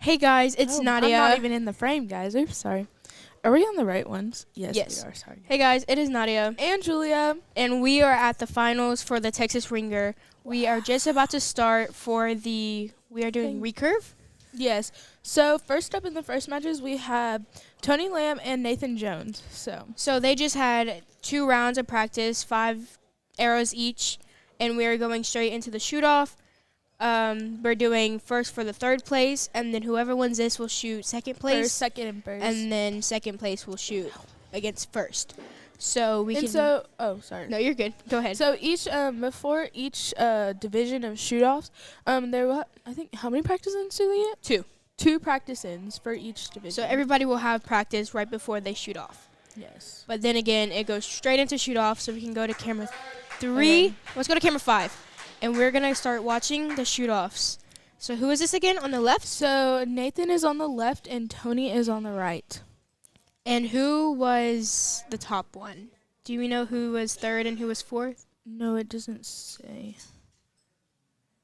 Hey guys, it's Nadia. I'm not even in the frame, guys. Oops, sorry. Are we on the right ones? Yes. We are. Sorry. Hey guys, it is Nadia. And Julia. And we are at the finals for the Texas Ringer. We are just about to start we are doing recurve. Yes. So first up in the first matches, we have Tony Lamb and Nathan Jones. So they just had 2 rounds of practice, 5 arrows each, and we are going straight into the shoot-off. We're doing first for the 3rd place, and then whoever wins this will shoot 2nd place. First, 2nd, and 1st. And then 2nd place will shoot against 1st. So we can. Oh, sorry. No, you're good. Go ahead. So each before each division of shoot-offs, there were, I think, how many practice-ins do they get? 2. 2 practice-ins for each division. So everybody will have practice right before they shoot off. Yes. But then again, it goes straight into shoot-off, so we can go to camera 3. Let's go to camera 5. And we're going to start watching the shoot-offs. So who is this again on the left? So Nathan is on the left and Tony is on the right. And who was the top one? Do you know who was 3rd and who was 4th? No, it doesn't say.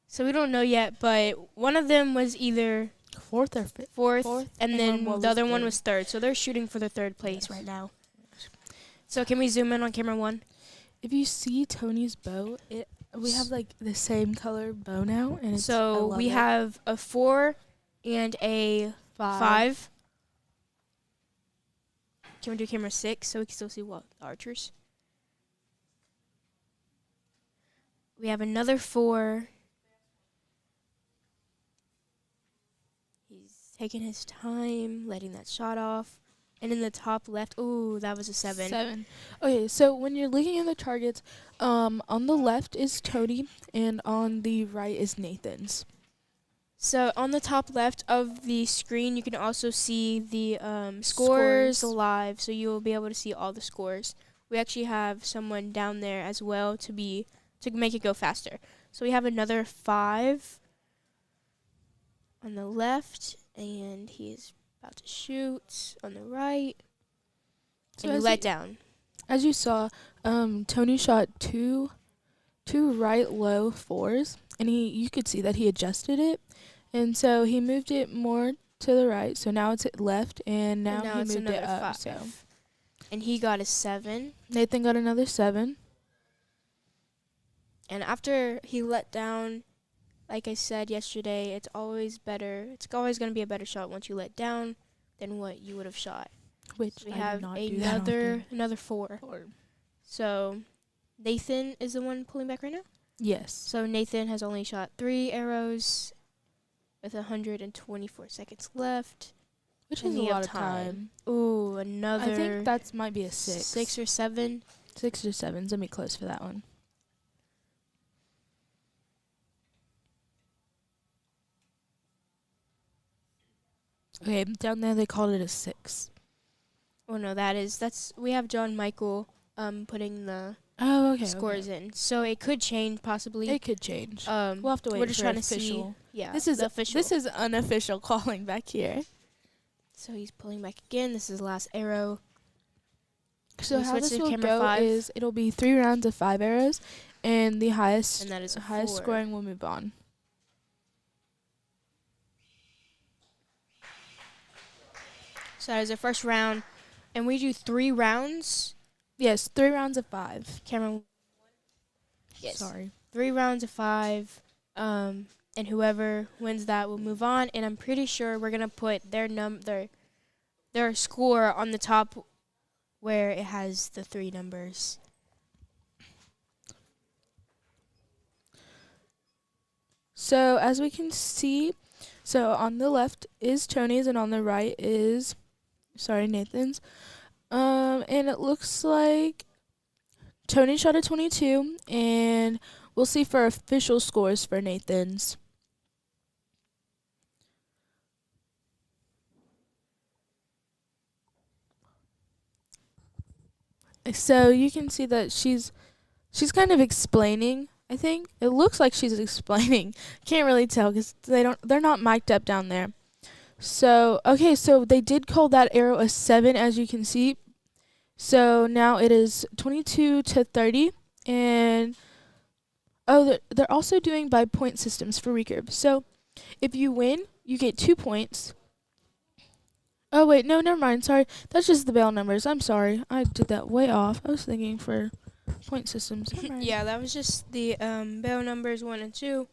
So we don't know yet, but one of them was either 4th or 5th. 4th, and then the other one was 3rd. So they're shooting for the 3rd place right now. So can we zoom in on camera 1? If you see Tony's bow, we have like the same color bow now, and so we have a 4 and a 5. Can we do camera 6 so we can still see the archers? We have another 4. He's taking his time, letting that shot off. And in the top left, ooh, that was a 7. 7. Okay, so when you're looking at the targets, on the left is Tony, and on the right is Nathan's. So on the top left of the screen, you can also see the scores live, so you will be able to see all the scores. We actually have someone down there as well to make it go faster. So we have another 5 on the left, and he's about to shoot on the right. So and he let down. As you saw, Tony shot two right low 4s, and you could see that he adjusted it. And so he moved it more to the right. So now it's at left, and now he moved it up. 5. So. And he got a 7. Nathan got another 7. And after he let down, like I said yesterday, it's always better. It's always going to be a better shot once you let down than what you would have shot. Which we have another 4. So Nathan is the one pulling back right now? Yes. So Nathan has only shot 3 arrows with 124 seconds left. Which is a lot of time. Ooh, another. I think that might be a 6. 6 or 7. 6 or 7. Let me close for that one. Okay, down there they called it a 6. Oh no, we have John Michael putting the scores in. So it could change possibly. It could change. We'll have to wait. We're just trying official. To see. Yeah, this is official. This is unofficial calling back here. So he's pulling back again. This is the last arrow. So how this will go is it'll be 3 rounds of 5 arrows, and the highest scoring will move on. So that is our first round, and we do 3 rounds. Yes, 3 rounds of 5. Camera 1. Yes. Sorry. 3 rounds of 5, and whoever wins that will move on. And I'm pretty sure we're gonna put their score on the top, where it has the 3 numbers. So as we can see, so on the left is Tony's, and on the right is Nathan's. And it looks like Tony shot a 22, and we'll see for official scores for Nathan's. So you can see that she's kind of explaining. I think it looks like she's explaining. Can't really tell because they're not mic'd up down there. So, okay, so they did call that arrow a 7, as you can see. So now it is 22 to 30, and they're also doing by point systems for recurve. So if you win, you get 2 points. Oh, wait, no, never mind. Sorry. That's just the bail numbers. I'm sorry. I did that way off. I was thinking for point systems. Never mind. Yeah, that was just the bail numbers 1 and 2.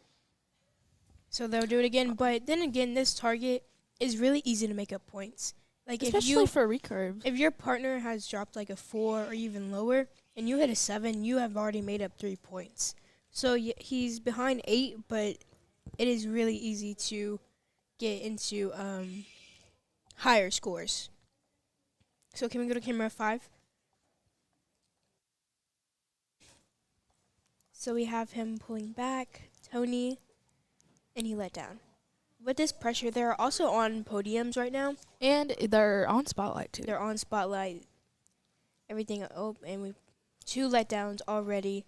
So they'll do it again. But then again, this target is really easy to make up points. Like Especially for recurve. if your partner has dropped like a 4 or even lower, and you hit a 7, you have already made up 3 points. So he's behind 8, but it is really easy to get into higher scores. So can we go to camera 5? So we have him pulling back, Tony, and he let down. With this pressure, they're also on podiums right now. And they're on spotlight, too. They're on spotlight. Everything, and we 2 letdowns already.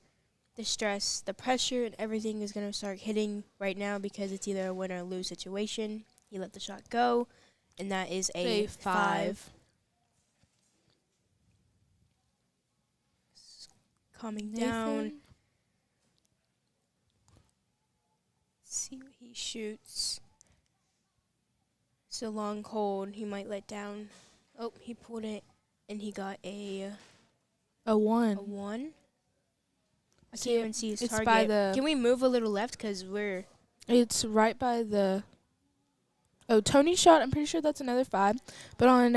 The stress, the pressure, and everything is going to start hitting right now because it's either a win or lose situation. He let the shot go, and that is a 5. Calming down. See what he shoots. It's a long hold. He might let down. Oh, he pulled it, and he got a 1. A 1. I can't even see his target. By the. Can we move a little left? Because we're. It's right by the. Oh, Tony's shot. I'm pretty sure that's another 5. But on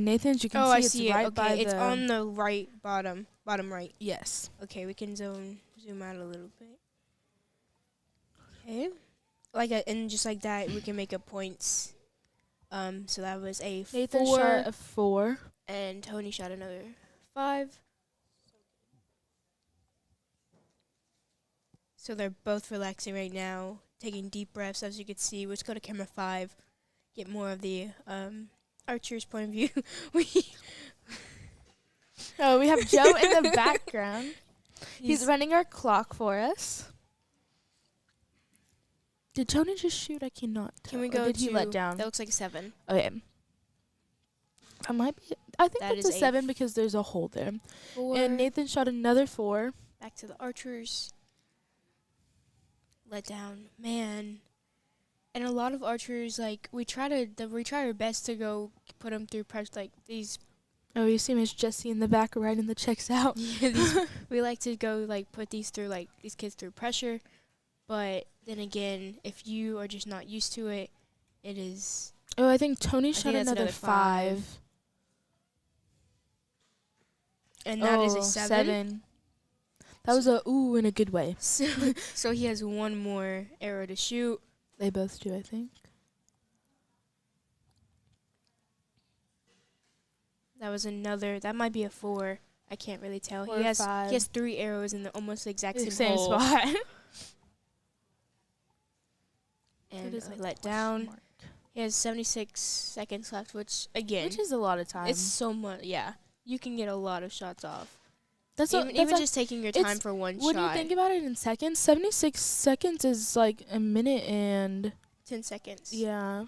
Nathan's, you can see it's right by it's the. on the right bottom right. Yes. Okay, we can zoom out a little bit. Okay, and just like that, we can make up points. So that was a Nathan 4. shot a 4. And Tony shot another 5. So they're both relaxing right now, taking deep breaths, as you can see. Let's go to camera 5, get more of the archer's point of view. We have Joe in the background. He's running our clock for us. Did Tony just shoot? I cannot tell. Can we go did he let to, down? that looks like a 7. Okay. That might be. I think That that's is a a 7 because there's a hole there. 4. And Nathan shot another 4. Back to the archers. Let down, man. And a lot of archers, like, we try our best to go put them through press, like these. Oh, you see Miss Jessie in the back writing the checks out. We like to go like put these kids through pressure, but then again, if you are just not used to it, it is. Oh, I think Tony shot another 5. And that is a 7. That was a ooh in a good way. So he has 1 more arrow to shoot. They both do, I think. That might be a 4. I can't really tell. 4 He or has 5. 3 arrows in the almost the exact same spot. And let down. Mark. He has 76 seconds left, which is a lot of time. It's so much. Yeah, you can get a lot of shots off. That's even just taking your time for one shot. When you think about it in seconds, 76 seconds is like a minute and 10 seconds. Yeah,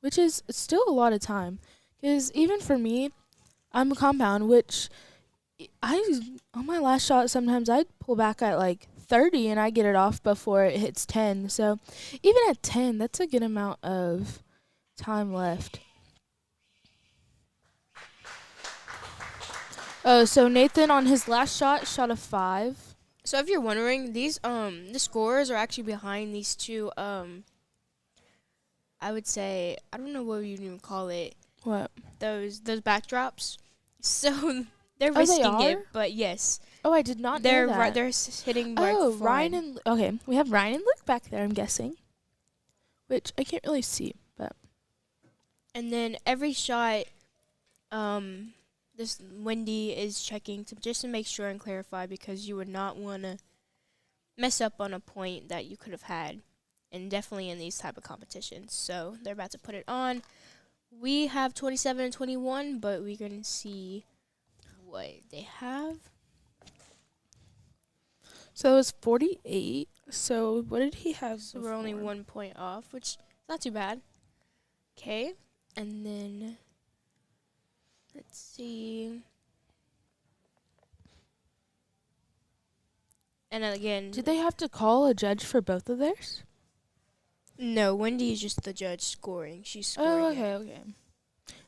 which is still a lot of time. Because even for me, I'm a compound, which on my last shot sometimes I'd pull back at like 30 and I get it off before it hits 10. So even at 10, that's a good amount of time left. Oh, so Nathan on his last shot a 5. So if you're wondering, these the scores are actually behind these 2 I would say, I don't know what you'd even call it. What? Those backdrops. So they're risking it, but yes. Oh, I did not know that. They're hitting right. Oh, Ryan and okay, we have Ryan and Luke back there, I'm guessing. Which I can't really see, but. And then every shot, this Wendy is checking just to make sure and clarify, because you would not want to mess up on a point that you could have had, and definitely in these type of competitions. So they're about to put it on. We have 27 and 21, but we're going to see what they have. So it was 48. So what did he have? So we're only 1 point off, which is not too bad. Okay, and then let's see. And again, did they have to call a judge for both of theirs? No, Wendy is just the judge scoring. She's scoring. Oh, okay.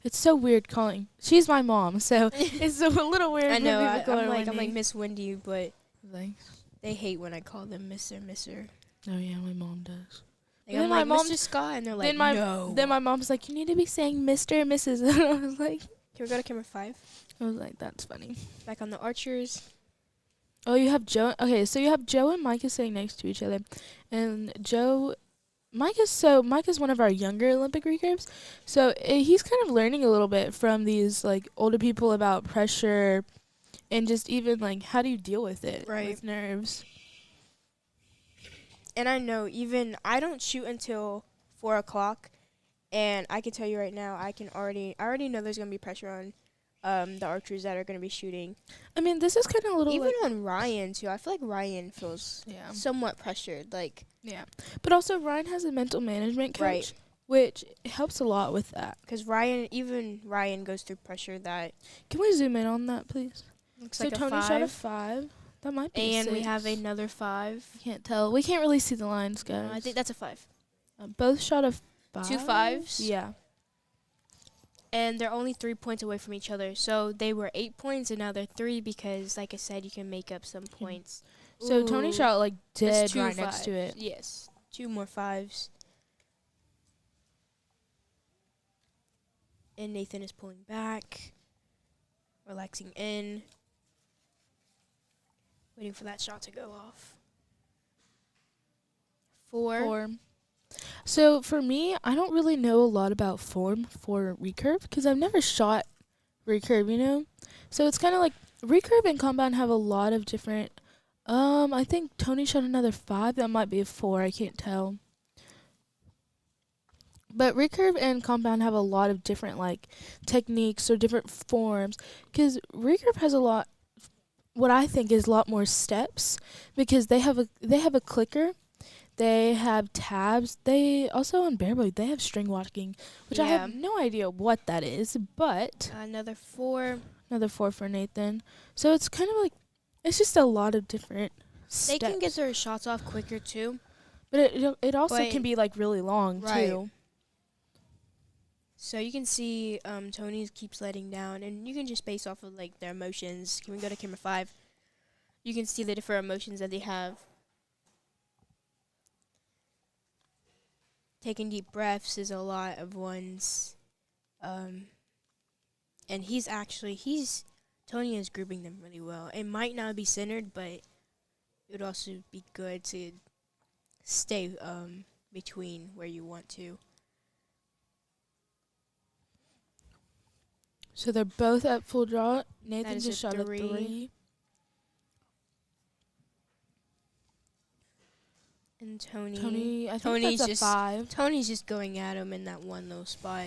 It's so weird calling. She's my mom, so it's a little weird. I know. When people call her I'm like Wendy. Miss Wendy, but Like, they hate when I call them Mr. oh yeah, my mom does. Like, Then I'm my like mom- Mr. Scott, and they're like, then no. my mom's like, you need to be saying Mr. and Mrs. And I was like, Can we go to camera 5? I was like, that's funny. Back on the archers. Oh, you have Joe. Okay, so you have Joe and Micah sitting next to each other, and Micah's one of our younger Olympic recurves, so he's kind of learning a little bit from these like older people about pressure, and just even like how do you deal with it, Right. with nerves. And I know I don't shoot until 4 o'clock, and I can tell you right now, I already know there's gonna be pressure on the archers that are gonna be shooting. I mean, this is kind of a little Even like, on Ryan too. I feel like Ryan feels yeah, somewhat pressured. Like, yeah, but also Ryan has a mental management coach, Right. which helps a lot with that. because Ryan goes through pressure that Can we zoom in on that, please? looks So like Tony a shot a 5, 5. That might be and we 6. have another 5. Can't tell. We can't really see the lines, guys. I think that's a 5. Both shot a 5. 2 5s. Yeah. And they're only 3 points away from each other. So they were 8 points, and now they're 3 because, like I said, you can make up some points. So Tony Ooh, shot like that's dead 2 right next to 5s. it. Yes, 2 more 5s. And Nathan is pulling back, relaxing in, waiting for that shot to go off. 4. So for me, I don't really know a lot about form for recurve because I've never shot recurve, you know? So it's kind of like recurve and compound have a lot of different. I think Tony shot another 5. That might be a 4. I can't tell. But recurve and compound have a lot of different like techniques or different forms because recurve has a lot. What I think is a lot more steps because they have a clicker. They have tabs. They also on Barebow they have string walking, which I have no idea what that is. But Another 4. another 4 for Nathan. So it's kind of like it's just a lot of different They steps. can get their shots off quicker too. but it also but- can be like really long Right. too. So you can see Tony keeps letting down, and you can just base off of like their emotions. Can we go to camera 5? You can see the different emotions that they have. Taking deep breaths is a lot of ones. And Tony is grouping them really well. It might not be centered, but it would also be good to stay between where you want to. So they're both at full draw. Nathan is just a shot a 3. 3. And Tony, Tony, I think Tony's that's a just 5. Tony's just going at him in that one little spot.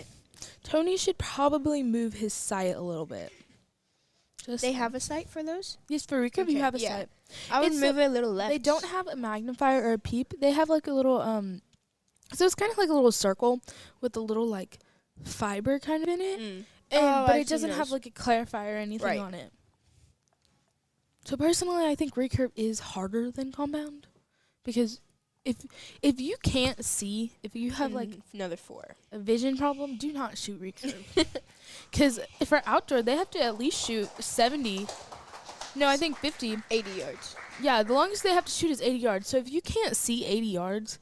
Tony should probably move his sight a little bit. Just They have a sight for those? yes, for recurve Okay, you have a yeah. sight. I would It's move it a little left. They don't have a magnifier or a peep. They have like a little so it's kind of like a little circle with a little like fiber kind of in it. Mm. But I've it doesn't seen have those. like a clarifier or anything Right. on it. So personally, I think recurve is harder than compound because if you can't see, if you have like another 4. a vision problem, do not shoot recurve. Because for outdoor, they have to at least shoot 70. No, I think 50. 80 yards. Yeah, the longest they have to shoot is 80 yards. So if you can't see 80 yards,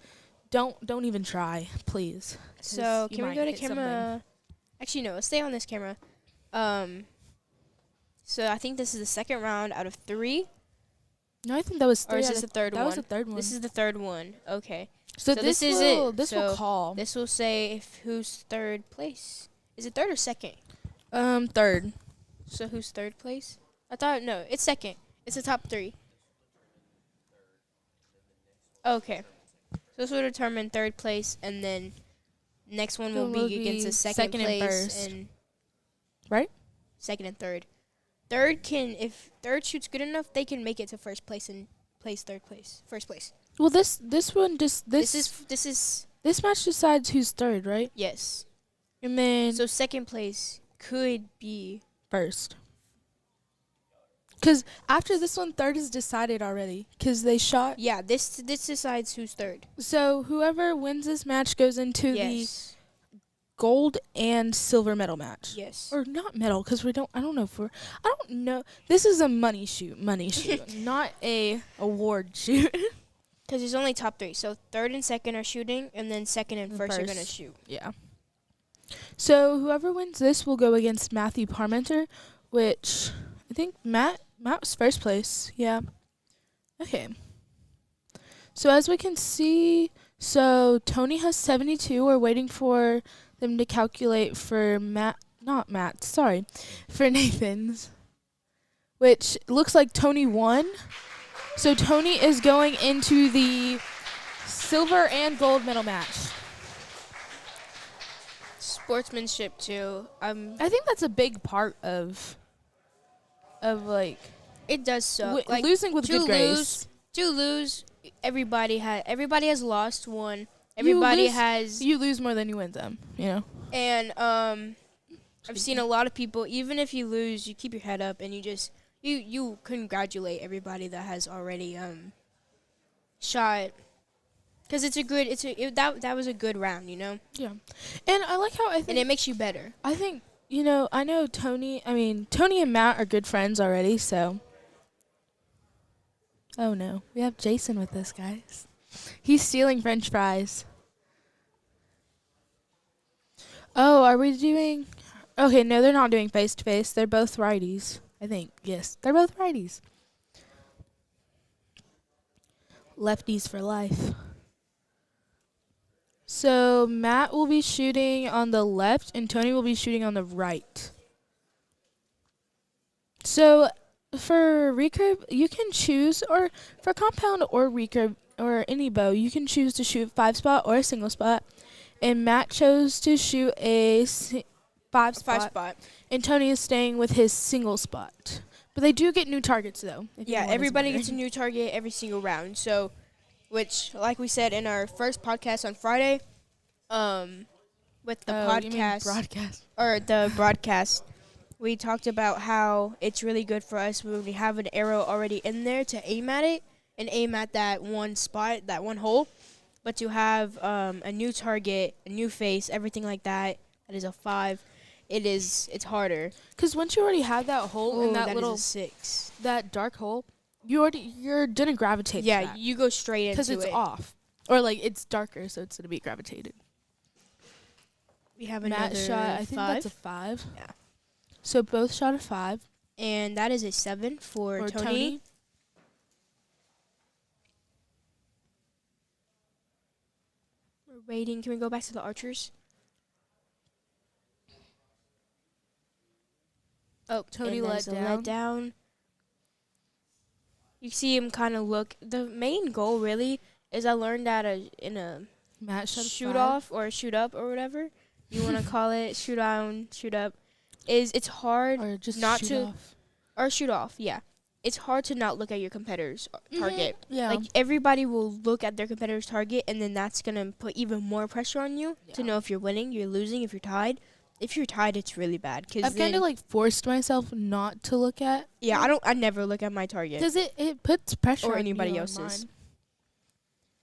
don't even try, please. 'cause So you can we might go to hit camera? something. Actually, no. Let's stay on this camera. So I think this is the second round out of 3, No, I think that was 3. or is out this of- the third that one? was the third one. This is the third one. Okay. so this is will, it. This will So call. This will say if who's third place. Is it third or second? Third. So who's third place? I thought no, it's second. It's the top 3. Okay. So this will determine third place, and then next one will be against the second and place first. and Right? second and third. Third can, if third shoots good enough, they can make it to first place and place third place, first place. Well, this one just This is this match decides who's third, right? yes. And then So second place could be first. Because after this one, third is decided already. Because they shot. Yeah, this decides who's third. So whoever wins this match goes into the gold and silver medal match. Yes. Or not medal, because I don't know. This is a money shoot, not a award shoot. Because there's only top 3. So third and second are shooting, and then second and first are going to shoot. Yeah. So whoever wins this will go against Matthew Parmenter, which I think Matt was first place. Yeah. Okay. So as we can see, so Tony has 72. We're waiting for them to calculate for for Nathan's, which looks like Tony won. So Tony is going into the silver and gold medal match. Sportsmanship too. I think that's a big part of like it does suck. Like losing with good grace. To lose, everybody has lost one. Everybody you lose more than you win them, you know. And I've seen a lot of people, even if you lose, you keep your head up and you just you congratulate everybody that has already shot, because that was a good round, you know. Yeah, and I like how and it makes you better. I think, you know, I know Tony and Matt are good friends already, so. Oh no, we have Jason with us, guys. He's stealing French fries. Oh, are we doing? Okay, no, they're not doing face to face. They're both righties, I think. Yes, they're both righties. Lefties for life. So Matt will be shooting on the left and Tony will be shooting on the right. So for recurve, you can choose, or for compound or recurve or any bow, you can choose to shoot 5-spot or a single spot. And Matt chose to shoot a 5-spot. And Tony is staying with his single spot. But they do get new targets, though. Yeah, everybody gets a new target every single round. So, which, like we said in our first podcast on Friday, with the broadcast, we talked about how it's really good for us when we have an arrow already in there to aim at it and aim at that one spot, that one hole. But to have a new target, a new face, everything like that, that is a 5. It's harder. Because once you already have that hole in that little 6, that dark hole, you're gonna gravitate. Yeah, to that. You go straight into it. Because it's off, or like it's darker, so it's gonna be gravitated. We have Matt another shot. I think 5. that's a 5. Yeah. So both shot a 5. And that is a 7 for Tony. We're waiting. Can we go back to the archers? Oh, Tony let down. You see him kind of look. The main goal really is, I learned that in a Matt shot shoot off or shoot up or whatever you want to call it, shoot down, shoot up, is it's hard or just not shoot to off. Or shoot off. Yeah, it's hard to not look at your competitor's target. Yeah, like everybody will look at their competitor's target, and then that's gonna put even more pressure on you to know if you're winning, you're losing, if you're tied. If you're tied, it's really bad. Cause I've kind of like forced myself not to look at. Yeah, I never look at my target. Because it puts pressure or on anybody you else's.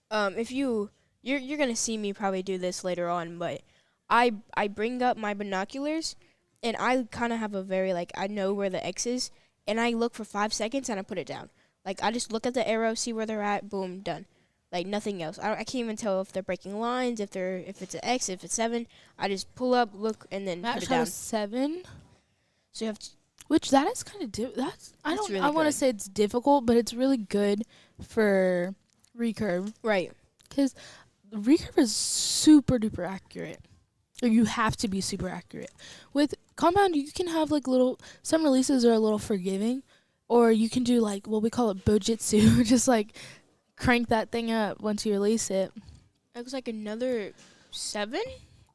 If you're gonna see me probably do this later on, but I bring up my binoculars, and I kind of have a very I know where the X is, and I look for 5 seconds and I put it down. Like I just look at the arrow, see where they're at, boom, done. Like nothing else. I can't even tell if they're breaking lines, if it's an X, if it's 7. I just pull up, look, and then put it down. Matt shot a 7. So you have to. Which that is kind of I want to say it's difficult, but it's really good for recurve. Right. Because recurve is super duper accurate. Or you have to be super accurate. With compound, you can have some releases are a little forgiving, or you can do what we call it bojitsu, just crank that thing up once you release it. It looks like another 7?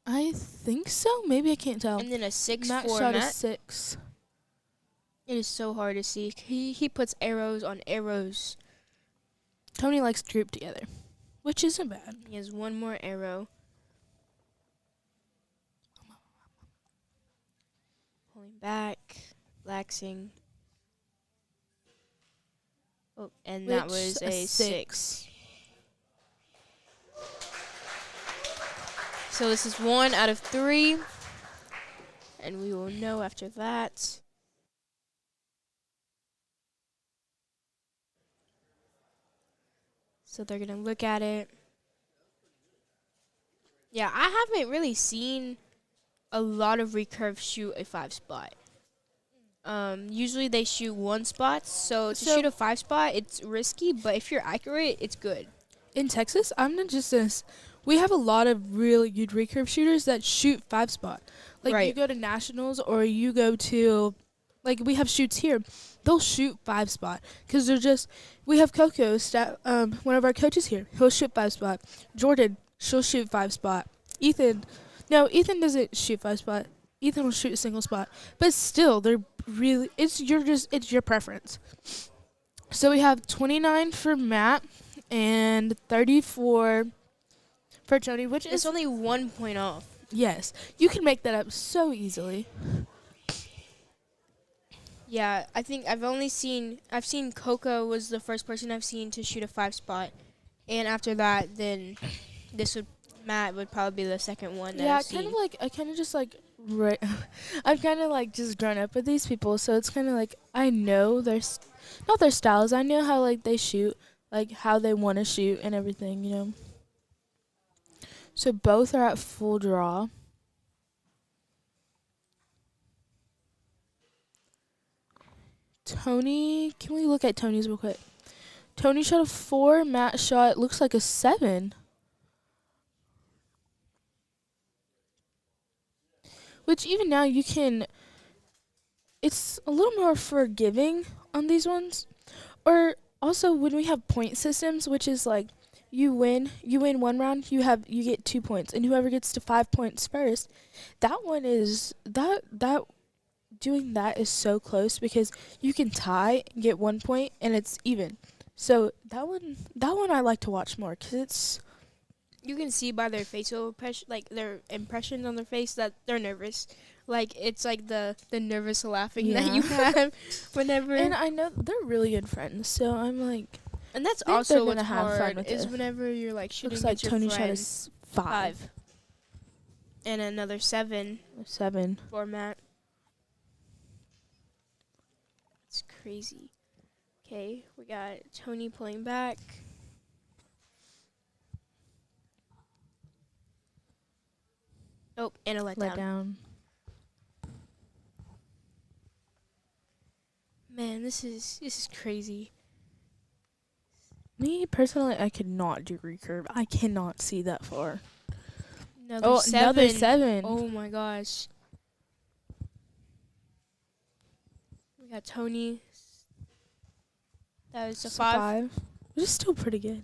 I think so. Maybe I can't tell. And then a 6 Matt for shot Matt. a 6. It is so hard to see. He puts arrows on arrows. Tony likes to group together, which isn't bad. He has one more arrow. Pulling back, relaxing. Oh, and that was a 6. So this is 1 out of 3. And we will know after that. So they're going to look at it. Yeah, I haven't really seen a lot of recurve shoot a 5 spot. Usually they shoot 1 spot, so to shoot a 5 spot, it's risky, but if you're accurate, it's good. In Texas, we have a lot of really good recurve shooters that shoot 5 spot. Like you go to nationals or you go to, like we have shoots here, they'll shoot 5 spot because we have Coco, one of our coaches here, he'll shoot 5 spot. Jordan, she'll shoot 5 spot. Ethan doesn't shoot 5 spot. Ethan will shoot a single spot, but still, it's your preference. So we have 29 for Matt and 34 for Tony, which is only 1 point off. Yes, you can make that up so easily. Yeah, I think I've seen Coco was the first person I've seen to shoot a 5 spot, and after that, then Matt would probably be the second one. Yeah, I've kind of just grown up with these people, so it's kind of like I know not their styles. I know how they shoot, how they want to shoot and everything, you know. So both are at full draw. Tony, can we look at Tony's real quick? Tony shot a 4. Matt shot looks like a 7. Which even now it's a little more forgiving on these ones. Or also when we have point systems, which is you win 1 round, you get 2 points, and whoever gets to 5 points first, that one is doing that is so close because you can tie and get 1 point and it's even. So that one I like to watch more because you can see by their facial impression, their impressions on their face, that they're nervous. It's the nervous laughing that you have whenever. And I know they're really good friends, so I'm and that's also what's have hard fun is whenever you're shooting looks like at your Tony friends. shot a 5. And another 7. 7 for Matt. It's crazy. Okay, we got Tony pulling back. Oh, and a letdown. Man, this is crazy. Me personally, I could not do recurve. I cannot see that far. Another 7. Oh my gosh. We got Tony. That was a 5. Which is still pretty good.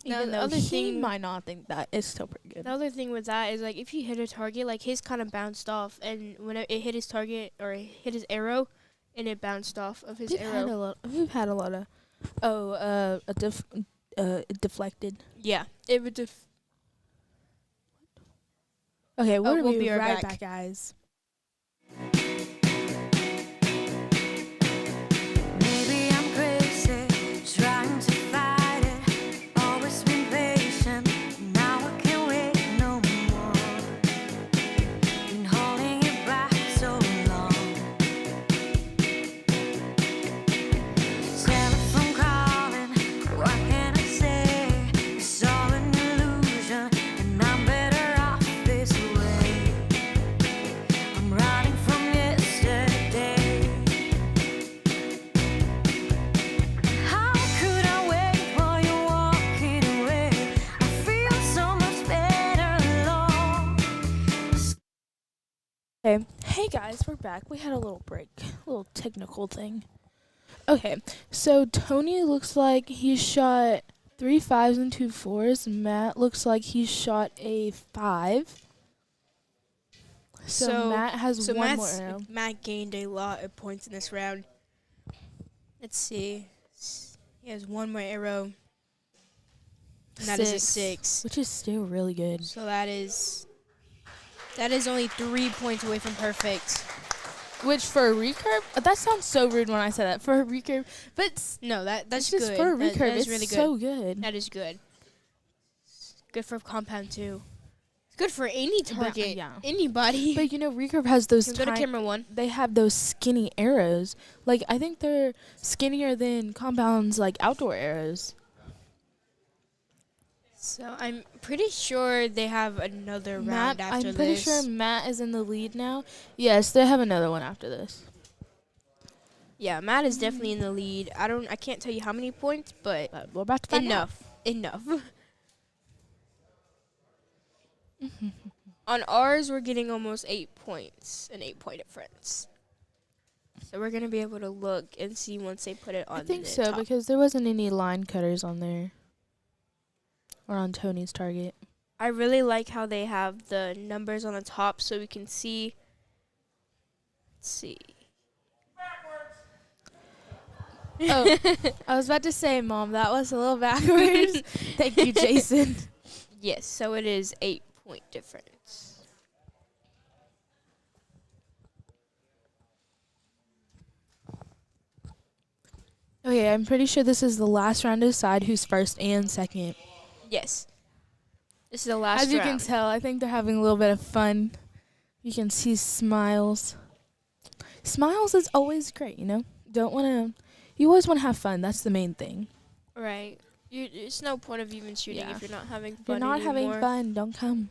Now, Even the though other he thing might not think that, it's still pretty good. The other thing with that is if you hit a target, his kind of bounced off, and when it hit his target or it hit his arrow, and it bounced off of his arrow. We've had a lot of deflected. Yeah, it would Okay, we'll be right back, back, guys. Maybe I'm crazy, trying to fight it. Always been patient, now I can't wait no more. Been holding it back so long. Telephone calling, what can I say? It's all an illusion, and I'm better off this way. I'm running from yesterday. How could I wait while you're walking away? I feel so much better alone. Okay. Hey guys, we're back. We had a little break, a little technical thing. Okay, so Tony looks like he shot 3 5s and 2 4s. Matt looks like he shot a 5. So Matt has one more arrow. Matt gained a lot of points in this round. Let's see. He has one more arrow. And that is a 6. Which is still really good. So that is only 3 points away from perfect. Which for a recurve, that sounds so rude when I say that. For a recurve, but No, that's just good. for a That recurve, is it's really good. so good. That is good. Good for compound too. It's good for any target. yeah. Anybody. But you know, recurve has those. Go to camera 1. They have those skinny arrows. Like I think they're skinnier than compound's like outdoor arrows. So I'm pretty sure they have another round after this. I'm pretty sure Matt is in the lead now. Yes, they have another one after this. Yeah, Matt is definitely in the lead. I can't tell you how many points, but We're about to find out. enough. On ours, we're getting almost 8 points, an 8-point difference. So we're gonna be able to look and see once they put it on. I think the so top. because there wasn't any line cutters on there. Or on Tony's target. I really like how they have the numbers on the top so we can see. Let's see. Oh, I was about to say, Mom, that was a little backwards. Thank you, Jason. Yes, so it is 8-point difference. Okay, I'm pretty sure this is the last round to decide who's first and second. Yes. This is the last As you round. can tell, I think they're having a little bit of fun. You can see Smiles. Smiles is always great, you know? You always want to have fun. That's the main thing. Right. It's no point of even shooting if you're not having fun If you're not anymore. having fun, don't come.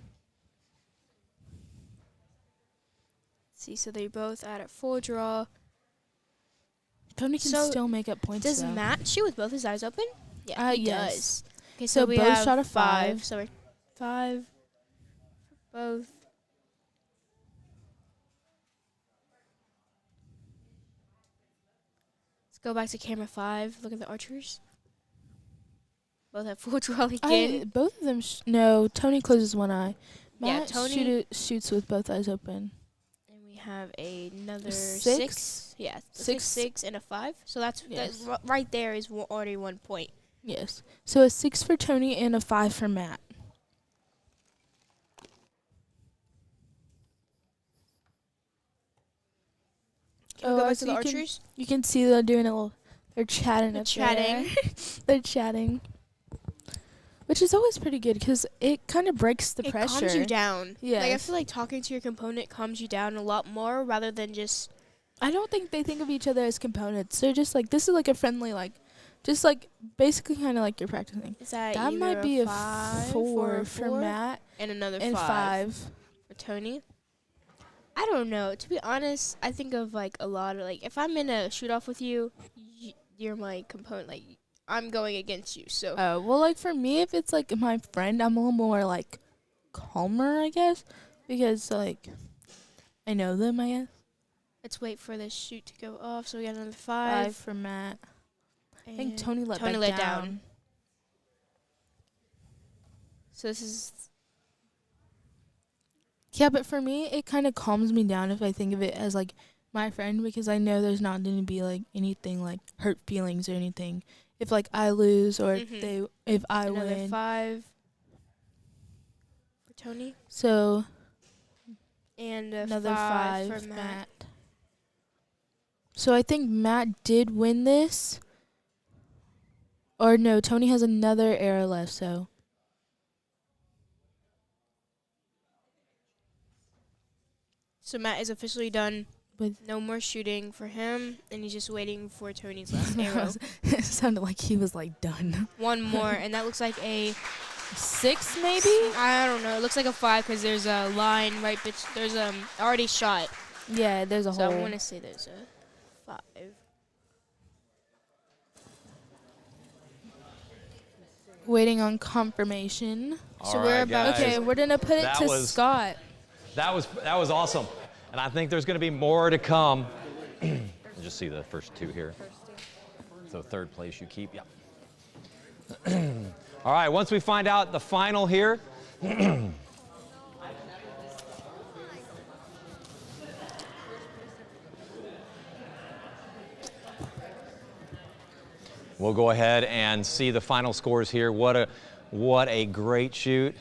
See, so they both add a full draw. Tony can So, still make up points, Does though. Matt shoot with both his eyes open? Yeah, he yes. does. Okay, So we both have shot a 5. So we're 5 for both. Let's go back to camera 5. Look at the archers. Both have full draw again. Both of them. No, Tony closes one eye. Yeah, Matt Tony- shoots with both eyes open. And we have another 6? 6. Yeah, 6. 6 and a 5. So that's Yes. right there is already 1 point. Yes. So a 6 for Tony and a 5 for Matt. Can we go back to so the you can- archers? You can see they're doing a little. They're chatting. They're up chatting. there. They're chatting. Which is always pretty good because it kind of breaks the It pressure. calms you down. Like, I Yes. feel like talking to your component calms you down a lot more rather than just... I don't think they think of each other as components. They're just like, this is like a friendly, like, just like basically kind of like you're practicing. Is that That might either be a 5 4 or for 4? Matt And another and 5. for Tony. I don't know. To be honest, I think of like a lot of like if I'm in a shoot off with you, you're my component. Like I'm going against you. So Oh, well, like for me, if it's like my friend, I'm a little more like calmer, I guess, because like I know them, I guess. let's wait for the shoot to go off. So we got another 5 5. for Matt. I think and Tony let down. So this is Yeah, but for me, it kind of calms me down if I think of it as like my friend because I know there's not going to be like anything like hurt feelings or anything. If like I lose or if I another win. 5 for Tony So and another 5 5 for Matt. Matt. So I think Matt did win this. Or no, Tony has another arrow left, so. So Matt is officially done. With No more shooting for him, and he's just waiting for Tony's last arrow. it sounded like he was like done. One more, and that looks like a 6 maybe? I don't know. It looks like a 5 because there's a line right. There's already shot. Yeah, there's a So hole. I want to say there's a 5. Waiting on confirmation. So All we're right, about guys. Okay, we're gonna put it That to was- Scott. That was awesome. And I think there's going to be more to come. Just see the first 2 here. So 3rd place you keep. Yeah. All right, once we find out the final here. We'll go ahead and see the final scores here. What a great shoot.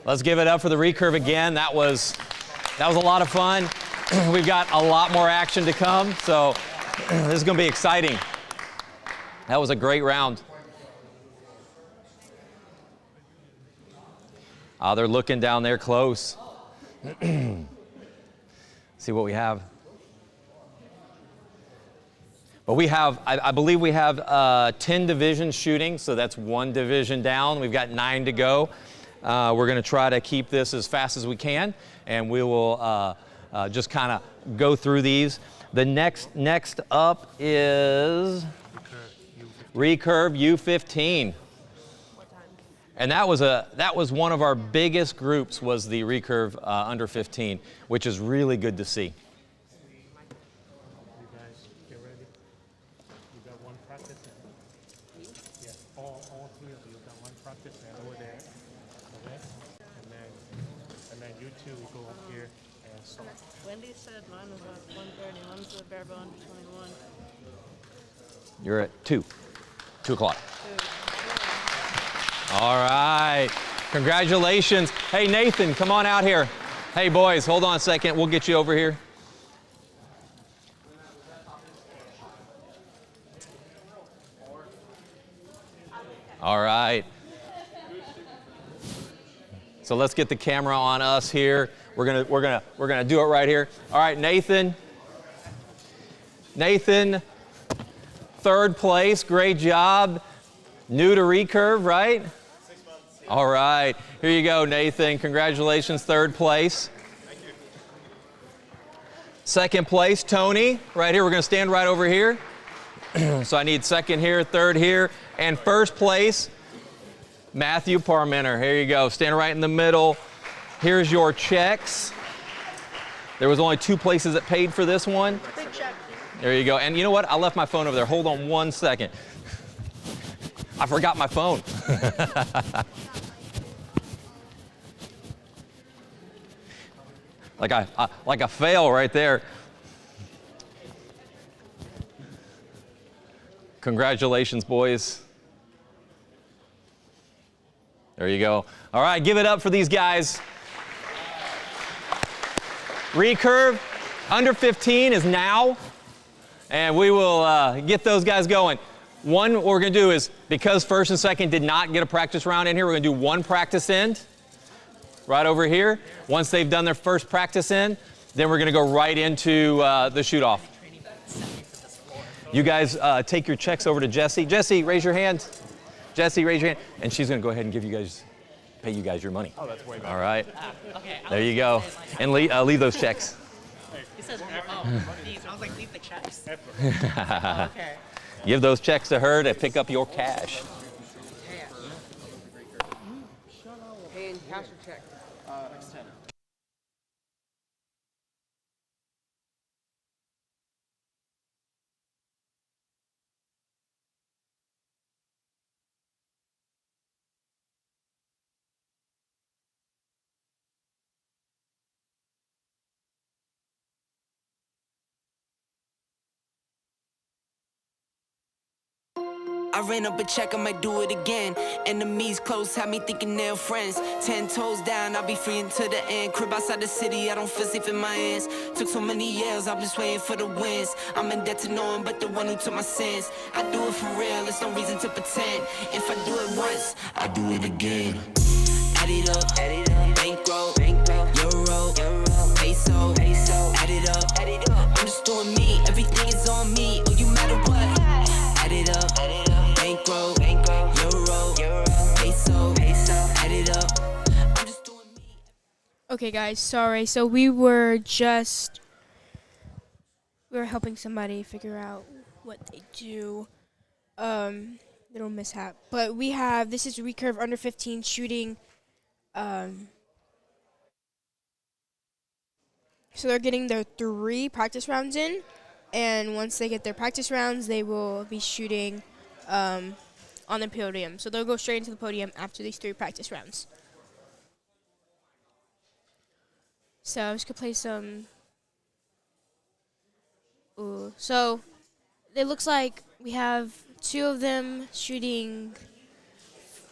Let's give it up for the recurve again. That was a lot of fun. We've got a lot more action to come, so this is going to be exciting. That was a great round. They're looking down there close. See what we have. But we have, I believe we have 10 divisions shooting, so that's 1 division down. We've got 9 to go. We're going to try to keep this as fast as we can, and we will just kind of go through these. The next up is Recurve U15. And that was one of our biggest groups, was the Recurve under 15, which is really good to see. Wendy said mine was at 1:30. Mine's the Barebow under 21. You're at 2 o'clock. All right, congratulations. Hey, Nathan, come on out here. Hey, boys, hold on a second. We'll get you over here. All right. So let's get the camera on us here. We're gonna do it right here. All right, Nathan. Nathan, 3rd place. Great job. New to Recurve, right? 6 months. All right. Here you go, Nathan. Congratulations, 3rd place. Thank you. 2nd place, Tony. Right here. We're gonna stand right over here. So I need 2nd here, 3rd here, and 1st place, Matthew Parmenter. Here you go. Stand right in the middle. Here's your checks. There was only 2 places that paid for this one. Big check. There you go. And you know what? I left my phone over there. Hold on 1 second. I forgot my phone. like a fail right there. Congratulations, boys. There you go. All right, give it up for these guys. Recurve under 15 is now, and we will get those guys going. What we're going to do is, because 1st and 2nd did not get a practice round in here, we're going to do 1 practice end right over here. Once they've done their 1st practice end, then we're going to go right into the shoot-off. You guys take your checks over to Jessie. Jessie, raise your hand. Jessie, raise your hand. And she's going to go ahead and pay you guys your money. Oh, that's way better. All right. Okay. There you go. And leave those checks. He says, these. I was like, leave the checks. Okay. Give those checks to her to pick up your cash. Pay in cash or check? Next 10. I ran up a check, I might do it again. Enemies close, had me thinking they're friends. 10 toes down, I'll be free until the end. Crib outside the city, I don't feel safe in my hands. Took so many years, I'm just waiting for the wins. I'm in debt to no one but the one who took my sins. I do it for real, there's no reason to pretend. If I do it once, I do it again. Add it up, bankroll, euro, peso, add it up. I'm just doing me, everything is on me. Oh, you matter what? Add it up, bankroll, euro, peso, add it up. I'm just doing me. Okay, guys, sorry. So we were helping somebody figure out what they do. Little mishap. But this is Recurve under 15 shooting. So they're getting their 3 practice rounds in, and once they get their practice rounds, they will be shooting on the podium. So they'll go straight into the podium after these 3 practice rounds. So I'm just gonna play some. Ooh. So it looks like we have 2 of them shooting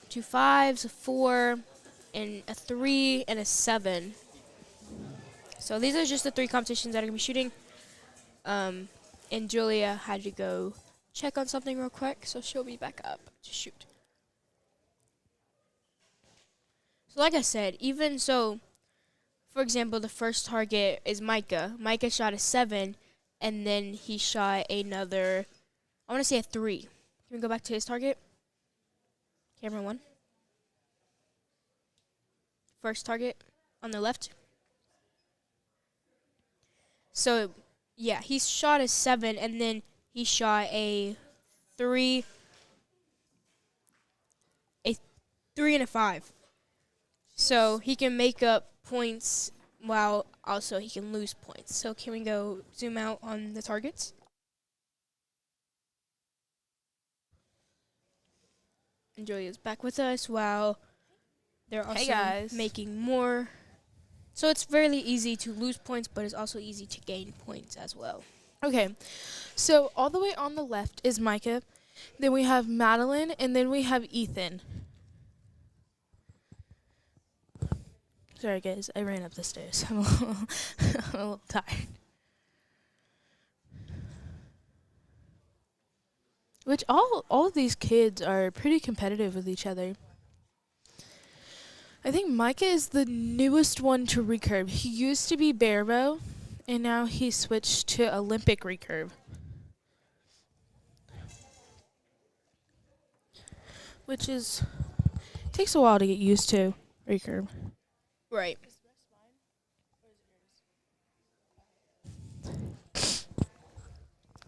2 5s, a 4, and a 3, and a 7. So these are just the 3 competitions that are going to be shooting. And Julia had to go check on something real quick, so she'll be back up to shoot. So like I said, even so, for example, the first target is Micah. Micah shot a 7, and then he shot another, I want to say a 3. Can we go back to his target? Camera 1. First target on the left. So, yeah, he shot a 7, and then he shot a 3, and a 5. So he can make up points while also he can lose points. So can we go zoom out on the targets? And Julia's back with us while they're also guys. making more. So it's fairly easy to lose points, but it's also easy to gain points as well. Okay, so all the way on the left is Micah. Then we have Madeline, and then we have Ethan. Sorry, guys, I ran up the stairs. I'm a little tired. Which all of these kids are pretty competitive with each other. I think Micah is the newest one to recurve. He used to be Barebow, and now he switched to Olympic recurve. Which takes a while to get used to recurve. Right.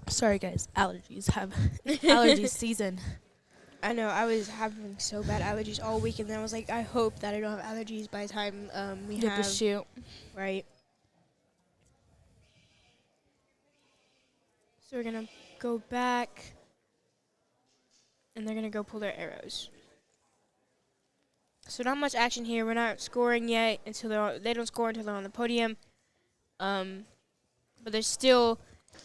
Sorry, guys, allergies season. I know, I was having so bad allergies all week, and then I was like, I hope that I don't have allergies by the time we You have have to shoot. right. So we're gonna go back, and they're gonna go pull their arrows. So not much action here. We're not scoring yet until they don't score until they're on the podium. But there's still,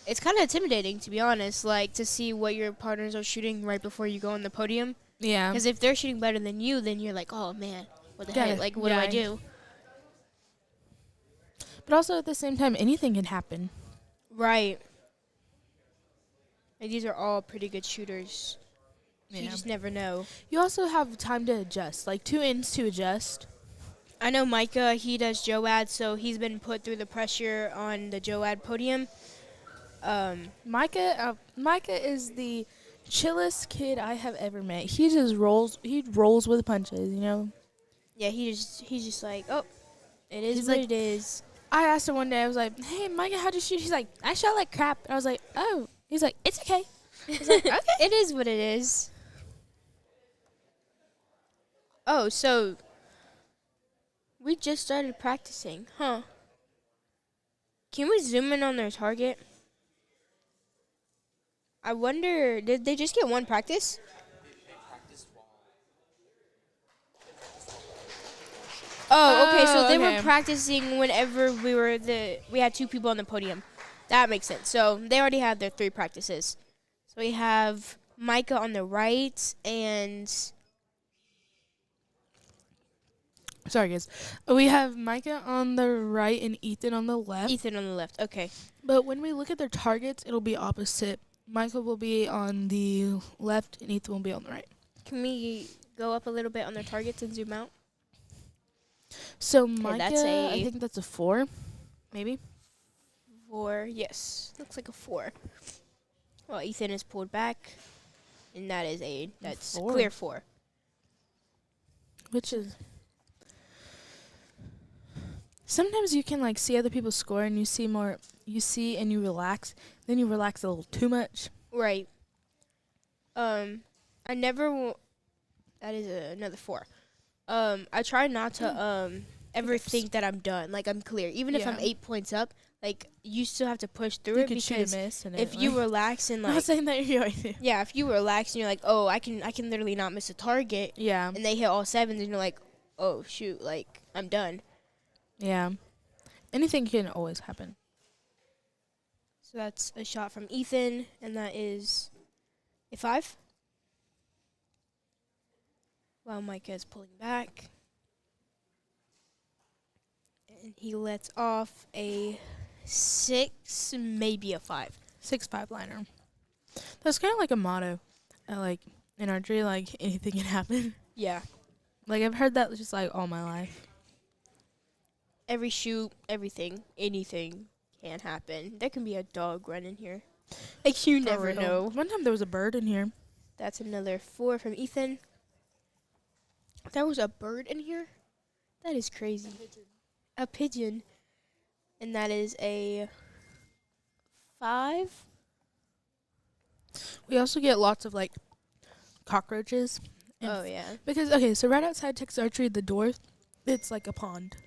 it's kind of intimidating, to be honest, like to see what your partners are shooting right before you go on the podium. Yeah. Because if they're shooting better than you, then you're like, oh man, what the heck? Like, what do I do? But also at the same time, anything can happen. Right. And these are all pretty good shooters. So you just never know. You also have time to adjust, like 2 ends to adjust. I know Micah, he does JOAD, so he's been put through the pressure on the JOAD podium. Micah is the chillest kid I have ever met. He just rolls with punches, you know. Yeah, he's just like, oh, it is He's what like- it is. I asked him one day, I was like, hey, Micah, how'd you shoot? He's like, I shot like crap. And I was like, oh. He's like, it's okay. I was like, okay. It is what it is. Oh, so we just started practicing, huh? Can we zoom in on their target? I wonder, did they just get one practice? Oh, okay, so they were practicing whenever we had 2 people on the podium. That makes sense. So they already had their 3 practices. So we have Micah on the right and Sorry, guys. We have Micah on the right and Ethan on the left. Ethan on the left. Okay. But when we look at their targets, it'll be opposite. Micah will be on the left and Ethan will be on the right. Can we go up a little bit on their targets and zoom out? So Micah, that's I think that's a 4, maybe. 4. Yes. Looks like a 4. Well, Ethan is pulled back, and that's 4. clear 4. Which is... Sometimes you can like see other people score and you see and you relax. Then you relax a little too much. Right. I never that is another 4. I try not to ever think that I'm done. Like I'm clear. Even if I'm 8 points up, like you still have to push through it because if you relax and I'm like not saying that you're right. yeah, if you relax and you're like, "Oh, I can literally not miss a target." Yeah. And they hit all 7s and you're like, "Oh, shoot, like I'm done." Yeah. Anything can always happen. So that's a shot from Ethan, and that is a 5. While Micah is pulling back. And he lets off a 6, maybe a 5. 6-5 liner. That's kind of like a motto. Like in archery, like anything can happen. Yeah. Like I've heard that just like all my life. Every shoot, everything, anything can happen. There can be a dog running here. Like you never real. know. One time there was a bird in here. That's another 4 from Ethan. There was a bird in here? That is crazy. A pigeon. And that is a 5. We also get lots of like cockroaches. And Oh, yeah. Because okay, so right outside Texas Archery, the door, it's like a pond,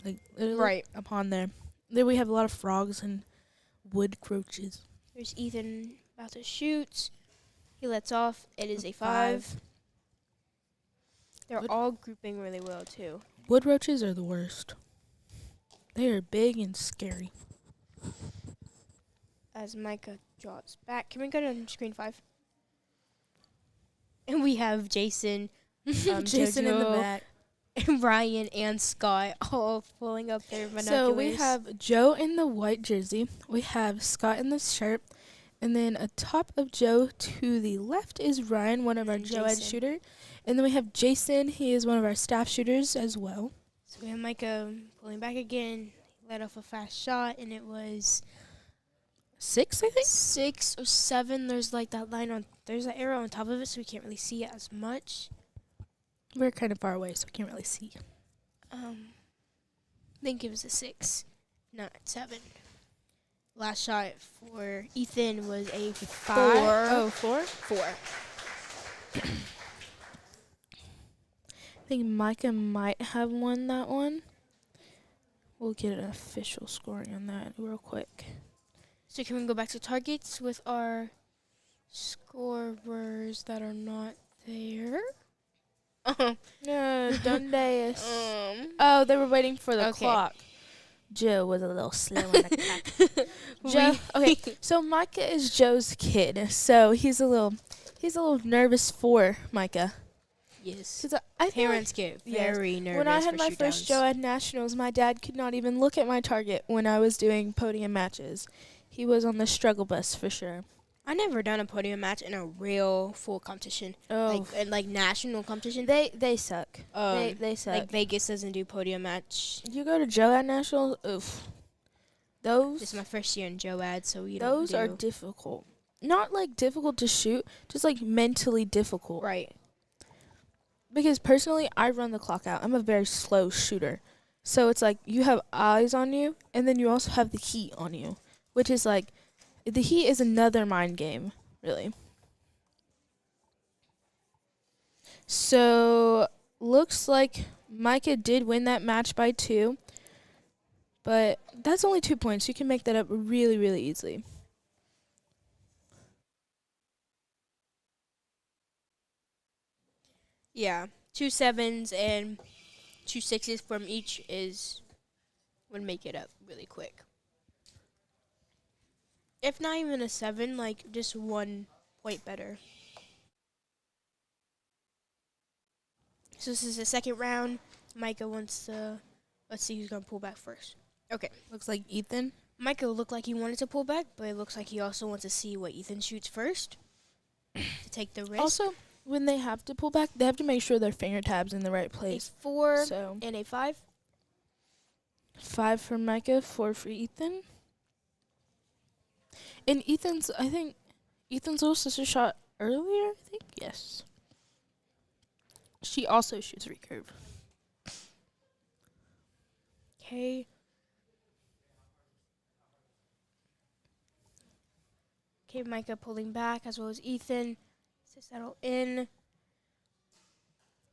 like literally Right. a pond there. Then we have a lot of frogs and wood croaches. There's Ethan about to shoot. He lets off. It is a 5. They're Wood- all grouping really well, too. Wood roaches are the worst. They are big and scary. As Micah draws back. Can we go to screen 5? And we have Jason, Jason in the Jojo, back. and Ryan, and Scott all pulling up their binoculars. So we have Joe in the white jersey. We have Scott in the shirt. And then atop of Joe to the left is Ryan, one of our And Joe-Ed Jason. shooter. And then we have Jason. He is one of our staff shooters as well. So we have Micah pulling back again. He let off a fast shot, and it was 6, I think. 6 or 7. There's like that line on. There's an arrow on top of it, so we can't really see it as much. We're kind of far away, so we can't really see. I think it was a 6, not 7. Last shot for Ethan was a 4. Oh, 4? 4. I think Micah might have won that one. We'll get an official scoring on that real quick. So can we go back to targets with our scorers that are not there? No, Dundas. Oh, they were waiting for the Okay. clock. Joe was a little slow on the clock. Joe, okay, so Micah is Joe's kid, so he's a little nervous for Micah. Yes. 'Cause I feel like- Parents get Yes. very nervous. when I had for my first shootouts. Joe-Ed Nationals, my dad could not even look at my target when I was doing podium matches. He was on the struggle bus for sure. I never done a podium match in a real full competition, Oh, like national competition. they suck. Um, They suck. Like Vegas doesn't do podium match. You go to Joe-Ed Nationals, oof. This is Those my first year in Joad, so we those don't are do. difficult. Not like difficult to shoot, just like mentally difficult. Right. Because personally, I run the clock out. I'm a very slow shooter. So it's like you have eyes on you, and then you also have the heat on you, which is like, the heat is another mind game, really. So, looks like Micah did win that match by 2. But that's only 2 points. You can make that up really, really easily. Yeah, 2 7s and 2 6s from each would make it up really quick. If not even a 7, like just 1 point better. So this is the second round. Micah wants to. Let's see who's gonna pull back first. Okay, Looks like Ethan. Micah looked like he wanted to pull back, but it looks like he also wants to see what Ethan shoots first to take the risk. Also, when they have to pull back, they have to make sure their finger tab's in the right a place. 4 So, and a 5. 5 for Micah, 4 for Ethan. And I think Ethan's little sister shot earlier, I think? Yes. She also shoots recurve. Okay. Okay, Micah pulling back as well as Ethan to settle in.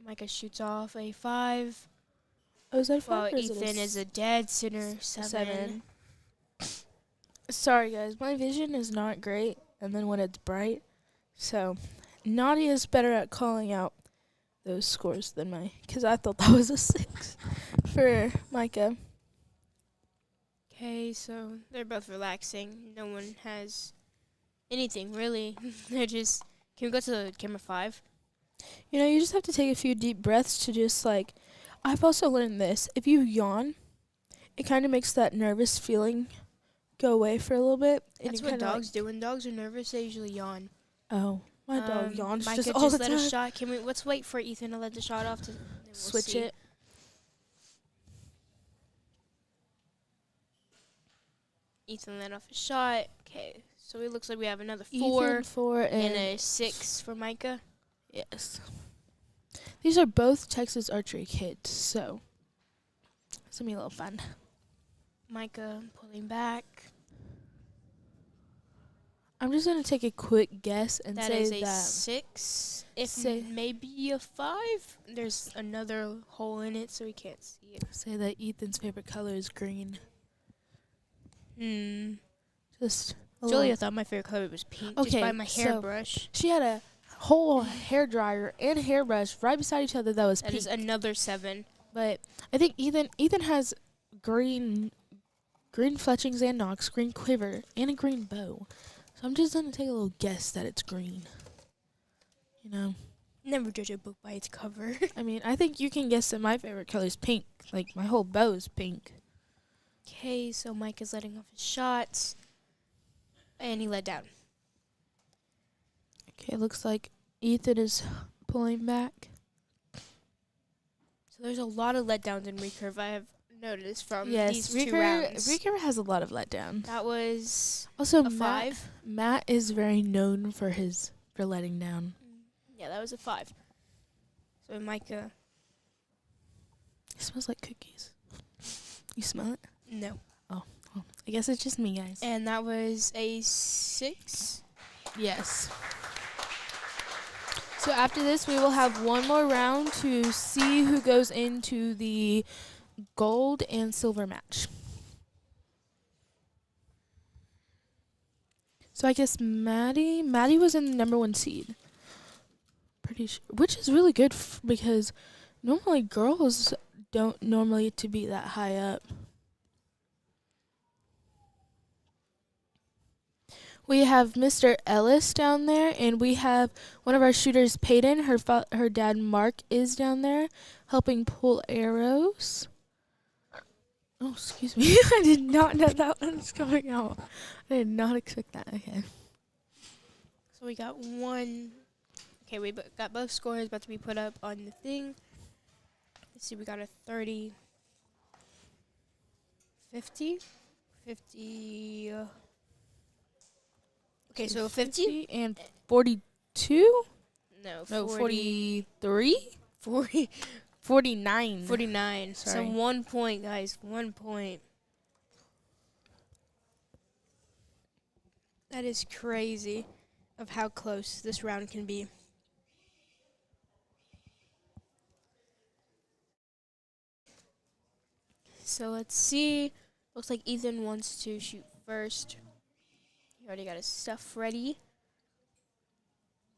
Micah shoots off a 5. Oh, is that a While 5 or is it Ethan is a dead center 7. Sorry, guys. My vision is not great, and then when it's bright. So, Nadia is better at calling out those scores than because I thought that was a 6 for Micah. Okay, so they're both relaxing. No one has anything, really. They're just... Can we go to camera 5? You know, you just have to take a few deep breaths to just, like... I've also learned this. If you yawn, it kind of makes that nervous feeling go away for a little bit. And That's you what kinda, dogs do. When dogs are nervous, they usually yawn. Oh, my dog yawns Micah, just all the let time. a shot. Can we? Let's wait for Ethan to let the shot off. Then we'll Switch see. it. Ethan let off a shot. Okay, so it looks like we have another Ethan, 4 and and a 6 for Micah. yes. These are both Texas archery kids, so it's gonna be a little fun. Micah pulling back. I'm just gonna take a quick guess and That say is a that 6. If Say- maybe a 5. There's another hole in it, so we can't see it. Ethan's favorite color is green. Just a Julia little- thought my favorite color was pink. Okay, just by my so hairbrush. She had a whole hair dryer and hairbrush right beside each other that was That pink. is another 7. But I think Ethan has green fletchings and knocks, green quiver, and a green bow. So I'm just gonna take a little guess that it's green. You know, Never judge a book by its cover. I mean, I think you can guess that my favorite color is pink. Like my whole bow is pink. Okay, so Mike is letting off his shots. And he let down. Okay, looks like Ethan is pulling back. So there's a lot of letdowns in recurve. I have noticed from Yes, these 2 rounds. Recurve has a lot of letdown. That was Also, a 5. Matt is very known for letting down. Yeah, that was a 5. So Micah, It smells like cookies. You smell it? no. Well, I guess it's just me, guys. And that was a 6. Yes. So after this, we will have one more round to see who goes into the gold and silver match. So I guess Maddie was in the number 1 seed. Pretty sure, which is really good because normally girls don't normally to be that high up. We have Mr. Ellis down there, and we have one of our shooters, Peyton. Her dad, Mark, is down there helping pull arrows. Oh, excuse me. I did not know that one was coming out. I did not expect that. Okay. So we got 1. Okay, we got both scores about to be put up on the thing. Let's see, we got a 30. 50. 50. Okay, so 50? And 42? No, No, 40. 43? 40. 49. 49. Sorry. So 1 point, guys. 1 point. That is crazy of how close this round can be. So let's see. Looks like Ethan wants to shoot first. He already got his stuff ready.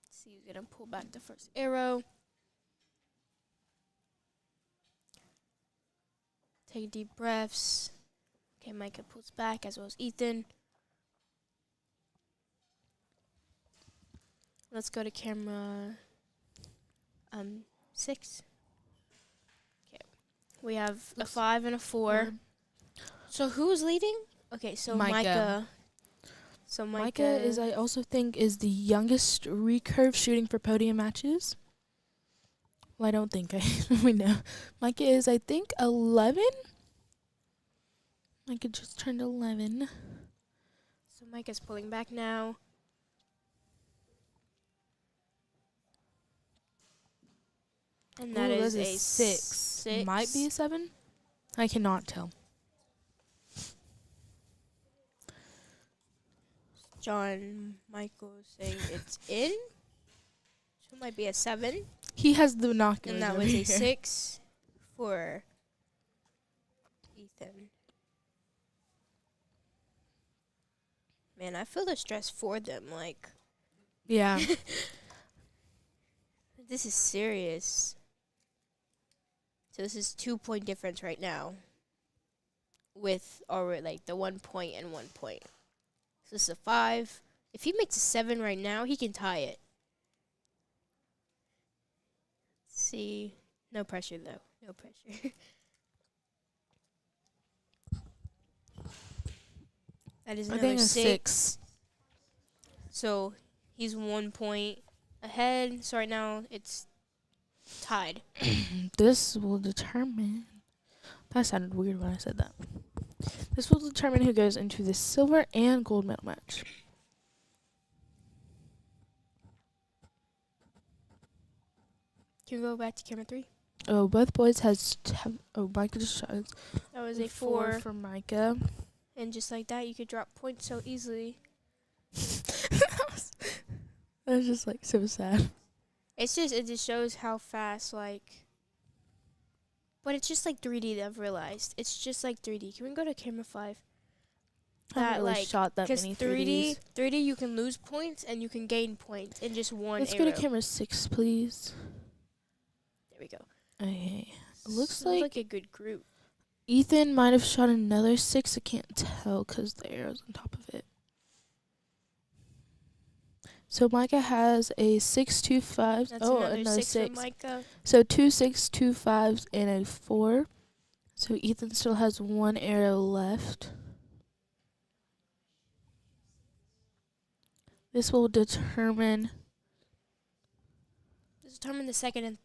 Let's see who's going to pull back the first arrow. Take deep breaths. Okay, Micah pulls back as well as Ethan. Let's go to camera 6. Okay, we have a 5 and a 4. So who's leading? Okay, so Micah. So Micah is, I also think, is the youngest recurve shooting for podium matches. Well, I don't think we know. Micah is, I think, 11. Micah just turned 11. So Micah's pulling back now. And that Ooh, is that's a 6. 6. Might be a 7. I cannot tell. John Michael saying it's in. So it might be a 7. He has the knockers. And that over was a here. 6 for Ethan. Man, I feel the stress for them. Like, Yeah. this is serious. So this is 2-point difference right now. With, or like the 1 point and 1 point. So this is a 5. If he makes a 7 right now, he can tie it. Let's see. No pressure though. No pressure. That is I another think it's 6. So he's 1 point ahead. So right now it's tied. This will determine. That sounded weird when I said that. This will determine who goes into the silver and gold medal match. Can we go back to camera 3? Oh, both boys Micah just shot That was a a 4. for Micah. And just like that, you could drop points so easily. That was just like so sad. It just shows how fast, like. But it's just like 3D. I've realized it's just like 3D. Can we go to camera 5? I haven't really shot that Because many 3D, you can lose points and you can gain points in just one. Let's arrow. go to camera 6, please. There we go. Okay. It looks Sounds like a good group. Ethan might have shot another 6. I can't tell because the arrow's on top of it. So Micah has a 6.25. That's Oh, another another 6 6. for Micah. So 2 6.25s and a 4. So Ethan still has 1 arrow left. This will determine. This will determine the second and.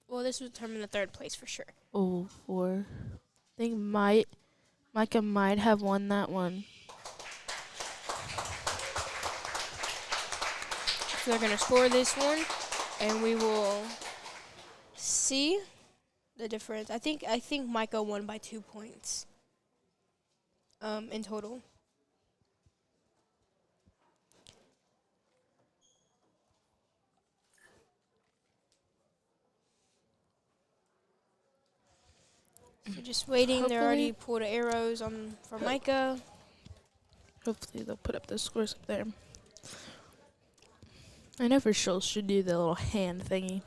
Well, this will determine the third place for sure. Oh, 4. I think Micah might have won that one. So they're gonna score this one, and we will see the difference. I think Micah won by 2 points. In total. So just waiting. They're already pulled arrows for Micah. Hopefully they'll put up the scores up there. I know for sure should do the little hand thingy.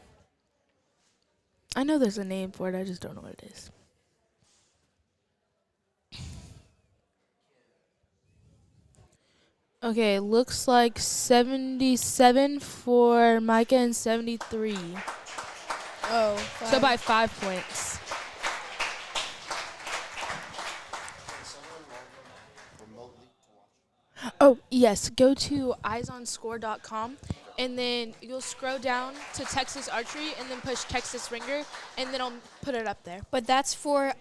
I know there's a name for it, I just don't know what it is. Okay, looks like 77 for Micah and 73. Oh, So by 5 points. Oh, yes. Go to eyesonscore.com, and then you'll scroll down to Texas Archery, and then push Texas Ringer, and then I'll put it up there. But that's for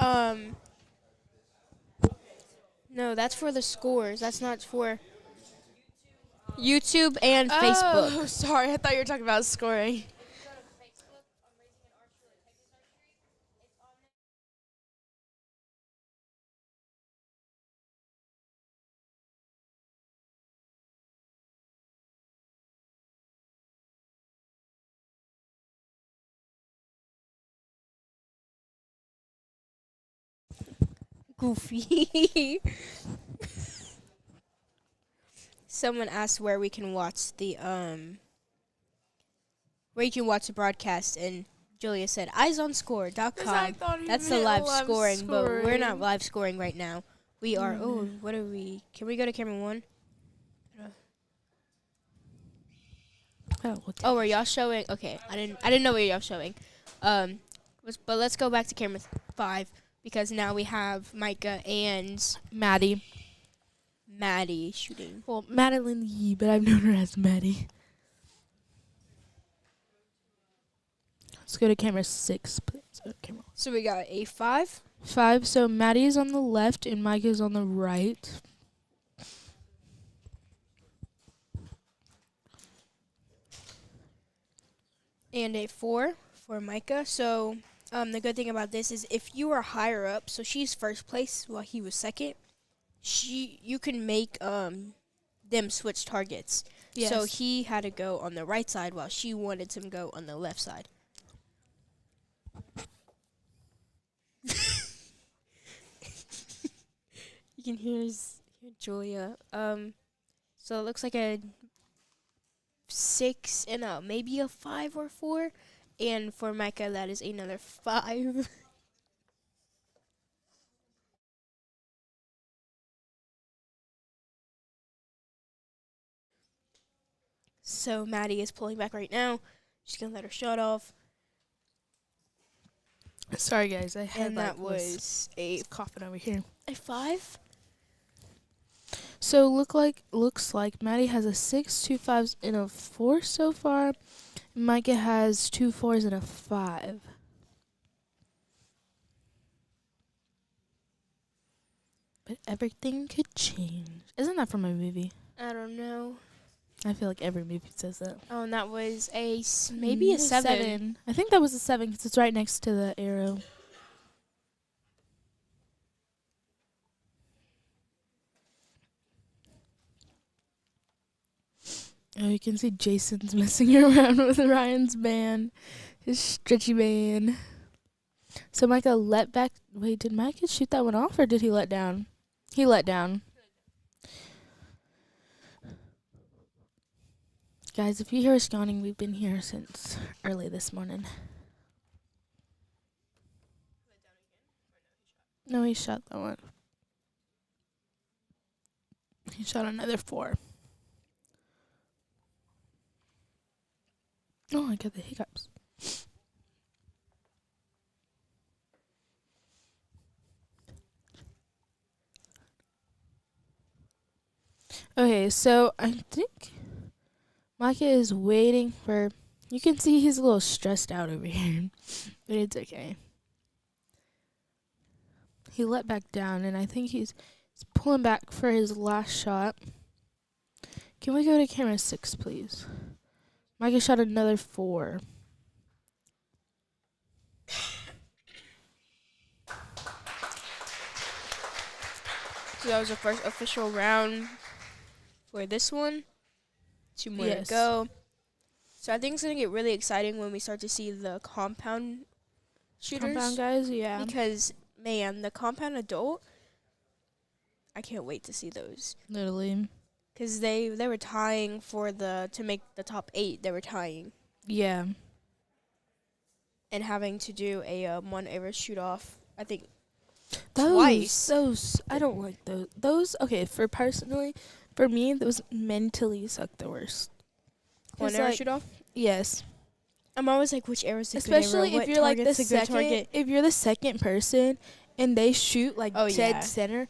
no, that's for the scores. That's not for YouTube and Facebook. Oh, sorry. I thought you were talking about scoring. Goofy. Someone asked where we can watch the broadcast, and Julia said eyesonscore.com. That's the live scoring, but we're not live scoring right now. We are. Oh, what are we? Can we go to camera 1? Oh, are y'all showing? Okay, I didn't know what y'all showing. But let's go back to camera 5 because now we have Micah and Maddie shooting. Well, Madeline Yee, but I've known her as Maddie. Let's go to camera 6, please. So we got a 5. 5. So Maddie's on the left and Micah's on the right. And a 4 for Micah. So the good thing about this is if you are higher up, so she's first place while he was second, you can make them switch targets. Yes. So he had to go on the right side while she wanted to go on the left side. You can hear Julia. So it looks like a 6 and maybe a 5 or 4, and for Micah that is another 5. So Maddie is pulling back right now. She's gonna let her shot off, Sorry, guys. I had and that was a coughing over here. 5. So looks like Maddie has a 6, 2 5s, and a 4 so far. Micah has 2 4s and a 5. But everything could change. Isn't that from a movie? I don't know. I feel like every movie says that. Oh, and that was maybe a 7. I think that was a 7 because it's right next to the arrow. Oh, you can see Jason's messing around with Ryan's band, his stretchy band. So Micah let back. Wait, did Micah shoot that one off or did he let down? He let down. Guys, if you hear us yawning, we've been here since early this morning. No, he shot that one. He shot another 4. Oh, I got the hiccups. Okay, so I think Micah is waiting for... You can see he's a little stressed out over here, but it's okay. He let back down, and I think he's pulling back for his last shot. Can we go to camera 6, please? Micah shot another 4. So that was the first official round for this one. 2 more to go. So I think it's going to get really exciting when we start to see the compound shooters. Compound guys, yeah. Because, man, the compound adult, I can't wait to see those. Literally. Because they were tying to make the top 8. They were tying. Yeah. And having to do a 1 arrow shoot off, I think, Those, twice. I don't like those. Those, okay, for me, those mentally suck the worst. 1 arrow shoot off? Yes. I'm always like, which arrow's the Especially good arrow? if you're like if you're the second person and they shoot like dead center,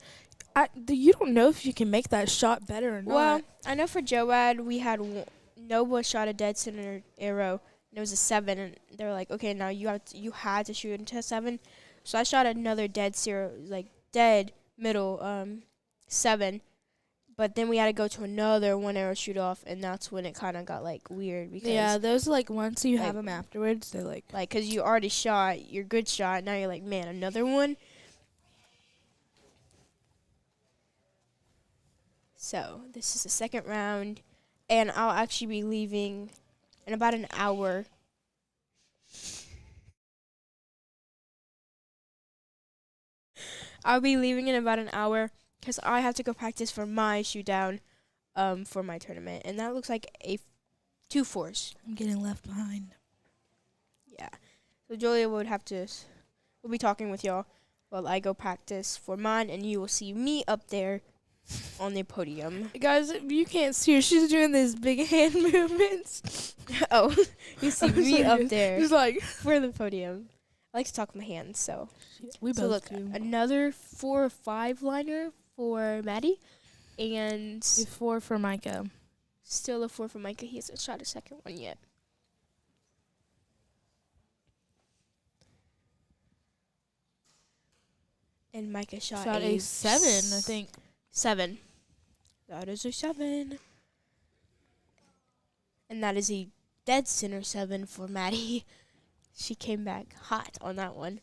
you don't know if you can make that shot better or not. Well, I know for Joad, we had Noble shot a dead center arrow, and it was a 7, and they were like, okay, now you had to shoot into a 7. So I shot another dead middle 7, but then we had to go to another 1 arrow shoot off, and that's when it kind of got like weird because yeah, those like once you have them afterwards, they're like because you already shot your good shot, now you're like, man, another one. So this is the second round, and I'll actually be leaving in about an hour. I'll be leaving in about an hour because I have to go practice for my shoot down for my tournament. And that looks like 2 4s. I'm getting left behind. Yeah. So Julia we'll be talking with y'all while I go practice for mine, and you will see me up there on the podium. Guys, if you can't see her, she's doing these big hand movements. Oh, you see me up there She's like for the podium. I like to talk with my hands, so. We So both look, do. another 4 or 5 liner for Maddie, and 4 for Micah. still a 4 for Micah. He hasn't shot a second one yet. And Micah shot a 7, I think. 7. That is a 7. And that is a dead center 7 for Maddie. She came back hot on that one.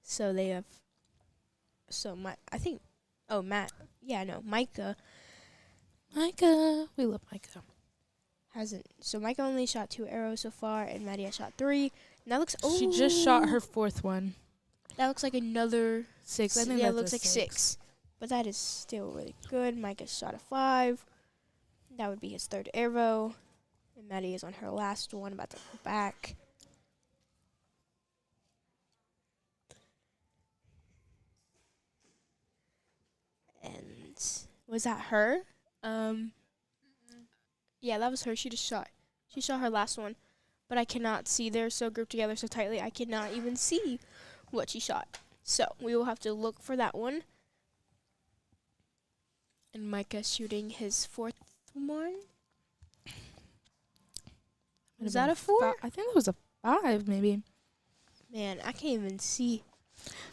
So they have. Micah. Micah. We love Micah. Hasn't. So Micah only shot 2 arrows so far, and Maddie has shot 3. And that looks. She just shot her 4th one. That looks like another 6. I think yeah, that it looks like 6. But that is still really good. Micah shot a 5. That would be his 3rd arrow. And Maddie is on her last one, about to go back. And was that her? Yeah, that was her. She shot her last one. But I cannot see. They're so grouped together so tightly, I cannot even see what she shot. So we will have to look for that one. And Micah shooting his fourth one. Was that a 4? I think that was a 5, maybe. Man, I can't even see.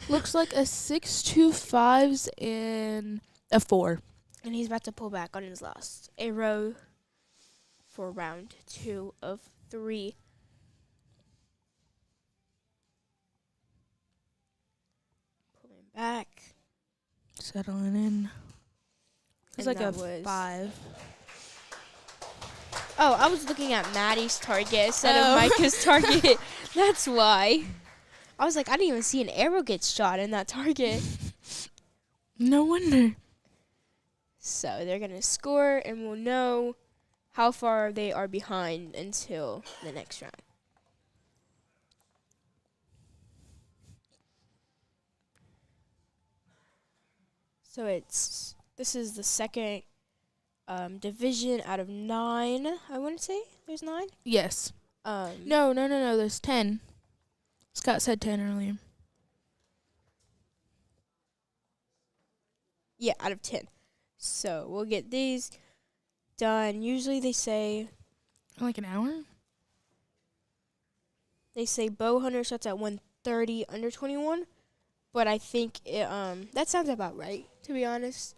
Looks like a 6, 2 5s and a 4. And he's about to pull back on his last arrow for round 2 of 3. Pulling back. Settling in. It's And like a that was 5. Oh, I was looking at Maddie's target instead Oh. of Micah's target. That's why. I was like, I didn't even see an arrow get shot in that target. No wonder. So they're going to score, and we'll know how far they are behind until the next round. So this is the second division out of 9, I want to say. There's 9? Yes. No. There's 10. Scott said 10 earlier. Yeah, out of 10. So we'll get these done. Usually they say Like an hour? bow hunter starts at 1:30 under 21, but I think that sounds about right, to be honest.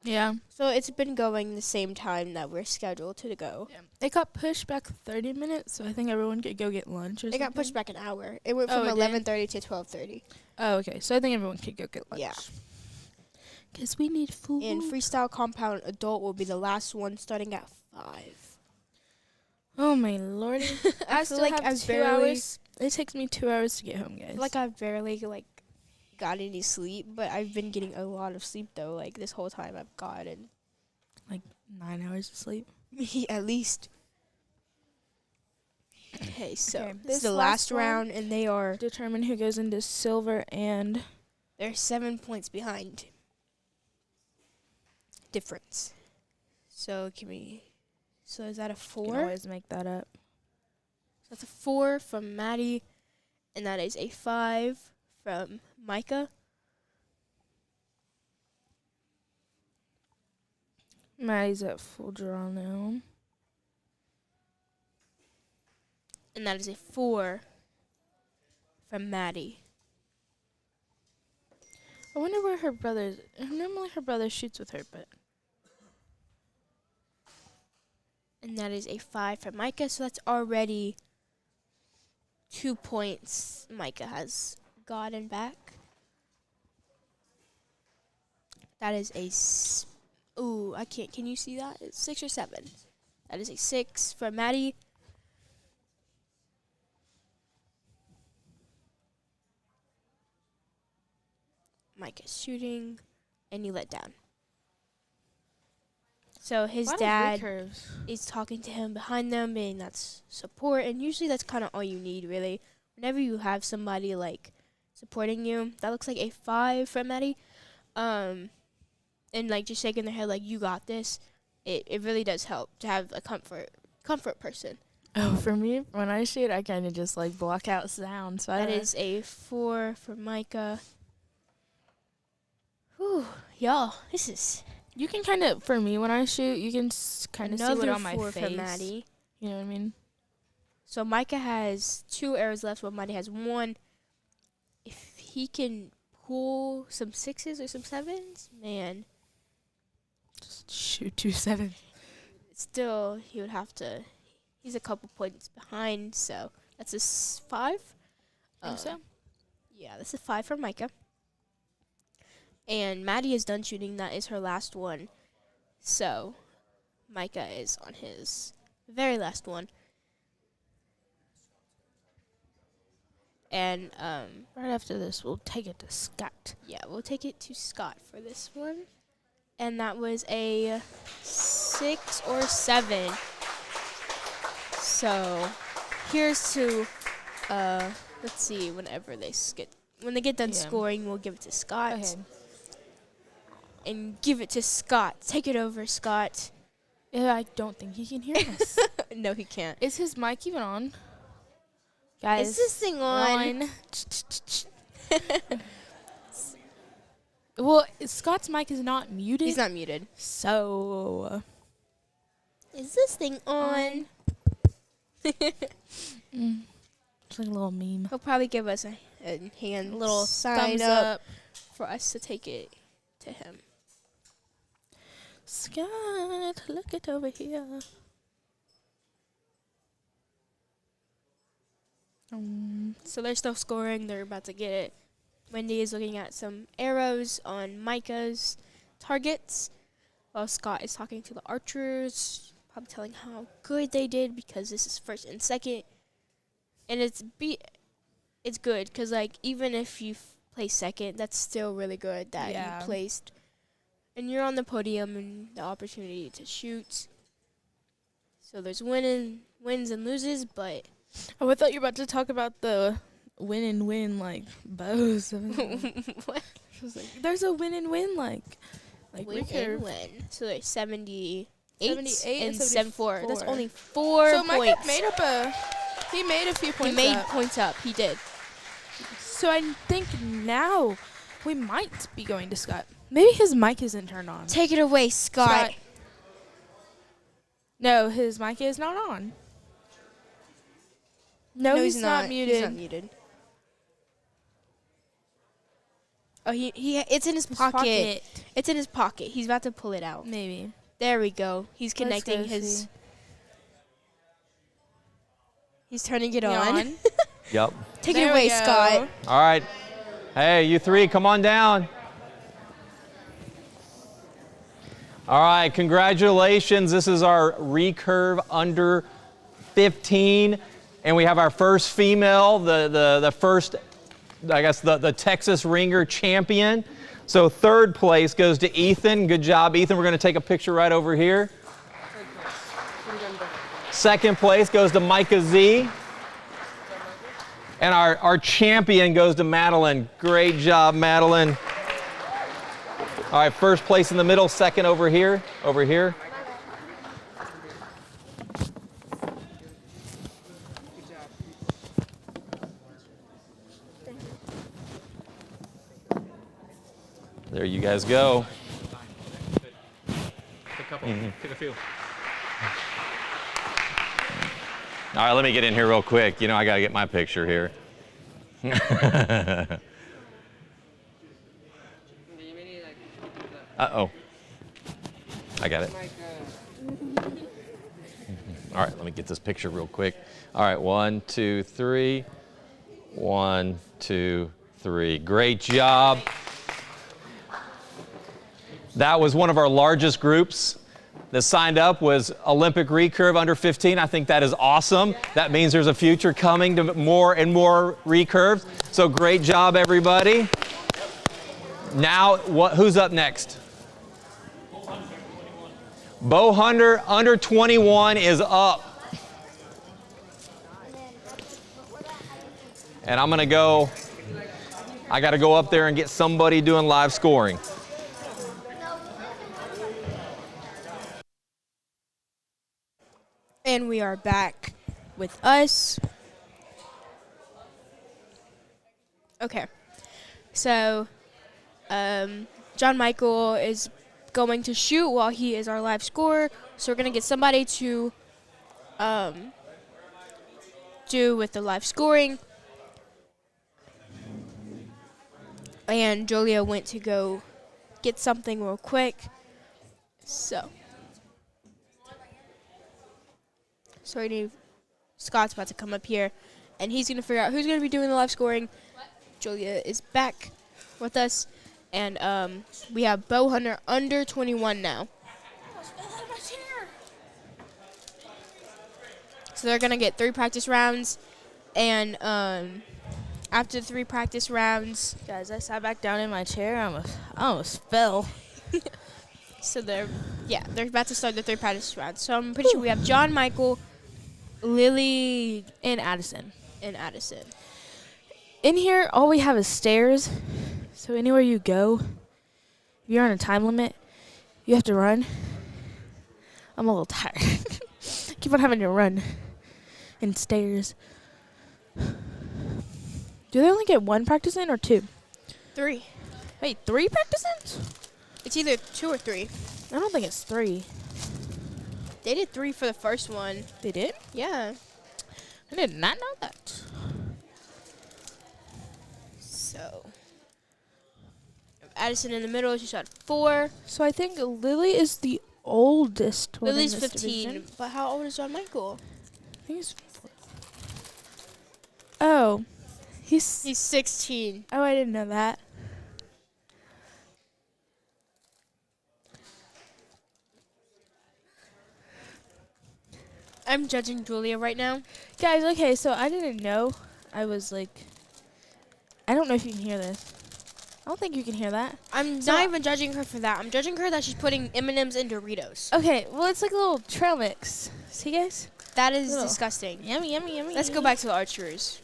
Yeah. So it's been going the same time that we're scheduled to go. Yeah. It got pushed back 30 minutes, so I think everyone could go get lunch or It something. got pushed back an hour. It went Oh, from it did? 11:30 to 12:30. Oh, okay. So I think everyone could go get lunch. Yeah. Because we need food. And freestyle compound adult will be the last one, starting at 5. Oh, my lord. I feel like I've barely, It takes me 2 hours to get home, guys. I've barely got any sleep, but I've been getting a lot of sleep though. Like this whole time I've gotten 9 hours of sleep. at least. Okay, so Okay, this is this the last last round, and they are Determine who goes into silver and... they're 7 points behind. Difference. So so is that a You 4? can always make that up. So that's a 4 from Maddie, and that is a 5 from Micah. Maddie's at full draw now. And that is a 4 from Maddie. I wonder where her brother... Normally her brother shoots with her, but... And that is a 5 from Micah, so that's already 2 points Micah has gotten back. That is a... Ooh, I can't... Can you see that? It's 6 or 7. That is a 6 from Maddie. Micah's shooting, and he let down. So his Why do dad recurves? is talking to him behind them, and that's support. And usually that's kind of all you need, really. Whenever you have somebody supporting you, that looks like a 5 from Maddie. And just shaking their head like you got this. It really does help to have a comfort person. Oh, for me, when I shoot, I kind of just block out sound. So That is a 4 for Micah. Whew, y'all, this is You can kind of, for me, when I shoot, you can kind of see what another on my 4 face. for Maddie. You know what I mean? So Micah has 2 arrows left, while Maddie has 1. If he can pull some 6s or some 7s, man, Just shoot 2 7. still he would have to. He's a couple points behind, so that's a 5. Think so? Yeah, that's a 5 for Micah. And Maddie is done shooting. That is her last one. So Micah is on his very last one. And Right after this, we'll take it to Scott. yeah, we'll take it to Scott for this one. And that was a 6 or 7. So here's to let's see, when they get done Yeah. scoring, we'll give it to Scott. Go ahead. And give it to Scott. Take it over, Scott. Yeah, I don't think he can hear us. No, he can't. Is his mic even on? Guys. Is this thing on? Well, Scott's mic is not muted. He's not muted. So. Is this thing on? It's like a little meme. He'll probably give us a hand Little sign thumbs up up. for us to take it to him. Scott, look it over here. So they're still scoring. They're about to get it. Wendy is looking at some arrows on Micah's targets, while Scott is talking to the archers, probably telling how good they did because this is first and second. And it's good because, like, even if you place second, that's still really good that you placed. And you're on the podium and the opportunity to shoot. So there's wins and loses, but... Oh, I thought you were about to talk about the win and win, like, bows. What? There's a win and win, like Win Recurve. and win. So there's 78 78 and and 74. That's 74. only 4 So points. Micah he made a few points He made up. points up. He did. So I think now we might be going to Scott. Maybe his mic isn't turned on. Take it away, Scott. No, his mic is not on. No, he's not muted. He's not muted. Oh, it's in his pocket. It's in his pocket. He's about to pull it out. Maybe. There we go. He's connecting go his... see. He's turning it on. Yep. Take There it we away, go. Scott. All right. Hey, you three, come on down. All right, congratulations. This is our Recurve under 15. And we have our first female, the first, I guess, the Texas Ringer champion. So third place goes to Ethan. Good job, Ethan. We're going to take a picture right over here. Second place goes to Micah Z. And our champion goes to Madeline. Great job, Madeline. All right, first place in the middle, second over here. Over here. There you guys go. Take a couple. Take a few. All right, let me get in here real quick. You know, I got to get my picture here. Uh-oh. I got it. All right, let me get this picture real quick. All right, 1, 2, 3. 1, 2, 3. Great job. That was one of our largest groups that signed up, was Olympic Recurve under 15. I think that is awesome. That means there's a future coming to more and more recurves. So great job, everybody. Now, who's up next? Bow hunter under 21 is up. And I'm gonna go, I gotta go up there and get somebody doing live scoring. And we are back with us. Okay. So, John Michael is going to shoot while he is our live scorer. So we're going to get somebody to do with the live scoring. And Julia went to go get something real quick. So we need Scott's about to come up here, and he's going to figure out who's going to be doing the live scoring. Julia is back with us, and we have bow hunter under 21 now. So they're going to get 3 practice rounds, and after 3 practice rounds, Guys, I sat back down in my chair. I almost fell. so they're about to start the 3 practice rounds. So I'm pretty sure we have John Michael, Lily, And Addison. and Addison. In here, all we have is stairs. So anywhere you go, if you're on a time limit, you have to run. I'm a little tired. Keep on having to run in stairs. Do they only get 1 practice in or 2? 3. Wait, 3 practices? It's either 2 or 3. I don't think it's 3. They did 3 for the first one. They did? Yeah. I did not know that. So Addison in the middle. She shot 4. So I think Lily is the oldest one. Lily's in this 15. division. But how old is John Michael? I think he's 4. Oh. He's 16. Oh, I didn't know that. I'm judging Julia right now. Guys, okay, so I didn't know. I was like, I don't know if you can hear this. I don't think you can hear that. I'm So- not even judging her for that. I'm judging her that she's putting M&Ms in Doritos. Okay, well, it's like a little trail mix. See, guys? That is Little. disgusting. Yummy, yummy, yummy. Let's go back to the archers.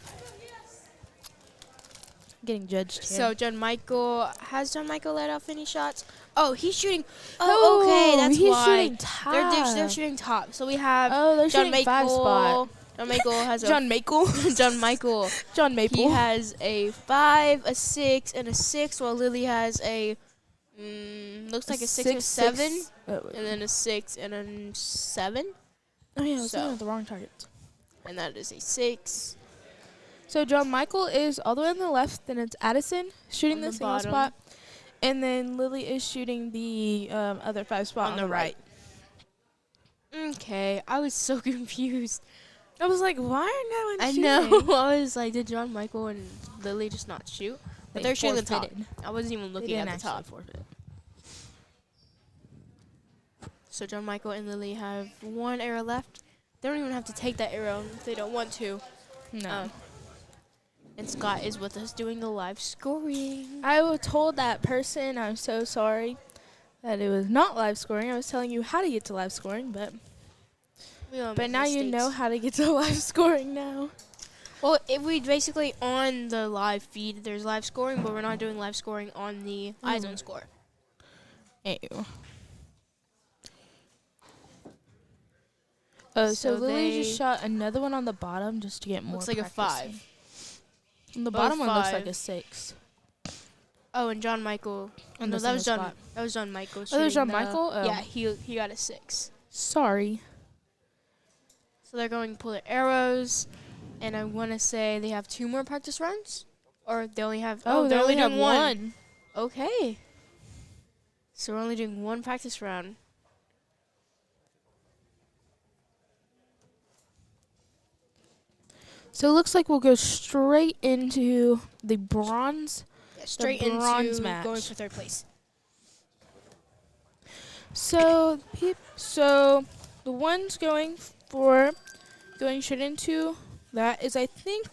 Getting judged here. So John Michael, has John Michael let off any shots? Oh, he's shooting. Oh, Okay, that's he's why. shooting They're top. shooting top. So we have Oh, they're John shooting 5 spot. John Michael has a John Maple. John Michael. John Maple. He has a 5, a 6, and a 6, while Lily has a looks like a 6 or 7, Oh, and then a 6 and a 7, yeah, I was so- looking at the wrong targets. and that is a 6. So John Michael is all the way on the left, then it's Addison shooting On the the single bottom. spot, and then Lily is shooting the other 5 spot On the right. Okay, I was so confused. I was like, why are no one I shooting? know. I was like, did John Michael and Lily just not shoot? But They they're shooting the top. forfeited. I wasn't even They looking didn't at the actually top. forfeit. So John Michael and Lily have 1 arrow left. They don't even have to take that arrow if they don't want to. No. And Scott is with us doing the live scoring. I told that person, I'm so sorry, that it was not live scoring. I was telling you how to get to live scoring, but now you know how to get to live scoring now. Well, if we basically on the live feed, there's live scoring, but we're not doing live scoring on the iZone score. Ew. Oh, so So Lily they- just shot another one on the bottom just to get more Looks like a practicing. 5. And the Both bottom one looks 5. like a 6. Oh, and John Michael. On No, the that was single John. spot. That was John Michael. Oh, that was shooting John Michael? Oh. Yeah, he got a 6. Sorry. So they're going to pull their arrows, and I want to say they have 2 more practice runs, or they only have. Oh, they're only have doing 1. Okay. So we're only doing 1 practice round. So it looks like we'll go straight into the bronze. Yeah, straight bronze into match. going for 3rd place. So the ones going straight into that is, I think,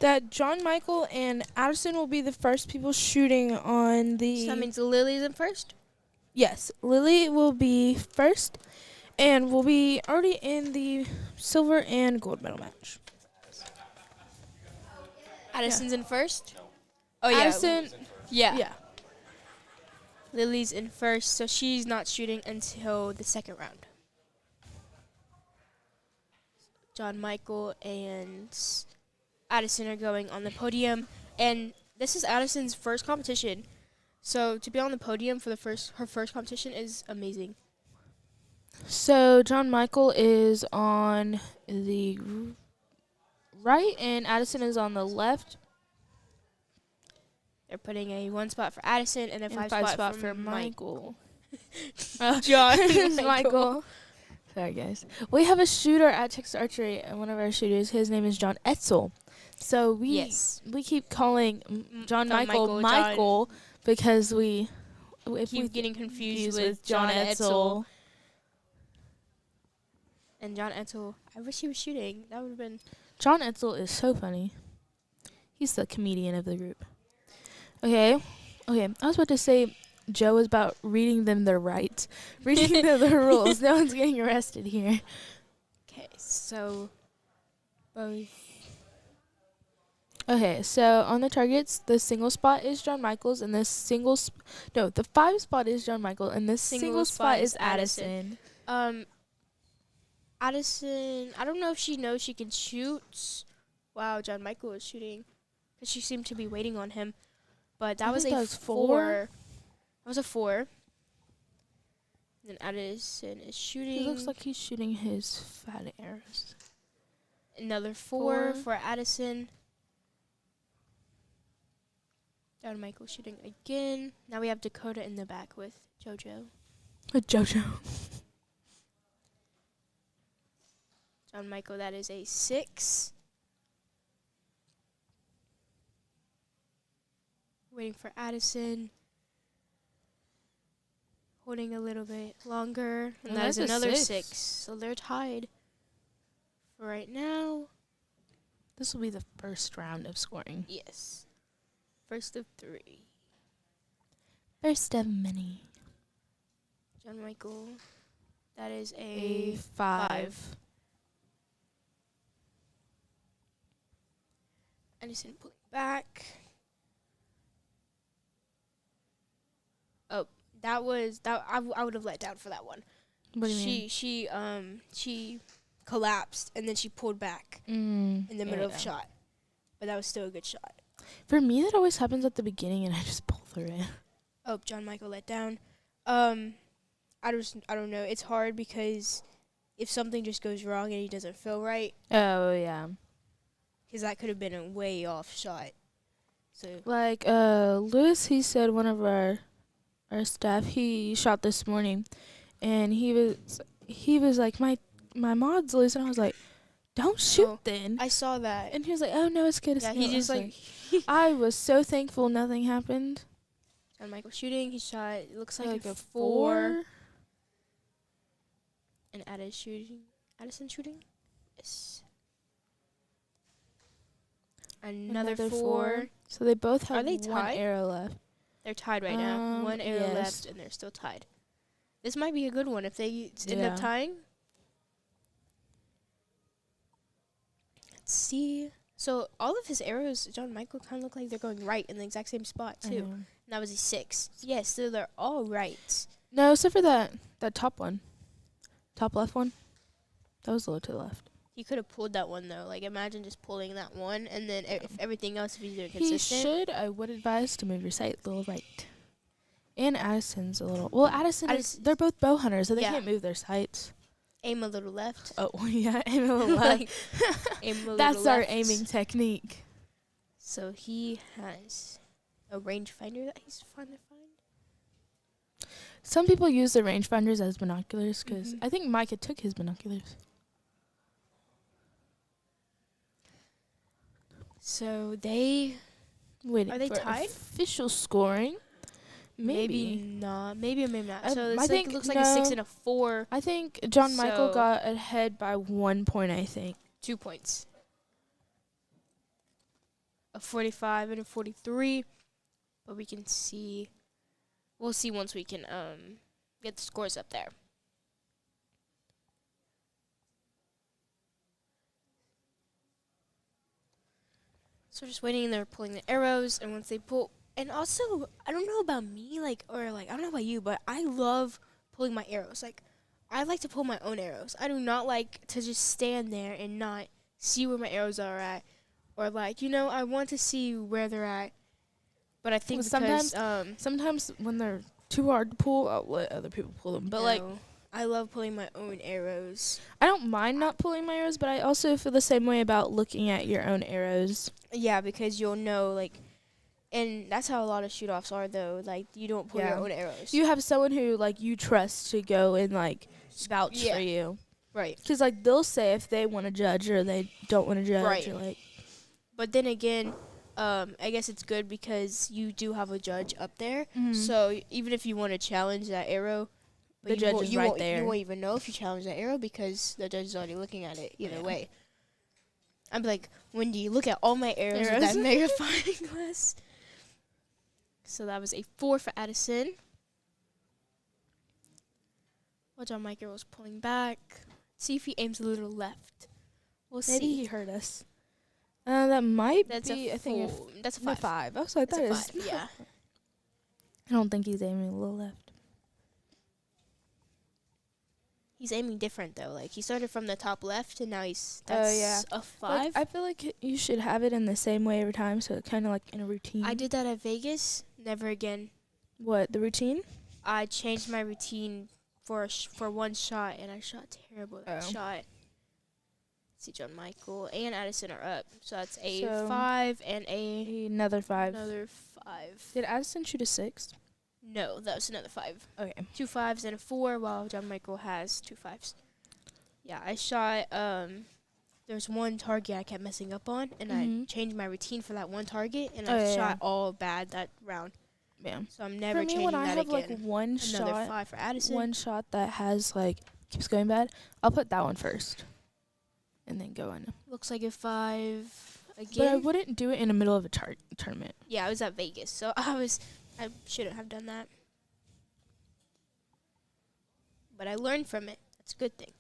that John Michael and Addison will be the first people shooting on the. So that means Lily's in first. Yes, Lily will be first, and will be already in the silver and gold medal match. Addison's in first. Oh yeah. Addison, Yeah. yeah. Lily's in first, so she's not shooting until the 2nd round. John Michael and Addison are going on the podium, and this is Addison's first competition. So to be on the podium for her first competition is amazing. So John Michael is on the right, and Addison is on the left. They're putting a 1 spot for Addison and a And 5 spot, spot for Michael. John Michael. Sorry, guys. We have a shooter at Texas Archery, and one of our shooters, his name is John Etzel. So we keep calling John Michael because we keep getting confused with John Etzel. And John Etzel, I wish he was shooting. That would have been. John Etzel is so funny. He's the comedian of the group. Okay. I was about to say Joe was about reading them their rights, reading them the rules. No one's getting arrested here. Okay, so both. Okay, so on the targets, the single spot is John Michael's, and the 5 spot is John Michael, and the single spot is Addison. Addison, I don't know if she knows she can shoot. Wow, John Michael is shooting, because she seemed to be waiting on him. but that I was think a that was 4. 4. That was a 4. Then Addison is shooting. He looks like he's shooting his fat arrows. Another 4 4. for Addison. John Michael shooting again. Now we have Dakota in the back with JoJo. With JoJo. John Michael, that is a 6. Waiting for Addison. Holding a little bit longer. And Well, that is that's a another 6. 6. So they're tied for right now. This will be the first round of scoring. Yes. First of 3. First of many. John Michael, that is A a 5. Addison pulling back. Oh, that was that. I would have let down for that one. What do you mean? She collapsed and then she pulled back In in the middle of shot, but that was still a good shot. For me, that always happens at the beginning, and I just pull through it. Oh, John Michael let down. I don't know. It's hard because if something just goes wrong and he doesn't feel right, Oh, yeah. because that could have been a way off shot. So Like, Lewis, he said one of our staff, he shot this morning, and he was like, my mod's loose, and I was like, don't shoot Oh, then. I saw that. And he was like, oh, no, it's good. It's Yeah, good. he I just was like I was so thankful nothing happened. John Michael shooting. He shot. It looks like, Like a a 4. And Addison shooting. Yes. Another 4. So they both Are have they one tied? arrow left. They're tied right now. One arrow yes. left, and they're still tied. This might be a good one if they end Yeah. up tying. Let's see. So all of his arrows, John Michael, kind of look like they're going right in the exact same spot too. And that was a 6. Yes, so they're all right. No, except for that top one. Top left one. That was a little to the left. He could have pulled that one though. Like imagine just pulling that one, and then if everything else, if he's doing He consistent. should. I would advise to move your sight a little right. And Addison's a little. Well, Addison is. They're both bow hunters, so they Yeah. can't move their sights. Aim a little left. Oh yeah, aim a little left. Like, aim a little That's our left. aiming technique. So he has a rangefinder that he's trying to find. Some people use the rangefinders as binoculars because Mhm. I think Micah took his binoculars. So they Waiting Are they for tied? official scoring. Maybe. not. Maybe or maybe not. I So it's think looks like a 6 no. and a 4. I think John Michael So- got ahead by 1 point, I think. 2 points. A 45 and a 43. But we can see. We'll see once we can get the scores up there. So just waiting, and they're pulling the arrows, and once they pull, and also I don't know about me, I don't know about you, but I love pulling my arrows. Like I like to pull my own arrows. I do not like to just stand there and not see where my arrows are at, or I want to see where they're at. But I think Well, because Sometimes when they're too hard to pull, I'll let other people pull them. But no, I love pulling my own arrows. I don't mind not pulling my arrows, but I also feel the same way about looking at your own arrows. Yeah, because you'll know and that's how a lot of shoot-offs are though. Like you don't pull your Yeah. own arrows. You have someone who you trust to go and vouch Yeah. for you. Right. Because they'll say if they want to judge or they don't want to judge. Right. Or, But then again, I guess it's good because you do have a judge up there. Mhm. So even if you want to challenge that arrow, The judge is right there. You won't even know if you challenge that arrow because the judge is already looking at it either Yeah. way. I'm like, Wendy, look at all my arrows with Arrows. that magnifying glass. So that was a 4 for Addison. While John Michael was pulling back. See if he aims a little left. We'll Maybe see. he heard us. That might That's be, a I think, four. That's a a 5. 5. I was like, That's that a is. 5, yeah. I don't think he's aiming a little left. He's aiming different though. Like he started from the top left, and now he's Oh, that's yeah. a 5. Like, I feel like you should have it in the same way every time, so it's kind of like in a routine. I did that at Vegas. Never again. What, the routine? I changed my routine for for one shot, and I shot terrible that Oh. shot. See, John Michael and Addison are up, so that's a So- 5 and a Another 5. another 5. Did Addison shoot a 6? No, that was another 5. Okay. 2 5s and a 4, while John Michael has 2 5s. Yeah, I shot. There's one target I kept messing up on, and I Mhm. changed my routine for that one target, and Oh, I yeah, shot yeah. all bad that round. Yeah. So I'm never For me, changing when I that have again. like one Another shot, 5 for Addison. one shot that has like keeps going bad, I'll put that one first, and then go in. Looks like a 5 But I again. wouldn't do it in the middle of a tournament. Yeah, I was at Vegas, so I shouldn't have done that. But I learned from it. That's a good thing.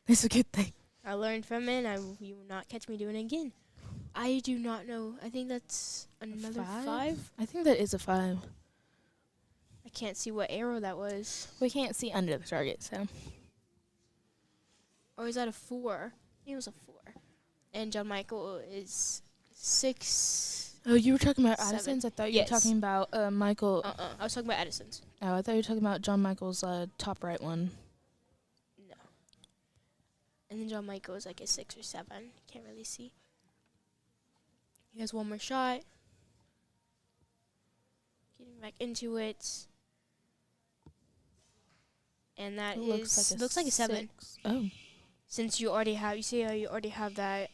It's a good thing. I learned from it, and you will not catch me doing it again. I do not know. I think that's another 5. I think that is a 5. I can't see what arrow that was. We can't see under the target, so. Or is that a 4? I think it was a 4. And John Michael is 6. Oh, you were talking about 7. Addison's? I thought you Yes. were talking about Michael. I was talking about Addison's. Oh, I thought you were talking about John Michael's top right one. No. And then John Michael is like a 6 or 7. Can't really see. He has one more shot. Getting back into it. And that It looks like a 7. 6. Oh, Since you already have, you see how you already have that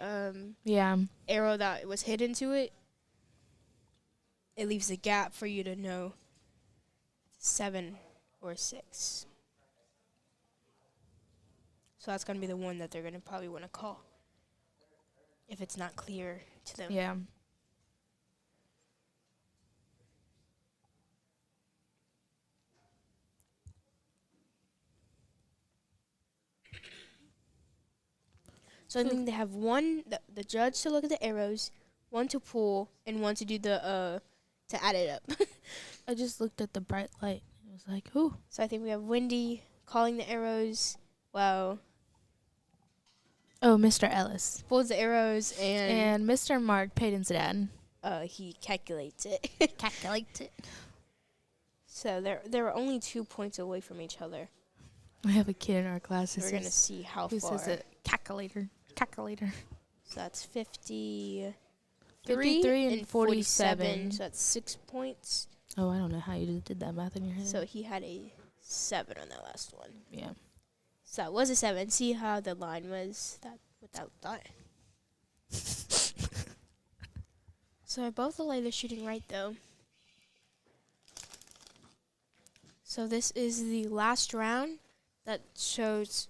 yeah. arrow that was hidden to it? It leaves a gap for you to know 7 or 6. So that's going to be the one that they're going to probably want to call if it's not clear to them. Yeah. So I think they have one, the judge to look at the arrows, one to pull, and one to do the, to add it up. I just looked at the bright light. It was like, ooh. So I think we have Wendy calling the arrows, well, Oh, Mr. Ellis. pulls the arrows, and And Mr. Mark, Peyton's dad. he calculates it. Calculates it. So they're only 2 points away from each other. We have a kid in our class who We're going to says, see how who far. says it. Calculator. Calculator. So that's 53 53 and 47. So that's 6 points. Oh, I don't know how you just did that math in your head. So he had a 7 on that last one. yeah. So that was a 7. See how the line was that without that. So both look like they're shooting right though. So this is the last round that shows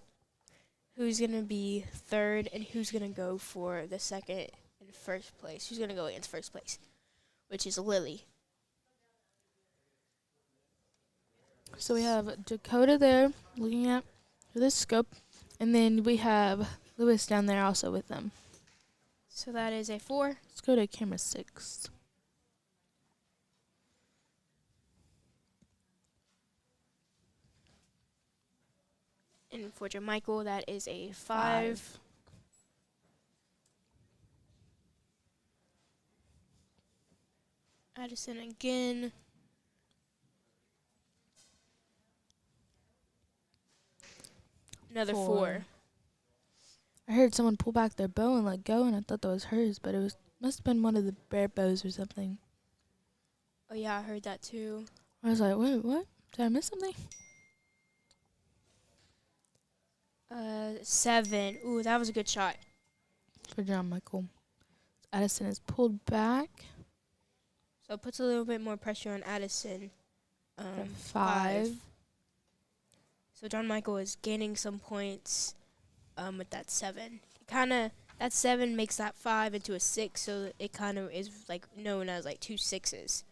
who's gonna be third and who's gonna go for the second and first place. Who's gonna go against first place, which is Lily. So we have Dakota there looking at the scope. And then we have Lewis down there also with them. So that is a 4. Let's go to camera 6. And for Michael, that is a 5. Addison again. Another 4. I heard someone pull back their bow and let go, and I thought that was hers, but it was must have been one of the Barebows or something. Oh yeah, I heard that too. I was like, wait, what? Did I miss something? 7. Ooh, that was a good shot. For John Michael. Addison is pulled back. So it puts a little bit more pressure on Addison. 5. So John Michael is gaining some points with that 7. That 7 makes that 5 into a 6, so it kind of is like known as like 2 6s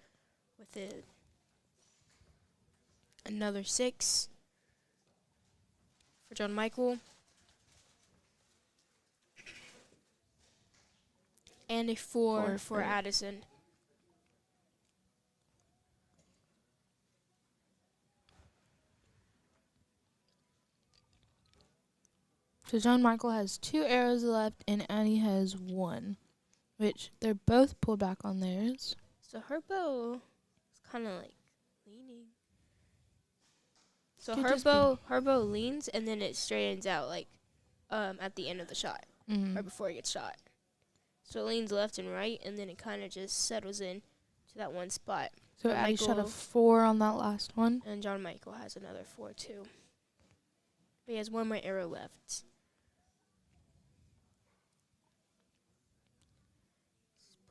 with it. Another 6 for John Michael. And a 4 4 for Addison. So John Michael has 2 arrows left, and Annie has 1, which they're both pulled back on theirs. So her bow is kind of like leaning. So Could her just be- bow leans and then it straightens out like at the end of the shot, Mm. right before it gets shot. So it leans left and right, and then it kind of just settles in to that one spot. So But Annie shot a Michael- 4 on that last one. And John Michael has another 4 too. But he has 1 more arrow left.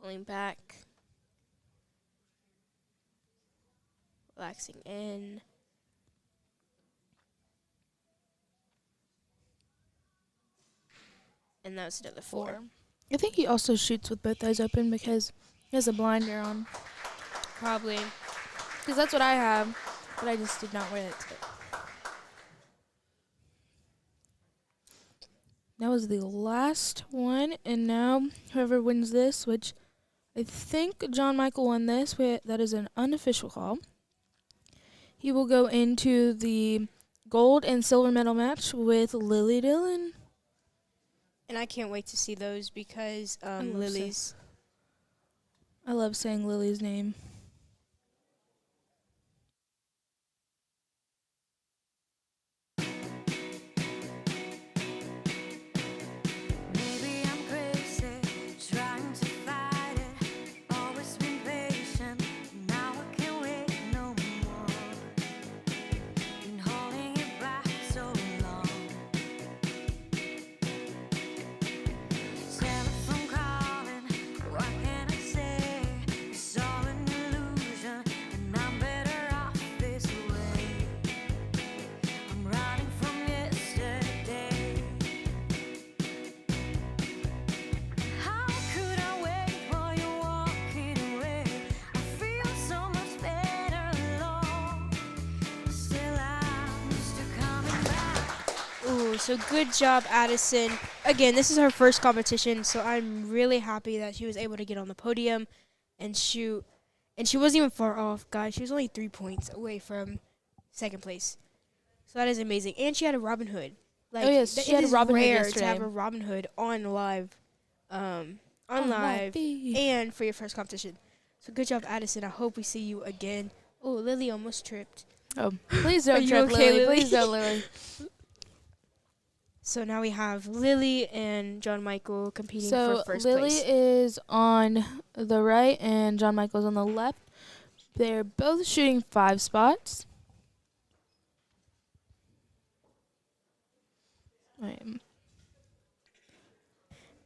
Pulling back. Relaxing in. And that was another 4. I think he also shoots with both eyes open because he has a blinder on. Probably. Because that's what I have, but I just did not wear it today. That was the last one, and now whoever wins this, which I think John Michael won this, that is an unofficial call. He will go into the gold and silver medal match with Lily Dillon. And I can't wait to see those because love Lily's. I love saying Lily's name. Maybe I'm crazy, trying to fight it. Always been patient, now I can't wait no more. Been holding it back so long. Telephone calling, what can I say? It's all an illusion, and I'm better off this way. I'm running from yesterday. How could I wait while you're walking away? I feel so much better alone. Still I'm used to coming back. Ooh, so good job, Addison. Again, this is her first competition, so I'm really happy that she was able to get on the podium and shoot. And she wasn't even far off, guys. She was only 3 points away from second place. So that is amazing. And she had a Robin Hood. Like, Oh, yes, th- she had it a is Robin Hood rare yesterday. to have a Robin Hood on live, on live, and for your first competition. So good job, Addison. I hope we see you again. Oh, Lily almost tripped. Oh, please Are don't you trip, okay, Lily. Lily? Please don't, Lily. So now we have Lily and John Michael competing So for first Lily place. is on the right and John Michael's on the left. They're both shooting 5 spots. Right.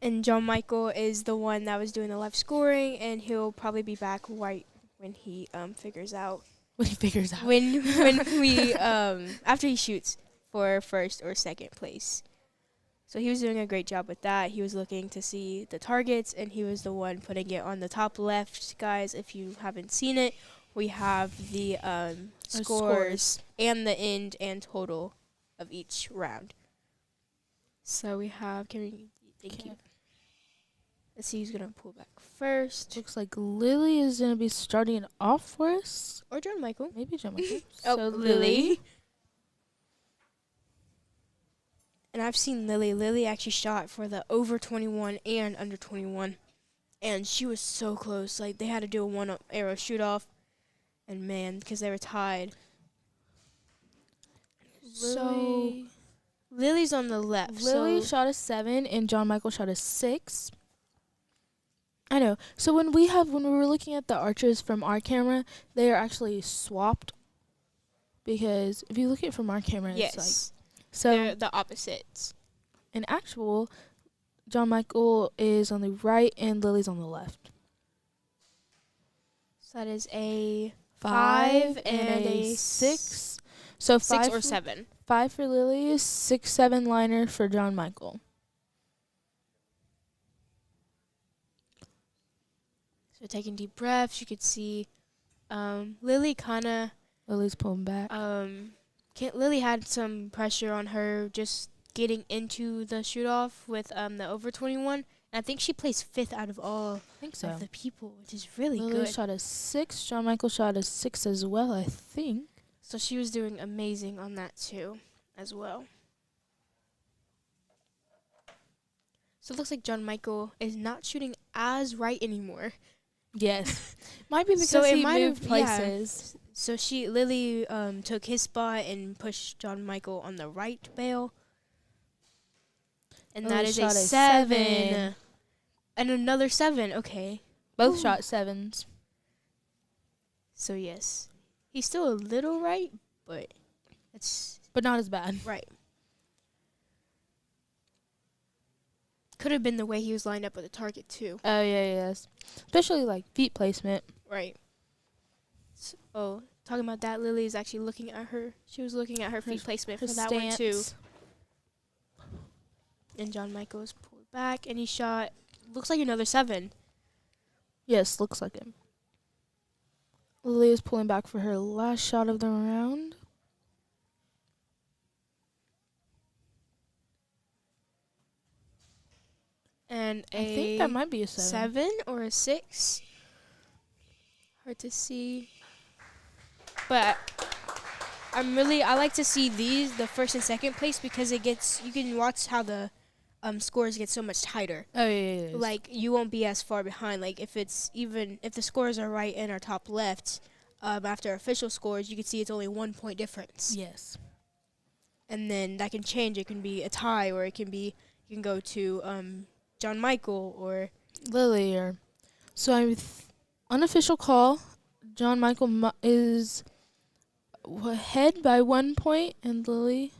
And John Michael is the one that was doing the live scoring, and he'll probably be back right when he figures out When he figures out. when we after he shoots for first or second place. So he was doing a great job with that. He was looking to see the targets, and he was the one putting it on the top left. Guys, if you haven't seen it, we have the scores and the end and total of each round. So we have, thank you. Let's see who's going to pull back first. Looks like Lily is going to be starting it off for us. Or John Michael. Maybe John Michael. Oh, So Lily. And I've seen Lily. Lily actually shot for the over 21 and under 21. And she was so close. Like, they had to do a one arrow shoot off. And man, because they were tied. So Lily's on the left. Lily so shot a 7 and John Michael shot a 6. I know. So when we were looking at the archers from our camera, they are actually swapped. Because if you look at it from our camera, it's like yes, so they're the opposites. in actual, John Michael is on the right and Lily's on the left. So that is a 5 and a a 6. So 6 5 or 7. 5 for Lily, 6, 7 liner for John Michael. So taking deep breaths, you could see Lily kind of Lily's pulling back. Lily had some pressure on her just getting into the shoot off with the over 21. And I think she placed 5th out of all I think so. of the people, which is really Lily good. shot a 6. John Michael shot a 6 as well, I think. So she was doing amazing on that too, as well. So it looks like John Michael is not shooting as right anymore. Yes. Might be because So it he might moved have- yeah. places. So Lily took his spot and pushed John Michael on the right bail. And Lily that is a shot a 7. 7. And another 7. Okay. Both Ooh. shot 7s. So yes, he's still a little right, but it's But not as bad. right. Could have been the way he was lined up with the target too. Oh, yeah, yes. Especially, like, feet placement. Right. So, talking about that, Lily is actually looking at her. She was looking at her feet placement for that one too. And John Michael's pulled back, and he shot. Looks like another 7. Yes, looks like him. Lily is pulling back for her last shot of the round. And I think that might be a 7 or a 6. Hard to see. But I like to see the first and second place, because you can watch how the scores get so much tighter. Oh, yeah. Like, you won't be as far behind. Like, if the scores are right in our top left, after official scores, you can see it's only 1 point difference. Yes. And then that can change. It can be a tie, or you can go to John Michael or Lily. So, unofficial call. John Michael is ahead by 1 point, and Lily.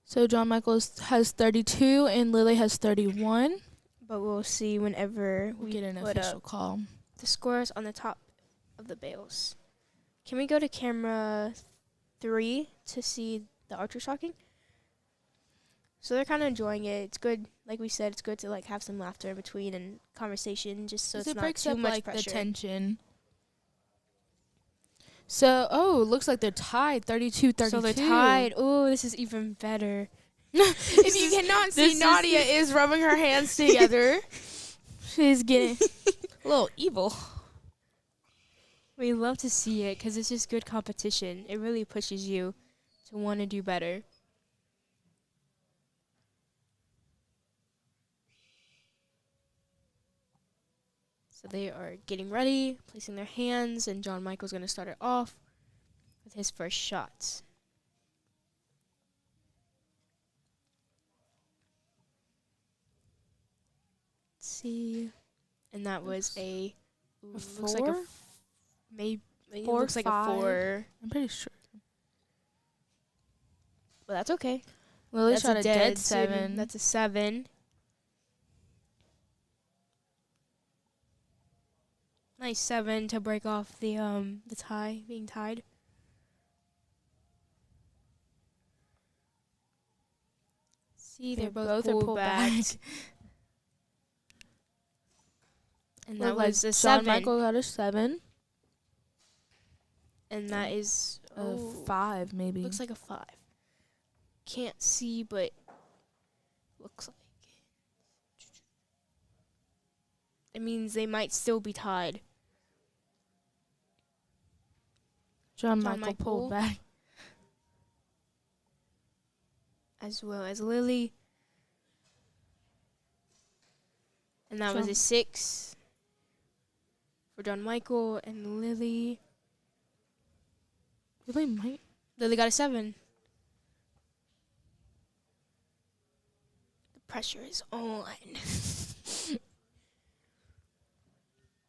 So John Michael has 32 and Lily has 31. But we'll see whenever We get an put official up call. the scores on the top of the bales. Can we go to camera 3 to see the archers talking? So they're kind of enjoying it. It's good, like we said, it's good to like have some laughter in between and conversation, just so it's it not breaks too up much like pressure. the tension. So, looks like they're tied, 32-32. So they're tied. Oh, this is even better. If you cannot see, Nadia is rubbing her hands together. She's getting a little evil. We love to see it because it's just good competition. It really pushes you to want to do better. So they are getting ready, placing their hands, and John Michael's going to start it off with his first shots. Let's see. And that was looks like four? Maybe Four, looks like a 4. I'm pretty sure. But that's okay. Lily That's shot a dead two. 7. That's a 7. Nice 7 to break off the tie, being tied. See, they're both pulled back. And that was a John 7. Michael got a 7. And that is A 5, maybe. looks like a 5. Can't see, but looks like it means they might still be tied. John John Michael Michael. pulled back. As well as Lily. And that was John- a 6 for John Michael and Lily. Lily might. Lily got a 7. The pressure is on.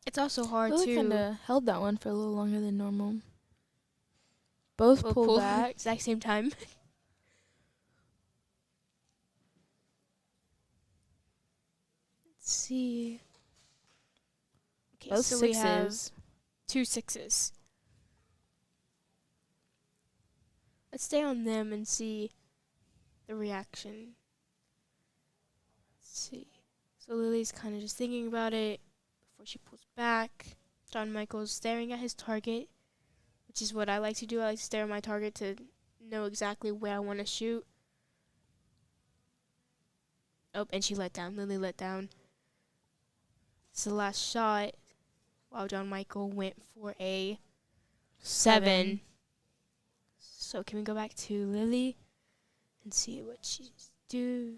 It's also hard Lily to kind of held that one for a little longer than normal. Both pulled pull back. exact same time. Let's see. Okay, Both so we have 6s. 2 6s. Let's stay on them and see the reaction. Let's see. So Lily's kind of just thinking about it before she pulls back. John Michael's staring at his target, which is what I like to do. I like to stare at my target to know exactly where I want to shoot. Oh, and she let down. Lily let down. It's the last shot. While John Michael went for a 7. So can we go back to Lily and see what she's do?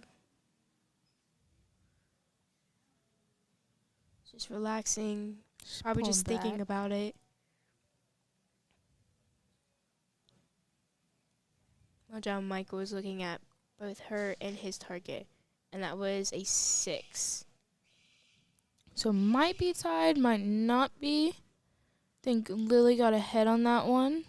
Just relaxing. Probably just pulling thinking back. about it. While John Michael was looking at both her and his target. And that was a 6. So might be tied, might not be. Think Lily got ahead on that one.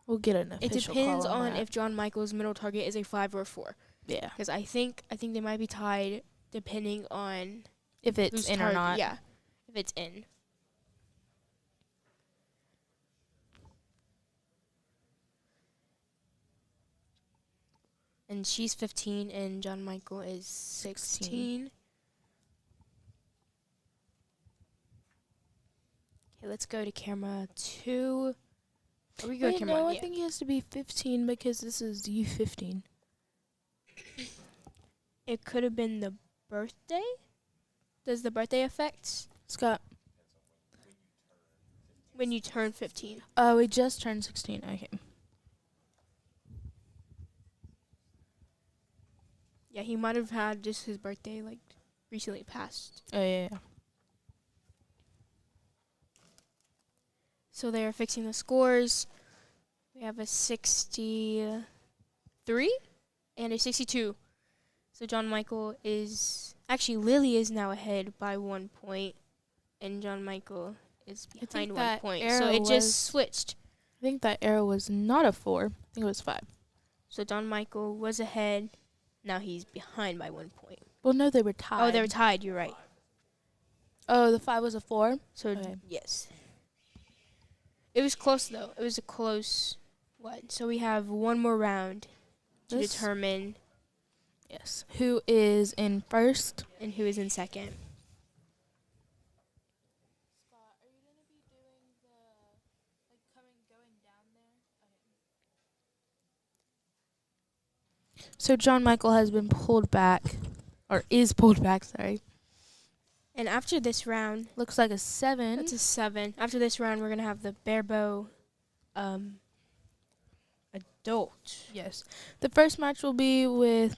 We'll get an It official depends call on that. if John Michael's middle target is a 5 or a 4. Yeah, Because I think they might be tied depending on if it's whose in or not. Yeah, if it's in. And she's 15 and John Michael is 16. Okay, let's go to camera 2. Or we go to Wait, camera no, 1. I think he has to be 15 because this is U15. It could have been the birthday. Does the birthday affect Scott. when you turn 15? Oh, we just turned 16. Okay. Yeah, he might have had just his birthday like recently passed. Oh, yeah. So they are fixing the scores. We have a 63 and a 62. So John Michael is actually Lily is now ahead by 1 point, and John Michael is behind 1 that point. So arrow it was- just switched. I think that arrow was not a 4. I think it was 5. So John Michael was ahead. Now he's behind by 1 point. Well, no, they were tied. Oh, they were tied. You're right. Oh, the 5 was a 4? So Okay. yes, it was close though. It was a close one. So we have one more round to This- determine Yes. Who is in first? and who is in second. Scott, are you going to be doing going down there? So John Michael has been pulled back, or is pulled back, sorry. And after this round, Looks like a 7. that's a 7. After this round, we're gonna have the Barebow adult. Yes. The first match will be with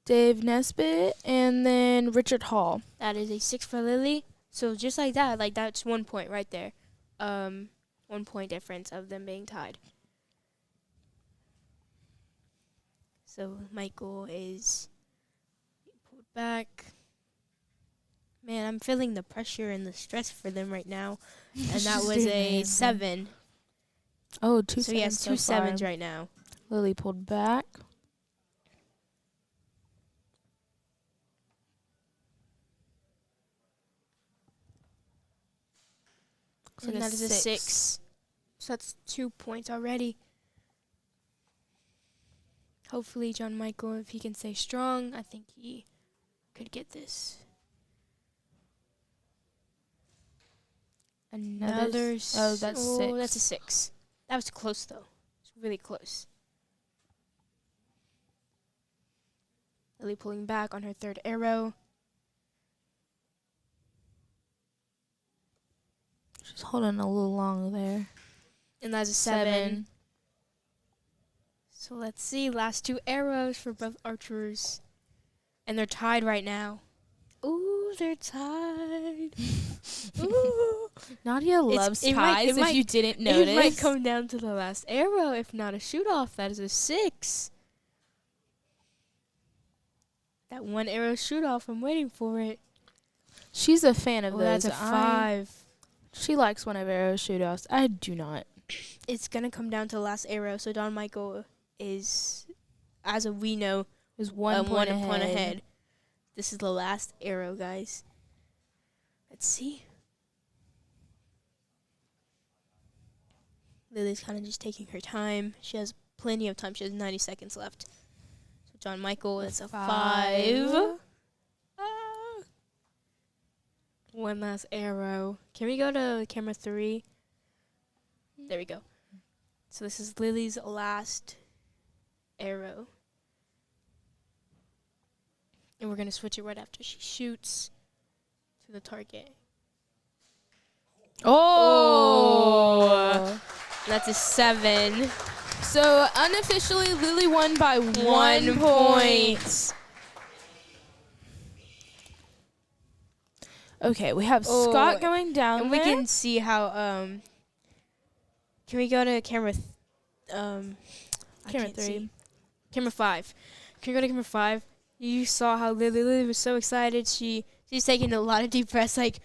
Dave Nesbitt and then Richard Hall. That is a 6 for Lily. So just like that's 1 point right there. 1 point difference of them being tied. So Michael is pulled back. Man, I'm feeling the pressure and the stress for them right now. And that was a 7. Oh, 2 So he has 2 sevens right now. Lily pulled back. And that is a 6. So that's 2 points already. Hopefully John Michael, if he can stay strong, I think he could get this. Another Oh, that's 6. That's a 6. That was close though. It's really close. Lily pulling back on her third arrow. She's holding a little long there. And that's a 7. So let's see. Last 2 arrows for both archers. And they're tied right now. Ooh, they're tied. Ooh. Nadia loves it ties, might- if you didn't notice. It might come down to the last arrow, if not a shoot-off. That is a 6. That 1 arrow shoot-off, I'm waiting for it. She's a fan of Oh, those. that's a 5. She likes one of arrow shoot-offs. I do not. It's going to come down to the last arrow. So Don Michael is, as we know, Is one point ahead. This is the last arrow, guys. Let's see. Lily's kind of just taking her time. She has plenty of time. She has 90 seconds left. So John Michael, it's a 5. One last arrow. Can we go to camera 3? There we go. So this is Lily's last arrow. And we're going to switch it right after she shoots to the target. Oh! That's a 7. So unofficially, Lily won by 1 1 point. Okay, we have Oh, Scott going down And there. we can see how can we go to camera I Camera can't 3. see. Camera 5. Can we go to camera 5? You saw how Lily was so excited. She's taking a lot of deep breaths, like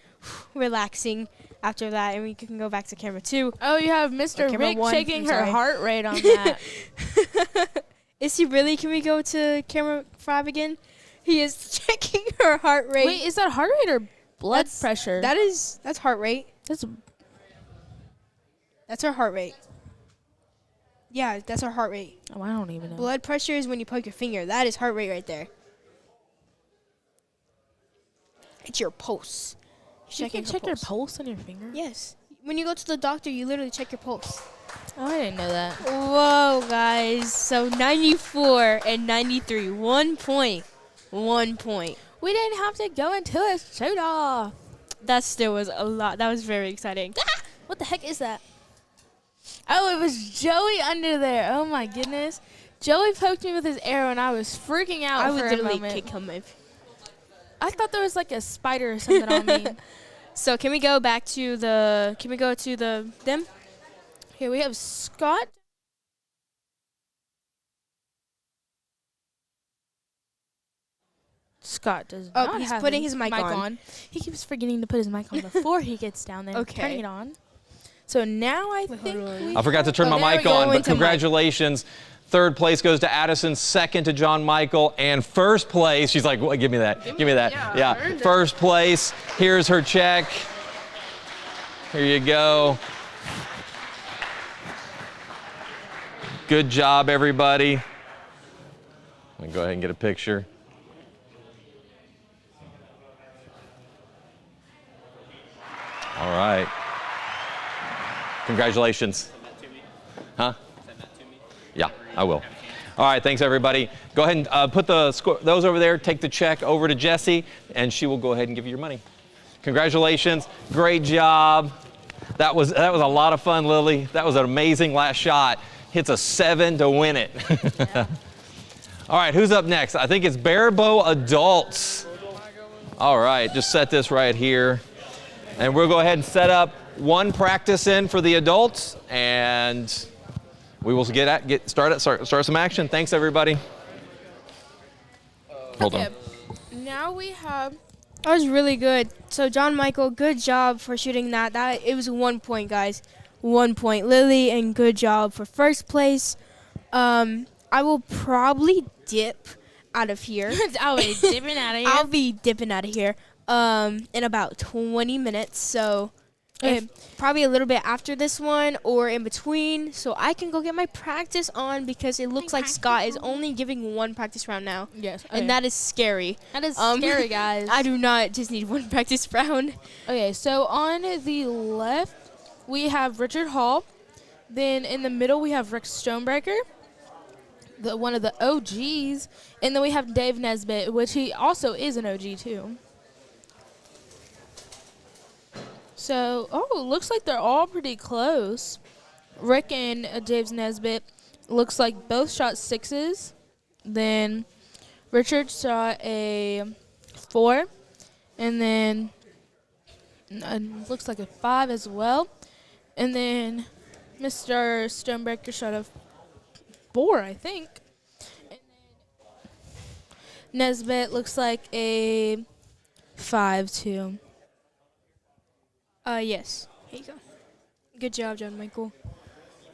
relaxing after that, and we can go back to camera 2. Oh, you have Mr. camera Rick 1, checking I'm her sorry. heart rate on that. Is he really? Can we go to camera 5 again? He is checking her heart rate. Wait, is that heart rate or blood That's- pressure? That's heart rate. That's That's her heart rate. Yeah, that's her heart rate. oh, I don't even know. Blood pressure is when you poke your finger. That is heart rate right there. It's your pulse. You can her check your pulse on your finger? Yes. When you go to the doctor, you literally check your pulse. Oh, I didn't know that. Whoa, guys. So 94 and 93. 1 point. 1 point. We didn't have to go into a shootoff. That still was a lot. That was very exciting. What the heck is that? Oh, it was Joey under there. Oh, my goodness. Joey poked me with his arrow, and I was freaking out I would for a literally moment. kick him if. I thought there was like a spider or something on me. So can we go back to the? Can we go to them? Here we have Scott. Scott does Oh, not he's have putting his mic on. He keeps forgetting to put his mic on before he gets down there. Okay. Turning it on. So now I Wait, think hold on. we I forgot to turn Oh, my there mic we go. on, but Into mic. congratulations. Third place goes to Addison, second to John Michael, and first place, she's like, give me that, give me that. Yeah, first place, here's her check. Here you go. Good job, everybody. Let me go ahead and get a picture. All right. Congratulations. Huh? Yeah, I will. All right, thanks everybody. Go ahead and put those over there, take the check over to Jessie, and she will go ahead and give you your money. Congratulations, great job. That was a lot of fun, Lily. That was an amazing last shot. Hits a 7 to win it. All right, who's up next? I think it's Barebow Adults. All right, just set this right here. And we'll go ahead and set up one practice in for the adults, and we will start some action. Thanks, everybody. Hold on. Now we have That was really good. So John Michael, good job for shooting that. It was 1 point, guys. 1 point. Lily, and good job for first place. I will probably dip out of here. I'll be dipping out of here. I'll be dipping out of here in about 20 minutes. So probably a little bit after this one or in between, so I can go get my practice on, because it looks like Scott is only giving one practice round now. Yes. And that is scary. That is scary, guys. I do not just need one practice round. Okay, so on the left, we have Richard Hall. Then in the middle, we have Rick Stonebreaker, one of the OGs. And then we have Dave Nesbitt, which he also is an OG, too. So, looks like they're all pretty close. Rick and Dave Nesbitt looks like both shot 6s. Then Richard shot a 4. And then looks like a 5 as well. And then Mr. Stonebreaker shot a 4, I think. And then Nesbitt looks like a 5 too. Yes. Here you go. Good job, John Michael.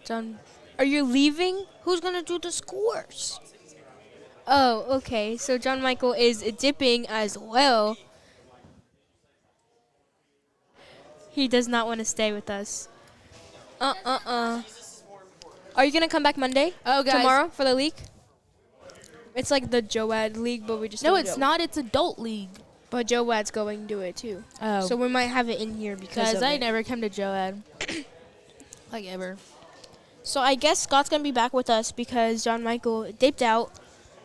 John, are you leaving? Who's going to do the scores? Oh, okay. So John Michael is dipping as well. He does not want to stay with us. Are you going to come back Monday? Oh, guys. Tomorrow for the league? It's like the Joad League, but we just No, don't it's go. not. It's adult league. But Joad's going to do it too. Oh. So we might have it in here because Guys, of I it. never come to Joad. Like ever. So I guess Scott's going to be back with us because John Michael dipped out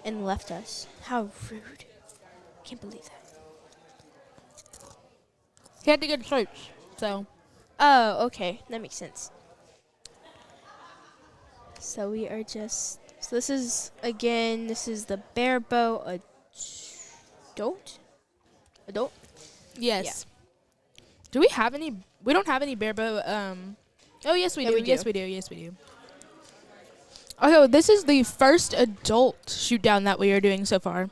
and left us. How rude. Can't believe that. He had to go to church, so. Oh, okay. That makes sense. So we are just... So this is the Barebow Adult? Adult? Yes. Do we have any? We don't have any Barebow. Oh yes, we Yeah, do. we do. Yes, we do. Yes, we do. Okay, well, this is the first adult shoot down that we are doing so far.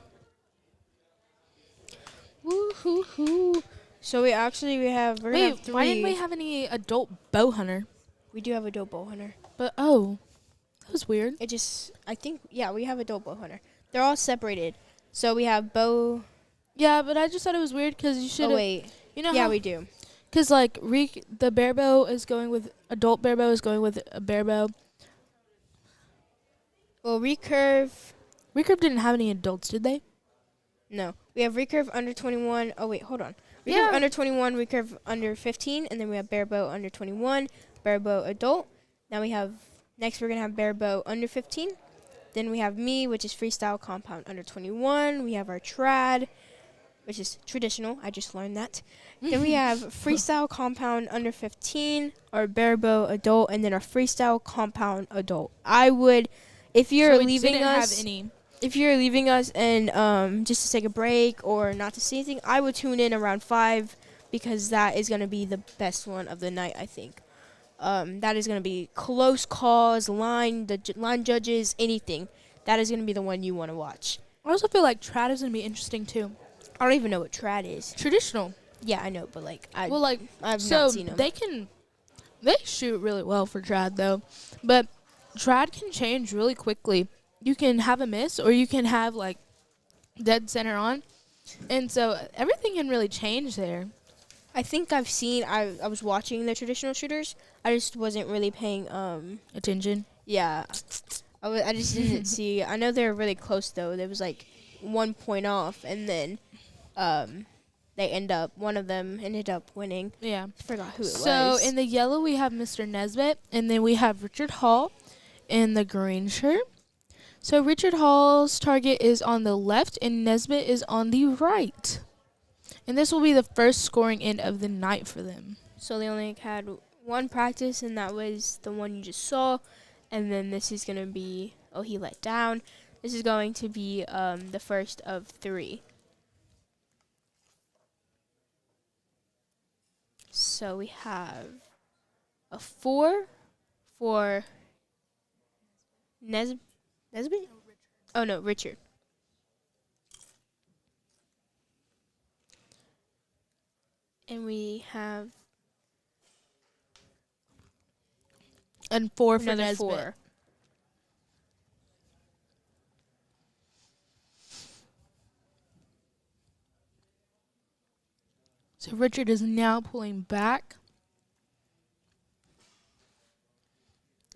Woo-hoo-hoo. So we're gonna have Wait, 3. why didn't we have any adult bow hunter? We do have a dope bow hunter. But that was weird. It just, I think, yeah, we have a dope bow hunter. They're all separated. So we have bow. Yeah, but I just thought it was weird because you should. Oh wait, You know yeah, how we do. because like the Barebow is going with adult Barebow is going with a Barebow. Well, Recurve. Recurve didn't have any adults, did they? No, we have Recurve under 21. Oh wait, hold on. Recurve Yeah. under 21, Recurve under 15, and then we have Barebow under 21, Barebow adult. Now we have next we're gonna have Barebow under 15. Then we have me, which is freestyle compound under 21. We have our trad, which is traditional. I just learned that. Then we have freestyle compound under 15, our Barebow adult, and then our freestyle compound adult. I would, if you're So we leaving didn't us. have any. If you're leaving us and just to take a break or not to see anything, I would tune in around 5 because that is going to be the best one of the night, I think. That is going to be close calls, line judges, anything. That is going to be the one you want to watch. I also feel like trad is gonna be interesting too. I don't even know what trad is. Traditional. Yeah, I know, but like I've So not seen them. they shoot really well for trad though, but trad can change really quickly. You can have a miss or you can have like dead center on, and so everything can really change there. I think I've seen. I was watching the traditional shooters. I just wasn't really paying. Attention. Yeah, I just didn't see. I know they were really close though. There was like 1 point off, and then one of them ended up winning. Yeah. I forgot who it was. So in the yellow we have Mr. Nesbitt, and then we have Richard Hall in the green shirt. So Richard Hall's target is on the left, and Nesbitt is on the right. And this will be the first scoring end of the night for them. So they only had one practice, and that was the one you just saw. And then this is gonna be. Oh, he let down. This is going to be the first of 3. So we have a 4 for Nesbitt? Oh, no, Richard. And we have And 4 for another Nesbitt. 4. So Richard is now pulling back.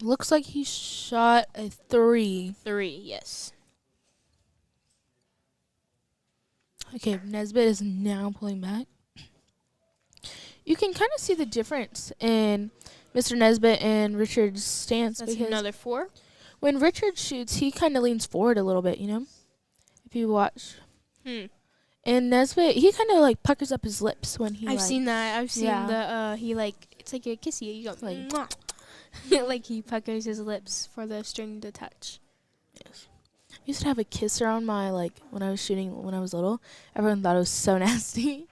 Looks like he shot a 3. 3, yes. Okay, Nesbitt is now pulling back. You can kind of see the difference in Mr. Nesbitt and Richard's stance. That's because another 4. when Richard shoots, he kind of leans forward a little bit, you know? If you watch. And Nesbitt, he kind of like puckers up his lips when he I've seen that. I've seen Yeah. he like, it's like a kissy. You go, Like- mwah. Like he puckers his lips for the string to touch. Yes. I used to have a kisser on my, like, when I was shooting when I was little. Everyone thought it was so nasty.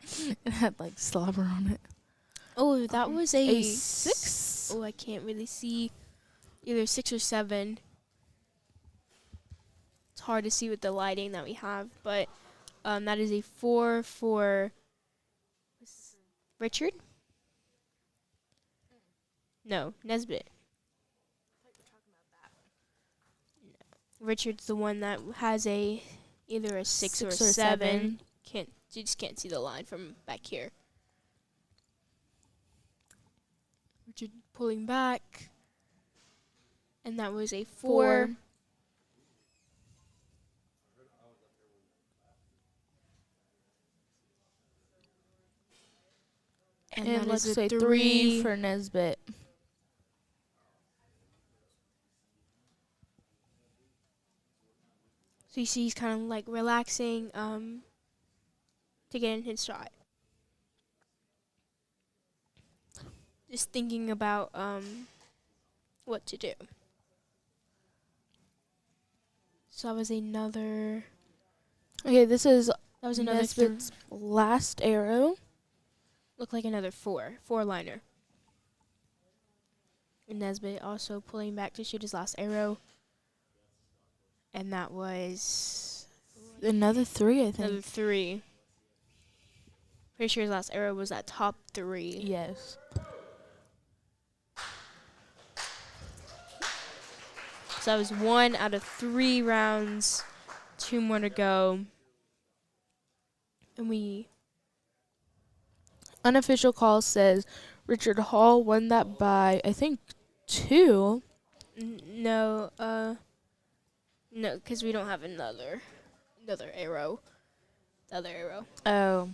It had, like, slobber on it. Oh, that was a A 6? Oh, I can't really see. Either 6 or 7. It's hard to see with the lighting that we have, but that is a 4 for Richard. No, Nesbitt. No. Richard's the one that has either a 6 or a 7. You just can't see the line from back here. Richard pulling back. And that was a 4. And that let's is a say 3 3 for Nesbitt. So you see he's kind of like relaxing to get in his shot. Just thinking about what to do. So that was another. Okay, this is That was another. Nesbitt's last arrow. look like another four-liner. And Nesbitt also pulling back to shoot his last arrow. And that was Another 3, I think. another 3. Pretty sure his last arrow was at top 3. Yes. So that was 1 out of 3 rounds. 2 more to go. And Unofficial call says Richard Hall won that by, I think, 2. no, because we don't have another arrow. The other arrow Oh.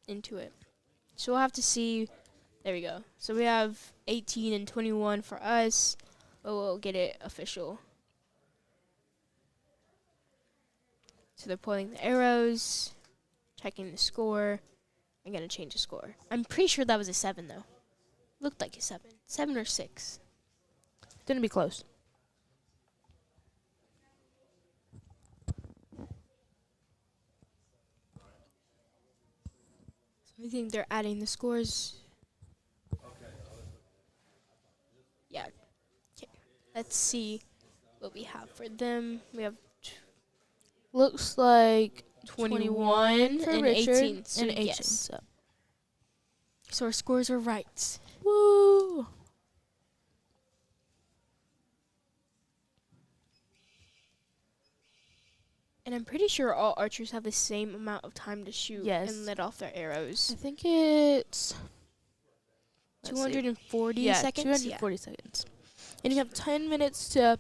into it. So we'll have to see. There we go. So we have 18 and 21 for us, but we'll get it official. So they're pulling the arrows, checking the score. I'm going to change the score. I'm pretty sure that was a 7, though. Looked like a 7. 7 or 6. Didn't be close. So I think they're adding the scores. Yeah. Okay. Let's see what we have for them. We have Looks like 21 for and Richard 18. So and 18. yes. So our scores are right. Woo! And I'm pretty sure all archers have the same amount of time to shoot Yes. and let off their arrows. I think it's 240 seconds? 240 seconds. And you have 10 minutes to,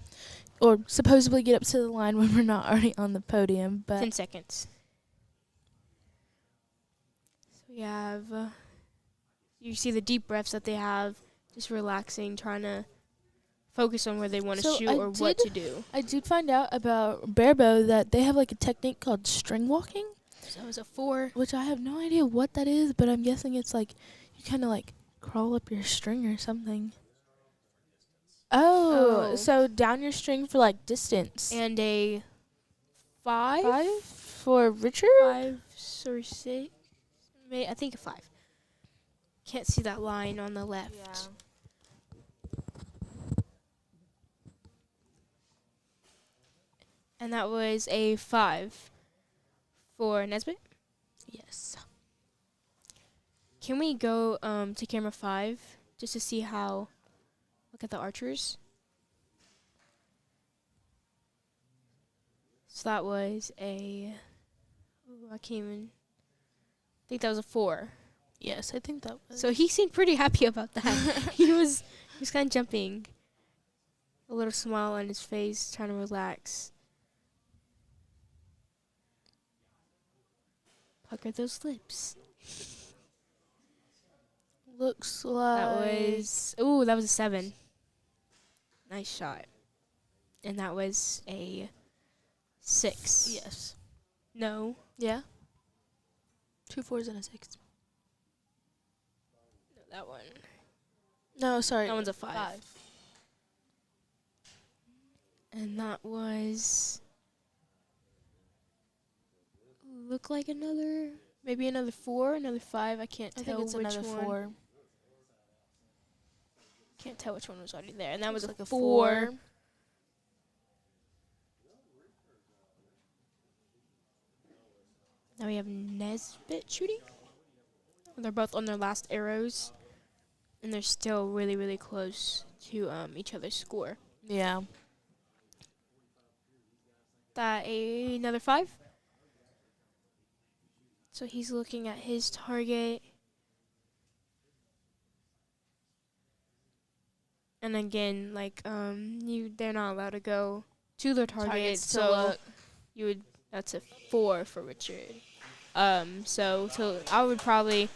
or supposedly get up to the line when we're not already on the podium. But 10 seconds. So we have, you see the deep breaths that they have, just relaxing, trying to focus on where they want to So shoot I or what to do. I did find out about Barebow that they have like a technique called string walking, So it was a 4. which I have no idea what that is, but I'm guessing it's like you kind of like crawl up your string or something. Oh, Oh. so down your string for like distance. And a 5? 5 for Richard? 5 or 6? I think a 5. Can't see that line on the left. And that was a 5 for Nesbitt. Yes. Can we go to camera 5 just to see how? Look at the archers. So that was a. Ooh, I can't even. I think that was a 4. Yes, I think that was. So he seemed pretty happy about that. he was kind of jumping. A little smile on his face, trying to relax. Pucker those lips. Looks like That was a 7. Nice shot. And that was a 6. yes. No. Yeah. 2 4s and a 6. No, that one. No, sorry. That one's a 5. And that was look like maybe another 4, another 5. I can't I tell think it's which another one. 4. Can't tell which one was already there. And that was Looks a like 4. Now we have Nesbitt shooting. They're both on their last arrows. And they're still really, really close to each other's score. Yeah. Another 5. So he's looking at his target. And again, like they're not allowed to go to their target. Targets to So look. that's a 4 for Richard. So I would probably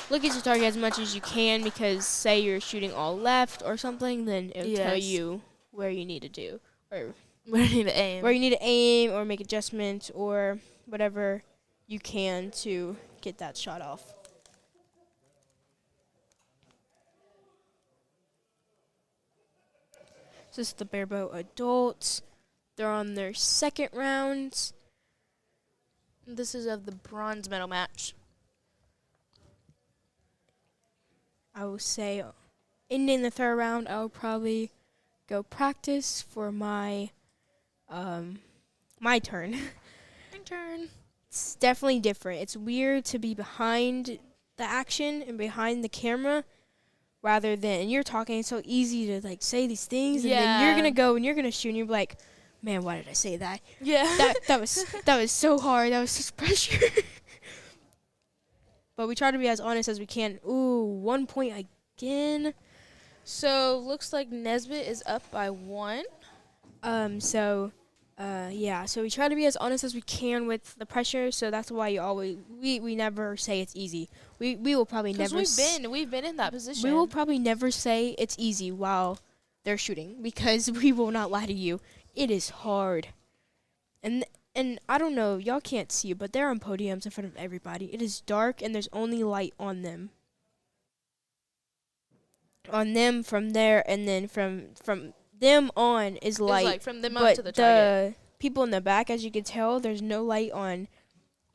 look at your target as much as you can, because say you're shooting all left or something, then it'll tell Yes. you where you need to do, or Where do you need to aim? where you need to aim or make adjustments or whatever you can to get that shot off. So this is the Barebow adults. They're on their second round. This is of the bronze medal match. I will say, ending the third round, I will probably go practice for my my turn. My turn. It's definitely different. It's weird to be behind the action and behind the camera rather than, and you're talking, it's so easy to like say these things and then you're gonna go and you're gonna shoot and you're like, man, why did I say that? Yeah. That was so hard. That was such pressure. But we try to be as honest as we can. Ooh, 1 point again. So looks like Nesbitt is up by 1. Yeah, so we try to be as honest as we can with the pressure, so that's why you always we never say it's easy. We will probably never we've been in that position. we will probably never say it's easy while they're shooting because we will not lie to you. It is hard. And I don't know, y'all can't see, but they're on podiums in front of everybody. It is dark and there's only light on them. On them from there, and then from them on is light. It's like from them up but to the target. people in the back, as you can tell, there's no light on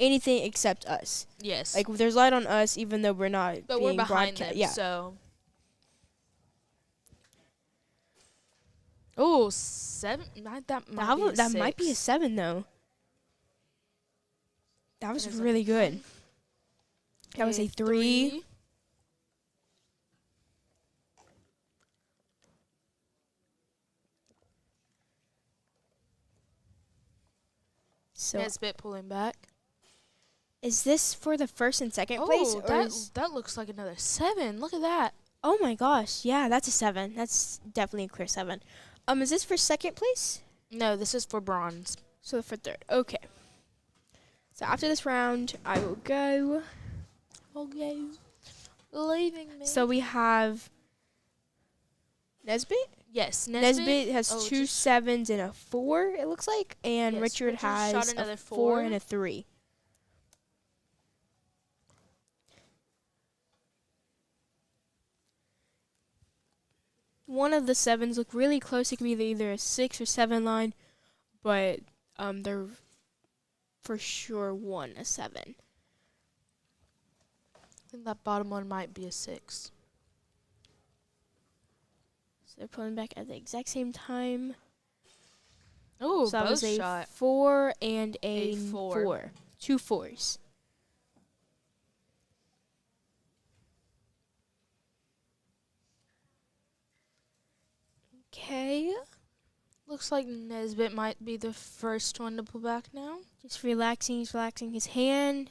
anything except us. Yes. Like there's light on us, even though we're not. but we're being behind broadcast. them, Yeah. so. Oh, 7. That might be a 7 though. That was That is a really good. That was a 3. So Nesbitt pulling back. is this for the first and second place? Oh, Or that looks like another 7. Look at that. oh my gosh, yeah, that's a 7. That's definitely a clear 7. Is this for second place? No, this is for bronze. So for third. Okay. So after this round, I will go. Okay. Leaving me. So we have Nesbitt. yes, Nesbitt has oh, 2 just- 7s and a 4, it looks like. And Yes, Richard Richard has shot a another 4 4. and a 3. One of the 7s look really close. It could be either a 6 or 7 line, but they're for sure a 7. I think that bottom one might be a 6. So they're pulling back at the exact same time. Oh, So that both was a shot. 4 and a A 4. 4. 2 4s. Okay. Looks like Nesbitt might be the first one to pull back now. Just relaxing. He's relaxing his hand.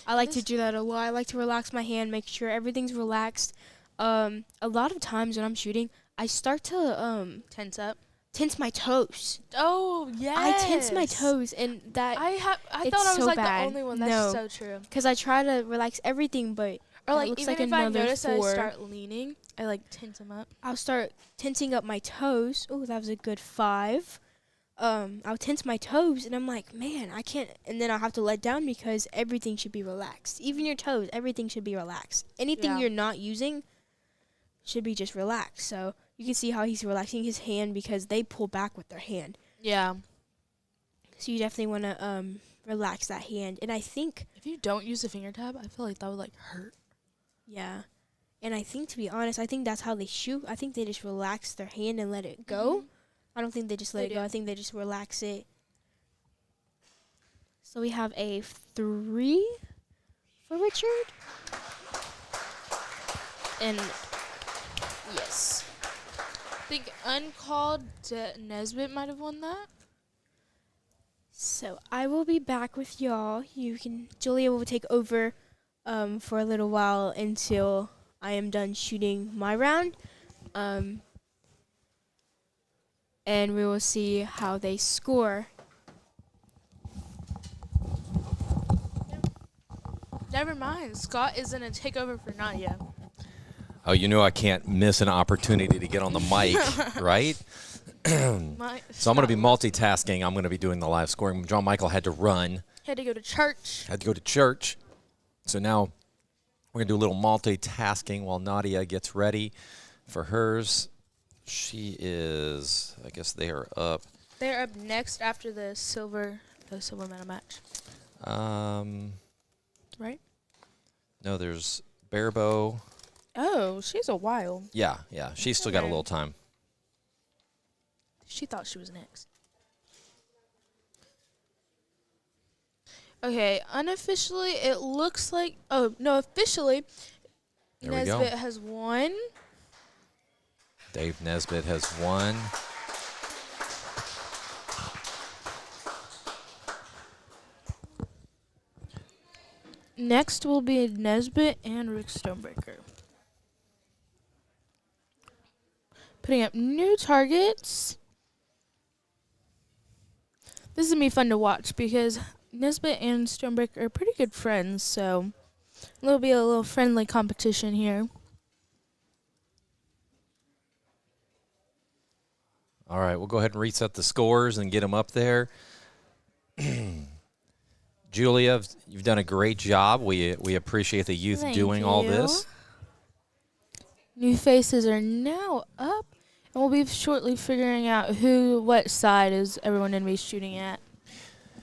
I like to This- do that a lot. I like to relax my hand, make sure everything's relaxed. A lot of times when I'm shooting, I start to Tense up. tense my toes. Oh, yes. I tense my toes, and that I it's thought I was so like bad. the only one. That's No. so true. because I try to relax everything, but Or That like looks even like if I another notice that I 4. start leaning, I like tense them up. I'll start tensing up my toes. Oh, that was a good 5. I'll tense my toes, and I'm like, man, I can't. And then I'll have to let down because everything should be relaxed. Even your toes, everything should be relaxed. Anything Yeah. you're not using should be just relaxed. So you can see how he's relaxing his hand because they pull back with their hand. Yeah. So you definitely want to relax that hand. And I think, If you don't use a finger tab, I feel like that would like hurt. yeah. And I think, to be honest, I think that's how they shoot. I think they just relax their hand and let it go. Mhm. I don't think they just let They it go. do. I think they just relax it. So we have a 3 for Richard. And yes. I think uncalled Nesbitt might have won that. So I will be back with y'all. Julia will take over for a little while until I am done shooting my round. And we will see how they score. Never mind. Scott is gonna take over for Nadia. Oh, you know I can't miss an opportunity to get on the mic, right? So I'm going to be multitasking. I'm going to be doing the live scoring. John Michael had to run, Had to go to church. had to go to church. So now we're going to do a little multitasking while Nadia gets ready for hers. She is, I guess they are up. They're up next after the silver medal match, right? No, there's Barebow Oh, she's a while. Yeah, she's still got a Okay. little time. She thought she was next. Okay, unofficially, it looks like. Oh no, officially, There we go. Nesbitt has won. Dave Nesbitt has won. Next will be Nesbitt and Rick Stonebreaker. Putting up new targets. This is going to be fun to watch because Nesbitt and Stonebreaker are pretty good friends, so there'll be a little friendly competition here. All right, we'll go ahead and reset the scores and get them up there. Julia, you've done a great job. We appreciate the youth Thank doing all you. this. New faces are now up, and we'll be shortly figuring out what side is everyone going to be shooting at.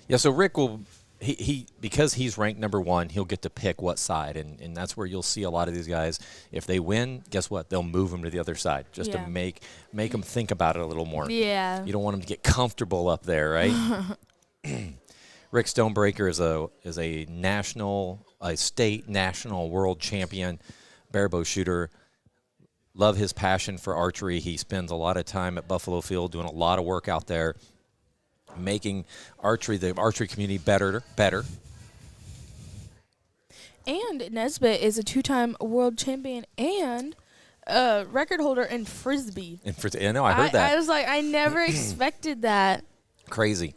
Yeah, so Rick will, he because he's ranked number 1, he'll get to pick what side, and that's where you'll see a lot of these guys. If they win, guess what? They'll move them to the other side just Yeah. to make them think about it a little more. Yeah. You don't want them to get comfortable up there, right? Rick Stonebreaker is a state, national, world champion barebow shooter. Love his passion for archery. He spends a lot of time at Buffalo Field doing a lot of work out there, making the archery community better. And Nesbitt is a 2-time world champion and record holder in Frisbee. And I know I heard that. I was like, I never expected that. Crazy.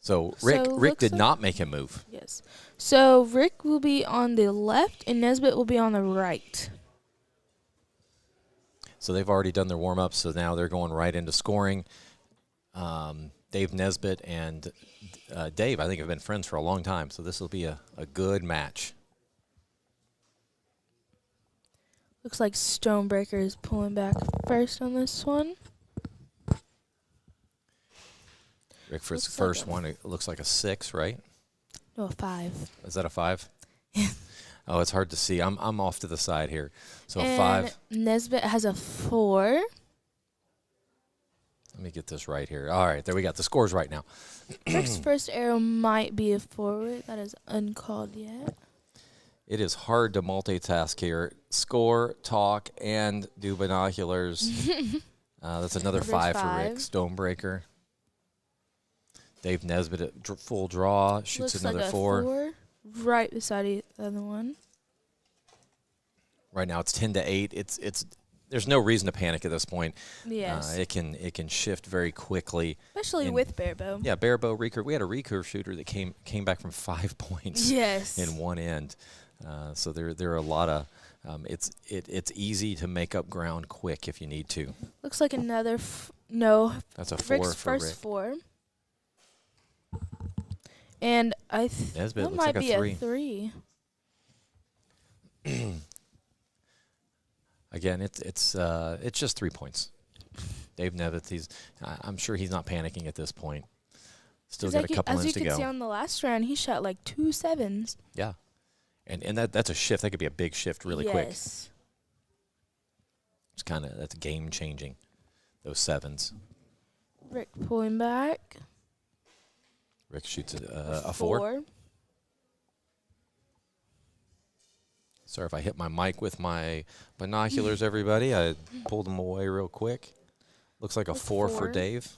So Rick looks did like- not make him move. Yes. So Rick will be on the left and Nesbitt will be on the right. So they've already done their warm-ups, so now they're going right into scoring. Dave Nesbitt and Dave, I think, have been friends for a long time, so this will be a good match. Looks like Stonebreaker is pulling back first on this one. Rick, for his Looks like first one, it looks like a 6, right? No, a 5. Is that a 5? Oh, it's hard to see. I'm off to the side here. So a And 5. Nesbitt has a 4. Let me get this right here. All right, there we got the scores right now. Rick's first arrow might be a forward. That is uncalled yet. It is hard to multitask here. Score, talk, and do binoculars. That's another There's 5 for Rick 5. Stonebreaker. Dave Nesbitt at full draw shoots Looks another like a 4. right beside the other one. Right now it's 10-8. It's there's no reason to panic at this point. Yes. It can shift very quickly. Especially and- with Barebow. Yeah, Barebow, recurve. We had a recurve shooter that came back from 5 points Yes. in one end. So there are a lot of it's easy to make up ground quick if you need to. Looks like another no. That's a 4 Rick's for first Rick. 4. And Nesbitt that looks might like a be 3. a 3. Again, it's just 3 points. Dave Nesbitt, I'm sure he's not panicking at this point. Still got a couple as ends you to could see go. on the last round, he shot like 2 7s. Yeah, and that's a shift. That could be a big shift really quick. Yes. It's that's game changing. Those 7s. Rick pulling back. Rick shoots a 4. Sorry if I hit my mic with my binoculars, everybody. I pulled them away real quick. Looks like a 4 for 4. Dave.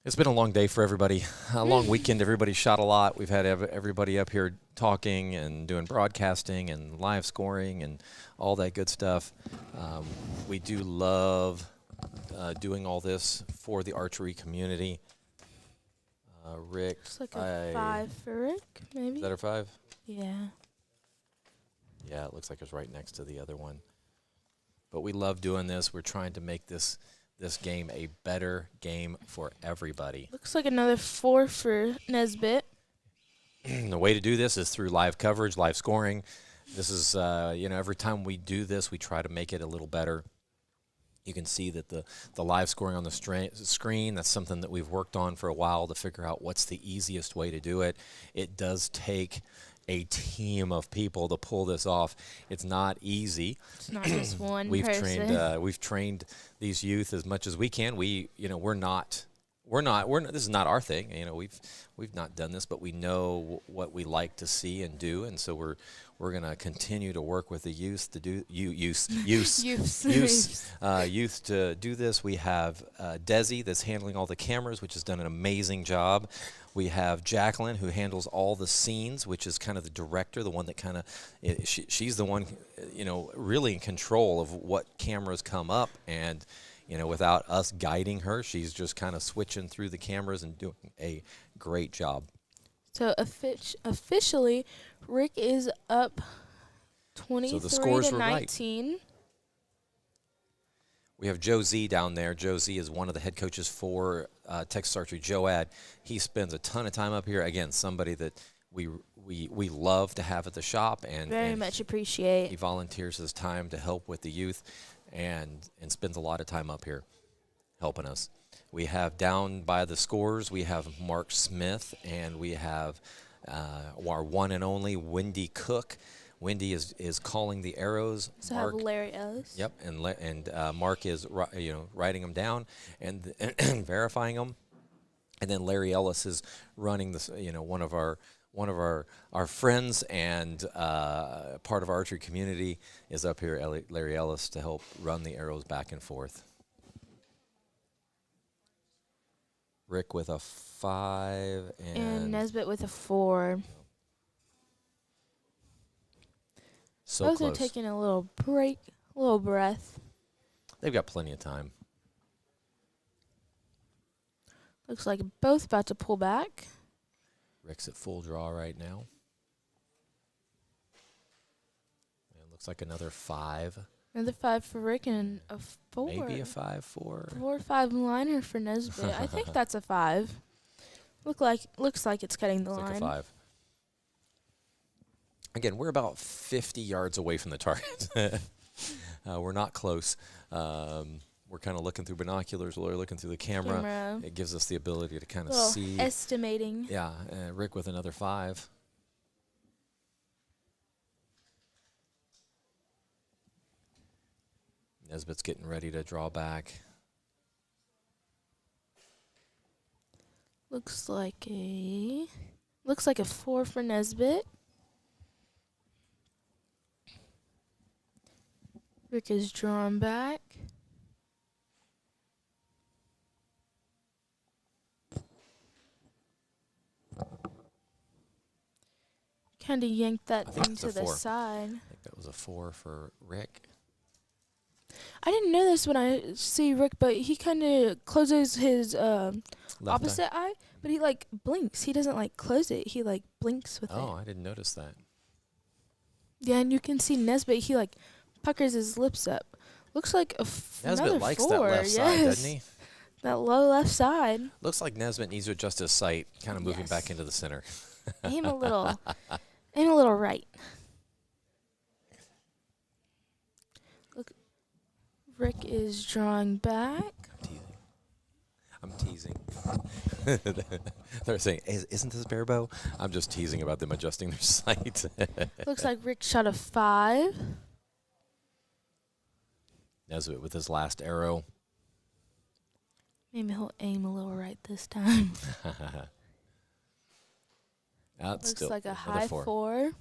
It's been a long day for everybody. A long weekend. Everybody shot a lot. We've had everybody up here talking and doing broadcasting and live scoring and all that good stuff. We do love doing all this for the archery community. Rick, Looks like a 5 for Rick, maybe. is that a 5? Yeah. Yeah, it looks like it's right next to the other one. But we love doing this. We're trying to make this game a better game for everybody. Looks like another 4 for Nesbitt. The way to do this is through live coverage, live scoring. This is, every time we do this, we try to make it a little better. You can see that the live scoring on the screen, that's something that we've worked on for a while to figure out what's the easiest way to do it. It does take a team of people to pull this off. It's not easy. It's not just one We've person. we've trained these youth as much as we can. We're not this is not our thing. We've not done this, but we know what we like to see and do, and so we're going to continue to work with the youth to do youth to do this. We have Desi that's handling all the cameras, which has done an amazing job. We have Jacqueline, who handles all the scenes, which is kind of the director, the one that kind of she's the one really in control of what cameras come up, and without us guiding her, she's just kind of switching through the cameras and doing a great job. So officially, Rick is up 23 So the scores to were right. 19. We have Joe Z down there. Joe Z is one of the head coaches for Texas Archery. Joad, he spends a ton of time up here. Again, somebody that we love to have at the shop, and Very much appreciate. he volunteers his time to help with the youth, and spends a lot of time up here helping us. We have down by the scores, we have Mark Smith, and we have our one and only Wendy Cook. Wendy is calling the arrows. So Mark, have Larry Ellis. Yep, and Mark is writing them down and verifying them, and then Larry Ellis is running this. One of our friends and part of our archery community is up here. Larry Ellis to help run the arrows back and forth. Rick with a 5 And Nesbitt with a 4. So Both close. are taking a little break, a little breath. They've got plenty of time. Looks like both about to pull back. Rick's at full draw right now. It looks like another 5. Another 5 for Rick and a 4. Maybe a 5-4. 4-5 liner for Nesbitt. I think that's a 5. Looks like it's cutting the It's line. like a 5. Again, we're about 50 yards away from the target. We're not close. We're kind of looking through binoculars. We're looking through the camera. It gives us the ability to kind of see. Estimating. Yeah, Rick with another 5. Nesbitt's getting ready to draw back. Looks like a 4 for Nesbitt. Rick is drawn back. Kind of yanked that thing to the side. I think that was a 4 for Rick. I didn't know this when I see Rick, but he kind of closes his opposite eye, but he like blinks. He doesn't like close it. He like blinks with it. Oh, I didn't notice that. Yeah, and you can see Nesbitt. He like puckers his lips up. Looks like another Nesbitt likes 4. that left side, doesn't he? That low left side. Looks like Nesbitt needs to adjust his sight, kind of moving back into the center. Aim a little right. Look, Rick is drawing back. I'm teasing. They're saying, isn't this Barebow? I'm just teasing about them adjusting their sight. Looks like Rick shot a 5. Nesbitt with his last arrow. Maybe he'll aim a little right this time. Looks like a high 4.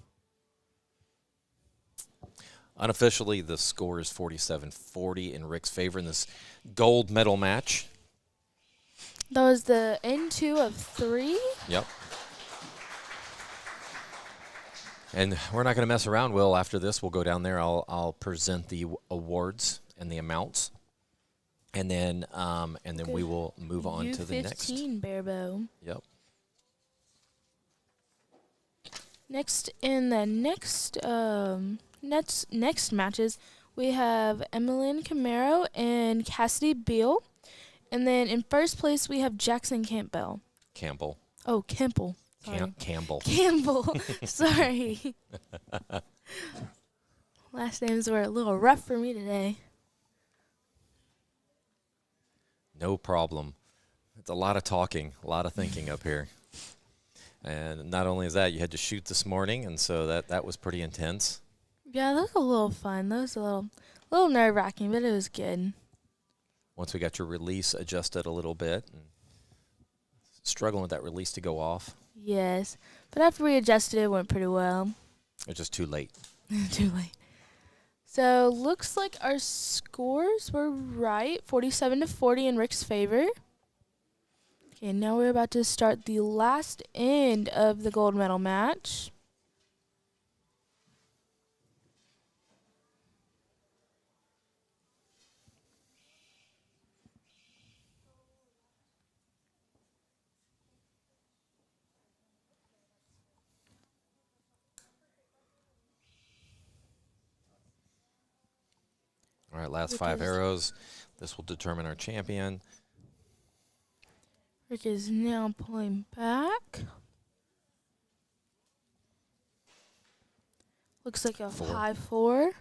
Unofficially, the score is 47-40 in Rick's favor in this gold medal match. That was the N2 of 3. Yep. And we're not going to mess around, Will. After this, we'll go down there. I'll present the awards and the amounts, and then we will move on to the next. U15 Barebow. Yep. Next in the next matches, we have Emmeline Camaro and Cassidy Beal. And then in first place, we have Jackson Campbell. Campbell. Oh, Campbell. Sorry. Campbell. Campbell. Sorry. Last names were a little rough for me today. No problem. It's a lot of talking, a lot of thinking up here. And not only is that, you had to shoot this morning, and so that was pretty intense. Yeah, that was a little fun. That was a little nerve-wracking, but it was good. Once we got your release adjusted a little bit, and struggling with that release to go off. Yes, but after we adjusted it, it went pretty well. It was just too late. Too late. So looks like our scores were right, 47-40 in Rick's favor. Okay, now we're about to start the last end of the gold medal match. All right, last 5 arrows. This will determine our champion. Rick is now pulling back. Looks like a 5-4.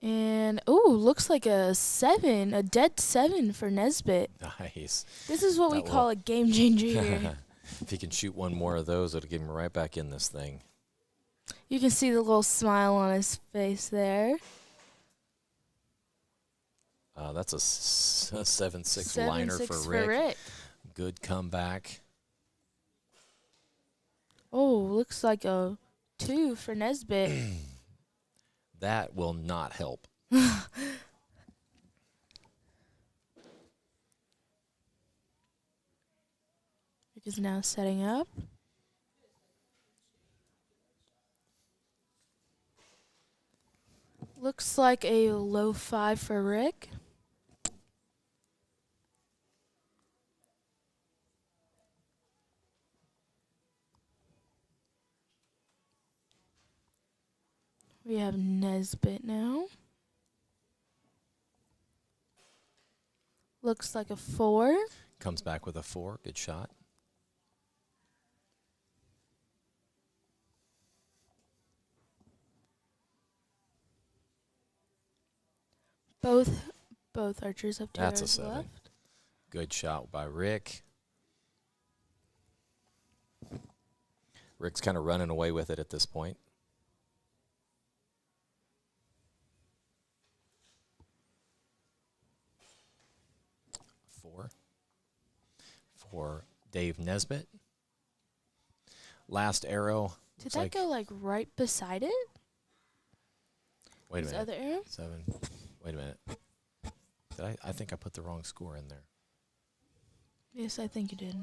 And, looks like a 7, a dead 7 for Nesbitt. Nice. This is what we call a game changer here. If he can shoot one more of those, it'll get him right back in this thing. You can see the little smile on his face there. That's a 7-6 liner for Rick. Good comeback. Oh, looks like a 2 for Nesbitt. That will not help. Rick is now setting up. Looks like a low 5 for Rick. We have Nesbitt now. Looks like a 4. Comes back with a 4. Good shot. Both archers have 2 That's a arrows 7. left. Good shot by Rick. Rick's kind of running away with it at this point. For Dave Nesbitt. Last arrow. Did that go like right beside it? Wait a His minute. other arrow? 7. Wait a minute. I think I put the wrong score in there. Yes, I think you did.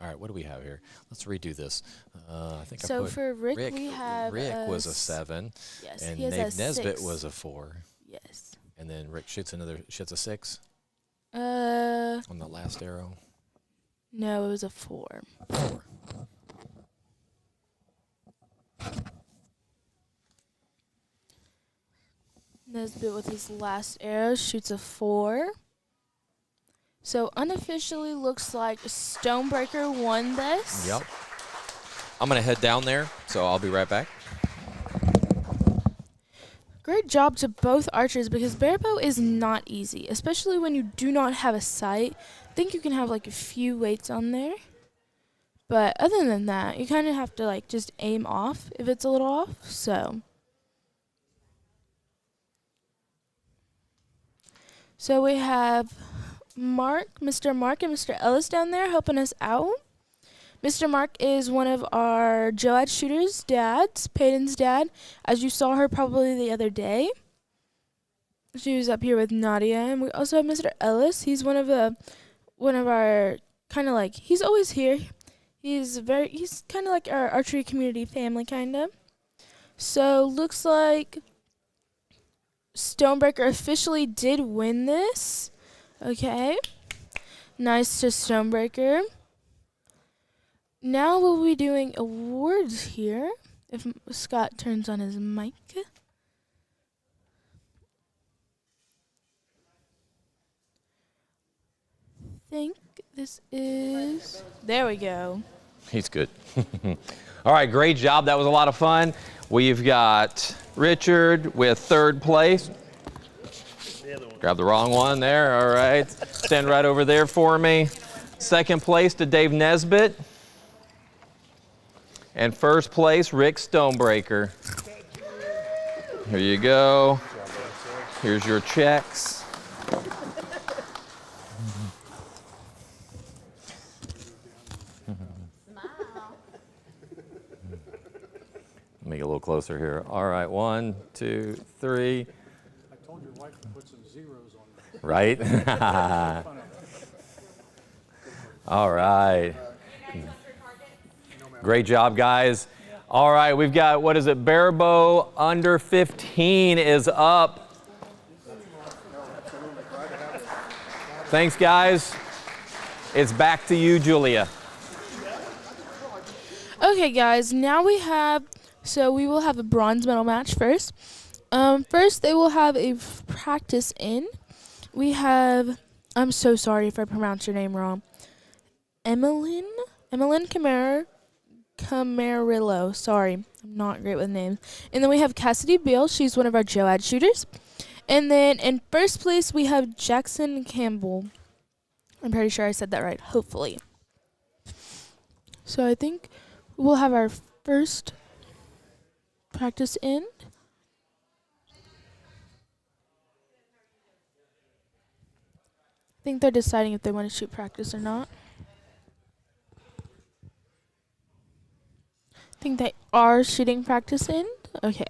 All right, what do we have here? Let's redo this. I think So I put for Rick, we have Rick was a 7. Yes, and he has Dave a Nesbitt 6. was a 4. Yes. And then Rick shoots a 6 No, on the last arrow. it was a 4. 4. Nesbitt with his last arrow shoots a 4. So unofficially looks like Stonebreaker won this. Yep. I'm going to head down there, so I'll be right back. Great job to both archers because Barebow is not easy, especially when you do not have a sight. I think you can have like a few weights on there. But other than that, you kind of have to like just aim off if it's a little off. So we have Mr. Mark and Mr. Ellis down there helping us out. Mr. Mark is one of our Joad shooters' dads, Peyton's dad, as you saw her probably the other day. She was up here with Nadia, and we also have Mr. Ellis. He's one of our kind of like, he's always here. He's kind of like our archery community family, kind of. So looks like Stonebreaker officially did win this. Okay. Nice to Stonebreaker. Now we'll be doing awards here, if Scott turns on his mic. Think this is... There we go. He's good. All right, great job. That was a lot of fun. We've got Richard with third place. Grab the wrong one there, all right. Stand right over there for me. Second place to Dave Nesbitt. And first place, Rick Stonebreaker. Here you go. Here's your checks. Make it a little closer here. All right, 1, 2, 3. I told your wife to put some zeros on there. Right? All right. Great job, guys. All right, we've got, what is it, Barebow under 15 is up. Thanks, guys. It's back to you, Julia. Okay, guys, now we will have a bronze medal match first. First, they will have a practice in. We have, I'm so sorry if I pronounce your name wrong, Emmeline Camarillo. Sorry, I'm not great with names. And then we have Cassidy Beal. She's one of our JOAD shooters. And then in first place, we have Jackson Campbell. I'm pretty sure I said that right, hopefully. So I think we'll have our first practice in. I think they're deciding if they want to shoot practice or not. I think they are shooting practice in. Okay.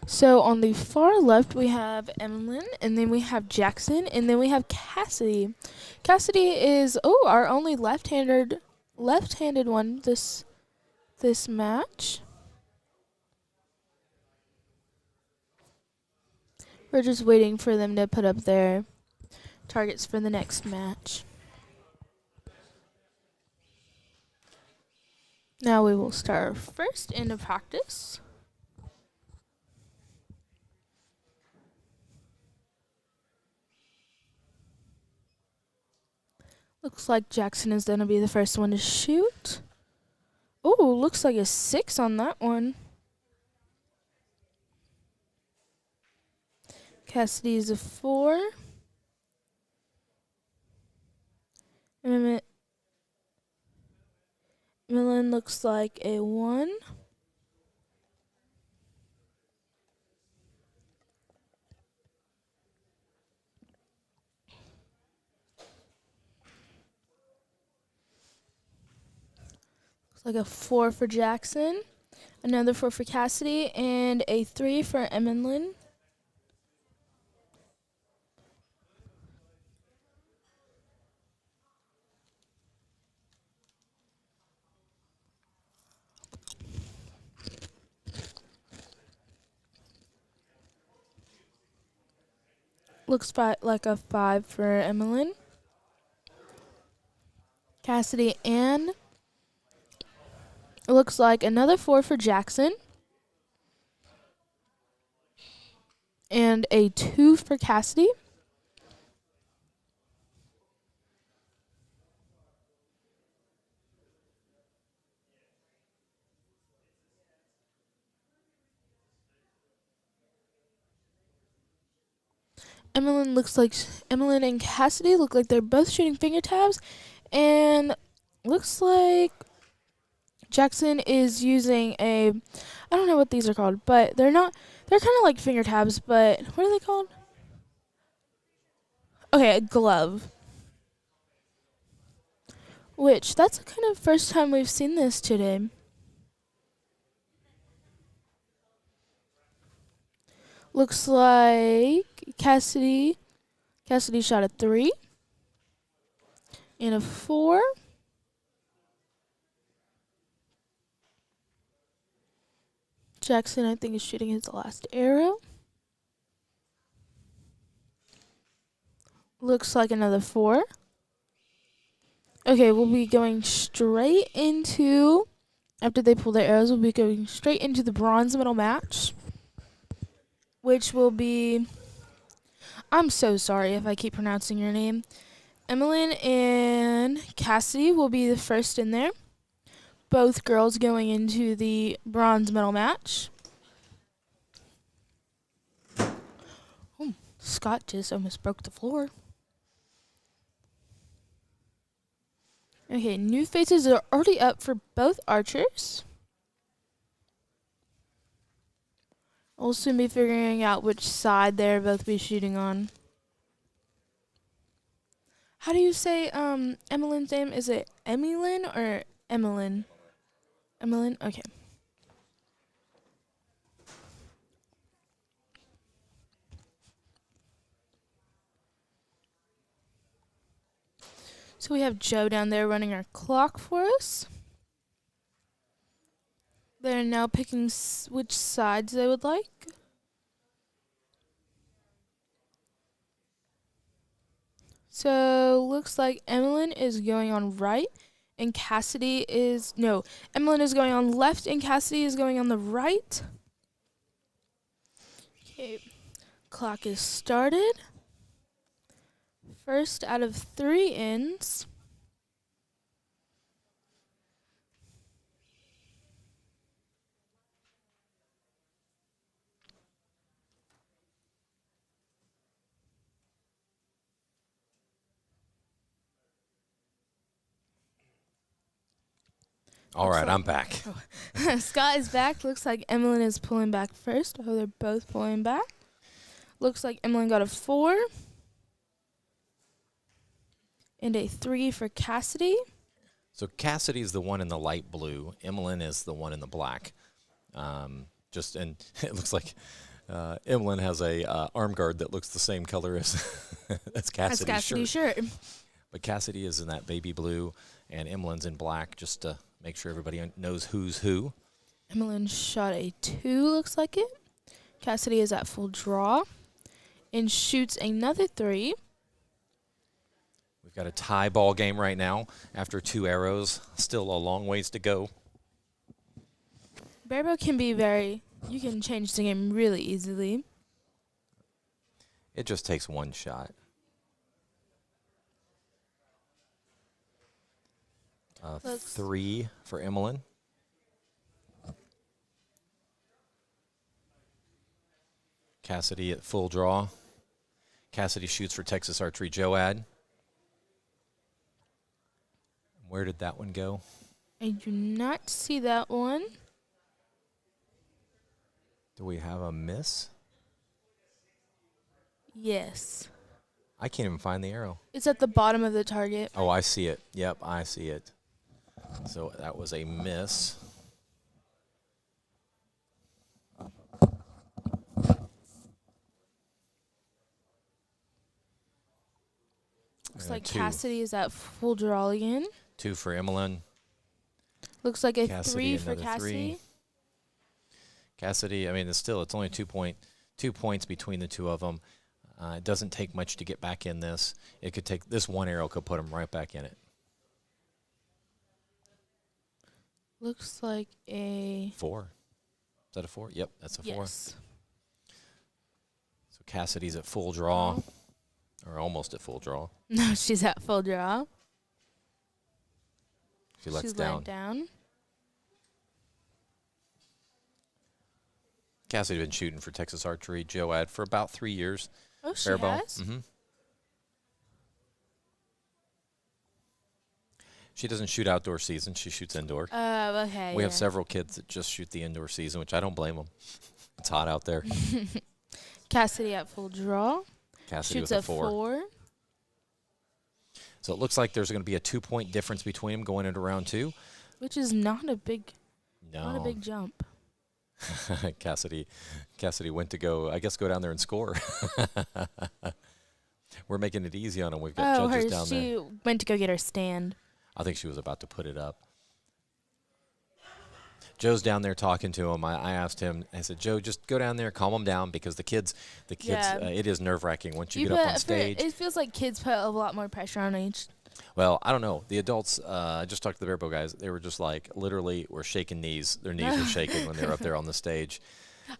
So on the far left we have Emmeline, and then we have Jackson, and then we have Cassidy. Cassidy is our only left-handed one this match. We're just waiting for them to put up their targets for the next match. Now we will start our first end of practice. Looks like Jackson is going to be the first one to shoot. Oh, looks like a 6 on that one. Cassidy is a 4. Millen looks like a 1. Looks like a 4 for Jackson, another 4 for Cassidy, and a 3 for Emmeline. Looks like a 5 for Emmeline. Cassidy, and it looks like another 4 for Jackson. And a 2 for Cassidy. Emmeline and Cassidy look like they're both shooting finger tabs, and looks like Jackson is using I don't know what these are called, but they're kind of like finger tabs, but what are they called? Okay, a glove. Which, that's the kind of first time we've seen this today. Looks like Cassidy shot a 3 and a 4. Jackson, I think, is shooting his last arrow. Looks like another 4. Okay, we'll be going straight into, after they pull their arrows, we'll be going straight into the bronze medal match, which will be, I'm so sorry if I keep pronouncing your name, Emmeline and Cassidy will be the first in there. Both girls going into the bronze medal match. Oh, Scott just almost broke the floor. Okay, new faces are already up for both archers. We'll soon be figuring out which side they're both be shooting on. How do you say Emmeline's name? Is it Emmeline or Emmeline? Emmeline? Okay. So we have Joe down there running our clock for us. They're now picking which sides they would like. So looks like Emmeline is going on right and Cassidy is, no, Emmeline is going on left and Cassidy is going on the right. Okay, clock is started. First out of 3 ends. All right, I'm back. Scott is back. Looks like Emmeline is pulling back first. Oh, they're both pulling back. Looks like Emmeline got a 4. And a 3 for Cassidy. So Cassidy's the one in the light blue. Emmeline is the one in the black. And it looks like Emmeline has a arm guard that looks the same color as Cassidy's shirt. But Cassidy is in that baby blue, and Emmeline's in black, just to make sure everybody knows who's who. Emmeline shot a 2, looks like it. Cassidy is at full draw and shoots another 3. We've got a tie ball game right now after 2 arrows. Still a long ways to go. Barebow can be you can change the game really easily. It just takes one shot. Looks 3 for Emmeline. Cassidy at full draw. Cassidy shoots for Texas Archery Joad. Where did that one go? I do not see that one. Do we have a miss? Yes. I can't even find the arrow. It's at the bottom of the target. Oh, I see it. Yep, I see it. So that was a miss. Looks like Cassidy is at full draw again. 2 for Emmeline. Looks like a Cassidy, 3 for another Cassidy. 3. Cassidy, I mean, it's only 2 points between the two of them. It doesn't take much to get back in this. It could take this one arrow could put them right back in it. Looks like a 4. Is that a 4? Yep, that's a 4. yes. So Cassidy's at full draw, or almost at full draw. No, she's at full draw. She lets She's down. let down. Cassidy's been shooting for Texas Archery Joad for about 3 years. Oh, she Barebow. has? Mm-hmm. She doesn't shoot outdoor season. She shoots indoor. Okay. We have several kids that just shoot the indoor season, which I don't blame them. It's hot out there. Cassidy at full draw. Cassidy Shoots with a a 4. 4. So it looks like there's going to be a 2-point difference between them going into round 2. Which is not a big No. jump. Cassidy went to go down there and score. We're making it easy on them. We've got judges down there. She went to go get her stand. I think she was about to put it up. Joe's down there talking to him. I asked him, I said, Joe, just go down there, calm them down, because the kids, Yeah. it is nerve-wracking once you get up on stage. It feels like kids put a lot more pressure on each. Well, I don't know. The adults, I just talked to the Barebow guys. They were just like, literally, were shaking knees. Their knees were shaking when they were up there on the stage.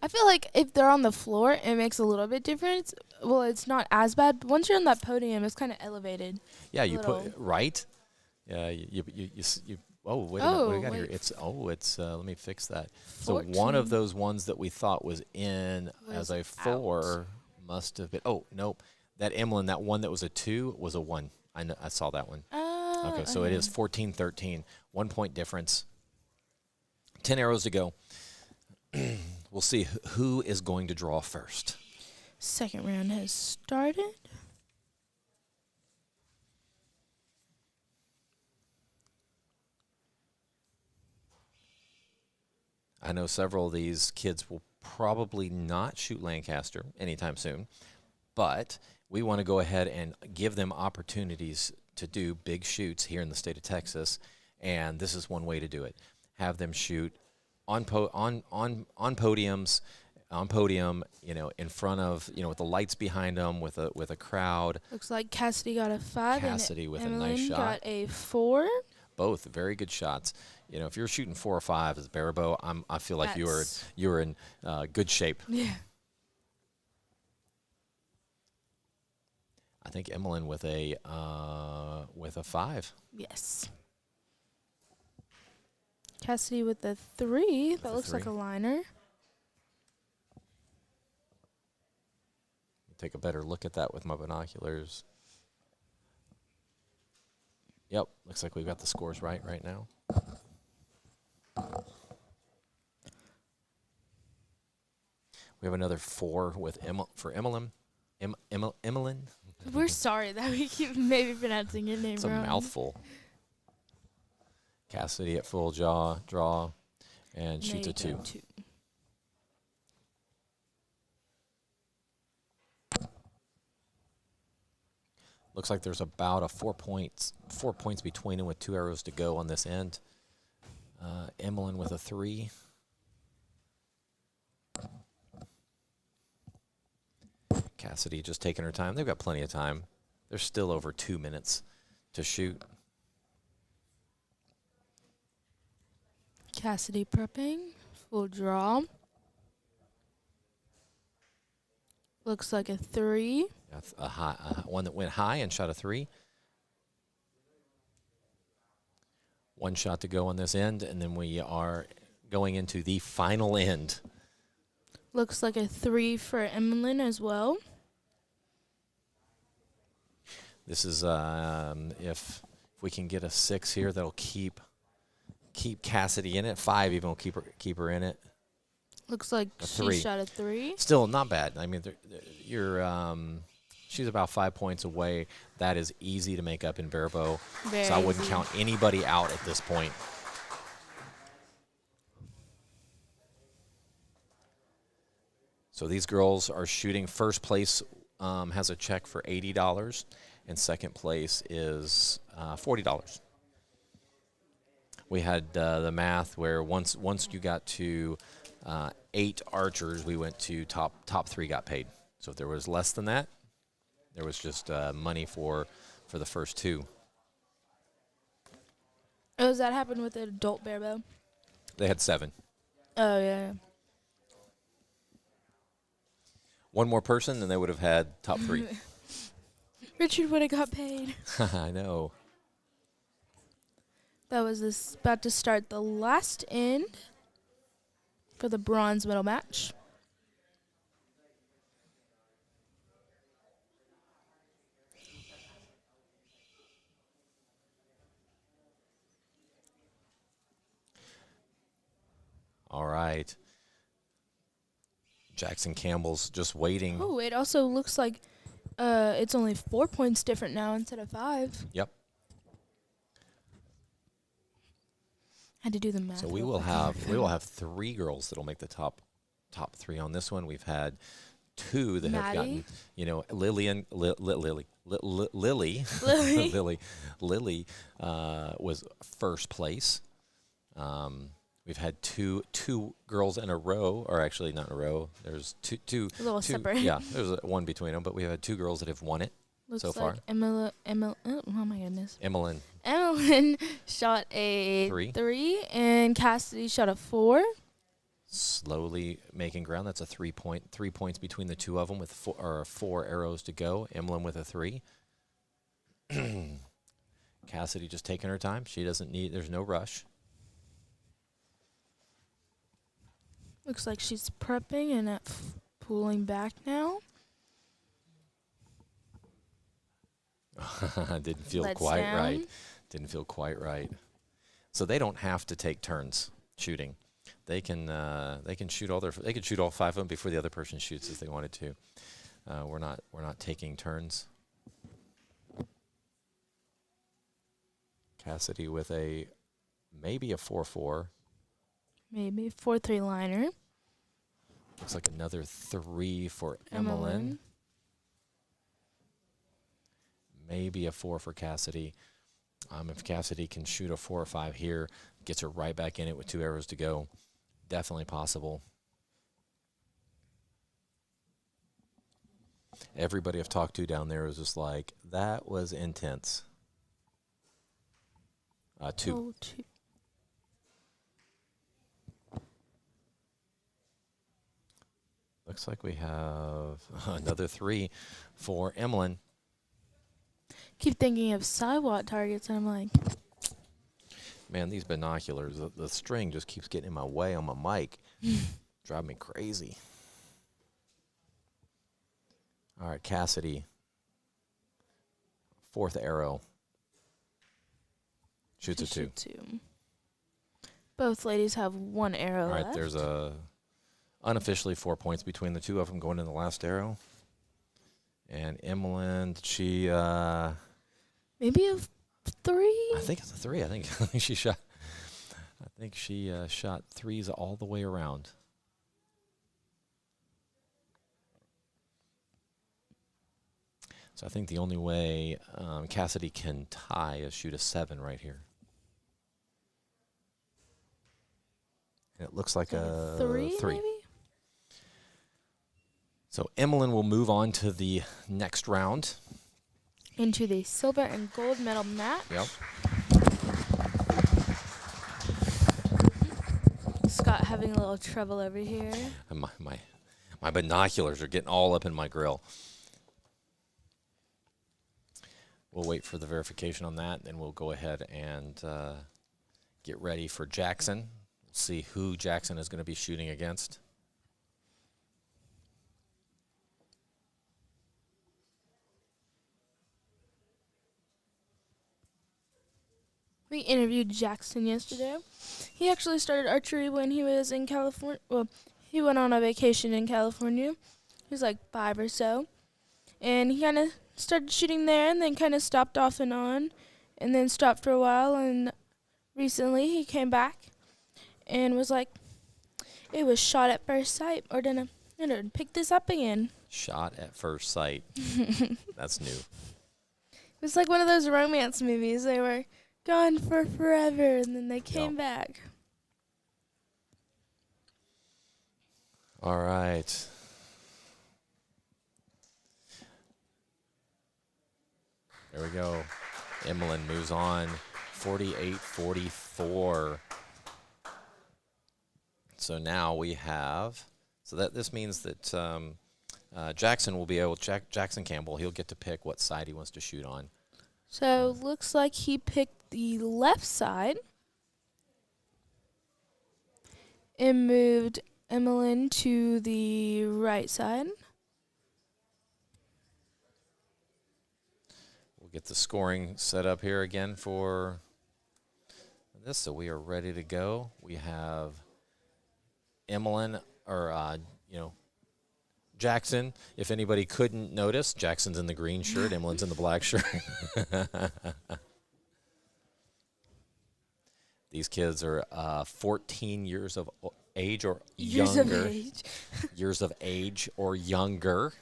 I feel like if they're on the floor, it makes a little bit difference. Well, it's not as bad. But once you're on that podium, it's kind of elevated. Yeah, you little. put right. Yeah, you oh, wait a minute. What do we got here? wait. It's let me fix that. So one of 14 those ones that we thought was in as a was 4 must have been. Oh, nope. That Emlyn, that one that was a 2 was a 1. I saw that one. Okay, so it is 14-13. 1 point difference. 10 arrows to go. We'll see who is going to draw first. Second round has started. I know several of these kids will probably not shoot Lancaster anytime soon, but we want to go ahead and give them opportunities to do big shoots here in the state of Texas, and this is one way to do it. Have them shoot on podiums, on podium, you know, in front of, you know, with the lights behind them, with a crowd. Looks like Cassidy got a 5. Cassidy and with Emily a nice shot. got a 4. Both very good shots. You know, if you're shooting 4 or 5 as Barebow, I feel like you're in good shape. Yeah. I think Emlyn with a 5. Yes. Cassidy with the 3. That a looks like 3. a liner. Take a better look at that with my binoculars. Yep, looks like we've got the scores right now. We have another 4 with for Emlyn. Emlyn. We're sorry that we keep maybe pronouncing your name It's wrong. a mouthful. Cassidy at full draw, and shoots a 2. Looks like there's about a 4 points between them with 2 arrows to go on this end. Emlyn with a 3. Cassidy just taking her time. They've got plenty of time. There's still over 2 minutes to shoot. Cassidy prepping. Full draw. Looks like a 3. That's a high, one that went high and shot a 3. 1 shot to go on this end, and then we are going into the final end. Looks like a 3 for Emlyn as well. This is if we can get a 6 here, that'll keep Cassidy in it. 5 even will keep her in it. Looks like A she 3. shot a 3. Still not bad. I mean, she's about 5 points away. That is easy to make up in Barebow. Very So I wouldn't easy. count anybody out at this point. So these girls are shooting. First place has a check for $80, and second place is $40. We had the math where once you got to 8 archers, we went to top 3 got paid. So if there was less than that, there was just money for the first 2. Oh, does that happen with the adult Barebow? They had 7. Oh, yeah. One more person, and they would have had top 3. Richard would have got paid. I know. That was about to start the last end for the bronze medal match. All right. Jackson Campbell's just waiting. Oh, it also looks like it's only 4 points different now instead of 5. Yep. Had to do the math. So we real will quick. have 3 girls that'll make the top 3 on this one. We've had 2 that have Maddie. gotten, you know, Lily was first place. We've had two girls in a row, or actually not in a row. There's two. A little separate. Yeah, there's one between them, but we have had 2 girls that have won it Looks so like far. oh my goodness. Emlyn, Emlyn shot a 3. 3 and Cassidy shot a 4. slowly making ground. That's a 3 points between the two of them with four arrows to go. Emlyn with a 3. Cassidy just taking her time. She doesn't need, there's no rush. Looks like she's prepping and pulling back now. Didn't feel Let's quite down. right. Didn't feel quite right. So they don't have to take turns shooting. They can shoot they could shoot all 5 of them before the other person shoots if they wanted to. We're not taking turns. Cassidy with maybe a 4-4. Maybe 4-3 liner. Looks like another 3 for Emlyn. Maybe a 4 for Cassidy. If Cassidy can shoot a 4 or 5 here, gets her right back in it with 2 arrows to go, definitely possible. Everybody I've talked to down there is just like, that was intense. 2. Oh, 2. Looks like we have another 3 for Emlyn. Keep thinking of sidewalk targets, and I'm like, Man, these binoculars, the string just keeps getting in my way on my mic. Drive me crazy. All right, Cassidy. 4th arrow. Shoots a 2. Both ladies have 1 arrow All right, left. there's unofficially 4 points between the two of them going in the last arrow. And Emlyn, she maybe a 3. I think it's a 3. I think she shot. I think she shot 3s all the way around. So I think the only way Cassidy can tie is shoot a 7 right here. And it looks like a 3, maybe? So Emlyn will move on to the next round. Into the silver and gold medal match. Yep. Scott having a little trouble over here. And my binoculars are getting all up in my grill. We'll wait for the verification on that, then we'll go ahead and get ready for Jackson. We'll see who Jackson is going to be shooting against. We interviewed Jackson yesterday. He actually started archery when he was in California. Well, he went on a vacation in California. He was like 5 or so. And he kind of started shooting there and then kind of stopped off and on. And then stopped for a while. And recently he came back and was like, it was shot at first sight. Or didn't pick this up again. Shot at first sight. That's new. It was like one of those romance movies. They were gone for forever, and then they came back. All right. There we go. Emlyn moves on, 48-44. So now we have, this means that Jackson will be able, Jackson Campbell, he'll get to pick what side he wants to shoot on. So looks like he picked the left side and moved Emlyn to the right side. We'll get the scoring set up here again for this, so we are ready to go. We have Emlyn, Jackson. If anybody couldn't notice, Jackson's in the green shirt, Emlyn's in the black shirt. These kids are 14 years of age or younger. Years of age or younger.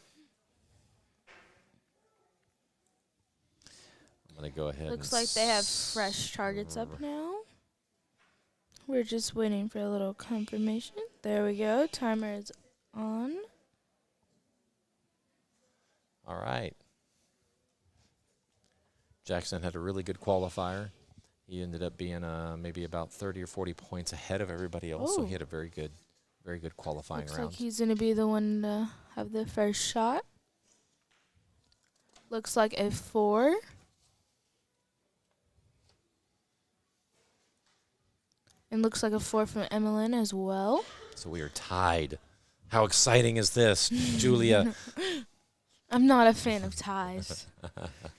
I'm going to go ahead. Looks like they have fresh targets up now. We're just waiting for a little confirmation. There we go. Timer is on. All right. Jackson had a really good qualifier. He ended up being maybe about 30 or 40 points ahead of everybody else, so he had a very good very good qualifying Looks rounds. like he's going to be the one to have the first shot. Looks like a 4. And looks like a 4 from Emmeline as well. So we are tied. How exciting is this, Julia? I'm not a fan of ties.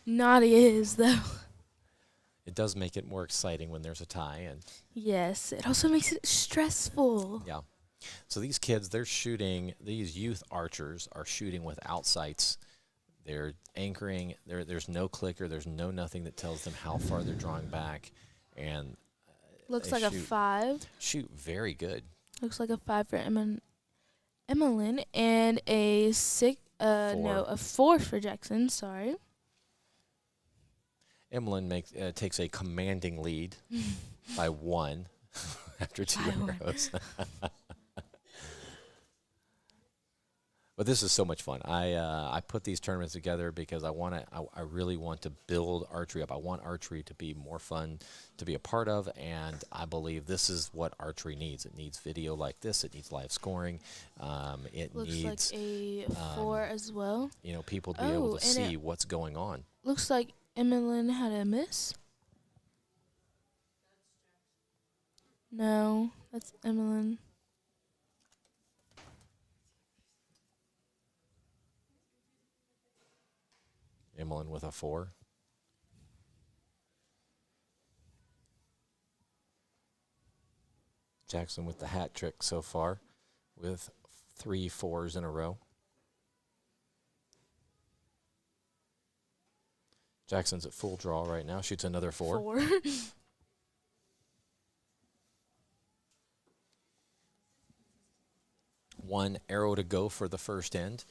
Naughty is, though. It does make it more exciting when there's a tie. And Yes, it also makes it stressful. yeah. So these kids, they're shooting, these youth archers are shooting without sights. They're anchoring. There's no clicker. There's no nothing that tells them how far they're drawing back. And Looks they like a 5. shoot very good. Looks like a 5 for Emmeline. And a 6. No, a 4 for Jackson. Sorry. Emmeline takes a commanding lead by 1 after 2 arrows. But this is so much fun. I put these tournaments together because I really want to build archery up. I want archery to be more fun to be a part of, and I believe this is what archery needs. It needs video like this. It needs live scoring. It Looks needs like a 4 as well. people to be able to see what's going on. Looks like Emmeline had a miss. No, that's Emmeline. Emmeline with a 4. Jackson with the hat trick so far with 3 4s in a row. Jackson's at full draw right now. Shoots another 4. 4. One arrow to go for the first end.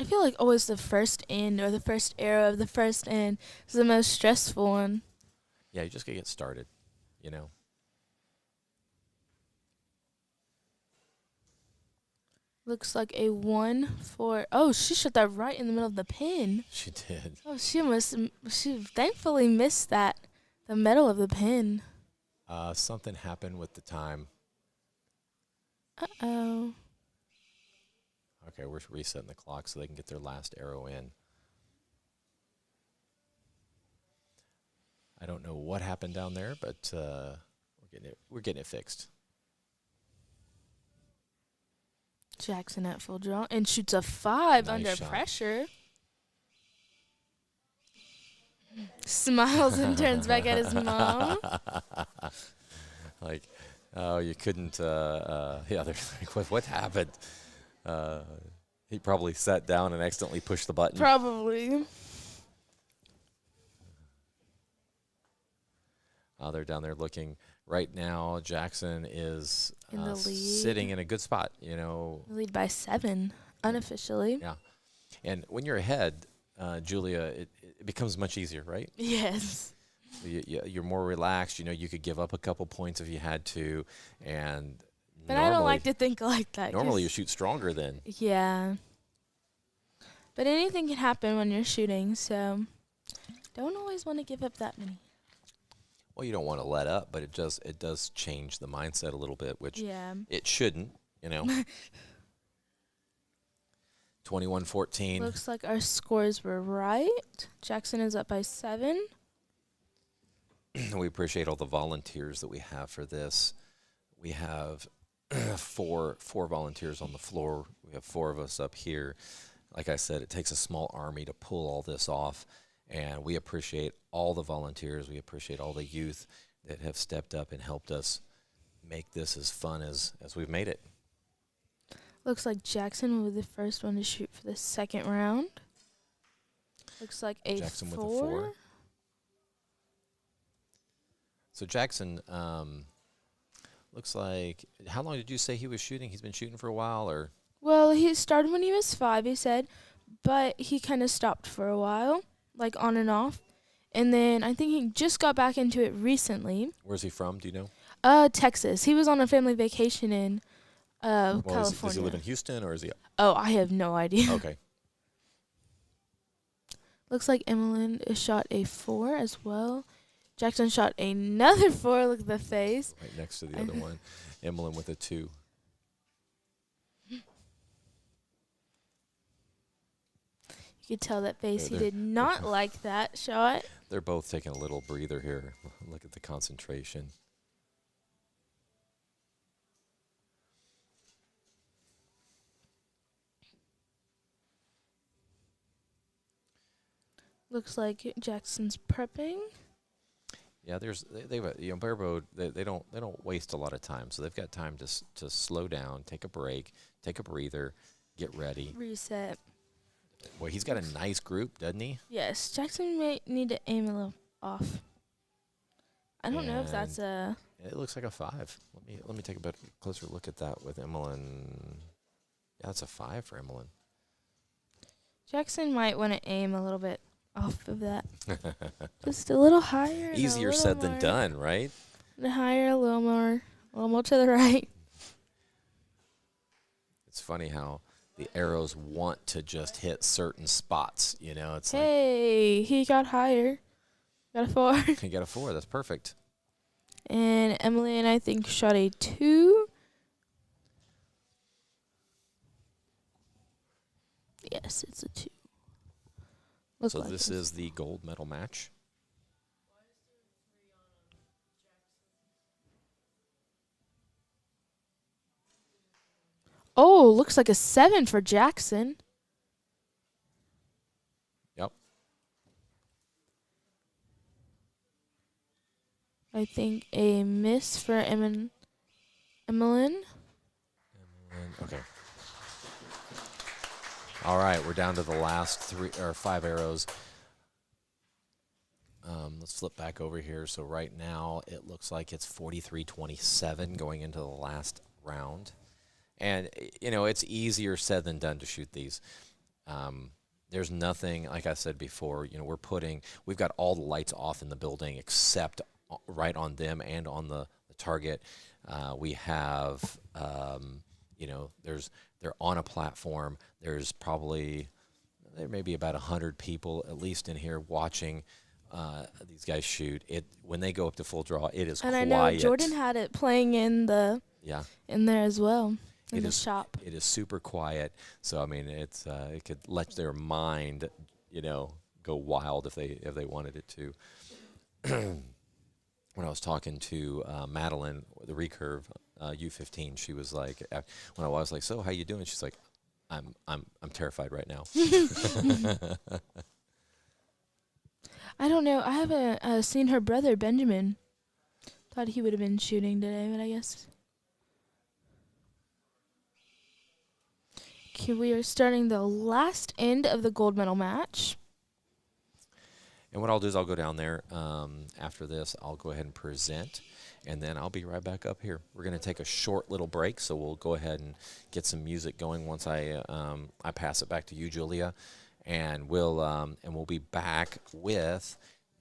I feel like always the first end or the first arrow of the first end is the most stressful one. Yeah, you just gotta get started, you know. Looks like a 1 for. Oh, she shot that right in the middle of the pin. She did. Oh, she thankfully missed that, the middle of the pin. Something happened with the time. Uh-oh. Okay, we're resetting the clock so they can get their last arrow in. I don't know what happened down there, but we're getting it fixed. Jackson at full draw and shoots a 5 Nice under shot. pressure. Smiles and turns back at his mom. Like, oh, you couldn't. Yeah, they're like, what happened? He probably sat down and accidentally pushed the button. Probably. They're down there looking. Right now, Jackson is In the lead. sitting in a good spot, you know. Lead by 7, unofficially. Yeah. And when you're ahead, Julia, it becomes much easier, right? Yes. You're more relaxed. You know, you could give up a couple points if you had to. And But I don't like to think like that. normally you shoot stronger then. Yeah. But anything can happen when you're shooting, so don't always want to give up that many. Well, you don't want to let up, but it does change the mindset a little bit, which Yeah. it shouldn't, you know. 21-14. Looks like our scores were right. Jackson is up by 7. We appreciate all the volunteers that we have for this. We have four volunteers on the floor. We have 4 of us up here. Like I said, it takes a small army to pull all this off. And we appreciate all the volunteers. We appreciate all the youth that have stepped up and helped us make this as fun as we've made it. Looks like Jackson will be the first one to shoot for the second round. Looks like a Jackson 4. with a 4. So Jackson looks like, how long did you say he was shooting? He's been shooting for a while, or? Well, he started when he was 5, he said, but he kind of stopped for a while, like on and off. And then I think he just got back into it recently. Where's he from? Do you know? Texas. He was on a family vacation in California. Does he live in Houston, or is he? Oh, I have no idea. Okay. Looks like Emmeline shot a 4 as well. Jackson shot another 4. Look at the face. Right next to the other one. Emmeline with a 2. You could tell that face. He did not like that shot. They're both taking a little breather here. Look at the concentration. Looks like Jackson's prepping. Yeah, they've Barebow, they don't waste a lot of time, so they've got time to slow down, take a break, take a breather, get ready. Reset. Boy, he's got a nice group, doesn't he? Yes, Jackson may need to aim a little off. I don't know if that's a. It looks like a 5. Let me take a bit closer look at that with Emmeline. Yeah, it's a 5 for Emmeline. Jackson might want to aim a little bit off of that. Just a little higher. Easier said than done, right? Higher, a little more to the right. It's funny how the arrows want to just hit certain spots. You know, it's hey, he got higher. Got a 4. He got a 4. That's perfect. And Emily and I think shot a 2. Yes, it's a 2. So this is the gold medal match. Oh, looks like a 7 for Jackson. Yep. I think a miss for Emmeline. Okay. All right, we're down to the last 3 or 5 arrows. Let's flip back over here. So right now it looks like it's 43-27 going into the last round. And, you know, it's easier said than done to shoot these. There's nothing, like I said before, you know, we've got all the lights off in the building except right on them and on the target. We have, you know, they're on a platform. There may be about 100 people at least in here watching these guys shoot. When they go up to full draw, it is quiet. And I know Jordan had it playing in there as well. In the shop. It is super quiet. So I mean, it could let their mind, you know, go wild if they wanted it to. When I was talking to Madeline, the Recurve U15, she was like, when I was like, so how you doing? She's like, I'm terrified right now. I don't know. I haven't seen her brother Benjamin. Thought he would have been shooting today, but I guess. Okay, we are starting the last end of the gold medal match. And what I'll do is I'll go down there. After this, I'll go ahead and present, and then I'll be right back up here. We're going to take a short little break, so we'll go ahead and get some music going once I pass it back to you, Julia, and we'll be back with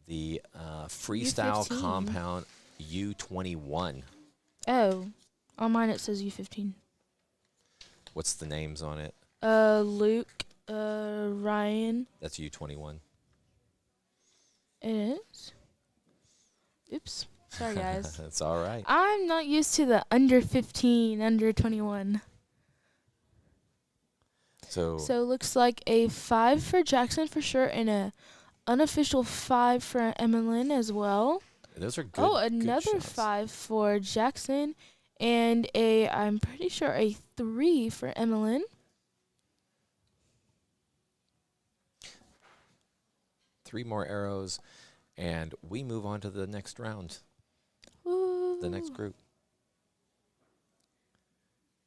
the Freestyle U15. Compound U21. Oh, on mine it says U15. What's the names on it? Luke, Ryan. That's U21. It is. Oops. Sorry, guys. That's all right. I'm not used to the under 15, under 21. So looks like a 5 for Jackson for sure, and a unofficial 5 for Emmeline as well. those are good. Oh, good another shots. 5 for Jackson, and I'm pretty sure a 3 for Emmeline. Three more arrows, and we move on to the next round. Ooh. The next group.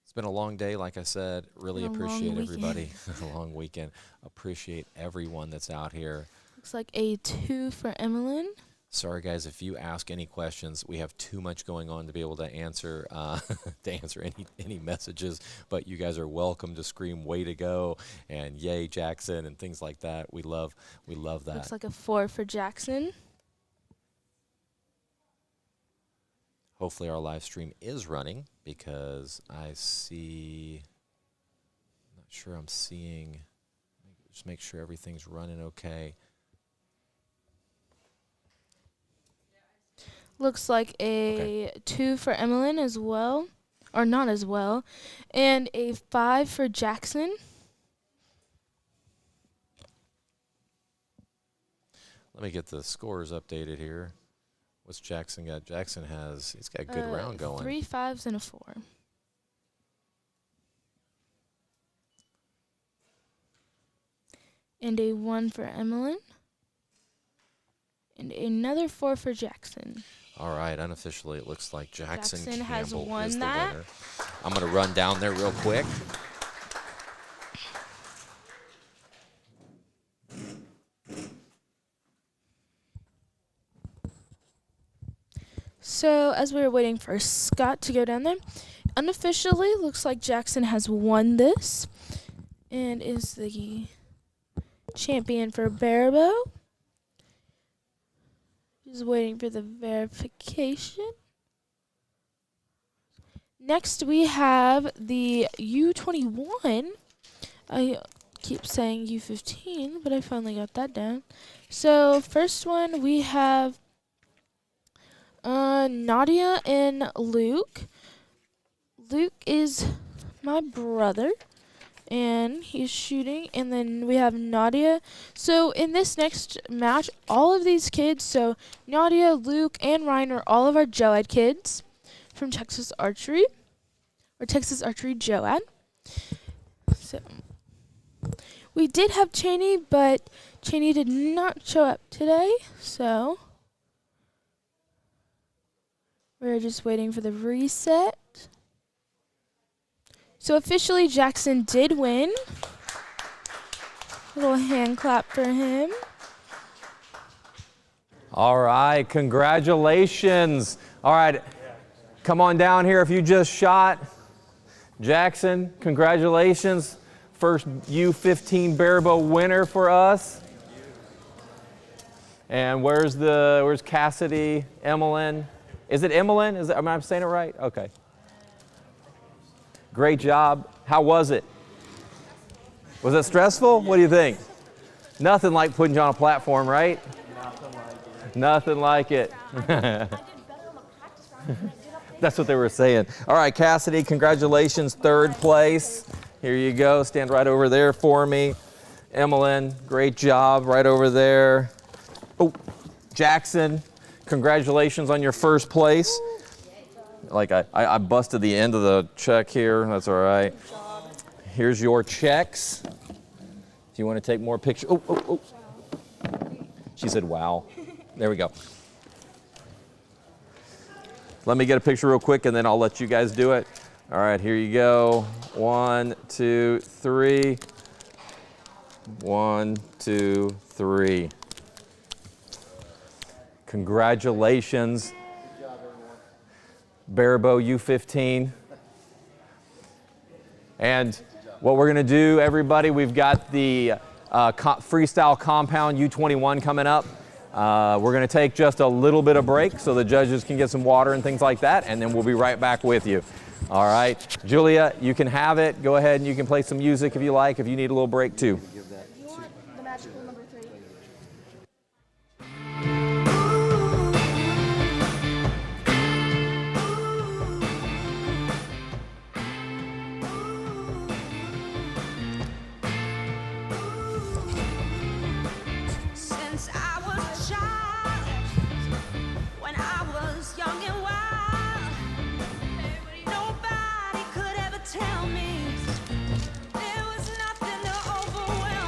It's been a long day, like I said. Really appreciate everybody. A long weekend. Appreciate everyone that's out here. Looks like a 2 for Emmeline. Sorry, guys, if you ask any questions, we have too much going on to be able to answer any messages. But you guys are welcome to scream "Way to go" and "Yay, Jackson" and things like that. We love that. Looks like a 4 for Jackson. Hopefully, our live stream is running because I see. I'm not sure I'm seeing. Just make sure everything's running okay. Looks like a 2 for Emmeline as well, or not as well, and a 5 for Jackson. Let me get the scores updated here. What's Jackson got? Jackson he's got a good round going. 3 5s and a 4. And a 1 for Emmeline. And another 4 for Jackson. All right, unofficially, it looks like Jackson has Campbell won is the that. winner. I'm going to run down there real quick. So, as we were waiting for Scott to go down there, unofficially, looks like Jackson has won this and is the champion for Barebow. Just waiting for the verification. Next, we have the U21. I keep saying U15, but I finally got that down. So, first one, we have Nadia and Luke. Luke is my brother, and he's shooting. And then we have Nadia. So in this next match, all of these kids, so Nadia, Luke, and Ryan are all of our Joad kids from Texas Archery, or Texas Archery Joad. So we did have Cheney, but Cheney did not show up today, so we're just waiting for the reset. So officially, Jackson did win. Little hand clap for him. All right, congratulations. All right, come on down here if you just shot. Jackson, congratulations. First U15 Barebow winner for us. And where's Cassidy, Emmeline? Is it Emmeline? Am I saying it right? Okay. Great job. How was it? Was it stressful? What do you think? Nothing like putting you on a platform, right? Nothing like it. That's what they were saying. All right, Cassidy, congratulations, 3rd place. Here you go. Stand right over there for me. Emmeline, great job right over there. Oh, Jackson, congratulations on your 1st place. Like I busted the end of the check here. That's all right. Here's your checks. If you want to take more pictures. Oh. She said, wow. There we go. Let me get a picture real quick, and then I'll let you guys do it. All right, here you go. 1, 2, 3. 1, 2, 3. Congratulations. Barebow U15. And what we're going to do, everybody, we've got the Freestyle Compound U21 coming up. We're going to take just a little bit of break so the judges can get some water and things like that, and then we'll be right back with you. All right. Julia, you can have it. Go ahead and you can play some music if you like, if you need a little break too. You want the magical number 3? Since I was a child, when I was young and wild, nobody could ever tell me there was nothing to overwhelm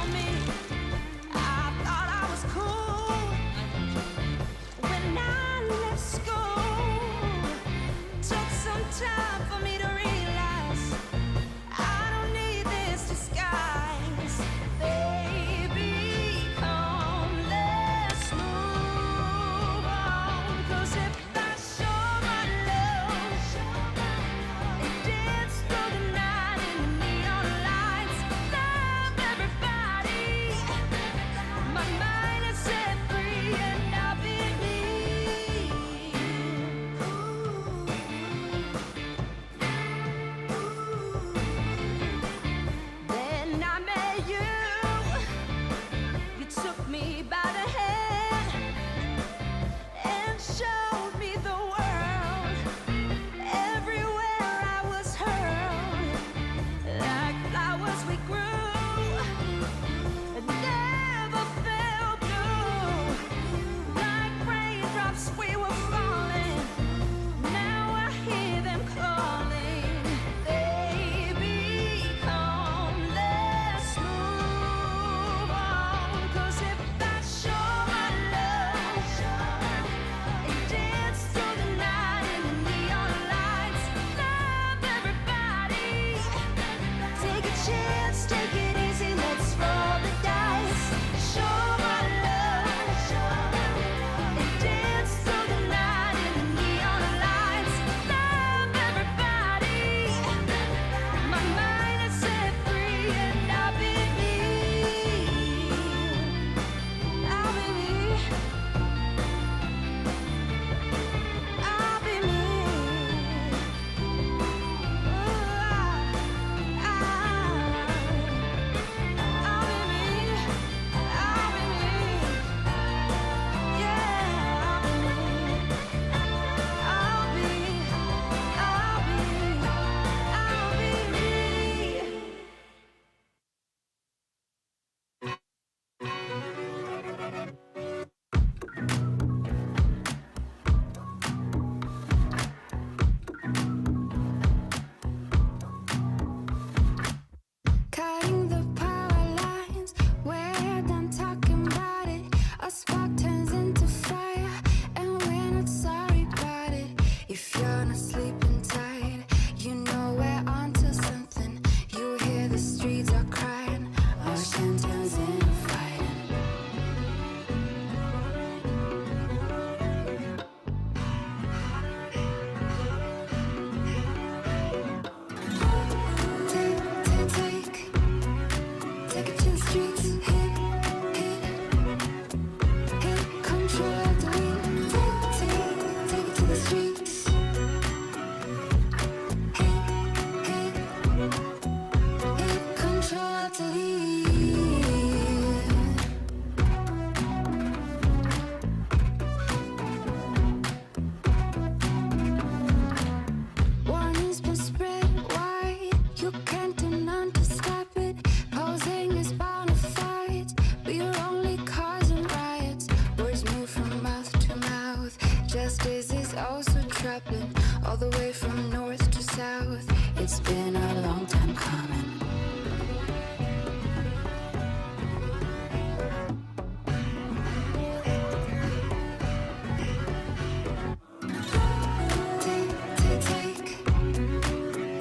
happened all the way from north to south. It's been a long time coming.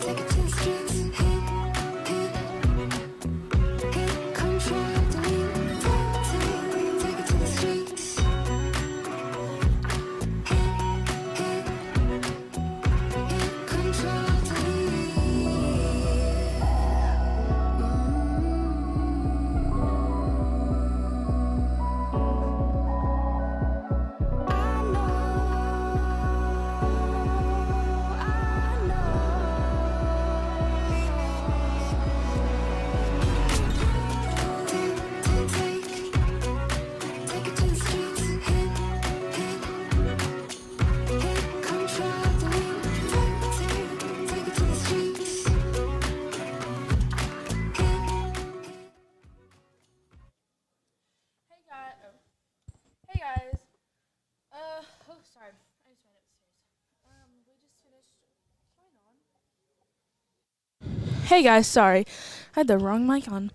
Take it to the streets. Hit control, delete. Take it to the streets. Hit control, Take it to the streets. Hit control, delete. Take it to the streets. Hey guys. Oh, sorry. I just ran upstairs. We just finished. What's going on? Hey guys, sorry. I had the wrong mic on.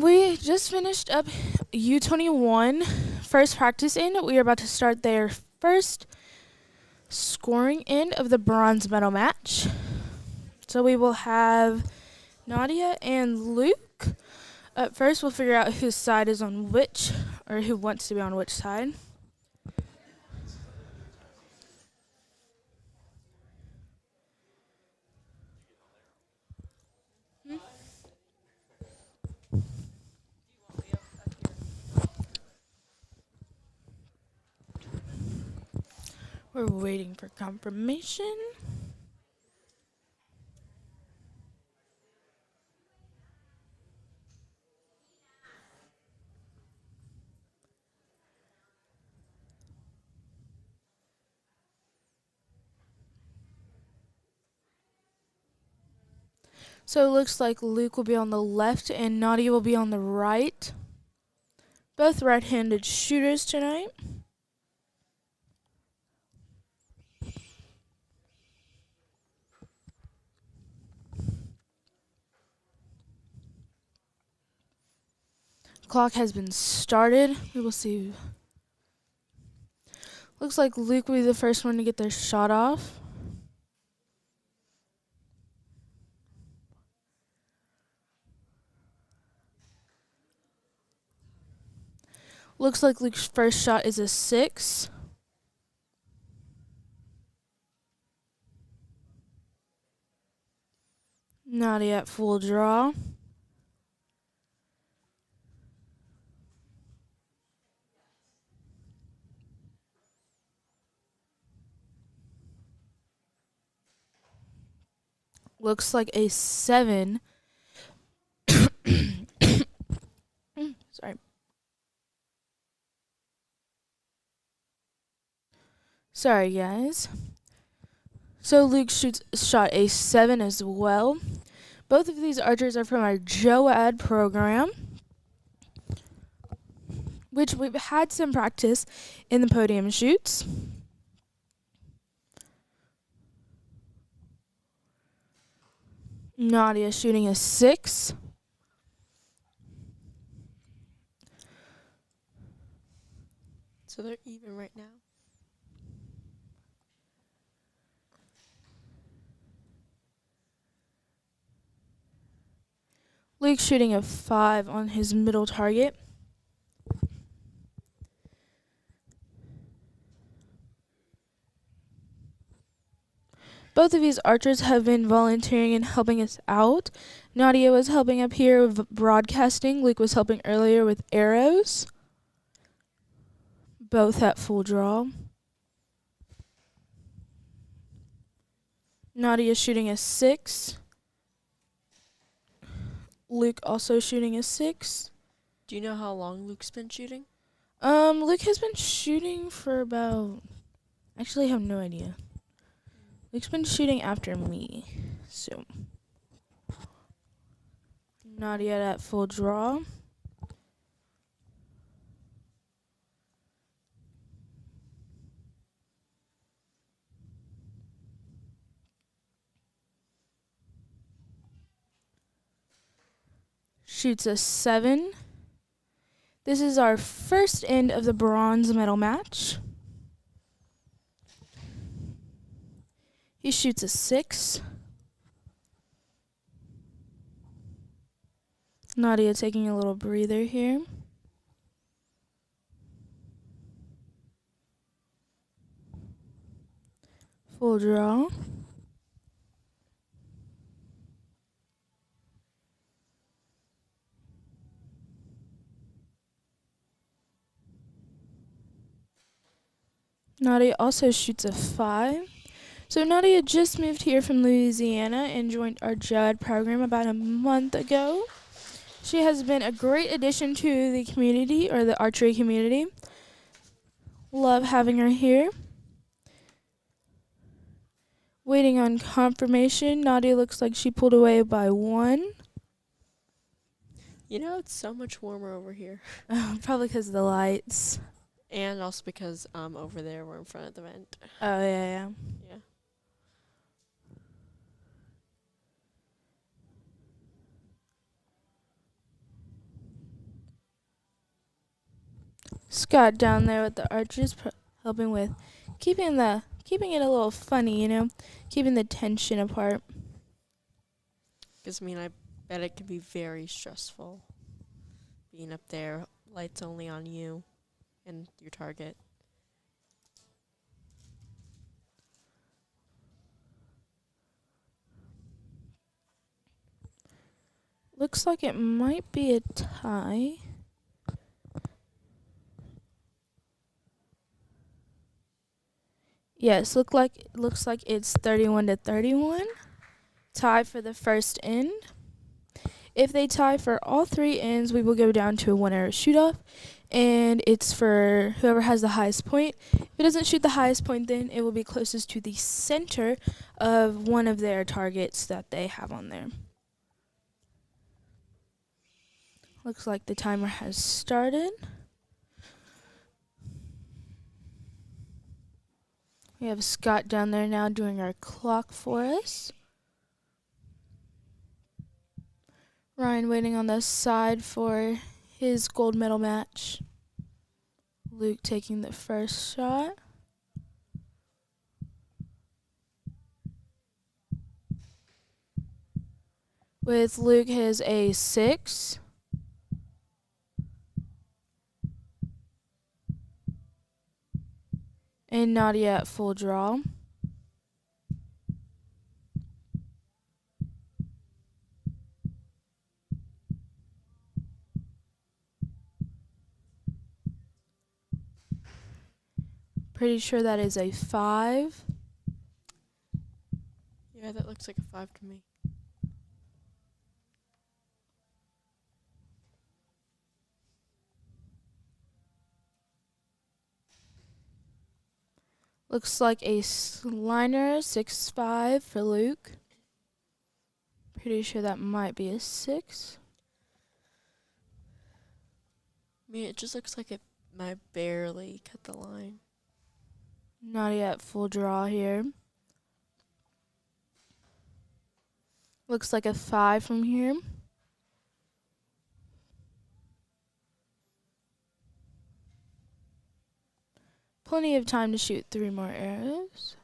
We just finished up U21 first practice in. We are about to start their first scoring end of the bronze medal match. So we will have Nadia and Luke. Up first, we'll figure out whose side is on which, or who wants to be on which side. We're waiting for confirmation. So it looks like Luke will be on the left and Nadia will be on the right. Both right-handed shooters tonight. Clock has been started. We will see. Looks like Luke will be the first one to get their shot off. Looks like Luke's first shot is a 6. Nadia at full draw. Looks like a 7. Sorry. Sorry, guys. So Luke shot a 7 as well. Both of these archers are from our JOAD program, which we've had some practice in the podium shoots. Nadia shooting a 6. So they're even right now. Luke shooting a 5 on his middle target. Both of these archers have been volunteering and helping us out. Nadia was helping up here with broadcasting. Luke was helping earlier with arrows. Both at full draw. Nadia shooting a 6. Luke also shooting a 6. Do you know how long Luke's been shooting? Luke has been shooting for about... Actually, I have no idea. Luke's been shooting after me, so... Not yet at full draw. shoots a 7. This is our first end of the bronze medal match. He shoots a 6. Nadia taking a little breather here. Full draw. Nadia also shoots a 5. So Nadia just moved here from Louisiana and joined our JUD program about a month ago. She has been a great addition to the community, or the archery community. Love having her here. Waiting on confirmation. Nadia looks like she pulled away by 1. You know, it's so much warmer over here. Probably because of the lights. And also because over there we're in front of the vent. Oh, yeah. Yeah. Scott down there with the archers helping with keeping it a little funny, you know, keeping the tension apart. Because, I mean, I bet it can be very stressful being up there, lights only on you and your target. Looks like it might be a tie. Yes, looks like it's 31-31. Tie for the first end. If they tie for all 3 ends, we will go down to a winner shootoff, and it's for whoever has the highest point. If it doesn't shoot the highest point, then it will be closest to the center of one of their targets that they have on there. Looks like the timer has started. We have Scott down there now doing our clock for us. Ryan waiting on the side for his gold medal match. Luke taking the first shot. With Luke his a 6. And Nadia at full draw. Pretty sure that is a 5. Yeah, that looks like a 5 to me. Looks like a liner 6-5 for Luke. Pretty sure that might be a 6. I mean, it just looks like it might barely cut the line. Nadia at full draw here. Looks like a 5 from here. Plenty of time to shoot 3 more arrows.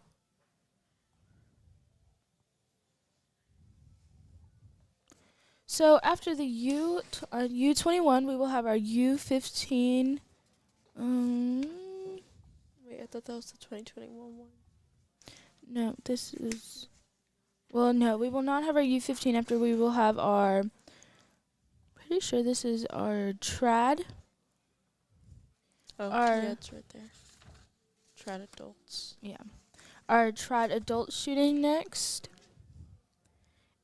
So after the U21, we will have our U15. Wait, I thought that was the 2021 one. No, this is... Well, no, we will not have our U15 after. We will have our... Pretty sure this is our trad. Oh, Our- yeah, it's right there. Trad adults. Yeah. Our trad adult shooting next.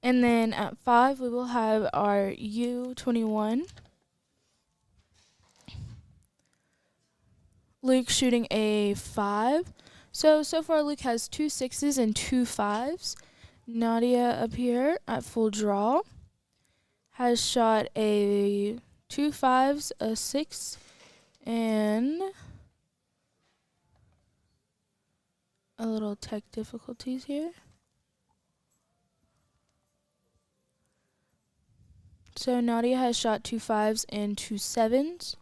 And then at 5, we will have our U21. Luke shooting a 5. So far Luke has 2 6s and 2 5s. Nadia up here at full draw has shot a 2 5s, a 6, and a little tech difficulties here. So Nadia has shot 2 5s and 2 7s.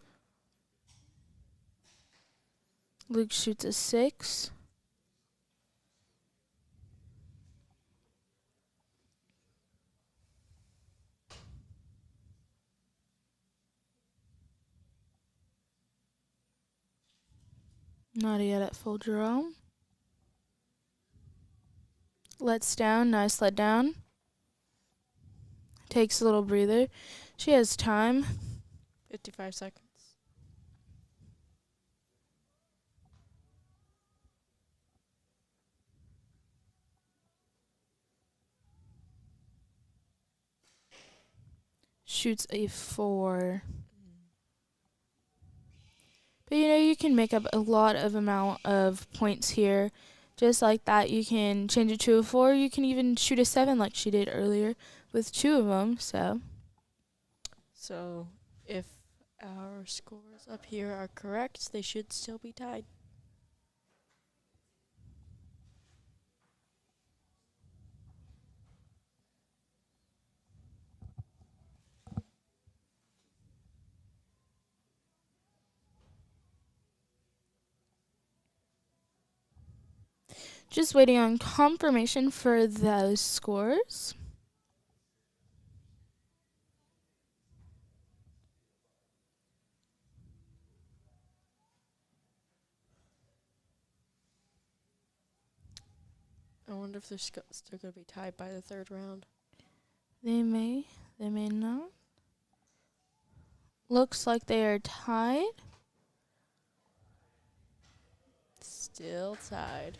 Luke shoots a 6. Nadia at full draw. Lets down, nice let down. Takes a little breather. She has time. 55 seconds. Shoots a 4. But you know, you can make up a lot of amount of points here. Just like that, you can change it to a 4. You can even shoot a 7 like she did earlier with 2 of them. So if our scores up here are correct, they should still be tied. Just waiting on confirmation for those scores. I wonder if they're still going to be tied by the third round. They may not. Looks like they are tied. Still tied.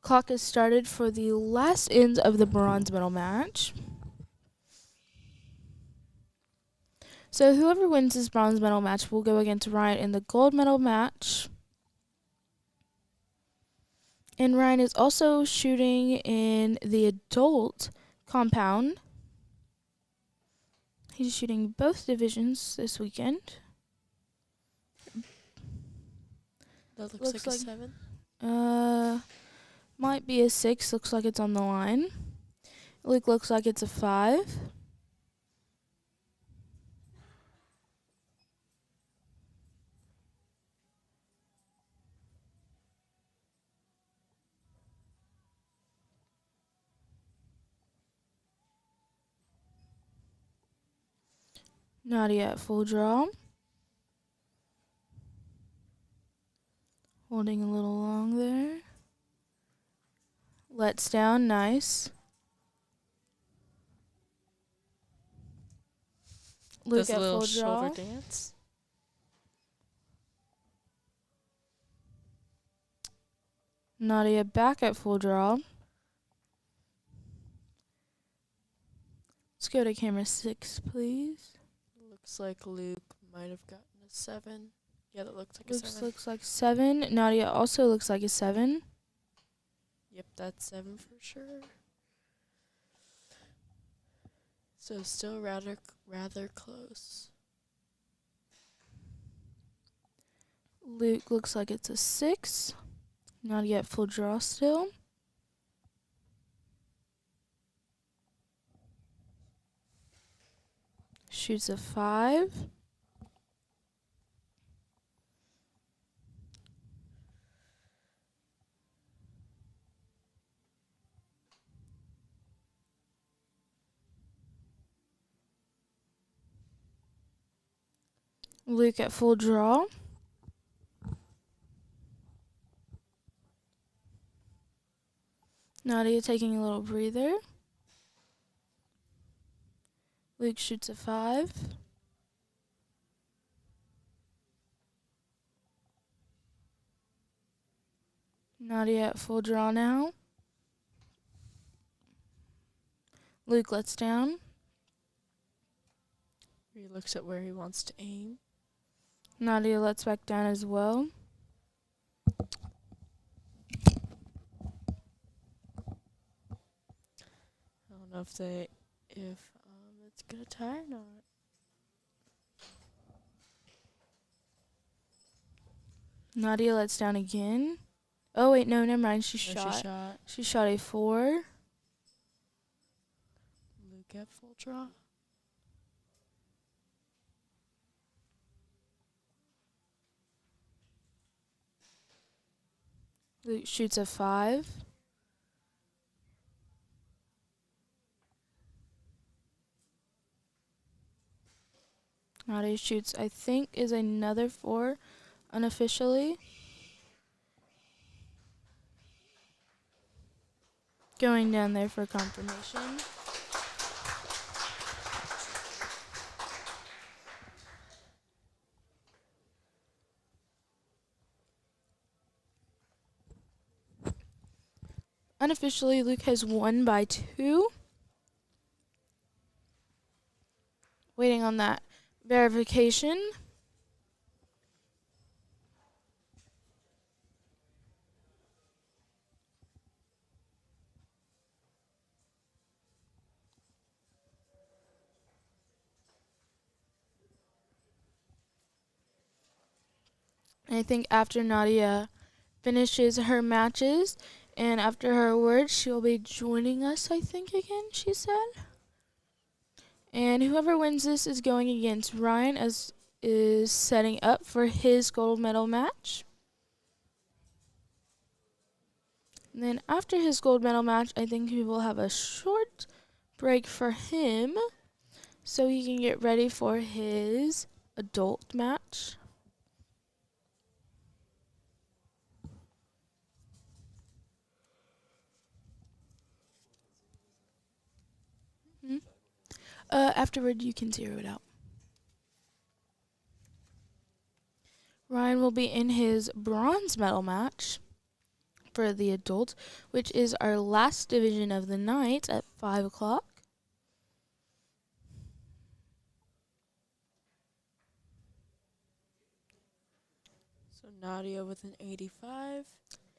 Clock is started for the last ends of the bronze medal match. So whoever wins this bronze medal match will go against Ryan in the gold medal match. And Ryan is also shooting in the adult compound. He's shooting both divisions this weekend. That looks like a 7. Might be a 6. Looks like it's on the line. Luke looks like it's a 5. Nadia at full draw. Holding a little long there. Lets down, nice. Luke Does a at little full draw. shoulder dance. Nadia back at full draw. Let's go to camera 6, please. Looks like Luke might have gotten a 7. Yeah, that looks like a Luke 7. looks like 7. Nadia also looks like a 7. Yep, that's 7 for sure. So still rather close. Luke looks like it's a 6. Nadia at full draw still. Shoots a 5. Luke at full draw. Nadia taking a little breather. Luke shoots a 5. Nadia at full draw now. Luke lets down. He looks at where he wants to aim. Nadia lets back down as well. I don't know if it's gonna tie or not. Nadia lets down again. Oh, wait, no, never mind. She No, shot. she shot. She shot a 4. Luke at full draw. Luke shoots a 5. Nadia shoots, I think, is another 4 unofficially. Going down there for confirmation. Unofficially, Luke has won by 2. Waiting on that verification. And I think after Nadia finishes her matches and after her awards, she'll be joining us, I think, again, she said. And whoever wins this is going against Ryan, as is setting up for his gold medal match. And then after his gold medal match, I think we will have a short break for him so he can get ready for his adult match. Afterward, you can zero it out. Ryan will be in his bronze medal match for the adults, which is our last division of the night at 5 o'clock. So Nadia with an 85.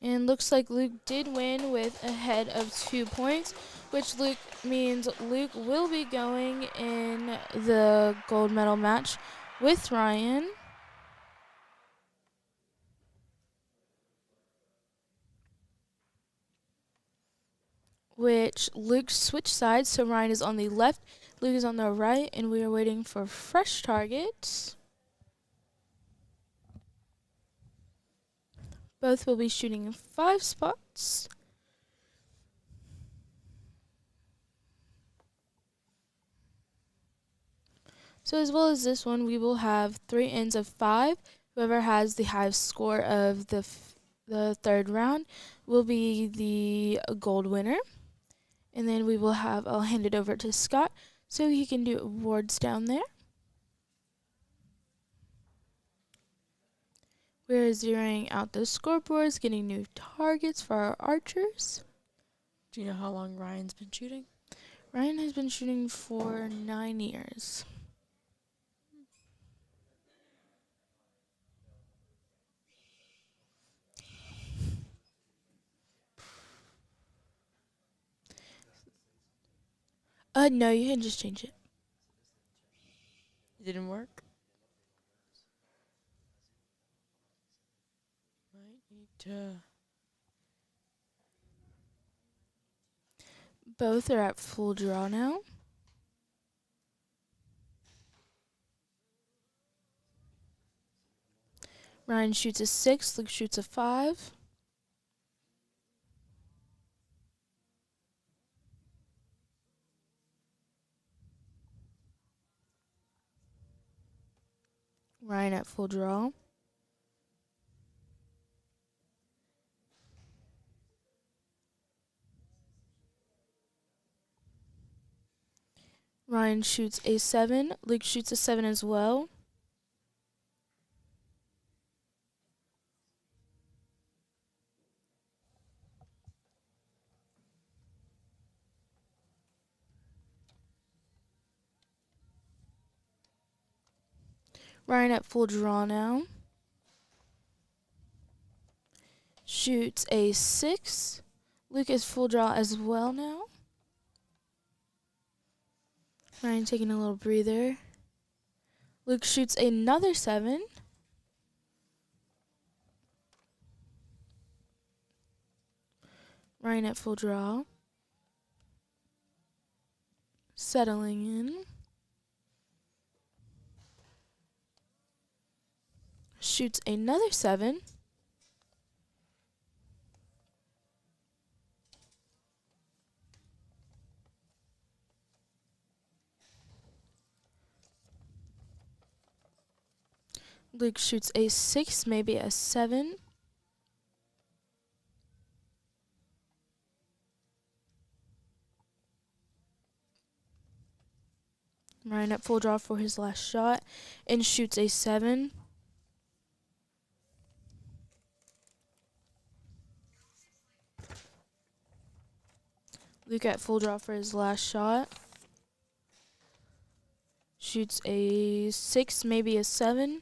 And looks like Luke did win with a head of 2 points, which means Luke will be going in the gold medal match with Ryan. Which Luke switched sides, so Ryan is on the left, Luke is on the right, and we are waiting for fresh targets. Both will be shooting 5 spots. So as well as this one, we will have 3 ends of 5. Whoever has the highest score of the third round will be the gold winner. And then we will have, I'll hand it over to Scott so he can do awards down there. We're zeroing out the scoreboards, getting new targets for our archers. Do you know how long Ryan's been shooting? Ryan has been shooting for 9 years. No, you can just change it. It didn't work? Might need to... Both are at full draw now. Ryan shoots a 6, Luke shoots a 5. Ryan at full draw. Ryan shoots a 7, Luke shoots a 7 as well. Ryan at full draw now. Shoots a 6. Luke is full draw as well now. Ryan taking a little breather. Luke shoots another 7. Ryan at full draw. Settling in. Shoots another 7. Luke shoots a 6, maybe a 7. Ryan at full draw for his last shot and shoots a 7. Luke at full draw for his last shot. Shoots a 6, maybe a 7.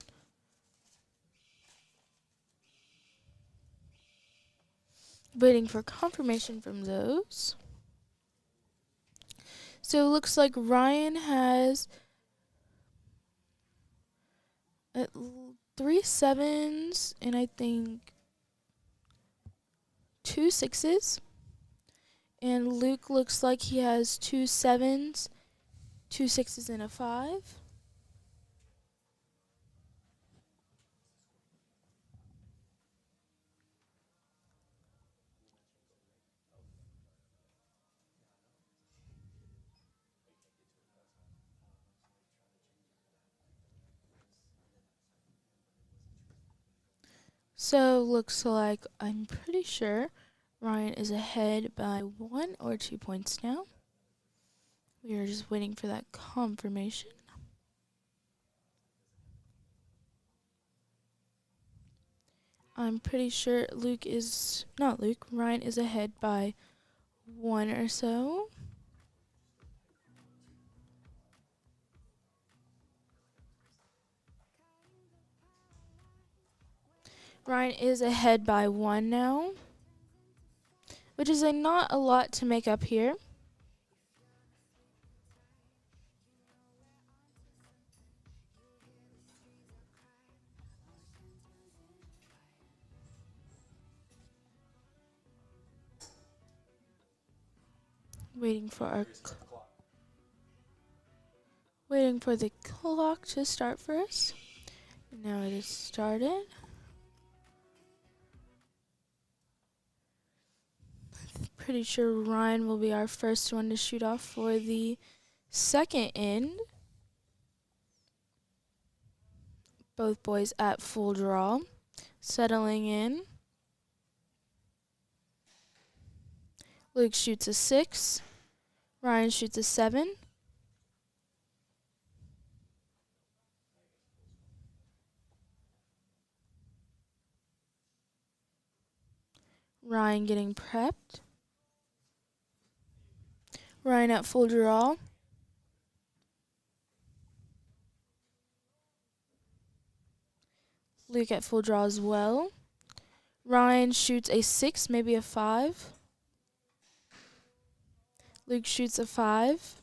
Waiting for confirmation from those. So it looks like Ryan has 3 7s and I think 2 6s. And Luke looks like he has 2 7s, 2 6s, and a 5. So looks like I'm pretty sure Ryan is ahead by 1 or 2 points now. We are just waiting for that confirmation. I'm pretty sure Ryan is ahead by 1 or so. Ryan is ahead by 1 now, which is not a lot to make up here. Waiting for the clock to start for us. Now it has started. Pretty sure Ryan will be our first one to shoot off for the second end. Both boys at full draw, settling in. Luke shoots a 6. Ryan shoots a 7. Ryan getting prepped. Ryan at full draw. Luke at full draw as well. Ryan shoots a 6, maybe a 5. Luke shoots a 5.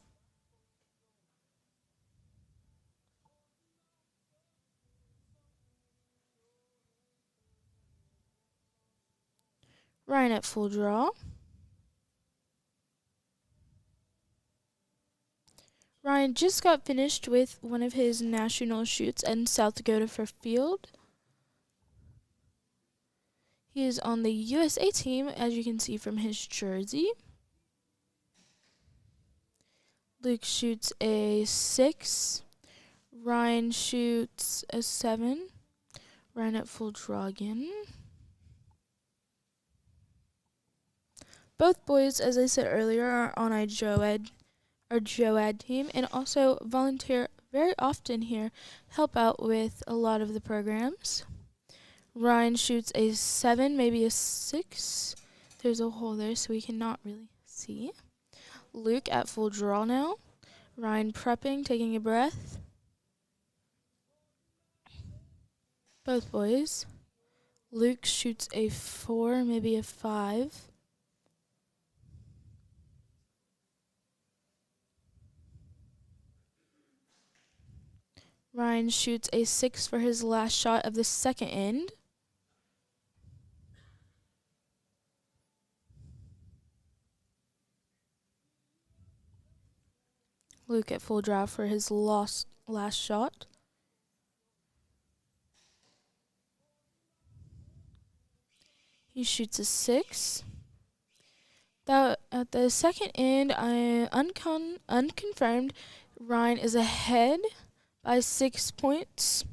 Ryan at full draw. Ryan just got finished with one of his national shoots in South Dakota for field. He is on the USA team, as you can see from his jersey. Luke shoots a 6. Ryan shoots a 7. Ryan at full draw again. Both boys, as I said earlier, are on our JOAD team and also volunteer very often here, help out with a lot of the programs. Ryan shoots a 7, maybe a 6. There's a hole there, so we cannot really see. Luke at full draw now. Ryan prepping, taking a breath. Both boys. Luke shoots a 4, maybe a 5. Ryan shoots a 6 for his last shot of the second end. Luke at full draw for his last shot. He shoots a 6. That at the second end, unconfirmed, Ryan is ahead by 6 points,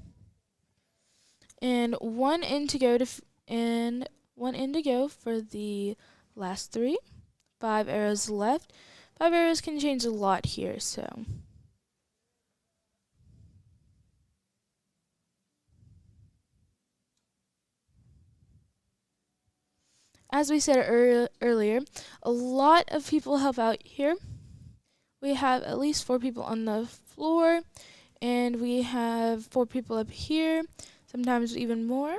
and one end to go for the last 3. 5 arrows left. 5 arrows can change a lot here, so. As we said earlier, a lot of people help out here. We have at least 4 people on the floor, and we have 4 people up here, sometimes even more.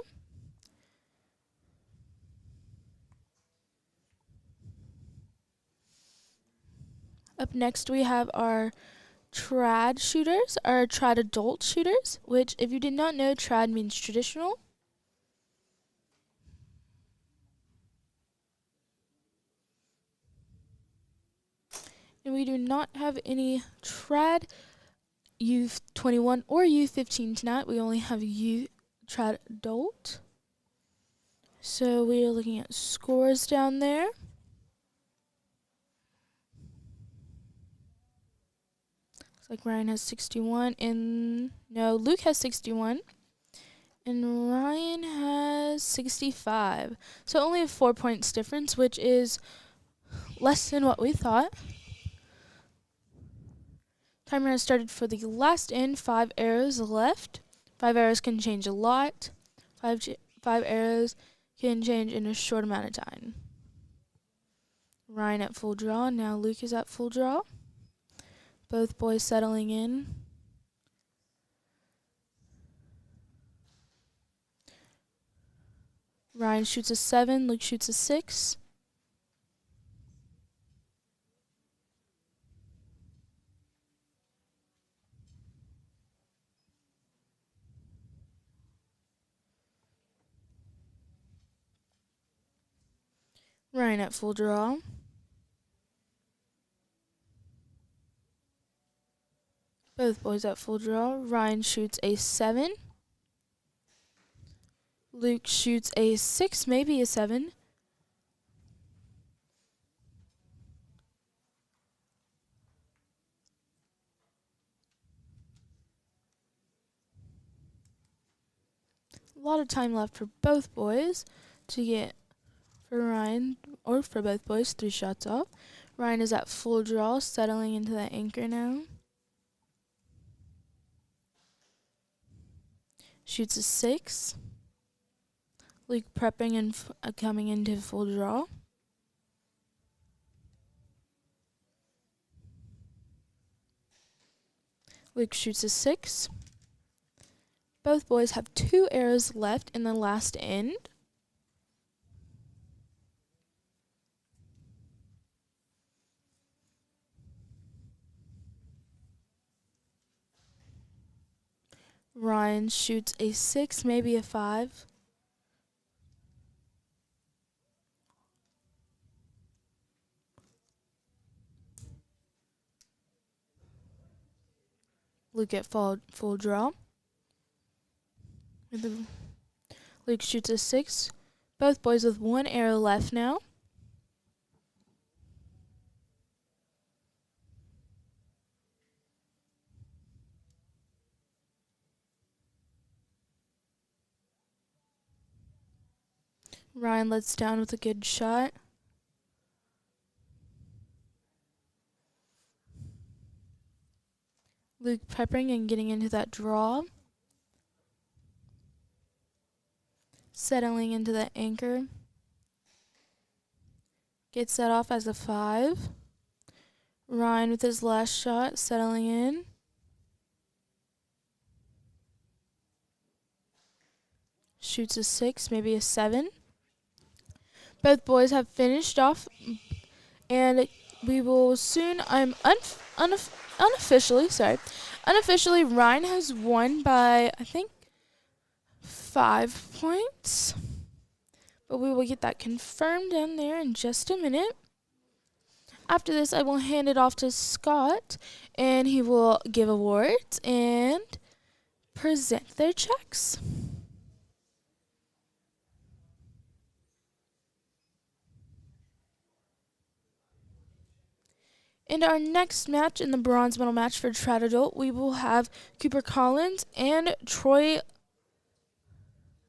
Up next we have our trad shooters, our trad adult shooters, which if you did not know, trad means traditional. And we do not have any trad U21 or U15 tonight. We only have trad adult. So we are looking at scores down there. Looks like Ryan has 61 and no, Luke has 61 and Ryan has 65. So only a 4 points difference, which is less than what we thought. Timer has started for the last end. 5 arrows left. 5 arrows can change a lot. 5 arrows can change in a short amount of time. Ryan at full draw. Now Luke is at full draw. Both boys settling in. Ryan shoots a 7. Luke shoots a 6. Ryan at full draw. Both boys at full draw. Ryan shoots a 7. Luke shoots a 6, maybe a 7. A lot of time left for both boys to get, for Ryan, or for both boys, 3 shots off. Ryan is at full draw, settling into that anchor now. Shoots a 6. Luke prepping and coming into full draw. Luke shoots a 6. Both boys have 2 arrows left in the last end. Ryan shoots a 6, maybe a 5. Luke at full draw. Luke shoots a 6. Both boys with 1 arrow left now. Ryan lets down with a good shot. Luke peppering and getting into that draw. Settling into that anchor. Gets that off as a 5. Ryan with his last shot, settling in. Shoots a 6, maybe a 7. Both boys have finished off, and we will soon. Unofficially, Ryan has won by, I think, 5 points. But we will get that confirmed down there in just a minute. After this, I will hand it off to Scott, and he will give awards and present their checks. In our next match, in the bronze medal match for trad adult, we will have Cooper Collins and Troy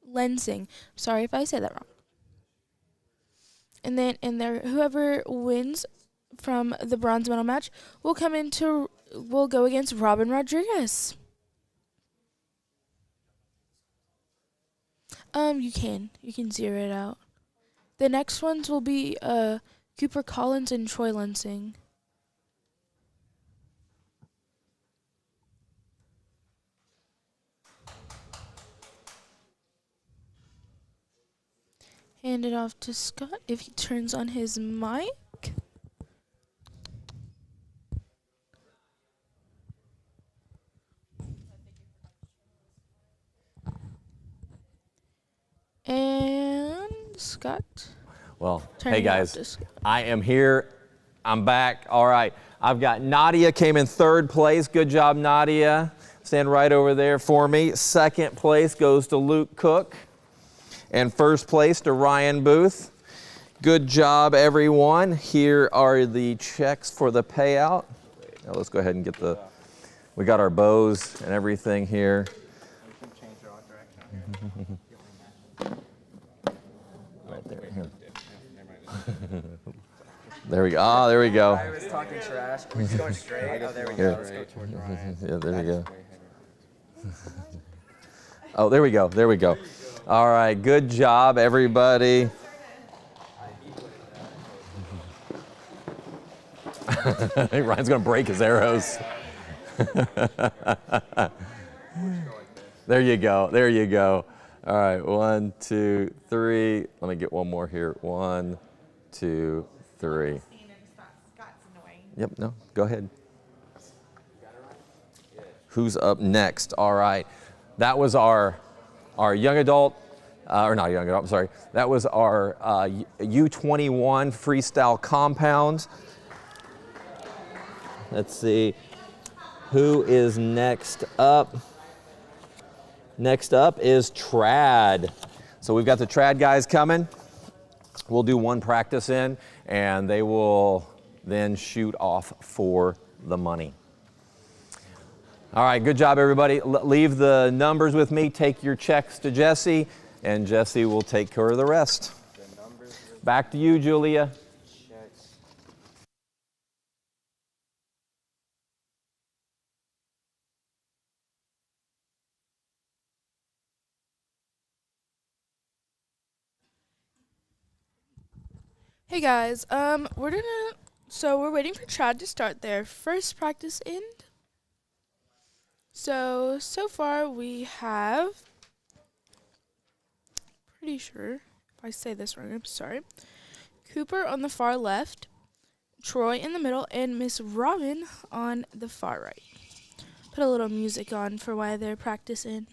Lensing. Sorry if I said that wrong. And then whoever wins from the bronze medal match will go against Robin Rodriguez. You can zero it out. The next ones will be Cooper Collins and Troy Lensing. Hand it off to Scott if he turns on his mic. And Scott. Well, Turning hey it off guys, to Scott. I am here. I'm back. All right. I've got Nadia came in 3rd place. Good job, Nadia. Stand right over there for me. 2nd place goes to Luke Cook. And 1st place to Ryan Booth. Good job, everyone. Here are the checks for the payout. Now let's go ahead and get we got our bows and everything here. Right there. Here. There we go. Oh, there we go. I was talking trash. We're just going straight. Oh, there we Here. go. Let's go towards Ryan. Yeah, there we go. Oh, there we go. There we go. All right, good job, everybody. Ryan's gonna break his arrows. There you go. There you go. All right, 1, 2, 3. Let me get one more here. 1, 2, 3. Yep. No. Go ahead. Who's up next? All right. That was our young adult, or not young adult, I'm sorry. That was our U21 freestyle compound. Let's see. Who is next up? Next up is trad. So we've got the trad guys coming. We'll do one practice in, and they will then shoot off for the money. All right, good job, everybody. Leave the numbers with me. Take your checks to Jesse, and Jesse will take care of the rest. Back to you, Julia. Hey guys, we're waiting for trad to start their first practice in. So far we have, pretty sure, if I say this wrong, I'm sorry, Cooper on the far left, Troy in the middle, and Miss Robin on the far right. Put a little music on for while they're practicing.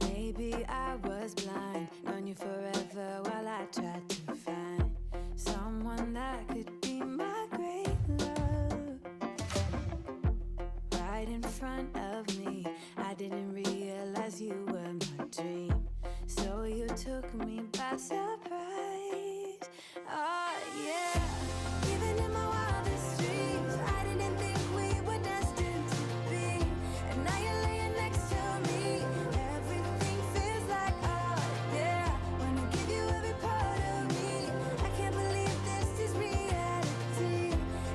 Maybe I was blind, known you forever while I tried to find someone that could be my great love. Right in front of me, I didn't realize you were my dream, so you took me by surprise. Oh yeah, even in my wildest dreams, I didn't think we were destined to be, and now you're laying next to me. Everything feels like, oh yeah, wanna give you every part of me. I can't believe this is reality,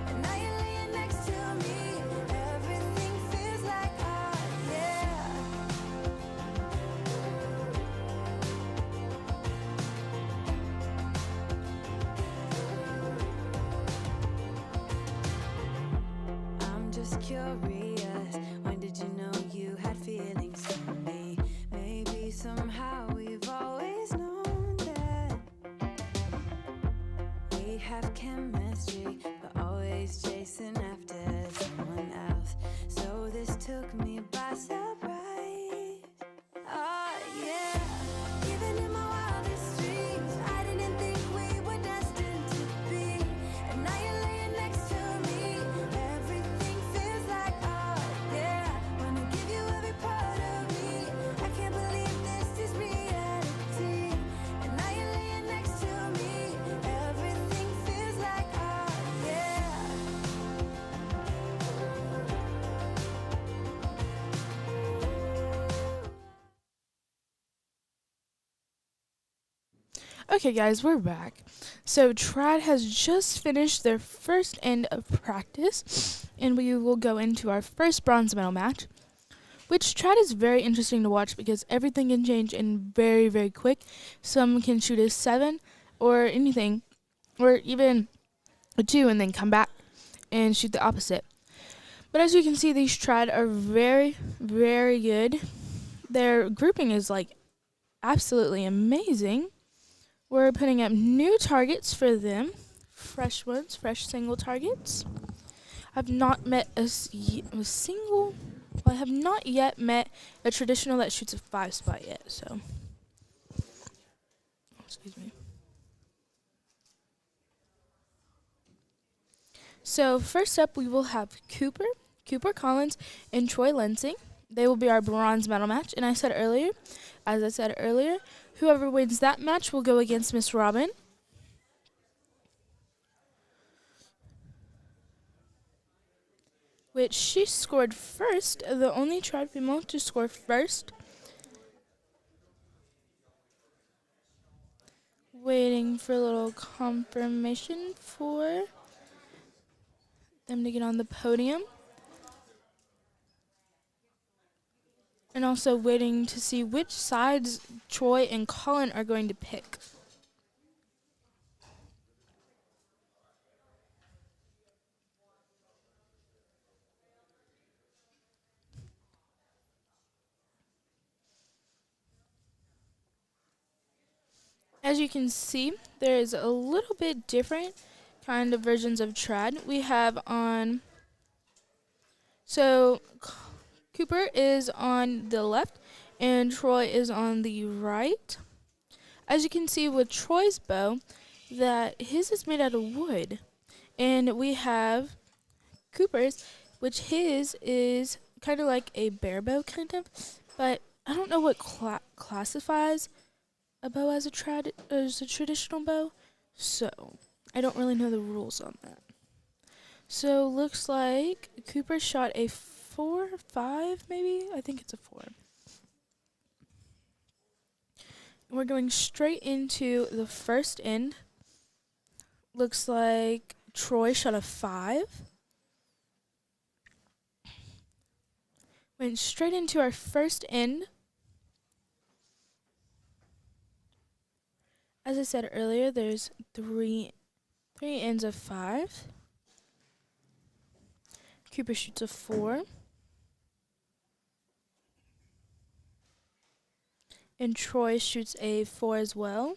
and now you're laying next to me. Everything feels like, oh yeah. I'm just curious, when did you know you had feelings for me? Maybe somehow we've always known that we have chemistry, but always just chasing after someone else. So this took me by surprise. Oh yeah, even in my wildest dreams, I didn't think we were destined to be. And now you're laying next to me. Everything feels like oh yeah. Wanna give you every part of me. I can't believe this is reality. And now you're laying next to me. Everything feels like oh yeah. Okay, guys, we're back. So, Trad has just finished their first end of practice, and we will go into our first bronze medal match, which Trad is very interesting to watch because everything can change in very, very quick. Some can shoot a 7 or anything, or even a 2 and then come back and shoot the opposite. But as you can see, these Trad are very, very good. Their grouping is like absolutely amazing. We're putting up new targets for them, fresh ones, fresh single targets. I've not met a single, well, I have not yet met a traditional that shoots a 5 spot yet, so. Excuse me. So first up we will have Cooper Collins, and Troy Lensing. They will be our bronze medal match, and as I said earlier, whoever wins that match will go against Miss Robin. Which she scored first, the only Trad female to score first. Waiting for a little confirmation for them to get on the podium. And also waiting to see which sides Troy and Colin are going to pick. As you can see, there is a little bit different kind of versions of Trad. We have on, so Cooper is on the left and Troy is on the right. As you can see with Troy's bow, that his is made out of wood. And we have Cooper's, which his is kind of like a Barebow kind of, but I don't know what classifies a bow as a traditional bow, so I don't really know the rules on that. So looks like Cooper shot a 4, 5 maybe? I think it's a 4. We're going straight into the first end. Looks like Troy shot a 5. Went straight into our first end. As I said earlier, there's three ends of 5. Cooper shoots a 4. And Troy shoots a 4 as well.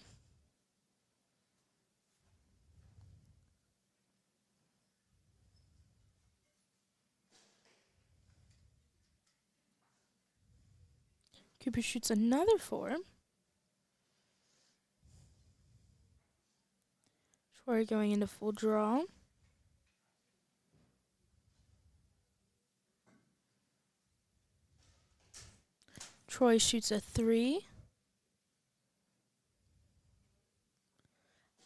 Cooper shoots another 4. Troy going into full draw. Troy shoots a 3.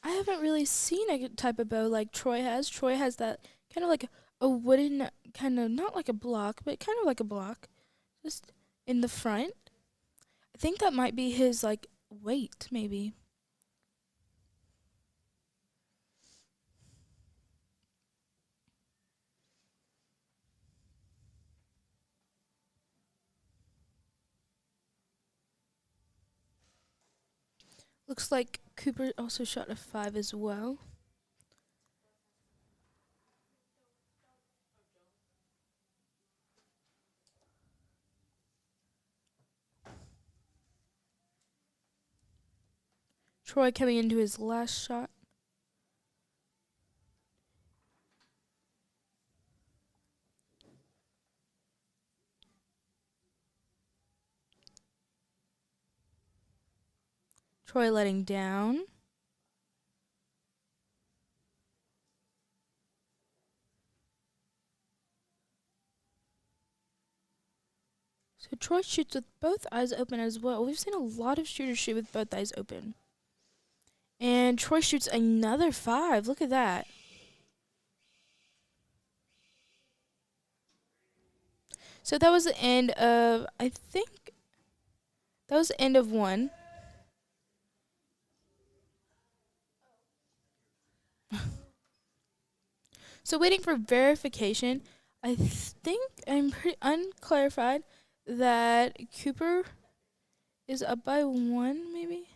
I haven't really seen a type of bow like Troy has. Troy has that kind of like a wooden, kind of not like a block, but kind of like a block, just in the front. I think that might be his like weight, maybe. Looks like Cooper also shot a 5 as well. Troy coming into his last shot. Troy letting down. So Troy shoots with both eyes open as well. We've seen a lot of shooters shoot with both eyes open. And Troy shoots another 5. Look at that. So that was the end of, I think, that was the end of 1. So waiting for verification. I think I'm pretty unclarified that Cooper is up by 1, maybe?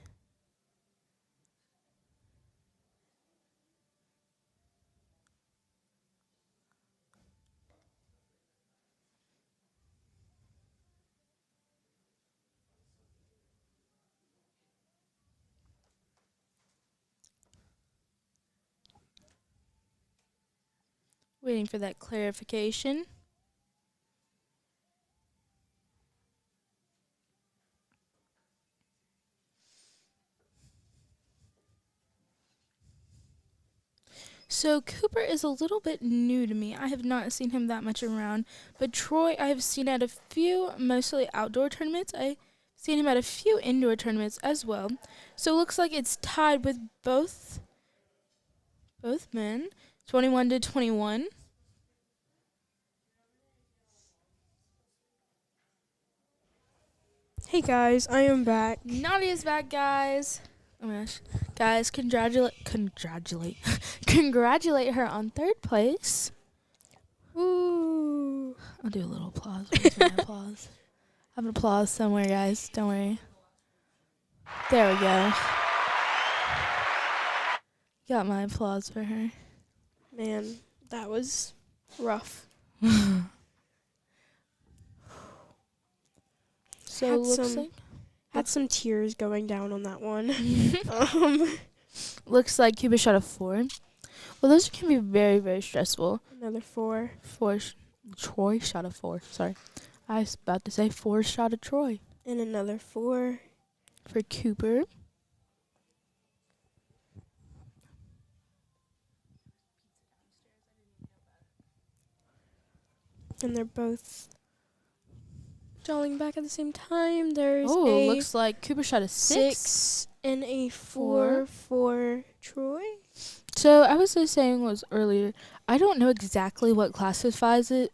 Waiting for that clarification. So Cooper is a little bit new to me. I have not seen him that much around. But Troy, I have seen at a few, mostly outdoor tournaments. I've seen him at a few indoor tournaments as well. So it looks like it's tied with both men, 21-21. Hey guys, I am back. Nadia's back, guys. Oh my gosh. Guys, congratulate her on 3rd place. Ooh. I'll do a little applause. Where's my applause? I have an applause somewhere, guys. Don't worry. There we go. Got my applause for her. Man, that was rough. So looks like Had some tears going down on that one. looks like Cuba shot a 4. Well, those can be very, very stressful. Another 4. Troy shot a 4. Sorry. I was about to say 4 shot a Troy. And another 4. For Cooper. And they're both jolling back at the same time. There's Oh, looks like Cooper shot a 6. and a 4 for Troy. So I was just saying earlier, I don't know exactly what classifies a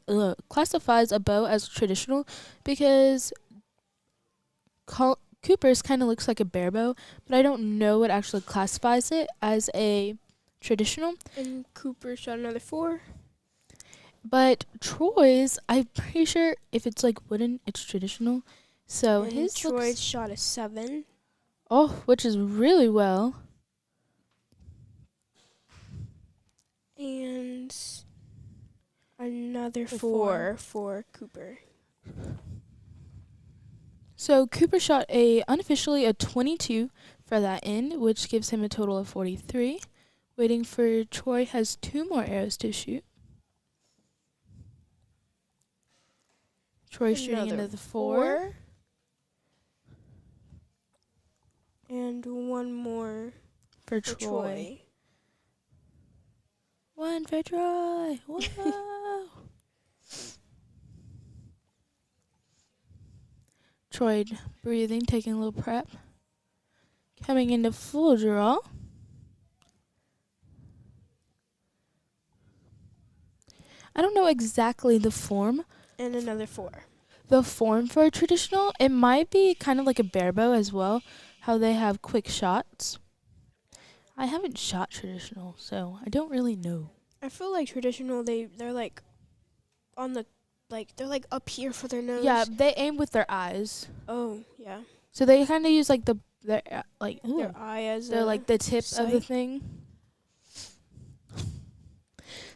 bow as traditional, because Cooper's kind of looks like a barebow, but I don't know what actually classifies it as a traditional. And Cooper shot another 4. But Troy's, I'm pretty sure if it's like wooden, it's traditional. So and his Troy looks, shot a 7. oh, which is really well. And another 4 for Cooper. So Cooper shot unofficially a 22 for that end, which gives him a total of 43. Waiting for Troy has 2 more arrows to shoot. Troy shooting into the 4. And 1 more For for Troy. Troy. 1 for Troy. Whoa. Troy breathing, taking a little prep. Coming into full draw. I don't know exactly the form. And another 4. The form for a traditional, it might be kind of like a barebow as well, how they have quick shots. I haven't shot traditional, so I don't really know. I feel like traditional, they're like on the, like, they're like up here for their nose. Yeah, they aim with their eyes. Oh, yeah. So they kind of use like their eye as they're like the tip of the sight. thing.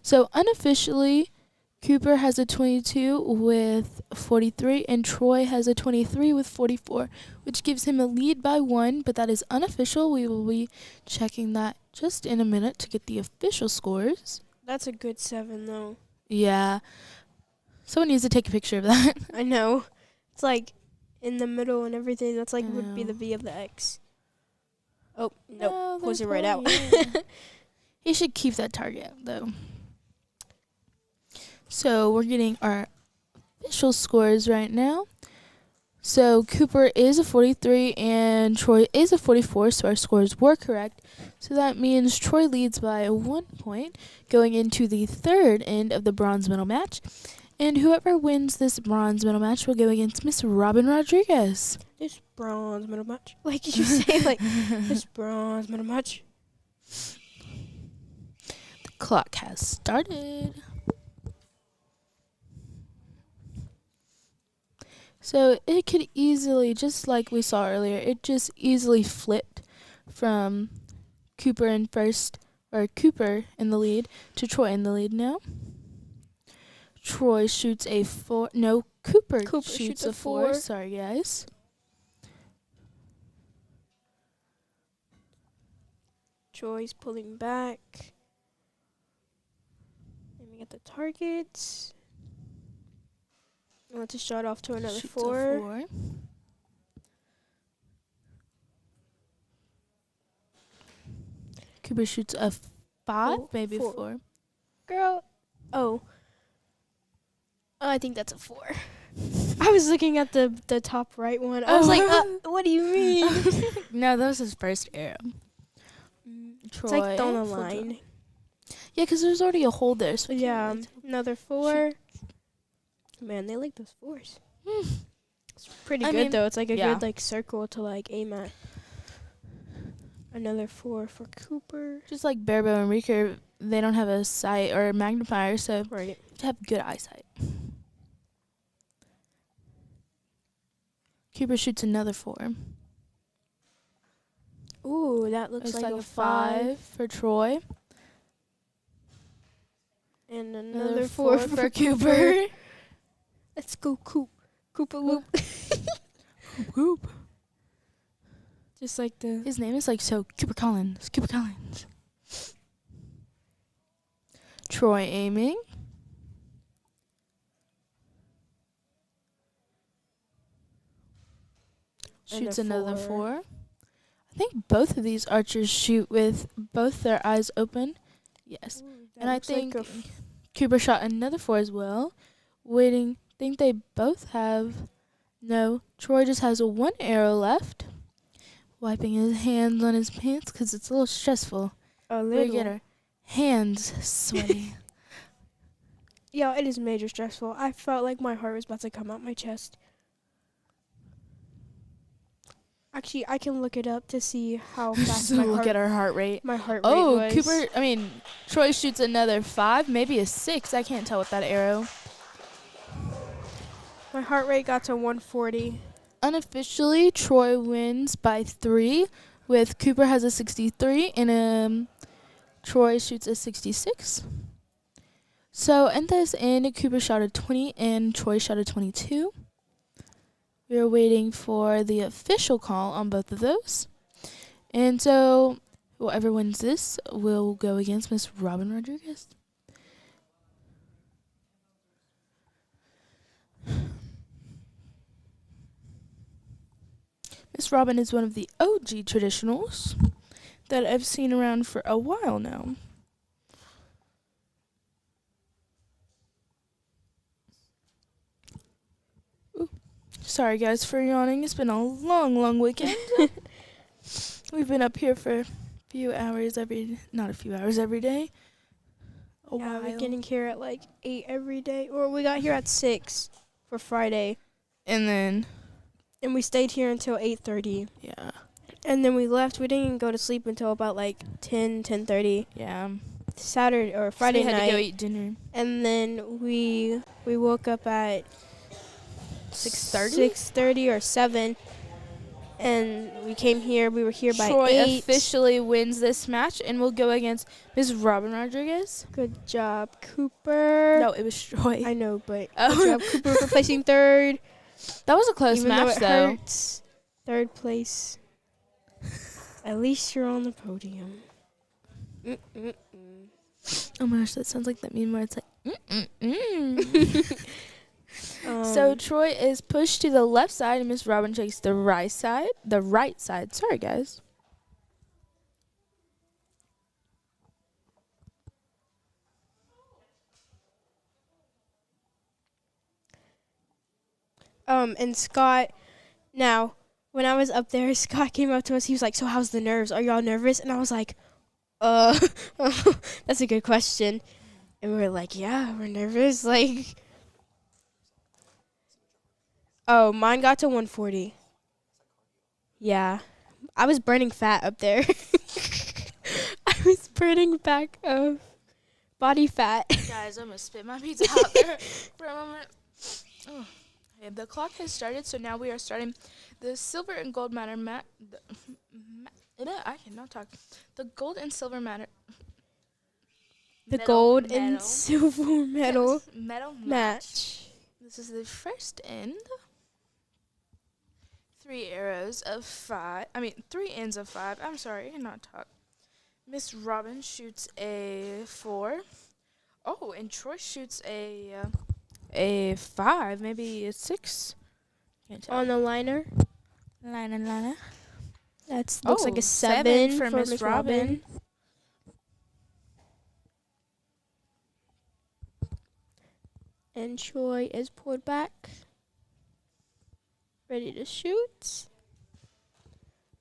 So unofficially, Cooper has a 22 with 43, and Troy has a 23 with 44, which gives him a lead by 1, but that is unofficial. We will be checking that just in a minute to get the official scores. That's a good 7, though. Yeah. Someone needs to take a picture of that. I know. It's like in the middle and everything. That's like I would be know. the V of the X. Oh, nope. No, Pulls it that's right out. yeah. He should keep that target, though. So we're getting our official scores right now. So Cooper is a 43 and Troy is a 44, so our scores were correct. So that means Troy leads by 1 point going into the third end of the bronze medal match. And whoever wins this bronze medal match will go against Miss Robin Rodriguez. This bronze medal match. Like you say, like, this bronze medal match. The clock has started. So it could easily, just like we saw earlier, it just easily flipped from Cooper in first, or Cooper in the lead, to Troy in the lead now. Troy shoots a 4. No, Cooper shoots a 4. Sorry, guys. Troy's pulling back. Aiming at the targets. I want to shot off to another Shoots a 4. 4. Cooper shoots a 5, Oh, maybe 4. 4. Girl. Oh. I think that's a 4. I was looking at the top right one. I was like, what do you mean? No, that was his first arrow. It's like on the full line. draw. Yeah, because there's already a hole there. So we can't Yeah, really tell. another 4. Man, they like those 4s. It's pretty I good mean, though. It's like a yeah. good like circle to like aim at. Another 4 for Cooper. Just like Barebow and Recurve, they don't have a sight or a magnifier, so you Right. have to have good eyesight. Cooper shoots another 4. Ooh, that looks Looks like, like a 5. for Troy. And Another another 4 4 for Cooper. Let's go, Cooper Loop. Coop. Just like the. His name is like so Cooper Collins. Cooper Collins. Troy aiming. And a Shoots another 4. 4. I think both of these archers shoot with both their eyes open. Yes. And I think Cooper shot another 4 as well. Waiting. Think they both have. No. Troy just has 1 arrow left. Wiping his hands on his pants because it's a little stressful. a We little. get our hands sweaty. Yeah, it is major stressful. I felt like my heart was about to come out my chest. Actually, I can look it up to see how fast So my look heart, at our heart rate. my heart Oh, rate was. Troy shoots another 5, maybe a 6. I can't tell with that arrow. My heart rate got to 140. Unofficially, Troy wins by 3, with Cooper has a 63 and Troy shoots a 66. So in this end, Cooper shot a 20 and Troy shot a 22. We are waiting for the official call on both of those. And so whoever wins this will go against Miss Robin Rodriguez. Miss Robin is one of the OG traditionals that I've seen around for a while now. Ooh. Sorry guys for yawning. It's been a long, long weekend. We've been up here for a few hours not a few hours every day. A Yeah, we're while. getting here at like 8 every day. Or we got here at 6 for Friday. And then, And we stayed here until 8:30. yeah. And then we left. We didn't go to sleep until about like 10:30 Yeah. Saturday or Friday so we had night. to go eat dinner. And then we woke up at 6:30? 6:30 or 7. And we came here. We were here by Troy 8. officially wins this match and will go against Miss Robin Rodriguez. Good job, Cooper. No, it was Troy. I know, but Oh. good job, Cooper, for placing 3rd. That was a close Even match, though it though. hurts. 3rd place. At least you're on the podium. Oh my gosh, that sounds like that meme where it's like, So Troy is pushed to the left side, and Miss Robin takes the right side. Sorry, guys. And Scott, now, when I was up there, Scott came up to us. He was like, "So how's the nerves? Are y'all nervous?" And I was like, that's a good question. And we were like, "Yeah, we're nervous." Like, oh, mine got to 140. Yeah, I was burning fat up there. I was burning back of body fat. Guys, I'm gonna spit my pizza out there for a moment. Oh. Okay, the clock has started, so now we are starting the silver and gold matter I cannot talk. The gold and silver matter. The Medal gold medal. and silver medal Yes, medal match. This is the first end. 3 arrows of 5. 3 ends of 5. I'm sorry, I cannot talk. Miss Robin shoots a 4. Oh, and Troy shoots a 5, maybe a 6. Can't tell. On the liner. Liner. That looks like a 7 7 for Miss Robin. And Troy is pulled back, ready to shoot.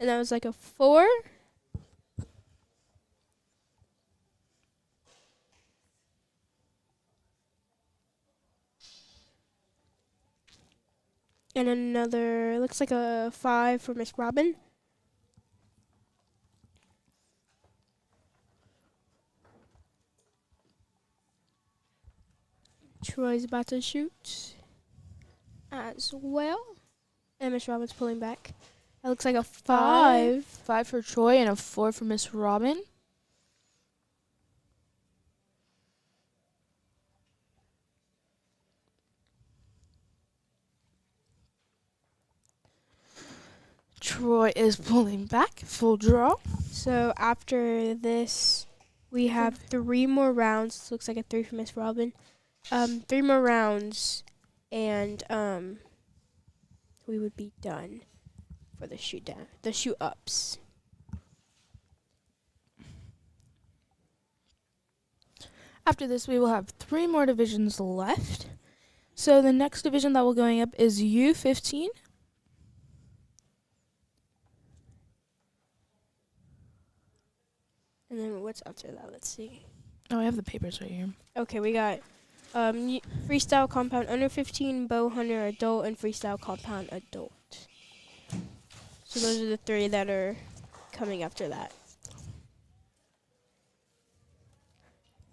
And that was like a 4. And another, looks like a 5 for Miss Robin. Troy's about to shoot as well. And Miss Robin's pulling back. That looks like a 5. 5 for Troy and a 4 for Miss Robin. Troy is pulling back, full draw. So after this, we have 3 more rounds. Looks like a 3 for Miss Robin. 3 more rounds, and we would be done for the shoot down, the shoot ups. After this, we will have 3 more divisions left. So the next division that will going up is U15. And then what's after that? Let's see. Oh, I have the papers right here. Okay, we got freestyle compound under 15, bow hunter adult, and freestyle compound adult. So those are the 3 that are coming after that.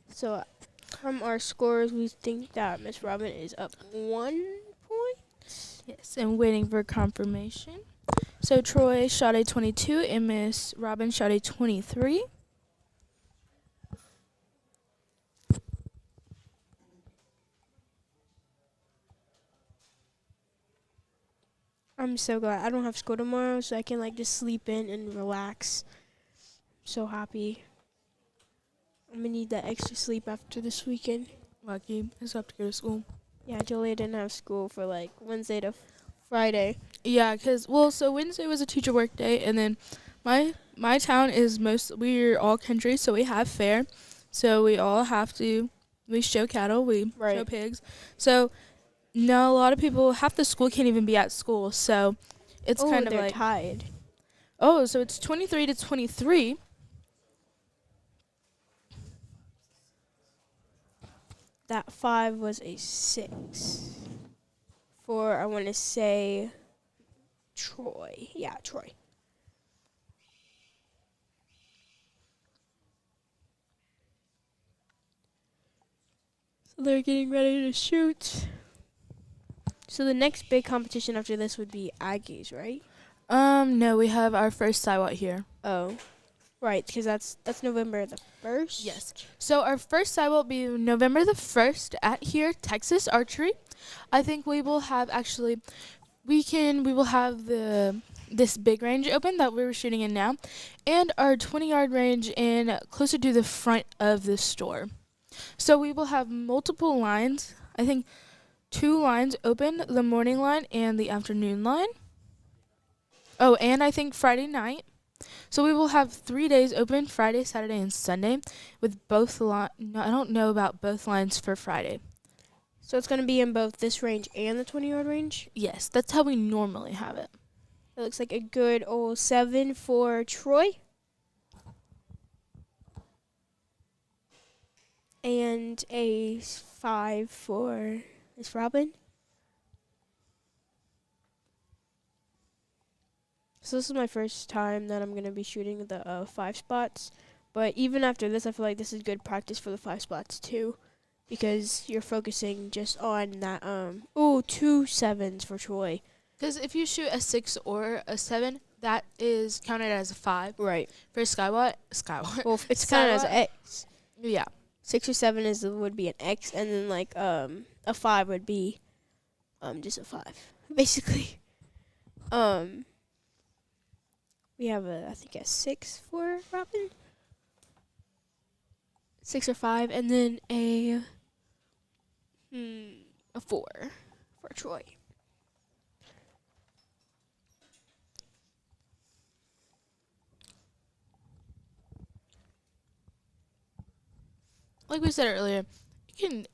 So from our scores, we think that Miss Robin is up 1 point. Yes, and waiting for confirmation. So Troy shot a 22 and Miss Robin shot a 23. I'm so glad I don't have school tomorrow, so I can like just sleep in and relax. So happy. I'm gonna need that extra sleep after this weekend. Lucky, I just have to go to school. Yeah, Julia didn't have school for like Wednesday to Friday. Yeah, so Wednesday was a teacher work day, and then my town is we're all country, so we have fair. So we all have to, we show cattle, we show pigs. So no, a lot of people, half the school can't even be at school, so it's kind of they're like tied. Oh, so it's 23 to 23. That 5 was a 6 for, I want to say, Troy. Yeah, Troy. So they're getting ready to shoot. So the next big competition after this would be Aggies, right? No, we have our first sidewalk here. Oh, right, because that's November the 1st? Yes. So our first side will be November the 1st at here, Texas Archery. I think we will have we will have this big range open that we were shooting in now, and our 20-yard range in closer to the front of the store. So we will have multiple lines. I think 2 lines open, the morning line and the afternoon line. Oh, and I think Friday night. So we will have 3 days open, Friday, Saturday, and Sunday, with both I don't know about both lines for Friday. So it's going to be in both this range and the 20-yard range. Yes, that's how we normally have it. It looks like a good old 7 for Troy. And a 5 for Miss Robin. So this is my first time that I'm going to be shooting the 5 spots. But even after this, I feel like this is good practice for the 5 spots too. Because you're focusing just on that, 2 7s for Troy. Because if you shoot a 6 or a 7, that is counted as a 5. Right. For Skywat. Well, it's counted as an X. Yeah. 6 or 7 would be an X, and then like a 5 would be just a 5, basically. We have I think a 6 for Robin. 6 or 5, and then a 4 for Troy. Like we said earlier,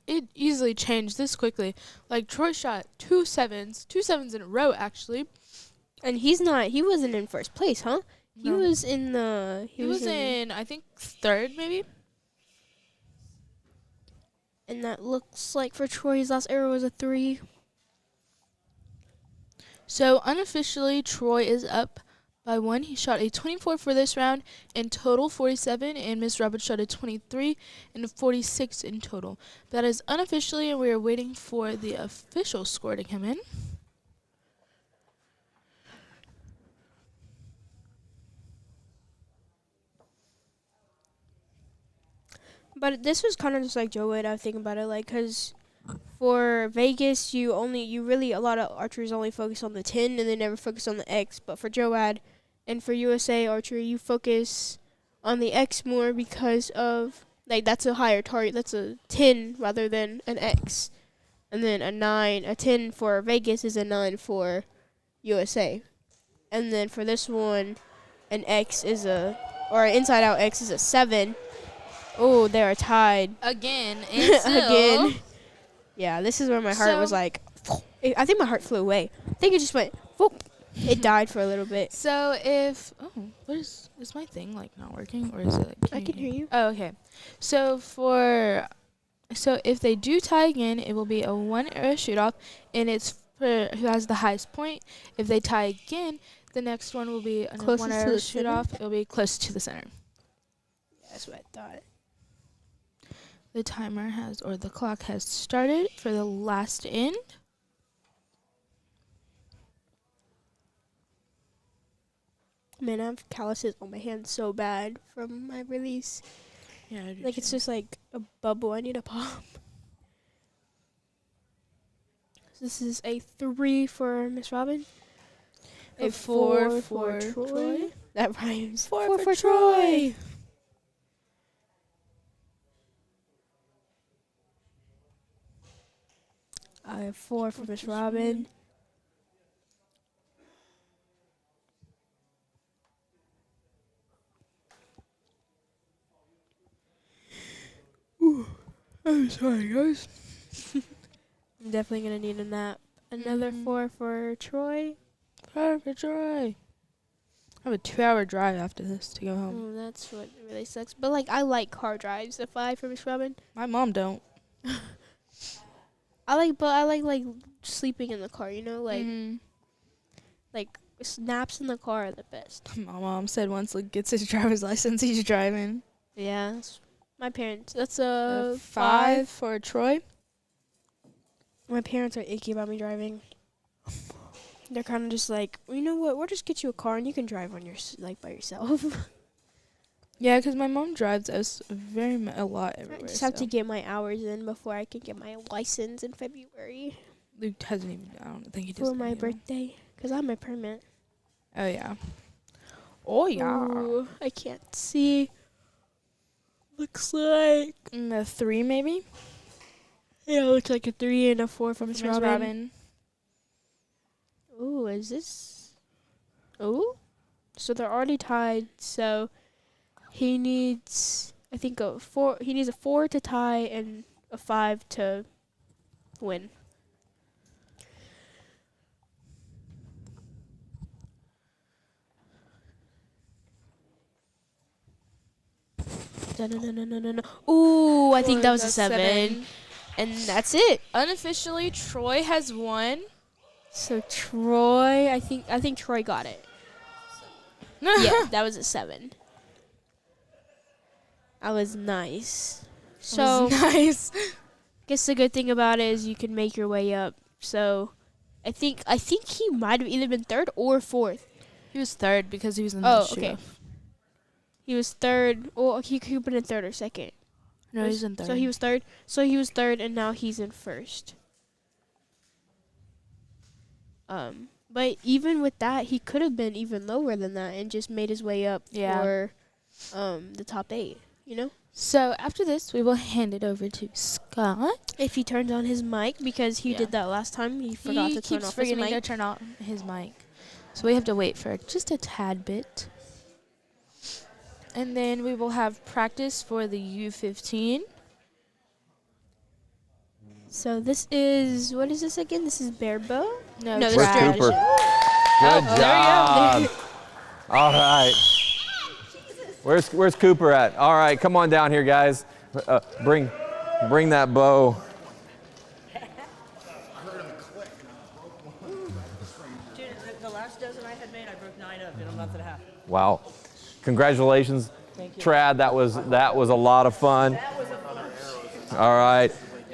it easily changed this quickly. Like Troy shot 2 7s in a row actually. And he wasn't in first place, huh? He No. was in He was in I think 3rd maybe. and that looks like for Troy his last arrow was a 3. So unofficially Troy is up by 1. He shot a 24 for this round, in total 47, and Miss Roberts shot a 23 and a 46 in total. That is unofficially, and we are waiting for the official score to come in. But this was kind of just like Joe Wade. I was thinking about it, like, because for Vegas, a lot of archers only focus on the 10 and they never focus on the X. But for Joad and for USA Archery, you focus on the X more because of, like, that's a higher target. That's a 10 rather than an X. And then a 10 for Vegas is a 9 for USA. And then for this one, an X is or an inside out X is a 7. Oh, they are tied. Again, and still. Again. Yeah, this is where my heart was like, I think my heart flew away. I think it just went, whoop. It died for a little bit. So if, is my thing like not working, or is it like? I can hear you. Oh, okay. So if they do tie again, it will be a 1 arrow shoot off, and it's for who has the highest point. If they tie again, the next one will be a 1 arrow shoot off. It'll be close to the center. Yeah, that's what I thought. The timer the clock has started for the last end. Man, I have calluses on my hands so bad from my release. Yeah, I do Like, it's just like a bubble I need to pop. This is a 3 for Miss Robin. A 4 for Troy. That rhymes. 4 for Troy. I have 4 for Miss Robin. I'm sorry, guys. I'm definitely going to need a nap. Another 4 for Troy. 4 for Troy. I have a 2-hour drive after this to go home. Oh, that's what really sucks. But, like, I like car drives. A 5 for Miss Robin. My mom don't. I like sleeping in the car, you know? Like, naps in the car are the best. My mom said once Luke gets his driver's license, he's driving. Yeah, my parents. That's a 5 for Troy. My parents are icky about me driving. They're kind of just like, you know what? We'll just get you a car and you can drive on by yourself. Yeah, because my mom drives us a lot I everywhere. just have to get my hours in before I can get my license in February Luke hasn't even. I don't think he does. for my birthday because I have my permit. Oh yeah. Oh yeah. Ooh, I can't see. Looks like A 3 maybe. yeah, looks like a 3 and a 4 from Miss Miss Robin. Ooh, is this? Ooh, so they're already tied. So he needs, I think, a 4. He needs a 4 to tie and a 5 to win. Dun-dun-dun-dun-dun-dun. Ooh, I think that was a 7. And that's it. Unofficially, Troy has won. So Troy, I think Troy got it. Yeah, that was a 7. That was nice. So nice. guess the good thing about it is you can make your way up. So I think he might have either been 3rd or 4th. He was 3rd because he was in Oh, the okay. shootoff. He was 3rd. Well, he could have been in 3rd or 2nd. No, he's in 3rd. So he was 3rd. So he was 3rd, and now he's in 1st. But even with that, he could have been even lower than that and just made his way up for the top 8. You know. So after this, we will hand it over to Scott. If he turns on his mic, because he did that last time, he forgot to turn off his mic. To turn off his mic. So we have to wait for just a tad bit. And then we will have practice for the U15. So this is, what is this again? This is Barebow? No, this is Where's tradition. Cooper? Good job. All right. Where's Cooper at? All right, come on down here, guys. Bring that bow. Dude, the last dozen I had made, I broke 9 of in a month and a half. Wow. Congratulations, Trad. That was a lot of fun. All right.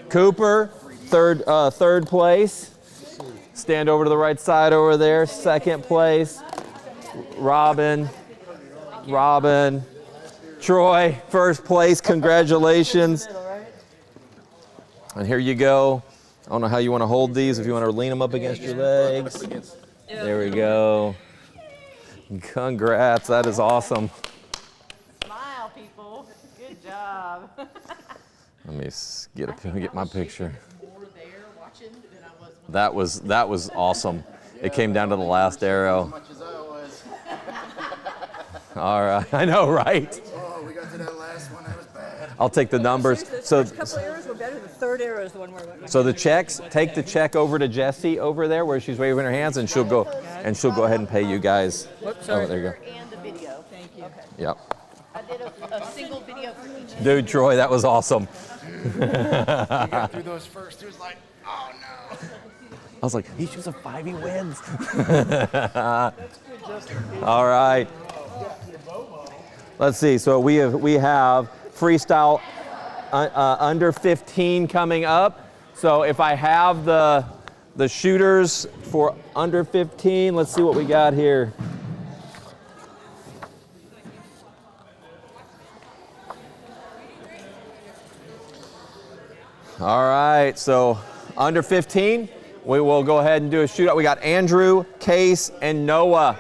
Cooper, third place. Stand over to the right side over there. 2nd place. Robin. Troy, 1st place. Congratulations. And here you go. I don't know how you want to hold these. If you want to lean them up against your legs. There we go. Congrats. That is awesome. Smile, people. Good job. Let me get my picture. That was awesome. It came down to the last arrow. All right, I know, right? Oh, we got to that last one. That was bad. I'll take the numbers. The So, first couple arrows were better. The 3rd arrow is the one where I went. so the checks. Take the check over to Jessie over there where she's waving her hands, and she'll go ahead and pay you guys. Whoops, Oh, sorry. there you go. And the video. Thank you. Okay. Yep. I did a single video for each. Dude, Troy, that was awesome. We got through those first. It was like, oh no. I was like, he shoots a 5, he wins. All right. Let's see. So we have freestyle under 15 coming up. So if I have the shooters for under 15, let's see what we got here. All right. So under 15, we will go ahead and do a shootout. We got Andrew, Case, and Noah.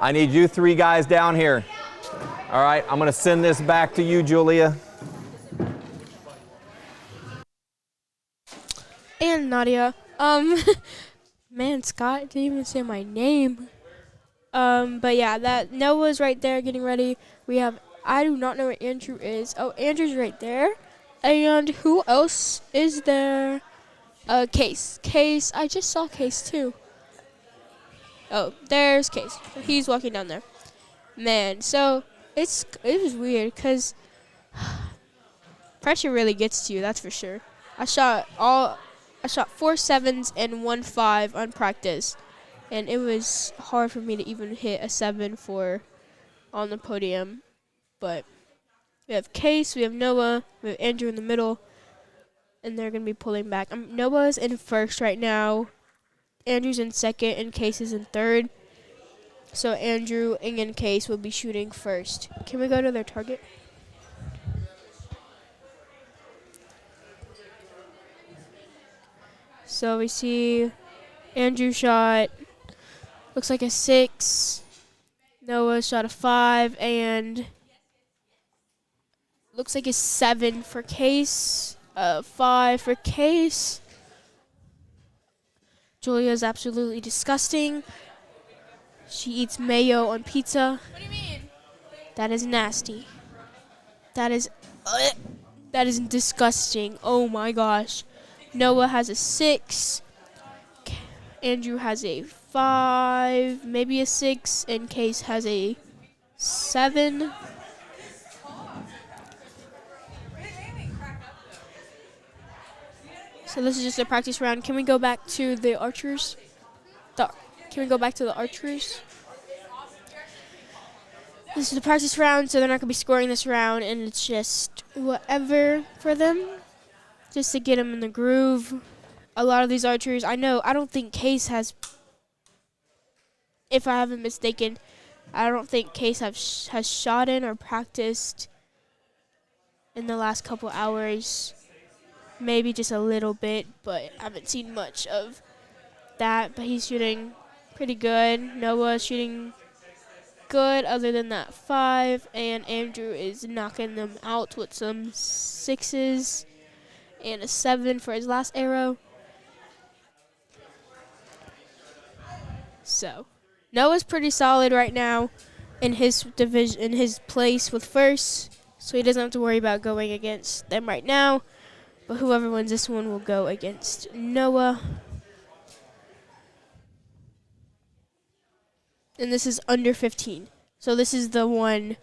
I need you 3 guys down here. All right, I'm going to send this back to you, Julia. And Nadia. Man, Scott didn't even say my name. But yeah, that Noah's right there getting ready. We have, I do not know where Andrew is. Oh, Andrew's right there. And who else is there? Case. Case, I just saw Case too. Oh, there's Case. He's walking down there. Man, so it was weird because pressure really gets to you, that's for sure. I shot 4 7s and 1 5 on practice, and it was hard for me to even hit a 7 on the podium. But we have Case, we have Noah, we have Andrew in the middle, and they're gonna be pulling back. Noah's in 1st right now, Andrew's in 2nd, and Case is in 3rd. So Andrew and Case will be shooting 1st. Can we go to their target? So we see Andrew shot, looks like a 6. Noah shot a 5, and looks like a 7 for Case. 5 for Case. Julia is absolutely disgusting. She eats mayo on pizza. What do you mean? That is nasty. That is disgusting. Oh my gosh. Noah has a 6. Andrew has a 5, maybe a 6, and Case has a 7. So this is just a practice round. Can we go back to the archers? Can we go back to the archers? This is the practice round, so they're not going to be scoring this round, and it's just whatever for them, just to get them in the groove. A lot of these archers, I don't think Case has, if I haven't mistaken, I don't think Case has shot in or practiced in the last couple hours. Maybe just a little bit, but I haven't seen much of that. But he's shooting pretty good. Noah's shooting good other than that 5. And Andrew is knocking them out with some 6s and a 7 for his last arrow. So Noah's pretty solid right now in his division, in his place with first. So he doesn't have to worry about going against them right now. But whoever wins this one will go against Noah. And this is under 15. So this is the one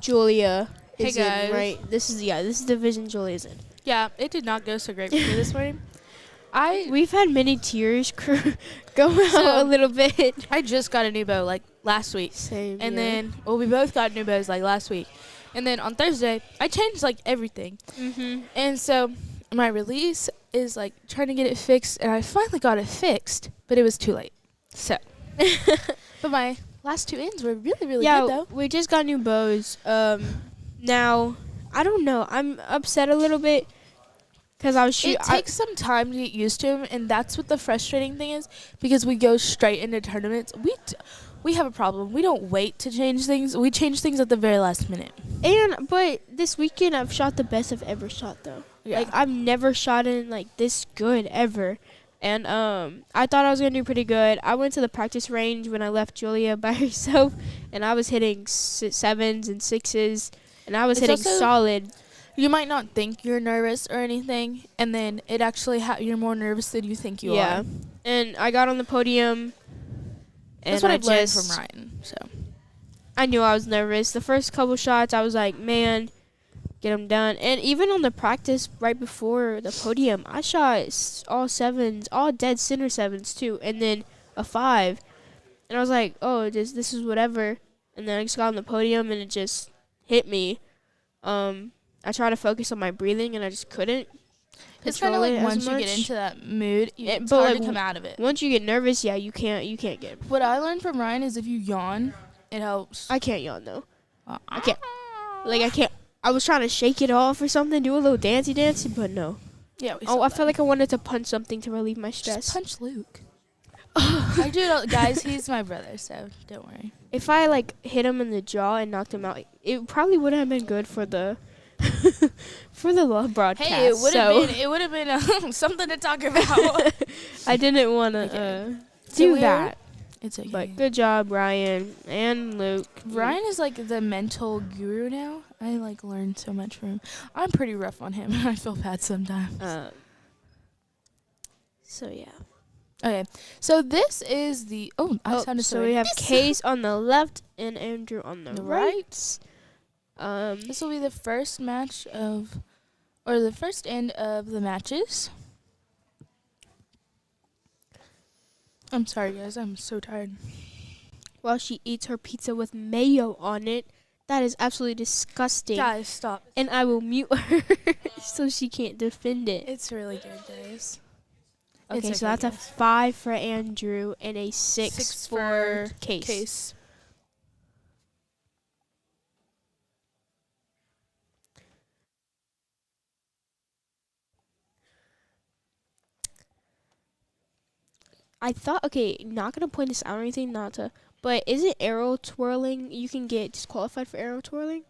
Julia is in, right? This is the division Julia's in. Yeah, it did not go so great for me this morning. We've had many tears go out a little bit. I just got a new bow like last week. Same. And then, we both got new bows like last week. And then on Thursday, I changed like everything. Mm-hmm. And so my release is like trying to get it fixed, and I finally got it fixed, but it was too late. So, but my last 2 ends were really, really good though. We just got new bows. Now, I don't know. I'm upset a little bit because It takes some time to get used to them, and that's what the frustrating thing is, because we go straight into tournaments. We have a problem. We don't wait to change things. We change things at the very last minute. But this weekend I've shot the best I've ever shot though. Yeah. Like I've never shot in like this good ever. And I thought I was gonna do pretty good. I went to the practice range when I left Julia by herself, and I was hitting 7s and 6s, and I was hitting solid. You might not think you're nervous or anything, and then it actually you're more nervous than you think you are. And I got on the podium. That's what I've learned from Ryan. So I knew I was nervous. The first couple shots, I was like, man, get them done. And even on the practice right before the podium, I shot all 7s, all dead center 7s too, and then a 5. And I was like, oh, this is whatever. And then I just got on the podium, and it just hit me. I tried to focus on my breathing, and I just couldn't. It's kind of like once you get into that mood, it's hard to come out of it. Once you get nervous, you can't get it. What I learned from Ryan is if you yawn, it helps. I can't yawn though. I can't. I can't. I was trying to shake it off or something, do a little dancey, but no. Yeah. I felt like I wanted to punch something to relieve my stress. Just punch Luke. I do it, guys. He's my brother, so don't worry. If I hit him in the jaw and knocked him out, it probably wouldn't have been good for the for the broadcast. Hey, it would have been something to talk about. I didn't want to do that. It's okay. But good job, Ryan and Luke. Ryan is like the mental guru now. I learned so much from him. I'm pretty rough on him. I feel bad sometimes. So yeah. Okay, so this is the so we have Case on the left and Andrew on the right. This will be the first the first end of the matches. I'm sorry, guys. I'm so tired. While she eats her pizza with mayo on it. That is absolutely disgusting. Guys, stop. And I will mute her so she can't defend it. It's really good, guys. Okay, so that's a 5 for Andrew and a 6 for Case. I thought, not going to point this out or anything, but isn't arrow twirling, you can get disqualified for arrow twirling?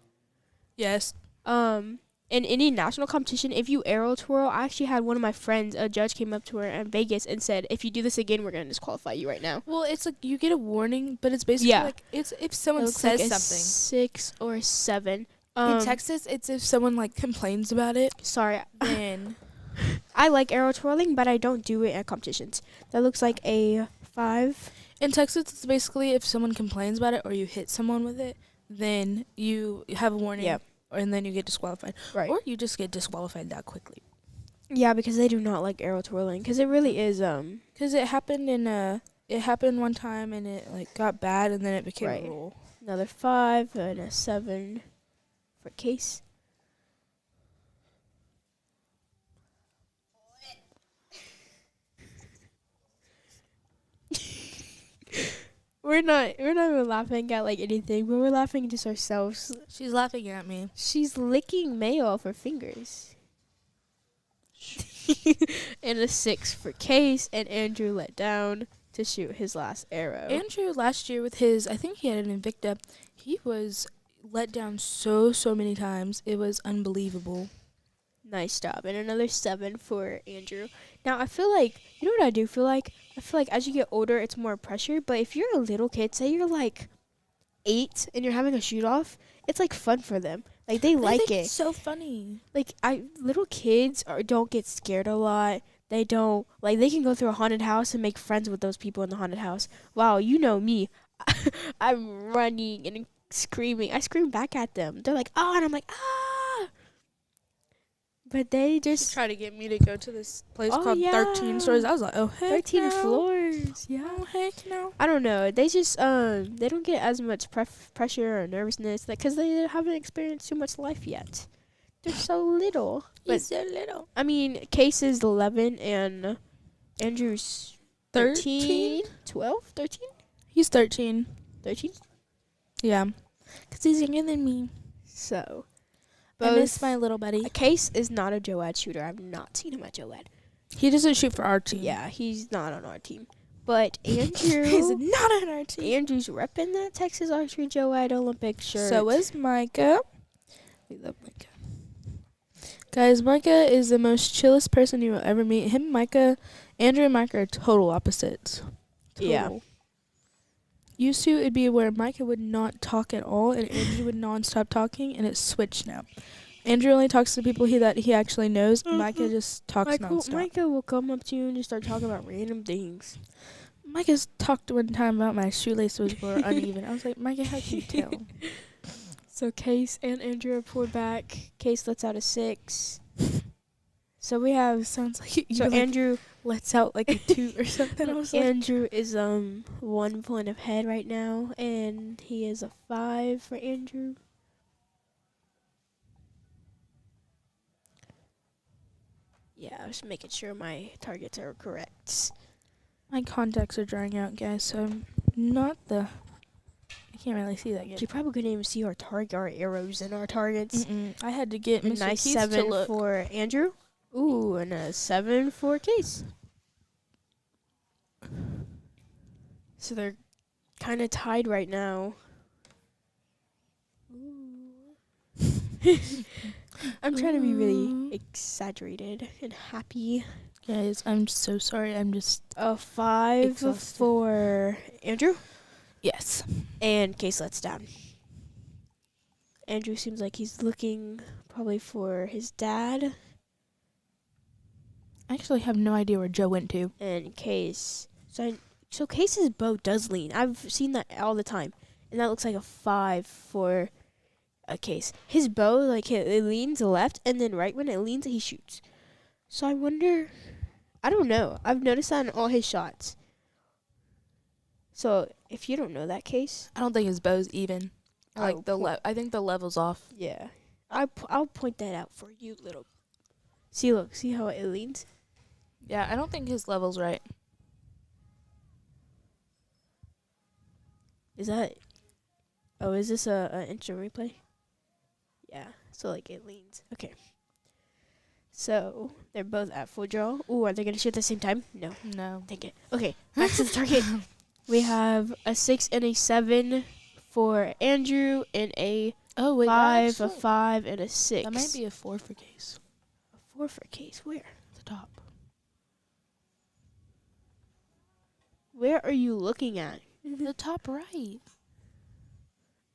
Yes. In any national competition, if you arrow twirl, I actually had one of my friends, a judge came up to her in Vegas and said, if you do this again, we're going to disqualify you right now. Well, it's like you get a warning, but it's basically it's if someone says something. 6 or 7. In Texas, it's if someone complains about it. Sorry. Then I like arrow twirling, but I don't do it at competitions. That looks like a 5. In Texas, it's basically if someone complains about it or you hit someone with it, then you have a warning. Yep. And then you get disqualified. Right. Or you just get disqualified that quickly. Yeah, because they do not like arrow twirling. Because it really is, Because it happened one time and it like got bad and then it became Right. a rule. another 5 and a 7 for case. We're not even laughing at like anything, but we're laughing just ourselves. She's laughing at me. She's licking mayo off her fingers. And a 6 for case, and Andrew let down to shoot his last arrow. Andrew last year with his, I think he had an Invicta, he was let down so many times. It was unbelievable. Nice job. And another 7 for Andrew. Now, I feel like, you know what I do feel like? I feel like as you get older, it's more pressure. But if you're a little kid, say you're like 8 and you're having a shoot off, it's like fun for them. Like they like it. It's so funny. Like little kids don't get scared a lot. They don't, like they can go through a haunted house and make friends with those people in the haunted house. Wow, you know me. I'm running and screaming. I scream back at them. They're like, oh, and I'm like, ah. But they just Try to get me to go to this place Oh, called yeah. 13 Stories. I was like, oh, heck 13 no. floors. Yeah. Oh, heck no. I don't know. They just they don't get as much pressure or nervousness because they haven't experienced too much life yet. They're so little. But He's so little. I mean, Case is 11 and Andrew's 13, 12, 13, He's 13. 13. Yeah. Because he's younger than me. So, I miss my little buddy. Case is not a Joad shooter. I've not seen him at Joad. He doesn't shoot for our team. Yeah, he's not on our team. But Andrew, He's not on our team. Andrew's repping that Texas Archery Joad Olympic shirt. So is Micah. We love Micah. Guys, Micah is the most chillest person you will ever meet. Him, Micah, Andrew and Micah are total opposites. Yeah. Total. Used to, it'd be where Micah would not talk at all, and Andrew would non-stop talking, and it's switched now. Andrew only talks to people that he actually knows, and Micah just talks non-stop. Micah will come up to you and just start talking about random things. Micah's talked one time about my shoelaces were uneven. I was like, Micah, how can you tell? So Case and Andrew are pulled back. Case lets out a 6. So we have Sounds like so Andrew lets out like a 2 or something. I was like, Andrew is 1 point ahead right now, and he is a 5 for Andrew. Yeah, I was making sure my targets are correct. my contacts are drying out, guys, so I'm not the... I can't really see that good. You probably couldn't even see our arrows and our targets. I had to get A Mr. nice Keith 7 to look. for Andrew. Ooh, and a 7 for Case. So they're kind of tied right now. I'm trying to be really exaggerated and happy. Guys, I'm so sorry. I'm just... A 5 Exhausted. for Andrew. Yes. And Case lets down. Andrew seems like he's looking probably for his dad. I actually have no idea where Joe went to. And Case. So Case's bow does lean. I've seen that all the time. And that looks like a 5 for a Case. His bow, like, it leans left, and then right when it leans, he shoots. So I wonder... I don't know. I've noticed that in all his shots. So if you don't know that, Case... I don't think his bow's even. I'll I think the level's off. Yeah. I'll point that out for you, little... See, look. See how it leans? Yeah, I don't think his level's right. Is that... Oh, is this a instant replay? Yeah. So, like, it leans. Okay. So, they're both at full draw. Ooh, are they going to shoot at the same time? No. No. Take it. Okay, back to the target. We have a 6 and a 7 for Andrew, and a Oh, wait. 5, a 5, and a 6. That might be a 4 for Case. A 4 for Case. Where? The top. Where are you looking at? The top right.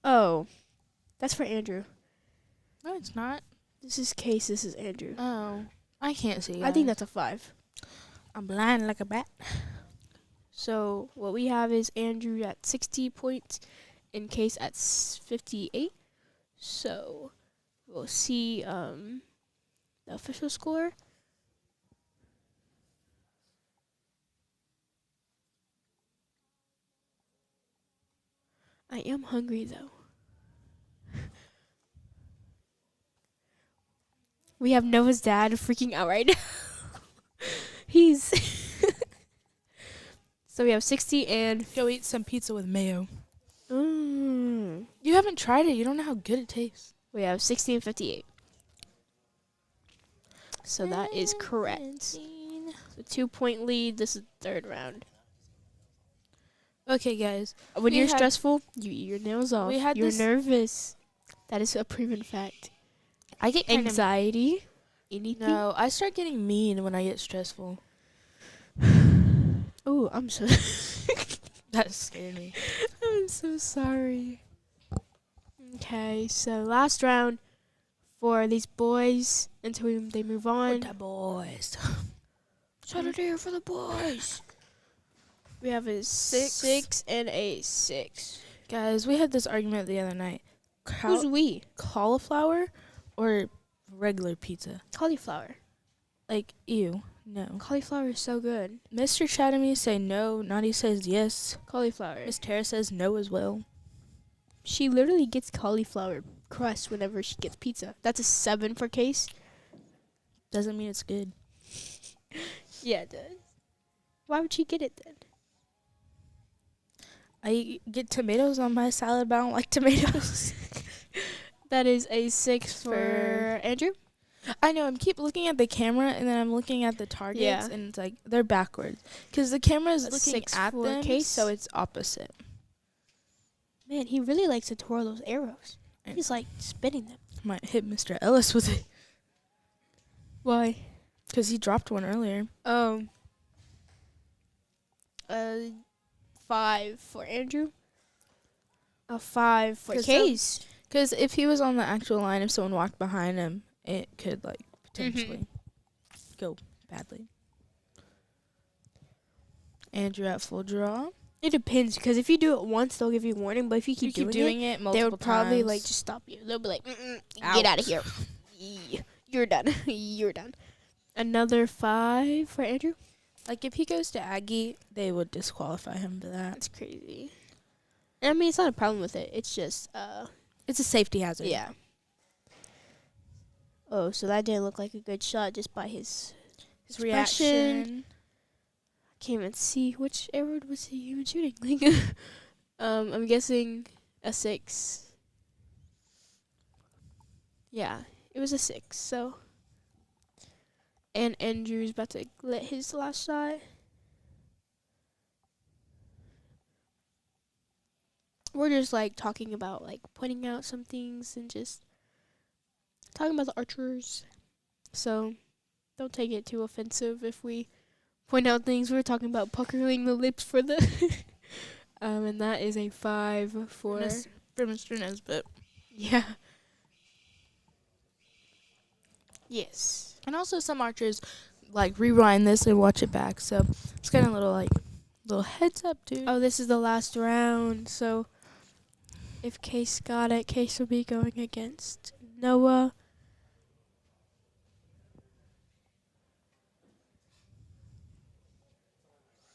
Oh, that's for Andrew. No, it's not. This is Case. This is Andrew. Oh. I can't see. I think guys. that's a 5. I'm blind like a bat. So what we have is Andrew at 60 points and Case at 58. So we'll see the official score. I am hungry though. We have Noah's dad freaking out right now. He's so we have 60 and Go eat some pizza with mayo. mm, You haven't tried it. You don't know how good it tastes. we have 60 and 58. So that is correct. So 2-point lead. This is the third round. Okay, guys. When We you're had- stressful, you eat your nails off. we had You're this- nervous. That is a proven fact. I get kind of Anxiety. Anything. no. I start getting mean when I get stressful. Oh, I'm so. That scared me. I'm so sorry. Okay, so last round for these boys until they move on. The boys. Saturday for the boys. We have a 6. 6 and a 6. Guys, we had this argument the other night. Who's we? Cauliflower or regular pizza? Cauliflower. Like, ew. No. Cauliflower is so good. Mr. Chathamy say no. Naughty says yes. Cauliflower. Miss Tara says no as well. She literally gets cauliflower crust whenever she gets pizza. That's a 7 for Case. Doesn't mean it's good. Yeah, it does. Why would she get it then? I get tomatoes on my salad, but I don't like tomatoes. That is a 6 for For- Andrew. I know. I'm keep looking at the camera, and then I'm looking at the targets, Yeah. and it's like they're backwards because the camera is A looking 6 at for them, Case. so it's opposite. Man, he really likes to twirl those arrows. I He's like spinning them. Might hit Mr. Ellis with it Why? because he dropped one earlier. 5 for Andrew. A 5 for 'Cause Case. Because if he was on the actual line, if someone walked behind him, it could like potentially go badly. Andrew at full draw. It depends, because if you do it once, they'll give you a warning. But if you keep, doing it, multiple they would probably times. like just stop you. They'll be like, "Get out of here! You're done. You're done." Another 5 for Andrew. Like if he goes to Aggie, they would disqualify him for that. That's crazy. I mean, it's not a problem with it. It's just, It's a safety hazard. yeah. Oh, so that didn't look like a good shot just by his His expression. reaction. Can't even see which arrow was he even shooting. Like, I'm guessing a 6. Yeah, it was a 6. So, and Andrew's about to let his last shot. We're just like talking about like pointing out some things and just talking about the archers. So, don't take it too offensive if we point out things. We're talking about puckering the lips for the and that is a 5 for Mr. Nesbitt. yeah. Yes. And also some archers like rewind this and watch it back. So it's kind of little heads up, dude. Oh, this is the last round. So if Case got it, Case will be going against Noah.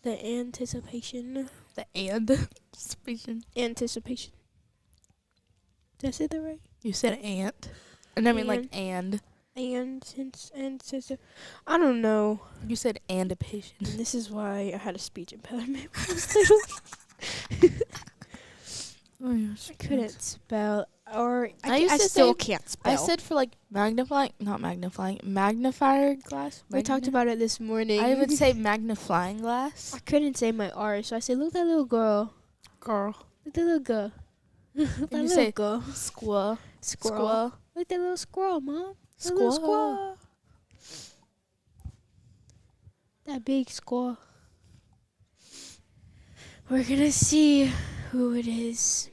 The anticipation. The anticipation. Anticipation. Did I say that right? You said ant. And I mean like and. I don't know. You said anticipation. And this is why I had a speech impediment when I was little. Oh yes. I couldn't spell, or I used I to still say- can't spell. I said for like magnifier glass. we talked about it this morning. I would say magnifying glass. I couldn't say my R, so I said, "Look at that little girl. Girl. Look at that little girl. Look at that you little say girl. Squirrel. Squirrel. Look at that little squirrel, Mom. That Squirrel. little squirrel. That big squirrel. We're gonna see who it is.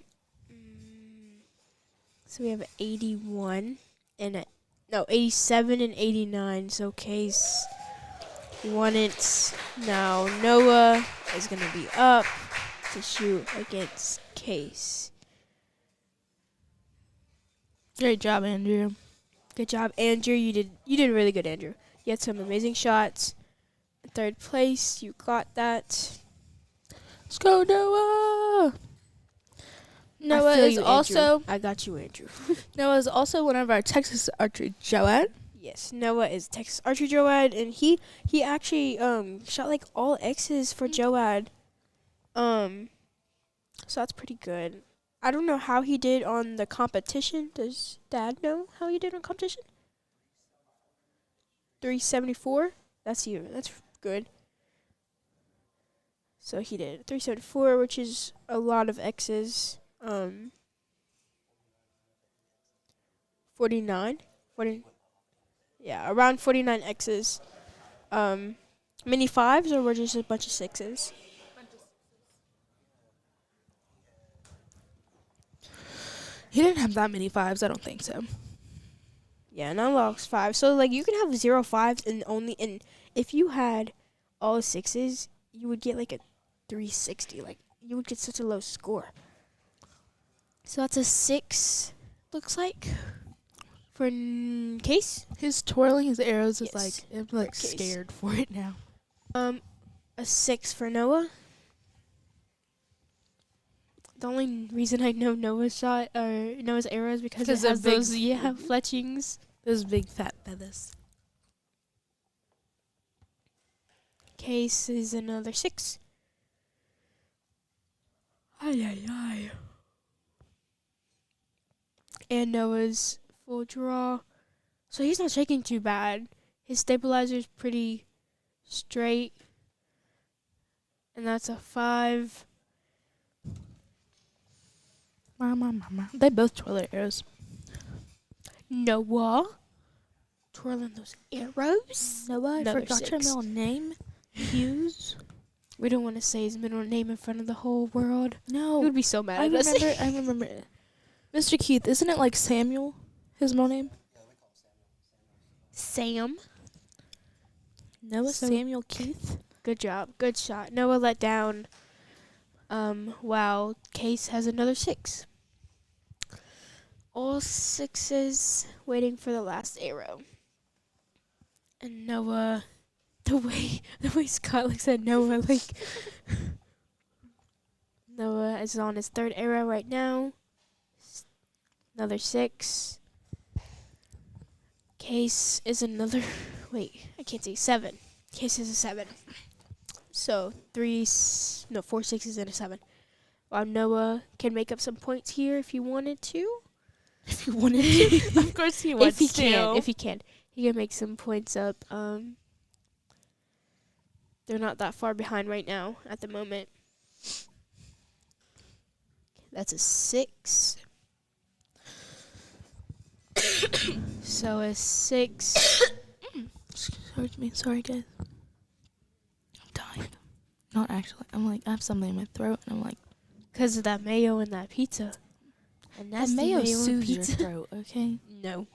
So we have 81 and a No, 87 and 89. So Case won it. Now Noah is going to be up to shoot against Case. Great job, Andrew. Good job, Andrew. You did really good, Andrew. You had some amazing shots. Third place, you got that. Let's go, Noah. Noah I feel is you, also Andrew. I got you, Andrew. Noah is also one of our Texas Archery Joad. Yes, Noah is Texas Archery Joad, and he actually shot like all X's for Joad. So that's pretty good. I don't know how he did on the competition. Does Dad know how he did on competition? 374. That's you. That's good. So he did 374, which is a lot of X's. 49. 40. Yeah, around 49 X's. Many fives, or were just a bunch of sixes? He didn't have that many fives. I don't think so. Yeah, not lost five. So like you can have 0 fives and if you had all sixes, you would get like a 360. Like you would get such a low score. So that's a 6. Looks like for Case. His twirling his arrows is Yes, like I'm like Case. scared for it now. A 6 for Noah. The only reason I know Noah's shot or Noah's arrow is because it Because they're has big. those fletchings. Those big fat feathers. Case is another 6. Ay, ay, ay. And Noah's full draw. So he's not shaking too bad. His stabilizer's pretty straight. And that's a 5. Mama. They both twirl their arrows. Noah. Twirling those arrows. Noah, I Another forgot your 6. middle name. Hughes. We don't want to say his middle name in front of the whole world. He No. would be so mad I at us. remember. Mr. Keith, isn't it like Samuel? His middle name? Sam. Noah So- Samuel Keith. Good job. Good shot. Noah let down. While Case has another 6. All 6s waiting for the last arrow. And Noah, the way Scott looks at Noah, like Noah is on his 3rd arrow right now. Another 6. Case is another. Wait, I can't see. 7. Case is a 7. So 4 6s and a 7. While Noah can make up some points here if he wanted to. If you wanted to. Of course he wants If he can, he can make some points up. They're not that far behind right now at the moment. That's a 6. So a 6. Sorry guys. I'm dying. Not actually. I'm like, I have something in my throat, and I'm like, Because of that mayo and that pizza. And that's that mayo and soothes your pizza. throat, okay? No.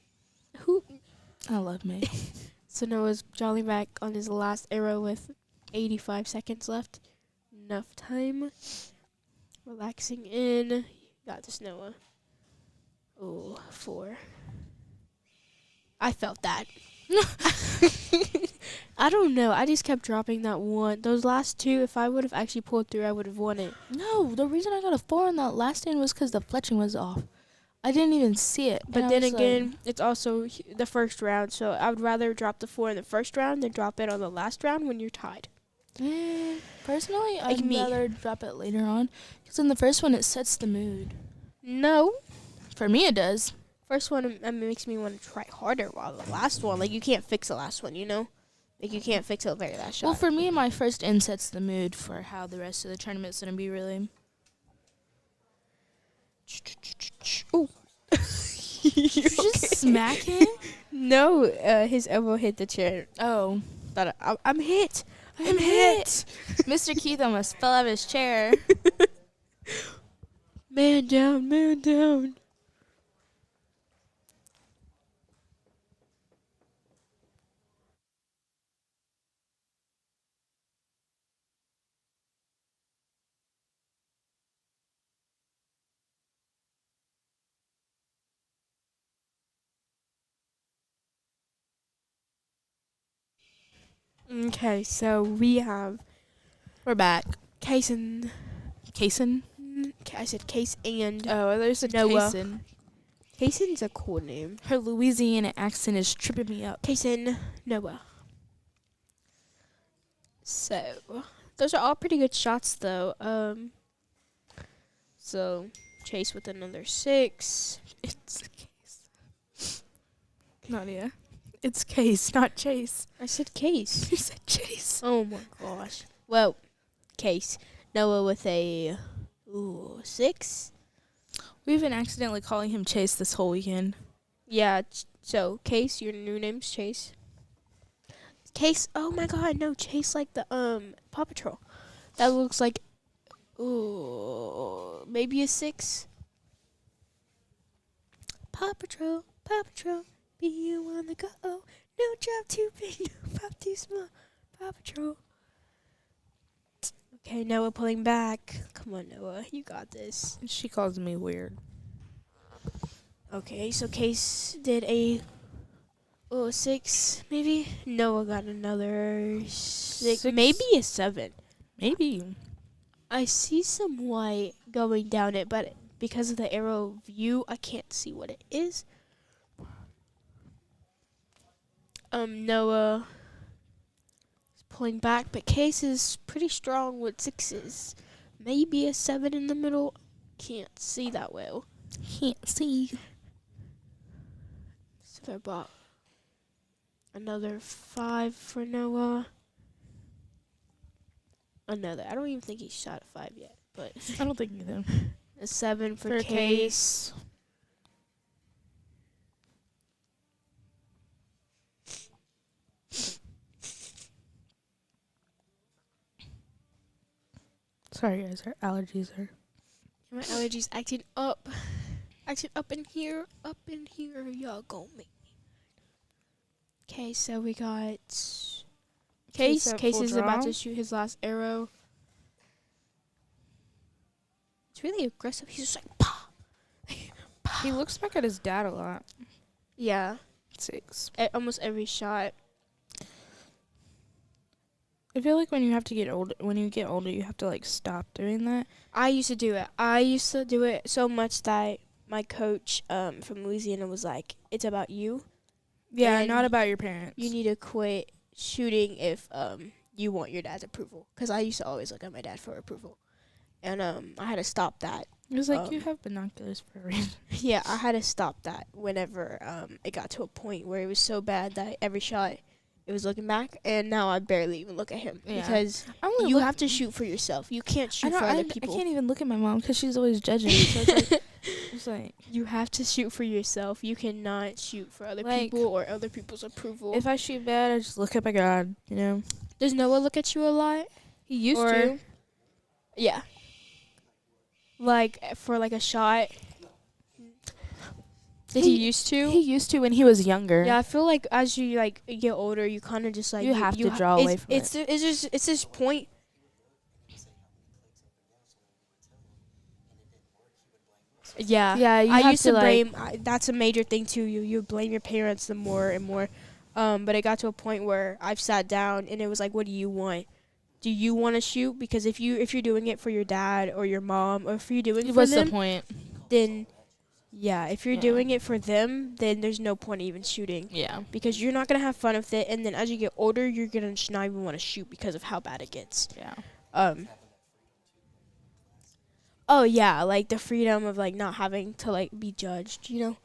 Who? I love mayo. So Noah's jolly back on his last arrow with 85 seconds left. Enough time. Relaxing in. Got this, Noah. Oh, 4. I felt that. I don't know. I just kept dropping that one. Those last 2, if I would have actually pulled through, I would have won it. No, the reason I got a 4 on that last stand was because the fletching was off. I didn't even see it. But then again, it's also the first round, so I would rather drop the 4 in the first round than drop it on the last round when you're tied. Personally, Like I'd me. rather drop it later on. Because in the first one, it sets the mood. No. For me, it does. First one makes me want to try harder, while the last one, like, you can't fix the last one, you know? Like, you can't fix the very last shot. Well, for me, my first in sets the mood for how the rest of the tournament's going to be, really. Oh. Did you just smack him? No, his elbow hit the chair. Oh. I'm hit. I'm hit. Mr. Keith almost fell out of his chair. Man down, man down. Okay, so we have We're back. Case and Kason? I said Case and Oh, there's a Noah. Kason. Kason's a cool name. Her Louisiana accent is tripping me up. Kason Noah. So those are all pretty good shots though. So Chase with another 6. It's Case. Nadia. It's Case, not Chase. I said Case. You said Chase. Oh my gosh. Well, Case. Noah with a 6. We've been accidentally calling him Chase this whole weekend. Yeah, so Case, your new name's Chase. Case, oh my god, no, Chase like the Paw Patrol. That looks like maybe a 6. Paw Patrol, be you on the go. No job too big, no pop too small. Paw Patrol. Okay, Noah pulling back. Come on, Noah, you got this. She calls me weird. Okay, so Case did a 6, maybe. Noah got another 6, maybe a 7. Maybe. I see some white going down it, but because of the arrow view, I can't see what it is. Noah is pulling back, but Case is pretty strong with 6s. Maybe a 7 in the middle. Can't see that well. Can't see. So I bought another 5 for Noah. Another. I don't even think he shot a 5 yet, but I don't think either. a 7 for Case. Sorry, guys. Our allergies are. My allergies acting up. Acting up in here. Up in here. Y'all gon' make me. Okay, so we got Case. Case is about to shoot his last arrow. It's really aggressive. He's just like, pah. He looks back at his dad a lot. Yeah. 6. Almost every shot. I feel like when you get older, you have to like stop doing that. I used to do it. I used to do it so much that my coach from Louisiana was like, "It's about you. Yeah, And not about your parents. You need to quit shooting if you want your dad's approval." Because I used to always look at my dad for approval, and I had to stop that. It was like you have binoculars for a reason. Yeah, I had to stop that whenever it got to a point where it was so bad that every shot it was looking back, and now I barely even look at him because you have to shoot for yourself. You can't shoot for other people. I can't even look at my mom because she's always judging. So it's like you have to shoot for yourself. You cannot shoot for other people or other people's approval. If I shoot bad, I just look at my God. You know. Does Noah look at you a lot? He used to. Yeah. Like for like a shot. Did he used to? He used to when he was younger. Yeah, I feel like as you like get older, you kind of just like you have to draw away from it. It's this point. Yeah, I used to blame. That's a major thing too. You blame your parents the more and more. But it got to a point where I've sat down and it was like, what do you want? Do you want to shoot? Because if you're doing it for your dad or your mom, or if you're doing it for them, what's the point? Then. Yeah, if you're doing it for them, then there's no point even shooting. Yeah. Because you're not going to have fun with it, and then as you get older, you're going to just not even want to shoot because of how bad it gets. Yeah. Oh, yeah, like the freedom of, like, not having to, like, be judged, you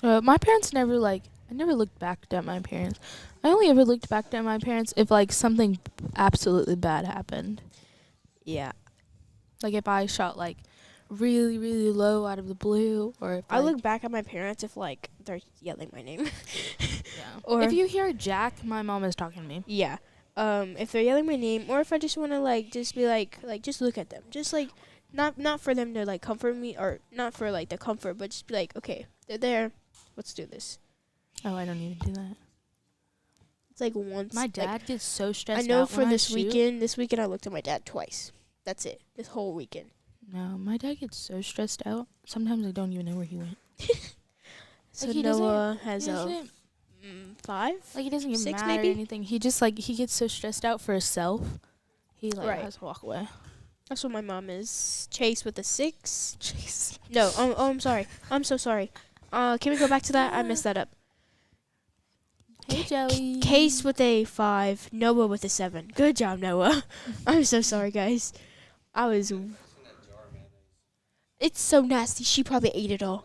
know? My parents never, I never looked back at my parents. I only ever looked back at my parents if, something absolutely bad happened. Yeah. Like, if I shot, really, really low out of the blue, or if I look back at my parents if they're yelling my name. Yeah. Or if you hear Jack, my mom is talking to me. Yeah. If they're yelling my name, or if I just want to just be just look at them, just not for them to comfort me, or not for the comfort, but just be okay, they're there, let's do this. Oh, I don't even do that. It's once. My dad gets so stressed out. I know for this weekend I looked at my dad twice. That's it. This whole weekend. No, my dad gets so stressed out. Sometimes I don't even know where he went. So Noah has a 5. Like he doesn't get 6 mad maybe? or anything. He just like he gets so stressed out for himself. He like Right. has to walk away. That's what my mom is. Chase with a 6. Chase. No, I'm sorry. I'm so sorry. Can we go back to that? I messed that up. Hey Joey. Case with a 5. Noah with a 7. Good job, Noah. I'm so sorry, guys. It's so nasty. She probably ate it all.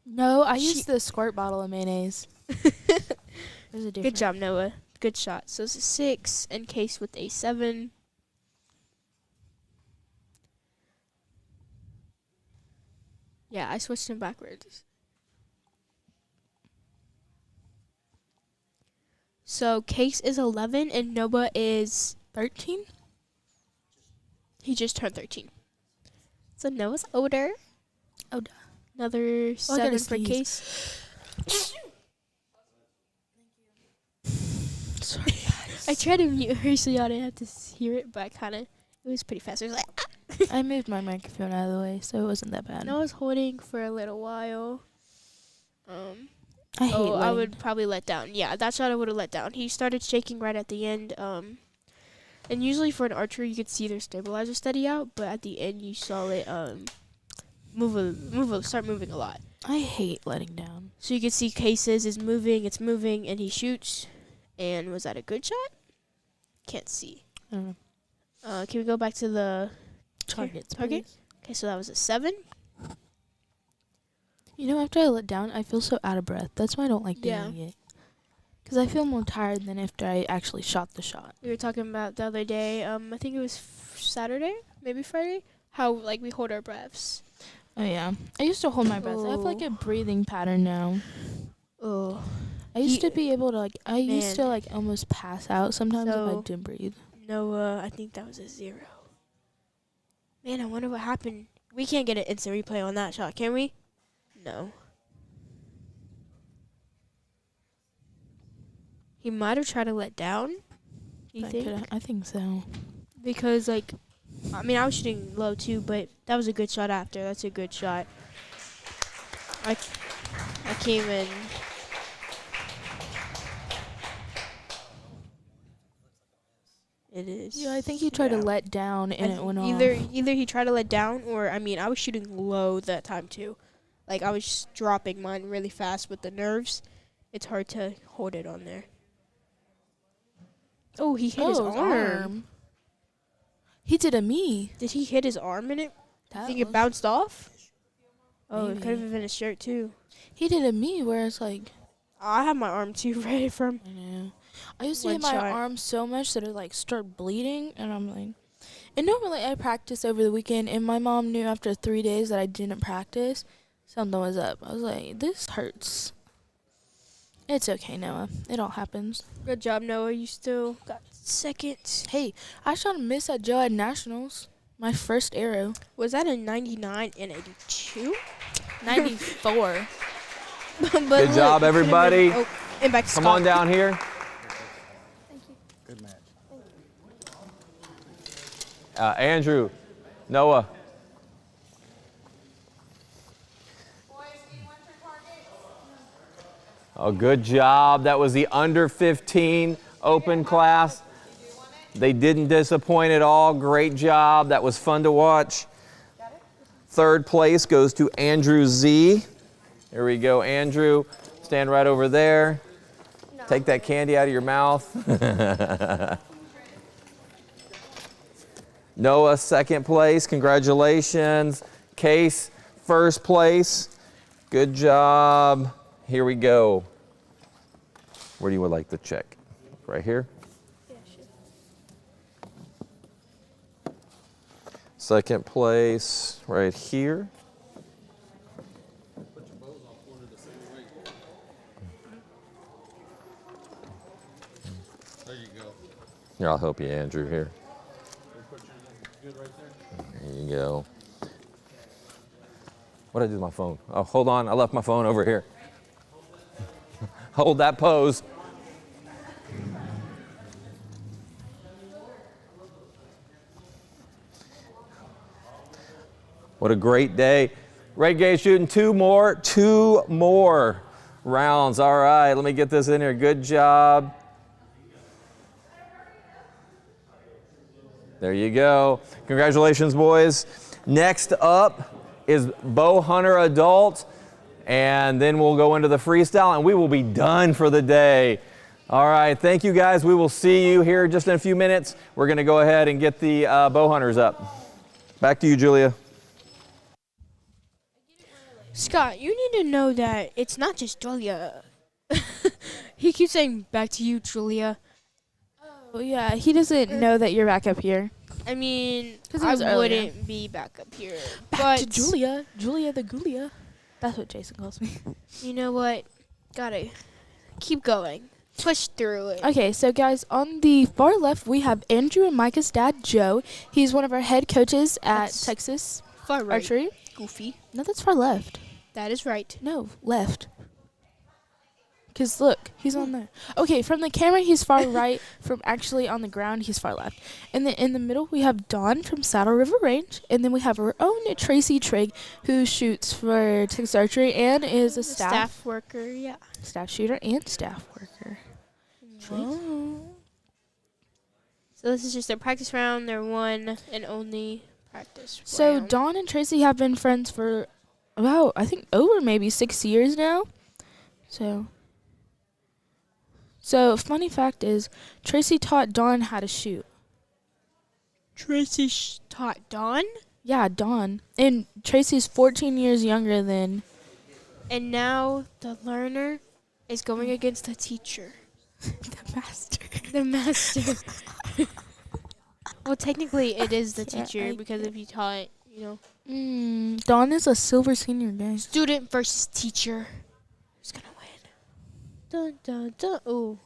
No, I used the squirt bottle of mayonnaise. There's a difference. Good job, Noah. Good shot. So it's a 6 and Case with a 7. Yeah, I switched him backwards. So Case is 11 and Noah is 13. he just turned 13. So Noah's older. Oh, duh. Another I 7 gotta for sneeze. Case. Sorry, guys. I tried to mute her so y'all didn't have to hear it, but it was pretty fast. It was like, I moved my microphone out of the way, so it wasn't that bad. Noah's holding for a little while. I hate I letting- would probably let down. Yeah, that shot I would have let down. He started shaking right at the end. And usually for an archer, you could see their stabilizer steady out, but at the end you saw it start moving a lot. I hate letting down. So you can see Cases is moving, it's moving, and he shoots. And was that a good shot? Can't see. I don't know. Can we go back to the Targets. target? Please. Okay, so that was a 7. You know, after I let down, I feel so out of breath. That's why I don't like Yeah. doing it. Because I feel more tired than after I actually shot the shot. We were talking about the other day, I think it was Saturday, maybe Friday, how we hold our breaths. Oh, yeah. I used to hold my breath. I have like a breathing pattern now. Oh. I used to be able to I used to Man. almost pass out sometimes if I So- didn't breathe. No, I think that was a 0. Man, I wonder what happened. We can't get an instant replay on that shot, can we? No. He might have tried to let down. You think? I think so. Because, I was shooting low too, but that was a good shot after. That's a good shot. I came in. It is. Yeah, I think he tried to Yeah. let down and it went either off. either he tried to let down, or I was shooting low that time too. I was just dropping mine really fast with the nerves. It's hard to hold it on there. Oh, he hit his arm. He did a me. Did he hit his arm in it? That Think it was- bounced off? Oh, it could Maybe. have been his shirt too. He did a me where it's like, I have my arm too ready from. I know. I used to One hit my shot. arm so much that it started bleeding, and I'm like, and normally I practice over the weekend, and my mom knew after 3 days that I didn't practice, something was up. I was like, this hurts. It's okay, Noah. It all happens. Good job, Noah. You still got second. Hey, I shot a miss at Joe at Nationals. My first arrow. Was that a 99 and 82? 94. Good job, everybody. And back to Come Scott. on down here. Good match. Andrew, Noah. Oh, good job. That was the under 15 open class. They didn't disappoint at all. Great job. That was fun to watch. Third place goes to Andrew Z. Here we go, Andrew. Stand right over there. Take that candy out of your mouth. Noah, second place. Congratulations. Case, first place. Good job. Here we go. Where do you would like to check? Right here? Yeah, sure. Second place, right here. There you go. Here, I'll help you, Andrew, here. There you go. What did I do with my phone? Oh, hold on. I left my phone over here. Hold that pose. What a great day. Red Gate shooting two more. rounds. All right, let me get this in here. Good job. There you go. Congratulations, boys. Next up is bow hunter adult, and then we'll go into the freestyle, and we will be done for the day. All right, thank you guys. We will see you here just in a few minutes. We're going to go ahead and get the bow hunters up. Back to you, Julia. Scott, you need to know that it's not just Julia. He keeps saying, back to you, Julia. Oh, yeah, he doesn't know that you're back up here. I mean, 'Cause it I was earlier. wouldn't be back up here. Back to Julia. Julia the Gulia. That's what Jason calls me. You know what? Gotta keep going. Push through it. Okay, so guys, on the far left, we have Andrew and Micah's dad, Joe. He's one of our head coaches at That's Texas far right. Archery. Goofy. No, that's far left. That is right. No, left. Because look, he's on there. Okay, from the camera, he's far right. From actually on the ground, he's far left. And then in the middle, we have Dawn from Saddle River Range. And then we have our own Tracy Trigg, who shoots for Texas Archery and is a staff worker, yeah. staff shooter and staff worker. Whoa. So this is just their practice round, their one and only practice So round. Dawn and Tracy have been friends for about, I think, over maybe 6 years now. So funny fact is, Tracy taught Dawn how to shoot. Tracy taught Dawn? Yeah, Dawn. And Tracy's 14 years younger than... And now the learner is going against the teacher. the master. The master. Well, technically it is the Yeah, teacher because if you taught, Dawn is a silver senior, guys. student versus teacher. Who's gonna win? Dun dun dun. Ooh.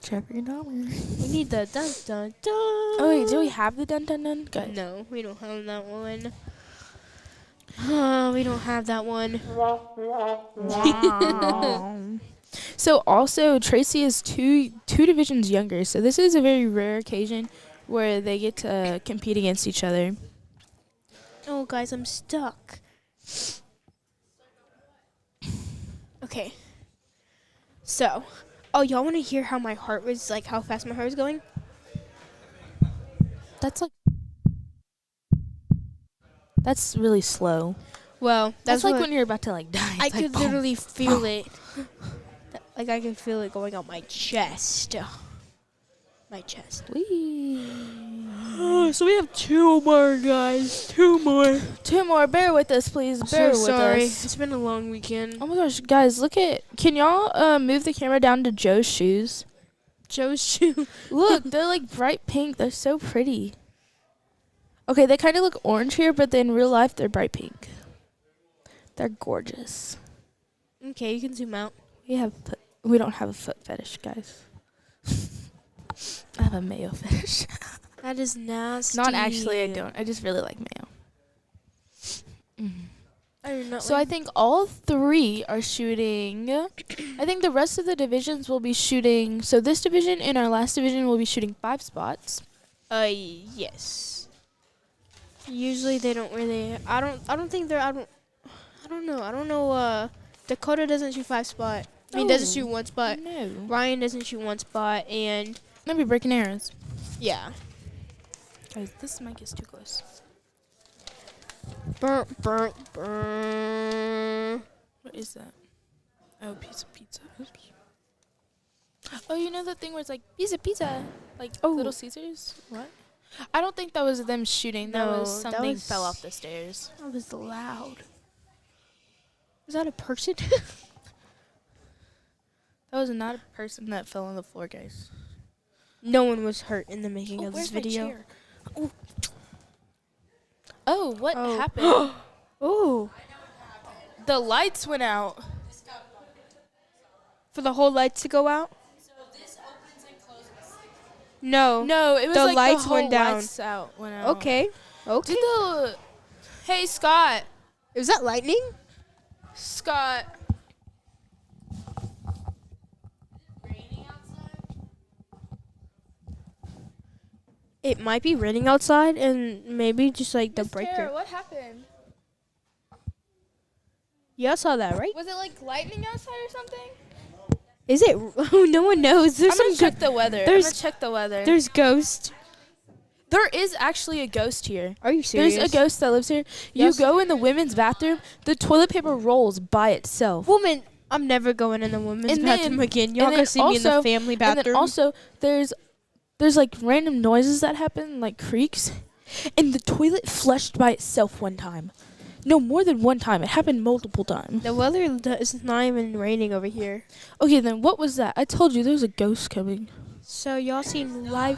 Jeffrey Dahmer. We need the dun dun dun. Oh wait, do we have the dun dun dun? Guys. No, we don't have that one. We don't have that one. So also, Tracy is two divisions younger. So this is a very rare occasion where they get to compete against each other. Oh, guys, I'm stuck. Okay. So, y'all want to hear how my heart was, like, how fast my heart was going? That's really slow. Well, That's like what when you're about to like die. I It's like, could literally feel it. Like, I could feel it going out my chest. My chest. Whee. So we have 2 more, guys. 2 more. 2 more. Bear with us, please. I'm Bear so with sorry. us. It's been a long weekend. Oh my gosh, guys, look at. Can y'all move the camera down to Joe's shoes? Joe's shoe. Look, they're like bright pink. They're so pretty. Okay, they kind of look orange here, but then in real life, they're bright pink. They're gorgeous. Okay, you can zoom out. We don't have a foot fetish, guys. I have a mayo fetish. That is nasty. Not actually, I don't. I just really like mayo. I do not So I think all 3 are shooting. I think the rest of the divisions will be shooting. So this division and our last division will be shooting 5 spots. Yes. Usually they don't really. I don't think they're. I don't know. Dakota doesn't shoot 5 spot. I mean, doesn't shoot 1 spot. No. Ryan doesn't shoot 1 spot, and Let me breaking arrows. yeah. Guys, this mic is too close. Burr, burr, burr. What is that? Oh, pizza. Oops. Oh, you know the thing where it's like pizza, like Little Caesars? What? I don't think that was them shooting. That No, was that something was- fell off the stairs. That was loud. Was that a person? That was not a person that fell on the floor, guys. No one was hurt in the making of where's this my video. chair? Oh, what Oh. happened? Ooh. The lights went out. For the whole lights to go out? No. No, it was The like lights the whole went down. lights out went out. Okay. Okay. Hey, Scott. Is that lightning? Scott. It might be raining outside, and maybe just like the breaker. What happened? Y'all saw that, right? Was it like lightning outside or something? Is it? No one knows. There's I'm gonna some check the weather. there's- There's ghosts. There is actually a ghost here. Are you serious? There's a ghost that lives here. Yes. You go in the women's bathroom, the toilet paper rolls by itself. Woman, I'm never going in the women's And bathroom then- again. Y'all and gonna then see me in the also- family And then bathroom. also, there's like random noises that happen, like creaks, and the toilet flushed by itself one time. No, more than one time. It happened multiple times. The weather is not even raining over here. Okay, then what was that? I told you there's a ghost coming. So y'all seen live?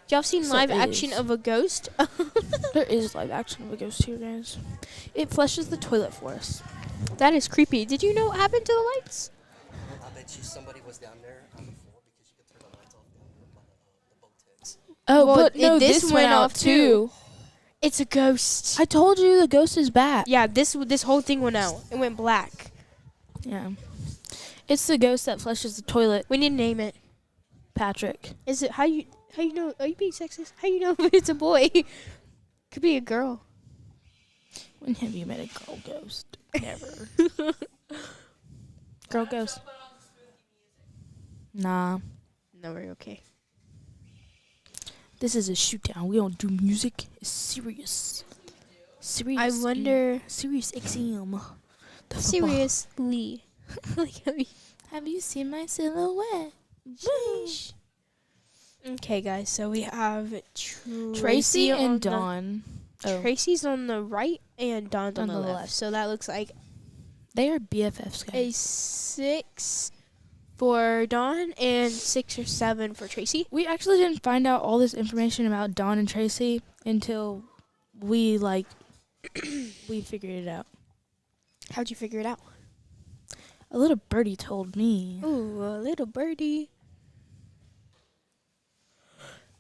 Y'all seen So live it action is. of a ghost? There is live action of a ghost here, guys. It flushes the toilet for us. That is creepy. Did you know what happened to the lights? I bet you somebody was down there on the floor because you could turn the lights off down the boat tanks. Oh, Well, but no, this this went went out off too. It's a ghost. I told you the ghost is back. Yeah, this whole thing went out. It went black. Yeah. It's the ghost that flushes the toilet, We need to name it. Patrick. Is it how you know? Are you being sexist? How you know if it's a boy? Could be a girl. When have you met a girl ghost? Never. Girl ghost. Nah. No, we're okay. This is a shoot down. We don't do music. It's serious. Serious. I wonder. Serious XM. The football. Seriously. Have you seen my silhouette? Sheesh. Okay, guys. So we have Tracy on and the- Dawn. Oh, Tracy's on the right and Dawn's on the left. So that looks like they are BFFs, a guys. 6 for Dawn and 6 or 7 for Tracy. We actually didn't find out all this information about Dawn and Tracy until we we figured it out. How'd you figure it out? A little birdie told me. Ooh, a little birdie.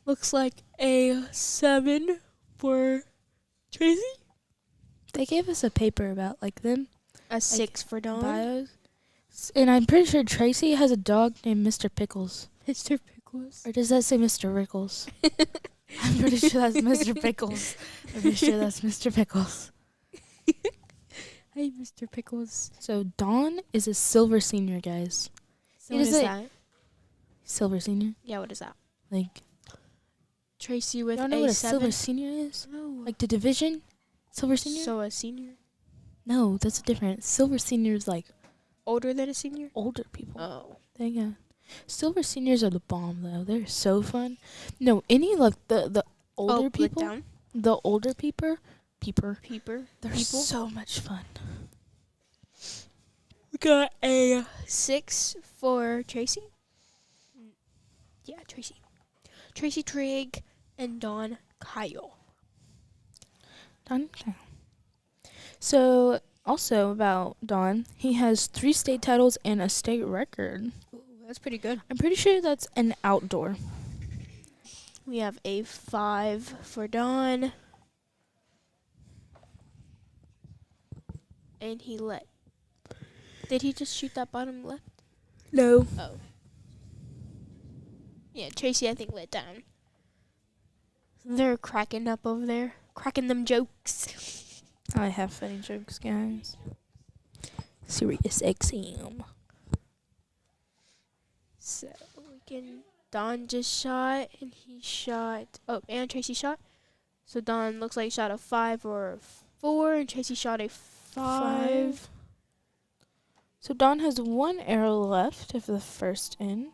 Looks like a 7 for Tracy. They gave us a paper about them A 6 for Dawn. bios. And I'm pretty sure Tracy has a dog named Mr. Pickles. Mr. Pickles. Or does that say Mr. Rickles? I'm pretty sure that's Mr. Pickles. I'm pretty sure that's Mr. Pickles. Hey, Mr. Pickles. So Dawn is a silver senior, guys. So It what is is a- that? Silver senior? Yeah, what is that? Like, Tracy with y'all know a what a 7. silver senior is? No. Like the division? Silver senior? So a senior? No, that's different. Silver senior is like Older than a senior? older people. Oh. Yeah. Silver seniors are the bomb, though. They're so fun. No, any the older Look people, down. the older peeper, Peeper. they're People. so much fun. We got a 6 for Tracy. Yeah, Tracy. Tracy Trigg and Dawn Kyle. Don. So, also about Don, he has 3 state titles and a state record. Ooh, that's pretty good. I'm pretty sure that's an outdoor. We have a 5 for Dawn. And he let. Did he just shoot that bottom left? No. Oh. Yeah, Tracy, I think, let down. They're cracking up over there. Cracking them jokes. I have funny jokes, guys. Serious XM. So, we can. Don just shot, and he shot. Oh, and Tracy shot. So, Don looks like he shot a 5 or a 4, and Tracy shot a 5. So Don has 1 arrow left of the first end.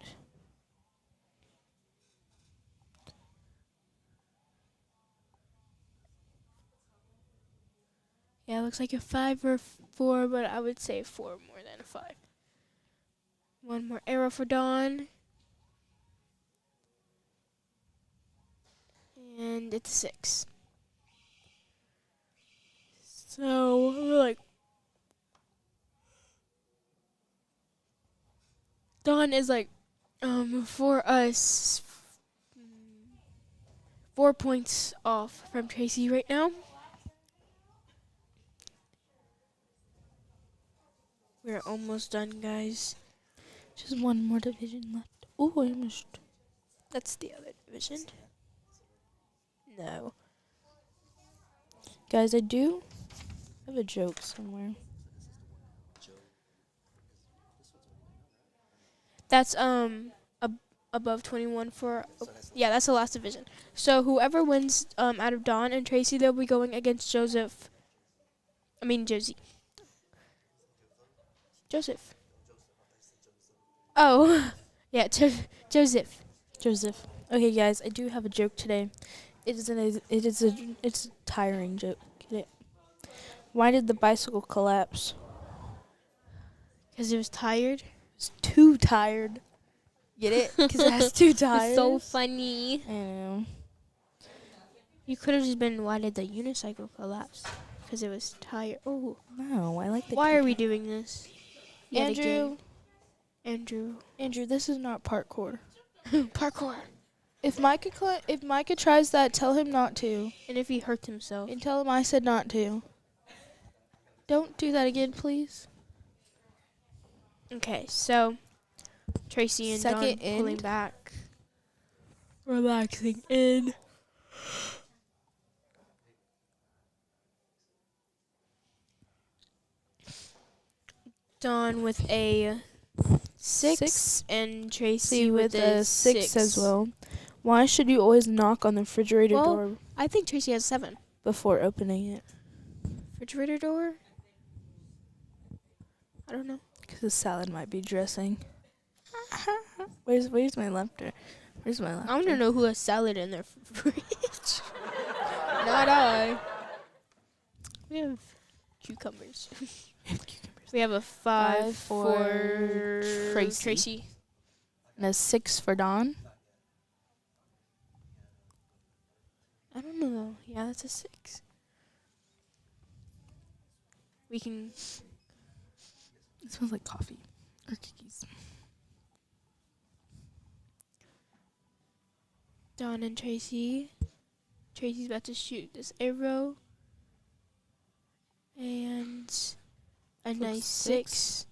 Yeah, it looks like a 5 or 4, but I would say 4 more than a 5. 1 more arrow for Dawn. And it's a 6. So, we're like. Dawn is like, for us, 4 points off from Tracy right now. We're almost done, guys. Just 1 more division left. Oh, I almost. That's the other division. No. Guys, I do have a joke somewhere. That's above 21 for yeah, that's the last division. So whoever wins out of Dawn and Tracy, they'll be going against Joseph. I mean Josie. Joseph. Oh, yeah, Joseph. Joseph. Okay, guys, I do have a joke today. It's a tiring joke. Get it? Why did the bicycle collapse? Because it was tired. It's too tired. Get it? Because it has two tires. It's so funny. I know. You could have just been, why did the unicycle collapse? Because it was tired. Oh, No, I like the. why are we doing this? Yet Andrew? again. Andrew, this is not parkour. Parkour. If Micah tries that, tell him not to. And if he hurts himself. And tell him I said not to. Don't do that again, please. Okay, so Tracy and Second Dawn pulling end. back. Relaxing in. Dawn with a 6 and Tracy with a 6 as well. Why should you always knock on the refrigerator Well, door I think Tracy has 7. before opening it? Refrigerator door? I don't know. Because the salad might be dressing. Where's my lefter? Where's my lefter? I want to know who has salad in their fridge. Not I. We have cucumbers. We have a 5 for Tracy. And a 6 for Dawn. I don't know though. Yeah, that's a 6. We can. It smells like coffee or cookies. Dawn and Tracy. Tracy's about to shoot this arrow. And a nice 6.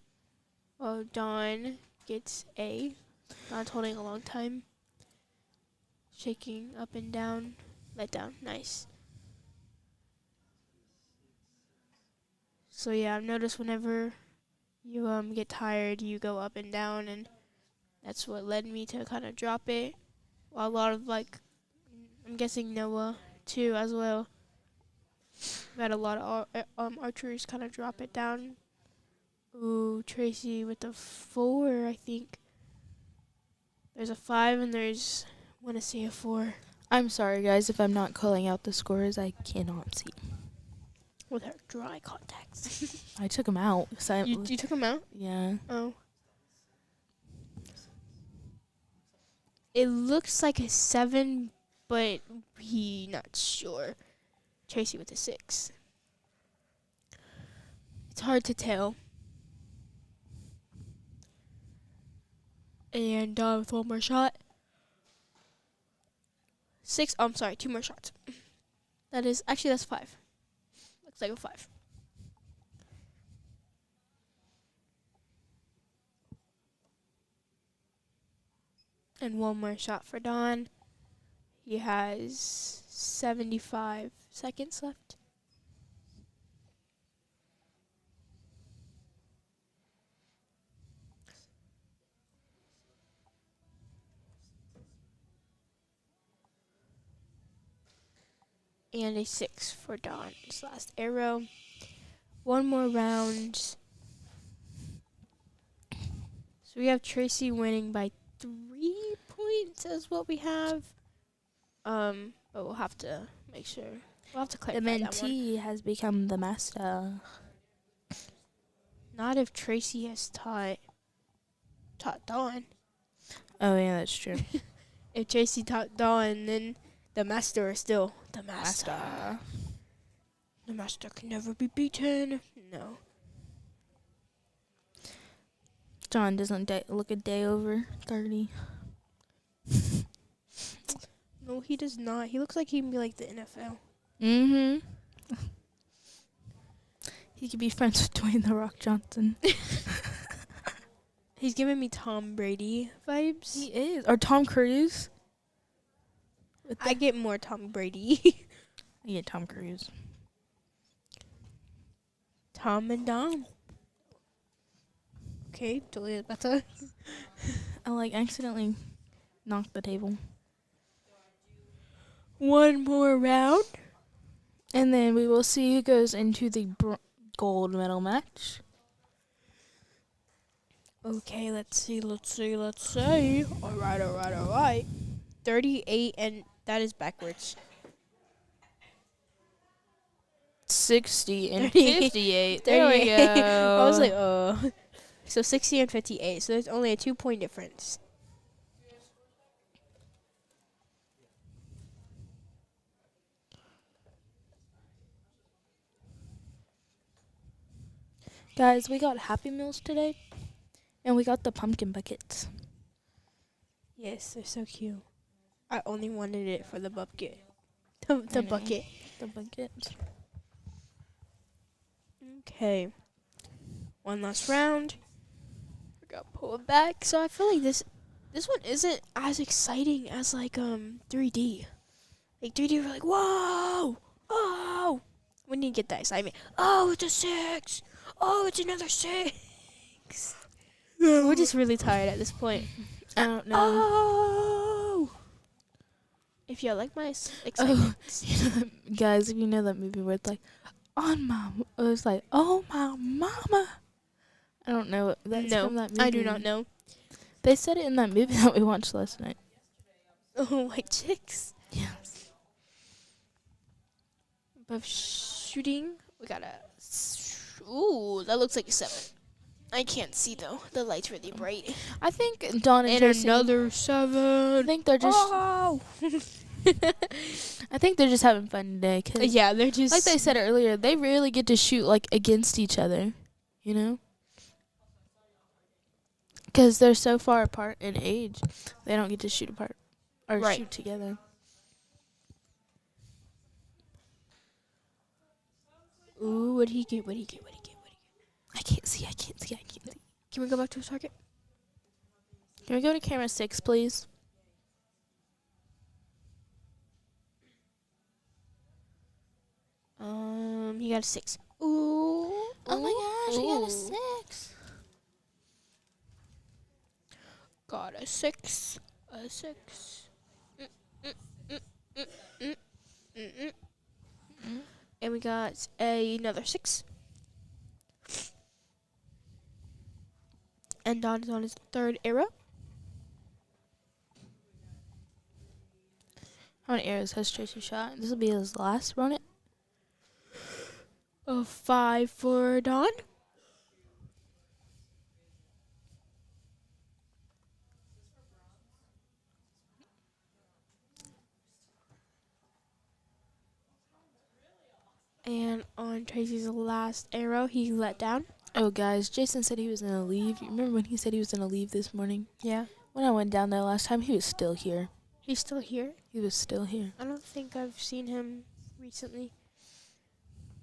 While Dawn gets a. Dawn's holding a long time. Shaking up and down. Let down. Nice. So yeah, I've noticed whenever you get tired, you go up and down, and that's what led me to kind of drop it. Well, a lot of I'm guessing Noah too as well. We had a lot of archers kind of drop it down. Ooh, Tracy with a 4, I think. There's a 5 and there's, I want to say a 4. I'm sorry, guys, if I'm not calling out the scores. I cannot see. With her dry contacts. I took them out. You took them out? Yeah. Oh. It looks like a 7, but he not sure. Tracy with a 6. It's hard to tell. And with one more shot. 6. Oh, I'm sorry, 2 more shots. That's 5. Looks like a 5. And one more shot for Dawn. He has 75 seconds left. And a 6 for Dawn's last arrow. One more round. So we have Tracy winning by 3 points is what we have. But we'll have to make sure. We'll have to clarify The that one. mentee has become the master. Not if Tracy has taught Dawn. Oh, yeah, that's true. If Tracy taught Dawn, then the master is still the master. The master can never be beaten. No. John doesn't look a day over 30. No, he does not. He looks like he can be like the NFL. Mm-hmm. He could be friends with Dwayne "The Rock" Johnson. He's giving me Tom Brady vibes. He is. Or Tom Cruise. I get more Tom Brady. I get Tom Cruise. Tom and Dom. Okay, Julia, that's a. I like accidentally knocked the table. One more round. And then we will see who goes into the gold medal match. Okay, let's see. All right. 38, and that is backwards. 60 and 38. 58. There we 38. go. I was like, oh. So 60 and 58. So there's only a 2-point difference. Guys, we got Happy Meals today. And we got the pumpkin buckets. Yes, they're so cute. I only wanted it for the bucket. The bucket. The buckets. Okay. One last round. We got pulled back. So I feel like this one isn't as exciting as like 3D. Like 3D, we're like, whoa, oh. We didn't get that excitement. Oh, it's a 6. Oh, it's another 6. We're just really tired at this point. I don't know. Oh. If you like my excitement. Guys, if you know that movie where it's like, on my, it was like, oh my mama. I don't know. That's from that movie. I do not know. They said it in that movie that we watched last night. Oh, like chicks. Yes. Above shooting, we got a. Ooh, that looks like a 7. I can't see though. The light's really bright. I think Dawn and And Tracy, another 7. I think they're just. Oh. I think they're just having fun today. 'Cause Yeah, they're just like they said earlier, they really get to shoot like against each other, you know? Because they're so far apart in age, they don't get to shoot apart or Right. shoot together. Ooh, what'd he get? I can't see. Can we go back to his target? Can we go to camera 6, please? He got a 6. Ooh. Oh my gosh, he got a Ooh. 6. Got a 6. A 6. And we got another 6. And Don is on his 3rd arrow. How many arrows has Tracy shot? This will be his last, won't it? A 5 for Don. And on Tracy's last arrow, he let down. Oh, guys, Jason said he was going to leave. You remember when he said he was going to leave this morning? Yeah. When I went down there last time, he was still here. He's still here. He was still here. I don't think I've seen him recently.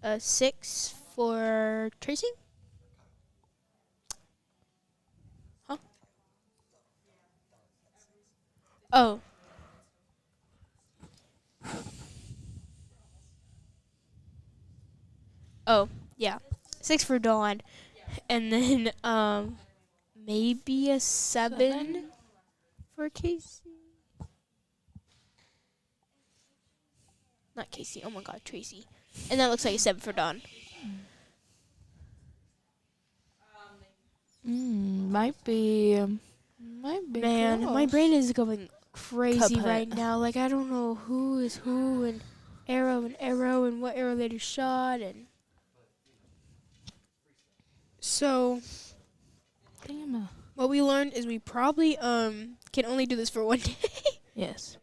A 6 for Tracy. Huh? Oh. Oh, yeah. 6 for Dawn. And then maybe a 7 for Casey. Not Casey. Oh my god, Tracy. And that looks like a 7 for Dawn. Might be. Man, my close. brain is going crazy Cuphead. right now. Like, I don't know who is who and arrow and what arrow they just shot. And so Damn. what we learned is we probably can only do this for one day. Yes.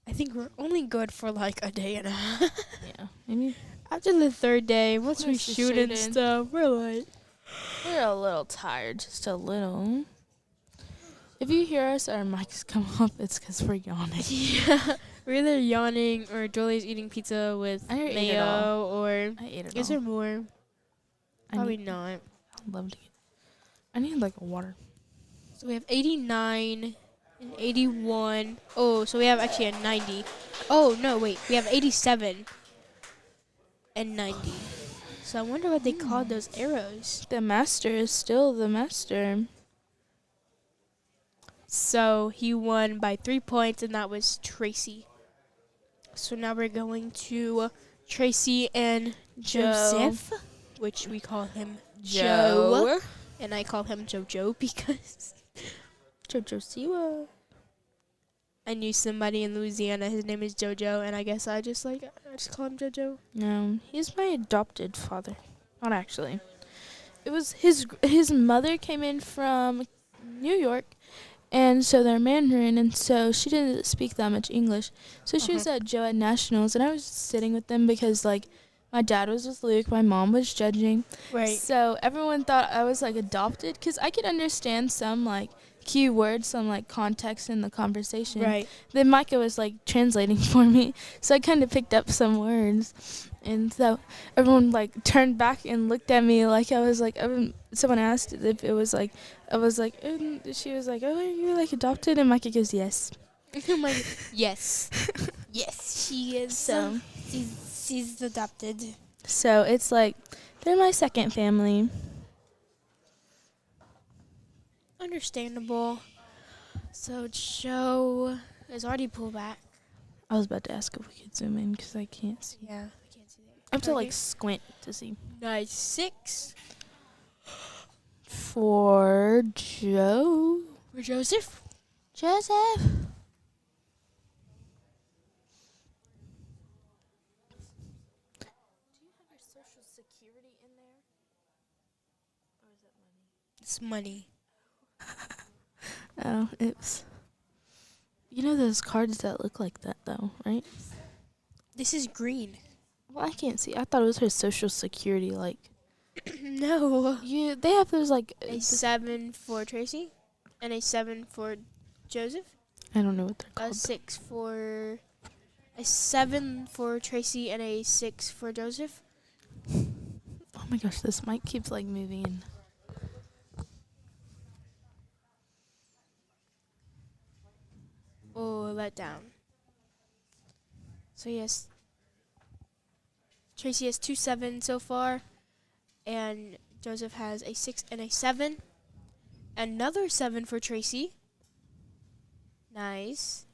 I think we're only good for like a day and a half. Yeah. Maybe After the 3rd day, once we Once we shoot and shoot in. stuff, we're like, we're a little tired, just a little. If you hear us, our mics come up, it's because we're yawning. yeah, we're either yawning or Julie's eating pizza with I ate it mayo, all. or I ate it is all. there more? I Probably need, not. I'd love to eat. I need like a water. So we have 89 and 81. Oh, so we have actually a 90. Oh, no, wait. We have 87 and 90. So I wonder what they called those arrows. The master is still the master. So he won by 3 points, and that was Tracy. So now we're going to Tracy and Joseph, which we call him Joe. And I call him Jojo because Jojo Siwa. I knew somebody in Louisiana. His name is Jojo, and I guess I just call him Jojo. No, he's my adopted father. Not actually. It was his mother came in from New York, and so they're Mandarin, and so she didn't speak that much English. So she was at Joe at Nationals, and I was sitting with them because, like, my dad was with Luke, my mom was judging. Right. So everyone thought I was, like, adopted because I could understand some, like, key words, some, like, context in the conversation. Right. Then Micah was, like, translating for me, so I kind of picked up some words. And so everyone, like, turned back and looked at me like I was, like, someone asked if it was, like, I was, like, and she was, like, oh, are you, like, adopted? And Micah goes, yes. I'm like, yes. Yes, she is. So She's adopted. So it's, like, they're my second family. Understandable. So Joe is already pulled back. I was about to ask if we could zoom in because I can't see. Yeah, I can't see that. I have to, like, squint to see. Nice 6 For Joe. for Joseph. Joseph. It's money. Oh, it's. You know those cards that look like that, though, right? This is green. Well, I can't see. I thought it was her social security, like. No. They have those, like. A 7 for Tracy, and a 7 for Joseph. I don't know what they're A called. 6 for. A 7 for Tracy, and a 6 for Joseph. Oh my gosh, this mic keeps, like, moving. Oh, let down. So yes, Tracy has 2 7s so far, and Joseph has a 6 and a 7. Another 7 for Tracy. Nice.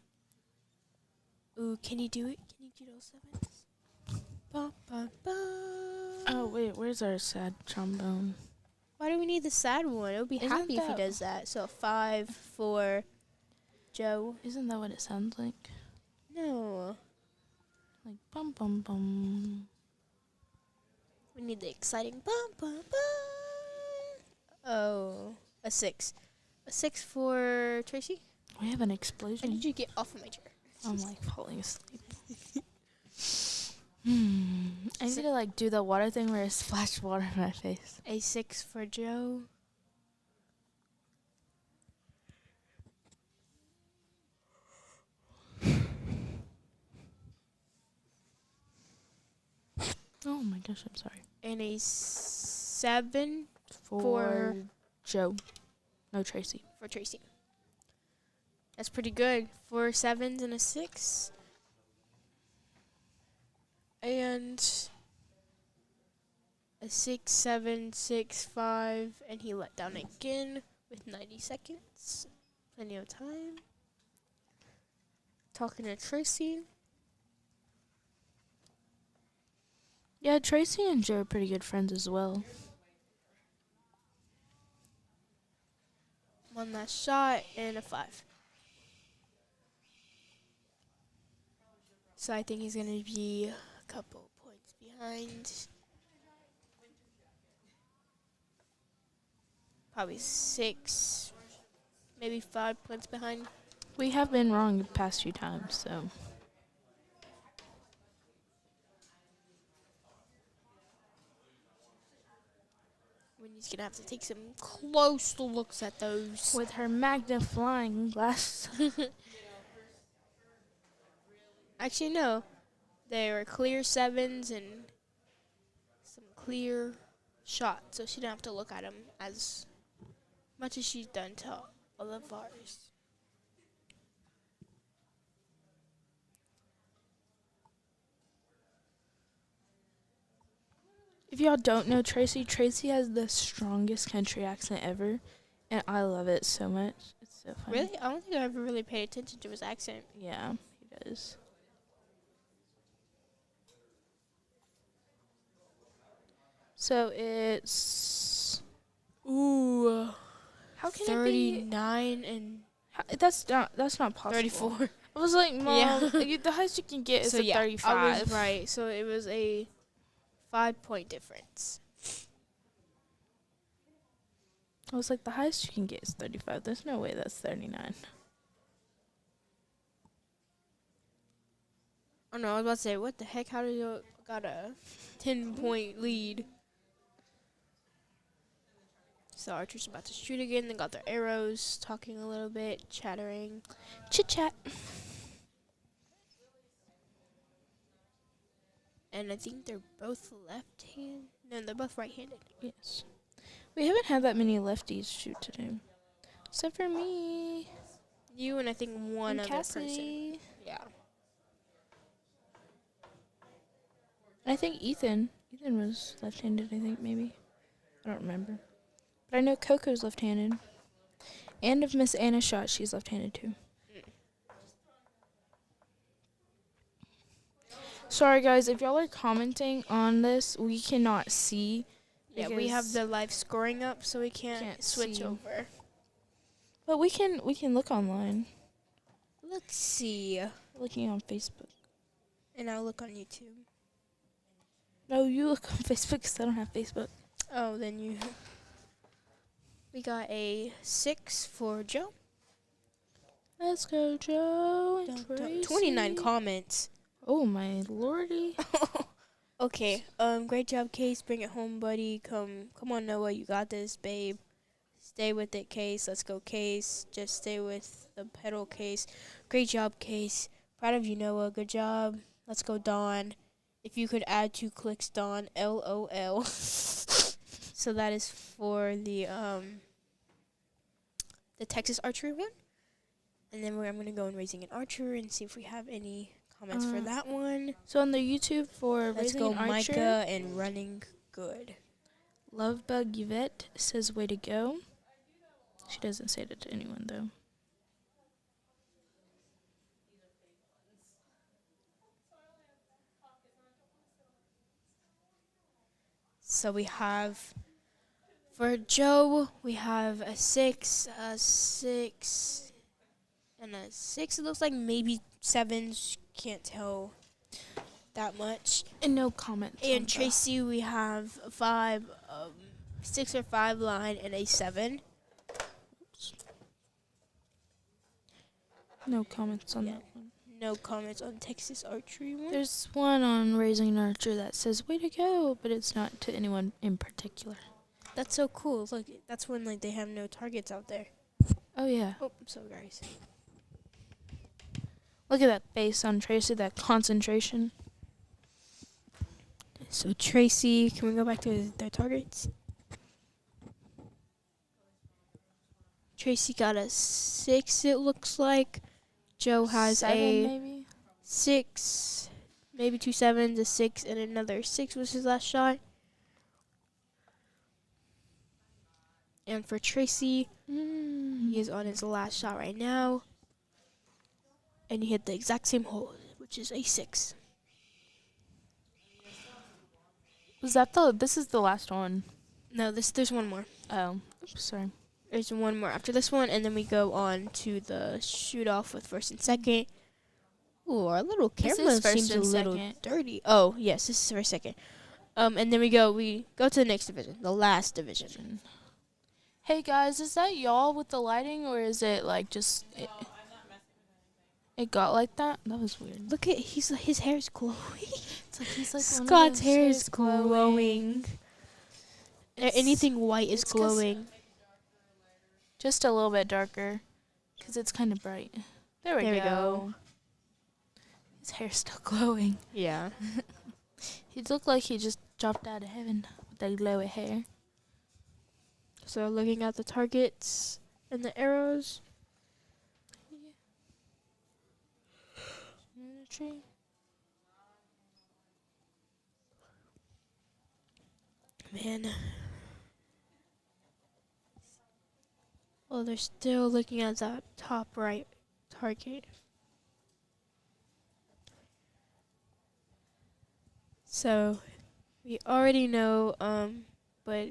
Ooh, can you do it? Can you do those 7s? Ba, ba, ba. Oh, wait, where's our sad trombone? Why do we need the sad one? It would be Isn't happy if he that- does that. So a 5 for Joe. Isn't that what it sounds like? No. Like, bum, bum, bum. We need the exciting bum, bum, bum. Oh, a 6. A 6 for Tracy. We have an I explosion. need you to get off of my chair. I'm, like, falling asleep. I need to, like, do the water thing where it splashed water in my face. A 6 for Joe. Oh my gosh, I'm sorry. And a 7 For Joe. No, Tracy. for Tracy. That's pretty good. 4 7s and a 6. And a 6 7 6 5, and he let down again with 90 seconds. Plenty of time. Talking to Tracy. Yeah, Tracy and Joe are pretty good friends as well. One last shot and a 5. So I think he's going to be a couple points behind. Probably 6, maybe 5 points behind. We have been wrong the past few times, so. Wendy's going to have to take some close looks at those. With her magnifying glass. Actually, no. They were clear 7s and some clear shots, so she didn't have to look at them as much as she's done to all of ours. If y'all don't know Tracy, Tracy has the strongest country accent ever, and I love it so much. It's so funny. Really? I don't think I ever really paid attention to his accent. Yeah, he does. So it's Ooh. how can 39 and that's not possible. 34. I was like, Mom, Yeah. the highest you can get is So a yeah, 35. I was right. So it was a 5-point difference. I was like, the highest you can get is 35. There's no way that's 39. Oh no, I was about to say, what the heck? How did you got a 10-point lead? So Archer's about to shoot again. They got their arrows, talking a little bit, chattering. Chit chat. And I think they're both left-handed. No, they're both right-handed. Yes. We haven't had that many lefties shoot today. Except for me. You and I think one and other person. Cassidy. Yeah. I think Ethan. Ethan was left-handed, I think, maybe. I don't remember. But I know Coco's left-handed. And if Miss Anna shot, she's left-handed too. Sorry, guys. If y'all are commenting on this, we cannot see. Yeah, we have the live scoring up, so we can't switch see. over. But we can look online. Let's see. Looking on Facebook. And I'll look on YouTube. No, you look on Facebook because I don't have Facebook. Oh, then you. We got a 6 for Joe. Let's go, Joe. And Tracy. 29 comments. Oh my lordy. Okay. Great job, Case. Bring it home, buddy. Come on, Noah. You got this, babe. Stay with it, Case. Let's go, Case. Just stay with the pedal, Case. Great job, Case. Proud of you, Noah. Good job. Let's go, Dawn. If you could add 2 clicks, Dawn. LOL. So that is for the Texas archery one. And then I'm going to go in Raising an Archer and see if we have any comments for that one. So on the YouTube for Let's Raising go, an Archer, Micah and Running Good. Lovebug Yvette says way to go. She doesn't say that to anyone though. So we have, for Joe, we have a 6, a 6, and a 6. It looks like maybe 7s. Can't tell that much. And no comments. And Tracy, we have a 5, 6 or 5 line, and a 7. No comments on Yeah. that one. No comments on Texas archery one. There's one on Raising an Archer that says way to go, but it's not to anyone in particular. That's so cool. Look, that's when like they have no targets out there. Oh yeah. Oh, I'm sorry, guys. Look at that face on Tracy, that concentration. So Tracy, can we go back to their targets? Tracy got a 6, it looks like. Joe has 7 a maybe? 6, maybe 2 7s, a 6, and another 6 was his last shot. And for Tracy, he is on his last shot right now. And he hit the exact same hole, which is a 6. Was that this is the last one? No, there's one more. Oh, oops, sorry. There's one more after this one, and then we go on to the shoot-off with first and second. Ooh, our little This camera is first seems a and little second. dirty. Oh, yes, this is first second. And then we go to the next division, the last division. Hey guys, is that y'all with the lighting, or is it like just it got like that? That was weird. Look at his hair's glowing. It's like he's like Scott's hair is glowing. Anything white is it's 'cause- glowing. Just a little bit darker, because it's kind of bright. There we go. His hair's still glowing. Yeah. He looked like he just dropped out of heaven with that glowy hair. So looking at the targets and the arrows. In the tree. Man. Well, they're still looking at that top right target. So we already know, but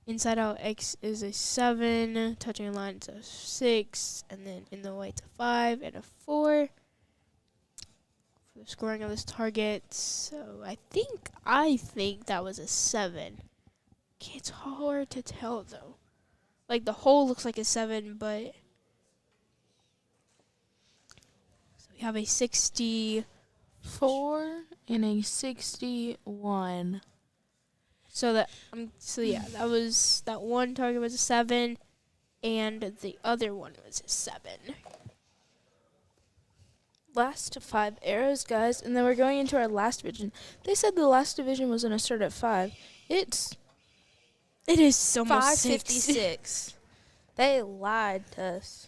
inside out X is a 7, touching a line is a 6, and then in the white's a 5 and a 4 for the scoring of this target. So I think that was a 7. It's hard to tell though. Like the hole looks like a 7, but so we have a 64 and a 61. So that that one target was a 7, and the other one was a 7. Last 5 arrows, guys, and then we're going into our last division. They said the last division was going to start at 5. It is almost 5:56. They lied to us.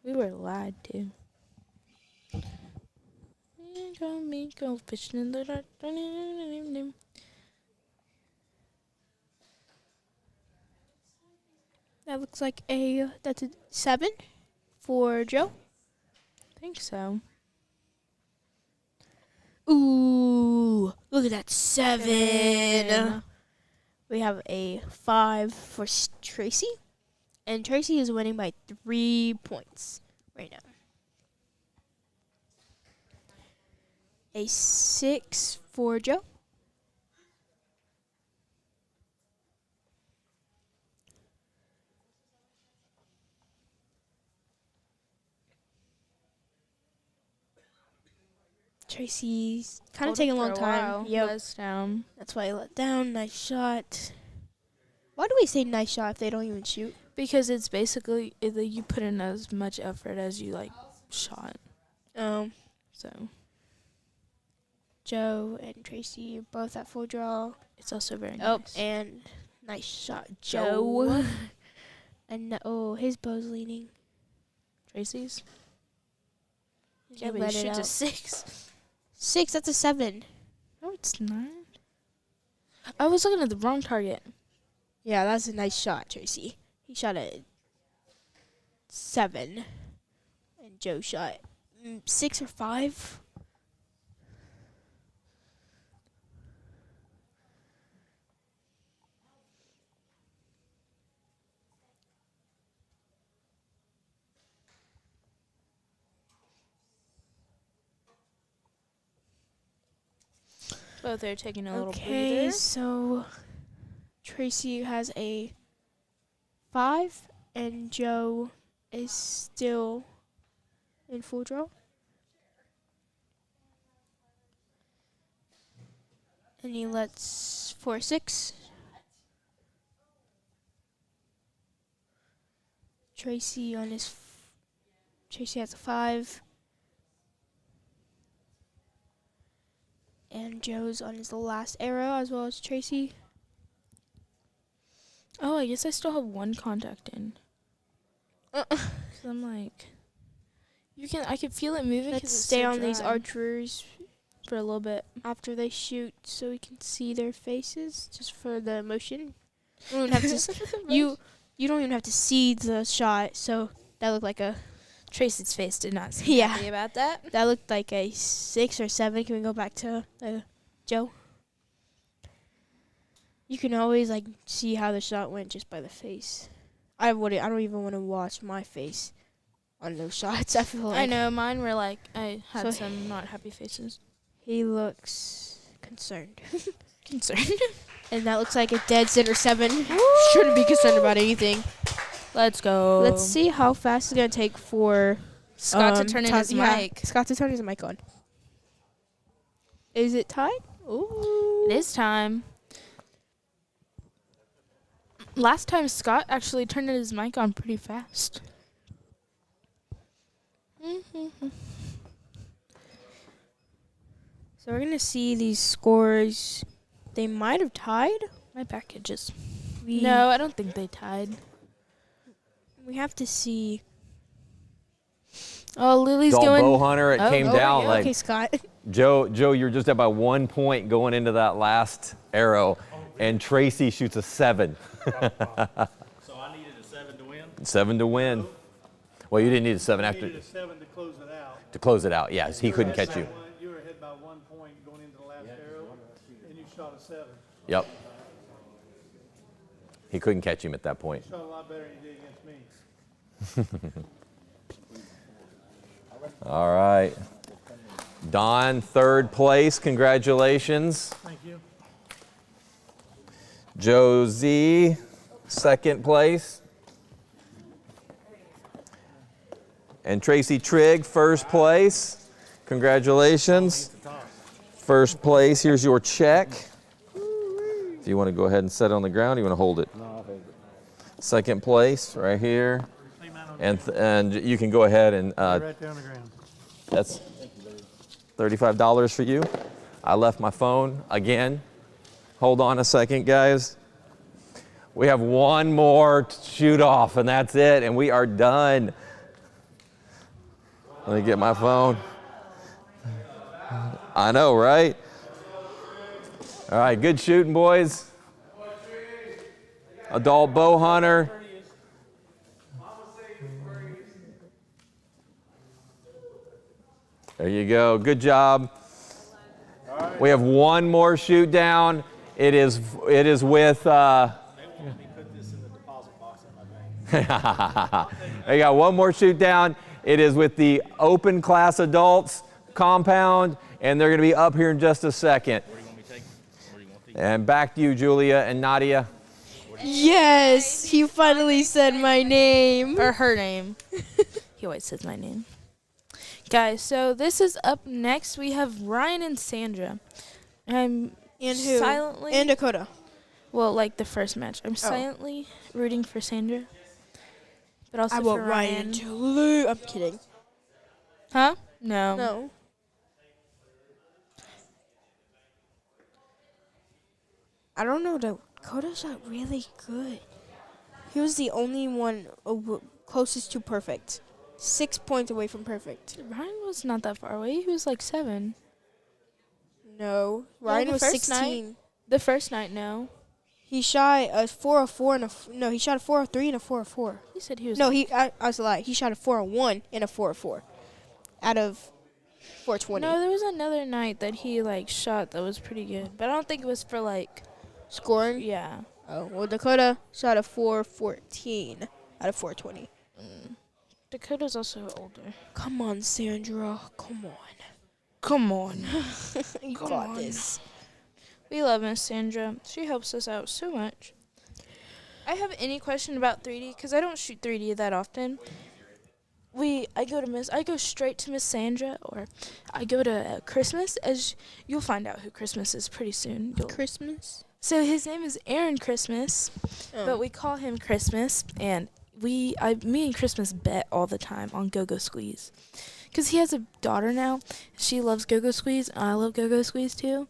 We were lied to. Me go fishing in the dark. That looks like that's a 7 for Joe. I think so. Ooh, look at that 7. 7. We have a 5 for Tracy, and Tracy is winning by 3 points right now. A 6 for Joe. Tracy's kind of taking a long time. Yep. Down. That's why he let down. Nice shot. Why do we say nice shot if they don't even shoot? Because it's basically either you put in as much effort as you shot. So Joe and Tracy are both at full draw. it's also very Oh, nice. and nice shot, Joe. And his bow's leaning. Tracy's? Yeah, but he shoots a 6. 6, that's a 7. No, it's not. I was looking at the wrong target. Yeah, that's a nice shot, Tracy. He shot a 7. And Joe shot 6 or 5. Both are taking a little Okay, breather. so Tracy has a 5, and Joe is still in full draw. And he lets 4, 6. Tracy Tracy has a 5. And Joe's on his last arrow, as well as Tracy. Oh, I guess I still have one contact in. 'Cause I'm like, I can feel it moving. Let's stay on these archers for a little bit after they shoot, so we can see their faces, just for the motion. We don't have to you don't even have to see the shot, so that looked like a Tracy's face did not seem happy about that. That looked like a 6 or 7. Can we go back to Joe? You can always see how the shot went just by the face. I don't even want to watch my face on those shots. I feel like I know mine were I had some not happy faces. He looks concerned. Concerned. And that looks like a dead center 7. Shouldn't be concerned about anything. Let's go. Let's see how fast it's gonna take for Scott to turn in his mic. Scott to turn his mic on. Is it tied? Ooh. It is time. Last time Scott actually turned his mic on pretty fast. So we're gonna see these scores. They might have tied. My packages. No, I don't think they tied. We have to see. Oh, Lily's Dog going. bow hunter, it came down okay, Scott. Joe, you're just about 1 point going into that last arrow, and Tracy shoots a 7. So I needed a 7 to win? 7 to win. Well, you didn't need a 7 I after. needed a 7 to close it out. To close it out, yes. He couldn't catch you. You were ahead by 1 point going into the last arrow, and you shot a 7. Yep. He couldn't catch him at that point. You shot a lot better than you did against me. All right. Don, 3rd place. Congratulations. Thank you. Josie, 2nd place. And Tracy Trigg, 1st place. Congratulations. 1st place. Here's your check. If you want to go ahead and set it on the ground, you want to hold it. 2nd place, right here. And you can go ahead and Right there on the ground. that's $35 for you. I left my phone again. Hold on a second, guys. We have one more shoot off, and that's it, and we are done. Let me get my phone. I know, right? All right, good shooting, boys. Adult bow hunter. There you go. Good job. We have one more shoot down. It is with. They got one more shoot down. It is with the open class adults compound, and they're going to be up here in just a second. And back to you, Julia and Nadia. Yes, he finally said my name. Or her name. He always says my name. Guys, so this is up next. We have Ryan and Sandra. I'm And who? silently. And Dakota. Well, like the first match. I'm silently rooting for Sandra. But also I for want Ryan to lose. I'm kidding. Huh? No. No. I don't know. Dakota shot really good. He was the only one closest to perfect. 6 points away from perfect. Ryan was not that far away. He was like 7. No. Ryan the was first 16. The first night, no. He shot a 404 and no, he shot a 403 and a 404. He said he was. No, I was a lie. He shot a 401 and a 404 out of 420. No, there was another night that he like shot that was pretty good, but I don't think it was for like scoring. Yeah. Oh, well, Dakota shot a 414 out of 420. Dakota's also older. Come on, Sandra. Come on. Come on. You got this. We love Miss Sandra. She helps us out so much. I have any question about 3D because I don't shoot 3D that often. I go straight to Miss Sandra, or I go to Christmas. As you'll find out who Christmas is pretty soon. Christmas. So his name is Aaron Christmas, but we call him Christmas, and me and Christmas bet all the time on Go-Go Squeeze. Because he has a daughter now. She loves Go-Go Squeeze, and I love Go-Go Squeeze too.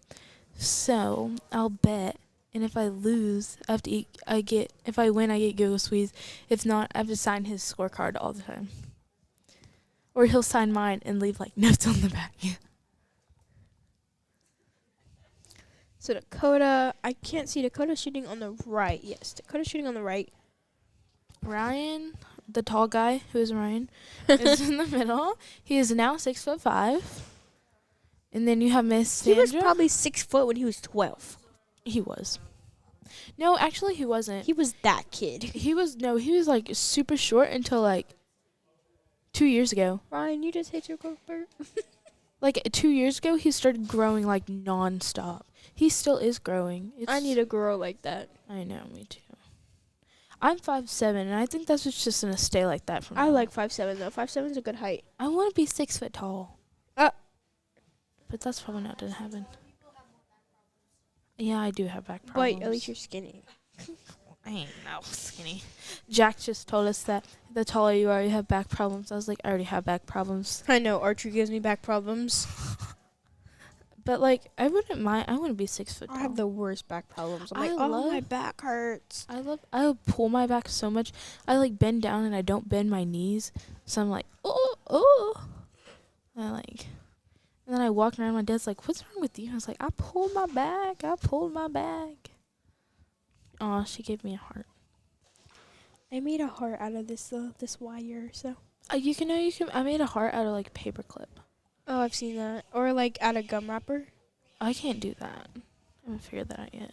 So I'll bet, and if I lose, if I win, I get Go-Go Squeeze. If not, I have to sign his scorecard all the time. Or he'll sign mine and leave like notes on the back. So Dakota, I can't see Dakota shooting on the right. Yes, Dakota shooting on the right. Ryan, the tall guy who is Ryan, is in the middle. He is now 6'5". And then you have Miss Sandra. He was probably 6 foot when he was 12. He was. No, actually he wasn't. He was that kid. He was like super short until like 2 years ago. Ryan, you just hit your goalpost. Like 2 years ago, he started growing like nonstop. He still is growing. I need to grow like that. I know, me too. I'm 5'7", and I think that's just gonna stay like that for me. I like 5'7" though. 5'7" is a good height. I want to be 6 foot tall. But that's probably not gonna happen. Yeah, I do have back problems. But at least you're skinny. I ain't no skinny. Jack just told us that the taller you are, you have back problems. I was like, I already have back problems. I know archery gives me back problems. But like, I wouldn't mind. I wouldn't be 6 foot tall. I have the worst back problems. I'm I like, love- my back hurts. I pull my back so much. I like bend down and I don't bend my knees. So I'm like, oh. And then I I walked around, my dad's like, "What's wrong with you?" I was like, "I pulled my bag. I pulled my bag." Oh, she gave me a heart. I made a heart out of this wire. So. You can. I made a heart out of like paper clip. Oh, I've seen that. Or like out of gum wrapper. I can't do that. I haven't figured that out yet.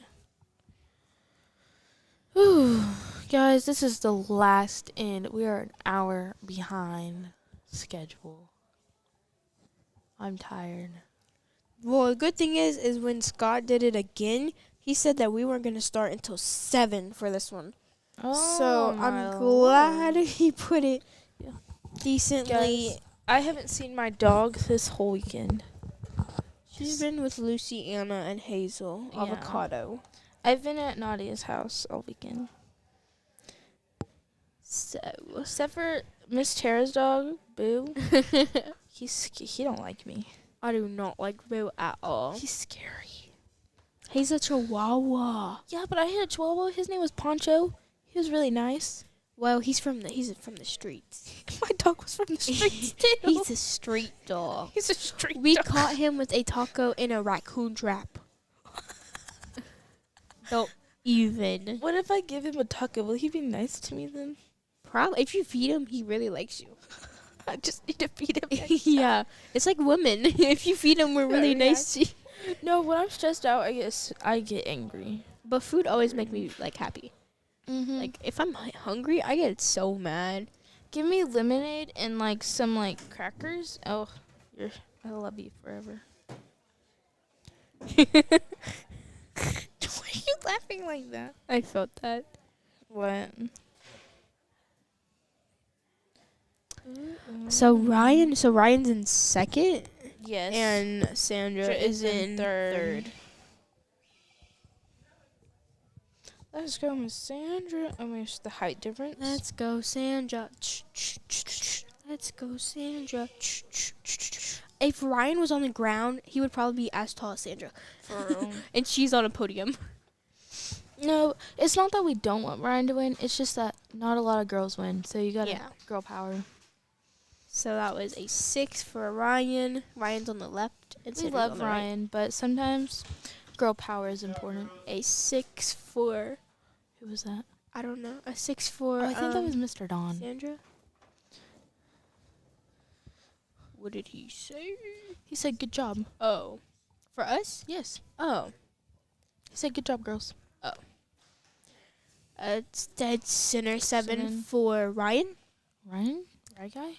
Whew. Guys, this is the last end. We are an hour behind schedule. I'm tired. Well, the good thing is when Scott did it again, he said that we weren't going to start until 7 for this one. So I'm glad he put it decently. Guys, I haven't seen my dog this whole weekend. She's been with Lucy, Anna, and Hazel. Yeah. Avocado. I've been at Nadia's house all weekend. So, Except for Miss Tara's dog, Boo. He don't like me. I do not like Boo at all. He's scary. He's a chihuahua. Yeah, but I had a chihuahua. His name was Poncho. He was really nice. Well, he's from the streets. My dog was from the streets too. He's a street dog. He's a street We dog. caught him with a taco in a raccoon trap. Don't even. What if I give him a taco? Will he be nice to me then? Probably. If you feed him, he really likes you. I just need to feed him. Yeah. It's like women. If you feed them, we're really nice to you. No, when I'm stressed out, I get angry. But food always make me, like, happy. Mm-hmm. Like, if I'm hungry, I get so mad. Give me lemonade and like some like crackers. Oh, I love you forever. Why are you laughing like that? I felt that. What? So Ryan's in second, Yes. and Sandra is in third. Let's go, Miss Sandra. I mean, it's the height difference. Let's go, Sandra. Let's go, Sandra. If Ryan was on the ground, he would probably be as tall as Sandra. And she's on a podium. No, it's not that we don't want Ryan to win. It's just that not a lot of girls win. So you got to girl power. So that was a 6 for Ryan. Ryan's on the left. And We Sandra's love on the Ryan, right. but sometimes girl power is important. A 6 for, Who was that? I don't know, a 6 for Oh, I think that was Mr. Don. Sandra. What did he say? He said, "Good job." Oh. For us? Yes. Oh. He said, "Good job, girls." It's dead center 7 7. for Ryan. Ryan? Right guy?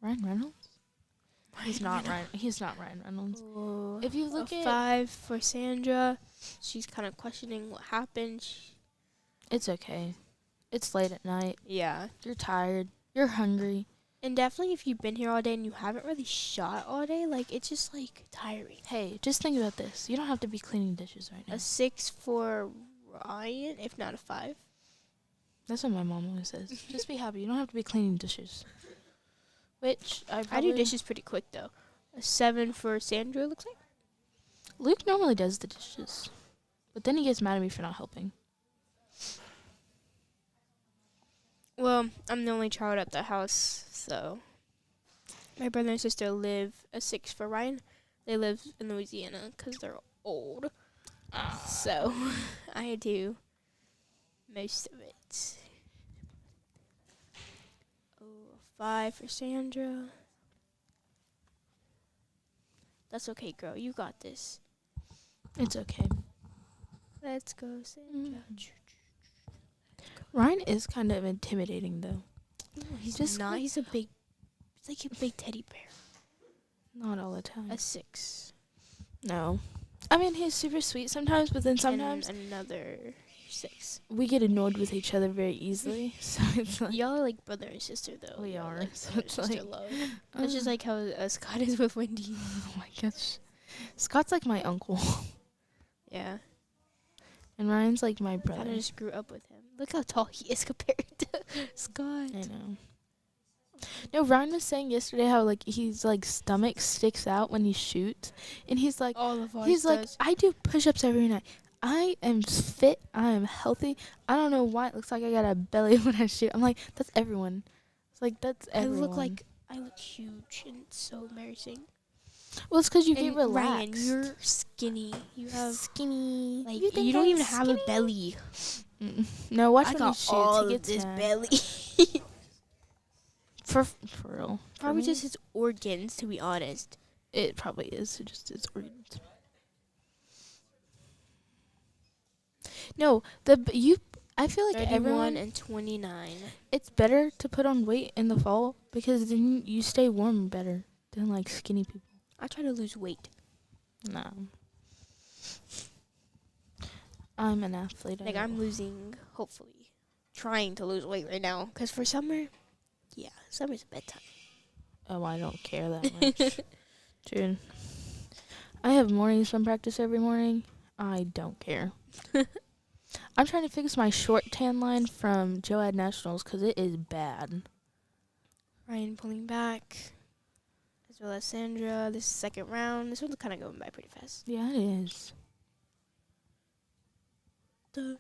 Ryan Reynolds? He's not Ryan. He's not Ryan Reynolds. Oh, If you look a at 5 for Sandra. She's kind of questioning what happened. It's okay. It's late at night. Yeah. You're tired. You're hungry. And definitely if you've been here all day and you haven't really shot all day, like, it's just, like, tiring. Hey, just think about this. You don't have to be cleaning dishes right now. A 6 for Ryan, if not a 5. That's what my mom always says. Just be happy. You don't have to be cleaning dishes. Which I do dishes pretty quick, though. A 7 for Sandra, looks like. Luke normally does the dishes. But then he gets mad at me for not helping. Well, I'm the only child at the house, so. My brother and sister live. A 6 for Ryan. They live in Louisiana because they're old. So, I do most of it. Oh, 5 for Sandra. That's okay, girl. You got this. It's okay. Let's go, Sandra. Ryan is kind of intimidating, though. He's just not. like- He's like a big teddy bear. Not all the time. A 6. No. I mean, he's super sweet sometimes, but then sometimes And another 6. we get annoyed with each other very easily. So it's like, Y'all are like brother and sister, though. We Y'all are, like so brother and it's sister like- love. That's just like how Scott is with Wendy. oh my gosh. Scott's like my uncle. Yeah. And Ryan's like my I brother. just grew up with him. Look how tall he is compared to Scott. I know. No, Ryan was saying yesterday how like his like stomach sticks out when he shoots, and he's like, All of ours he's like, does. I do push-ups every night. I am fit. I am healthy. I don't know why it looks like I got a belly when I shoot. I'm like, that's everyone. It's like that's everyone. I look huge and it's so embarrassing. Well, it's because you And get relaxed. Ryan, you're skinny. You have skinny. like You think you don't I'm even have a skinny? belly. No, watch I when he got shoots. all He of gets this mad. belly. For real. For Probably me, just his organs, to be honest. it probably is. It just is organs. No, I feel like 31 everyone. and 29. It's better to put on weight in the fall because then you stay warm better than like skinny people. I try to lose weight. No. I'm an athlete. Like I'm losing, hopefully, trying to lose weight right now. Cause for summer, yeah, summer's bedtime. Oh, I don't care that much. Dude. I have morning swim practice every morning. I don't care. I'm trying to fix my short tan line from Joad Nationals because it is bad. Ryan pulling back, as well as Sandra. This second round. This one's kind of going by pretty fast. Yeah, it is. So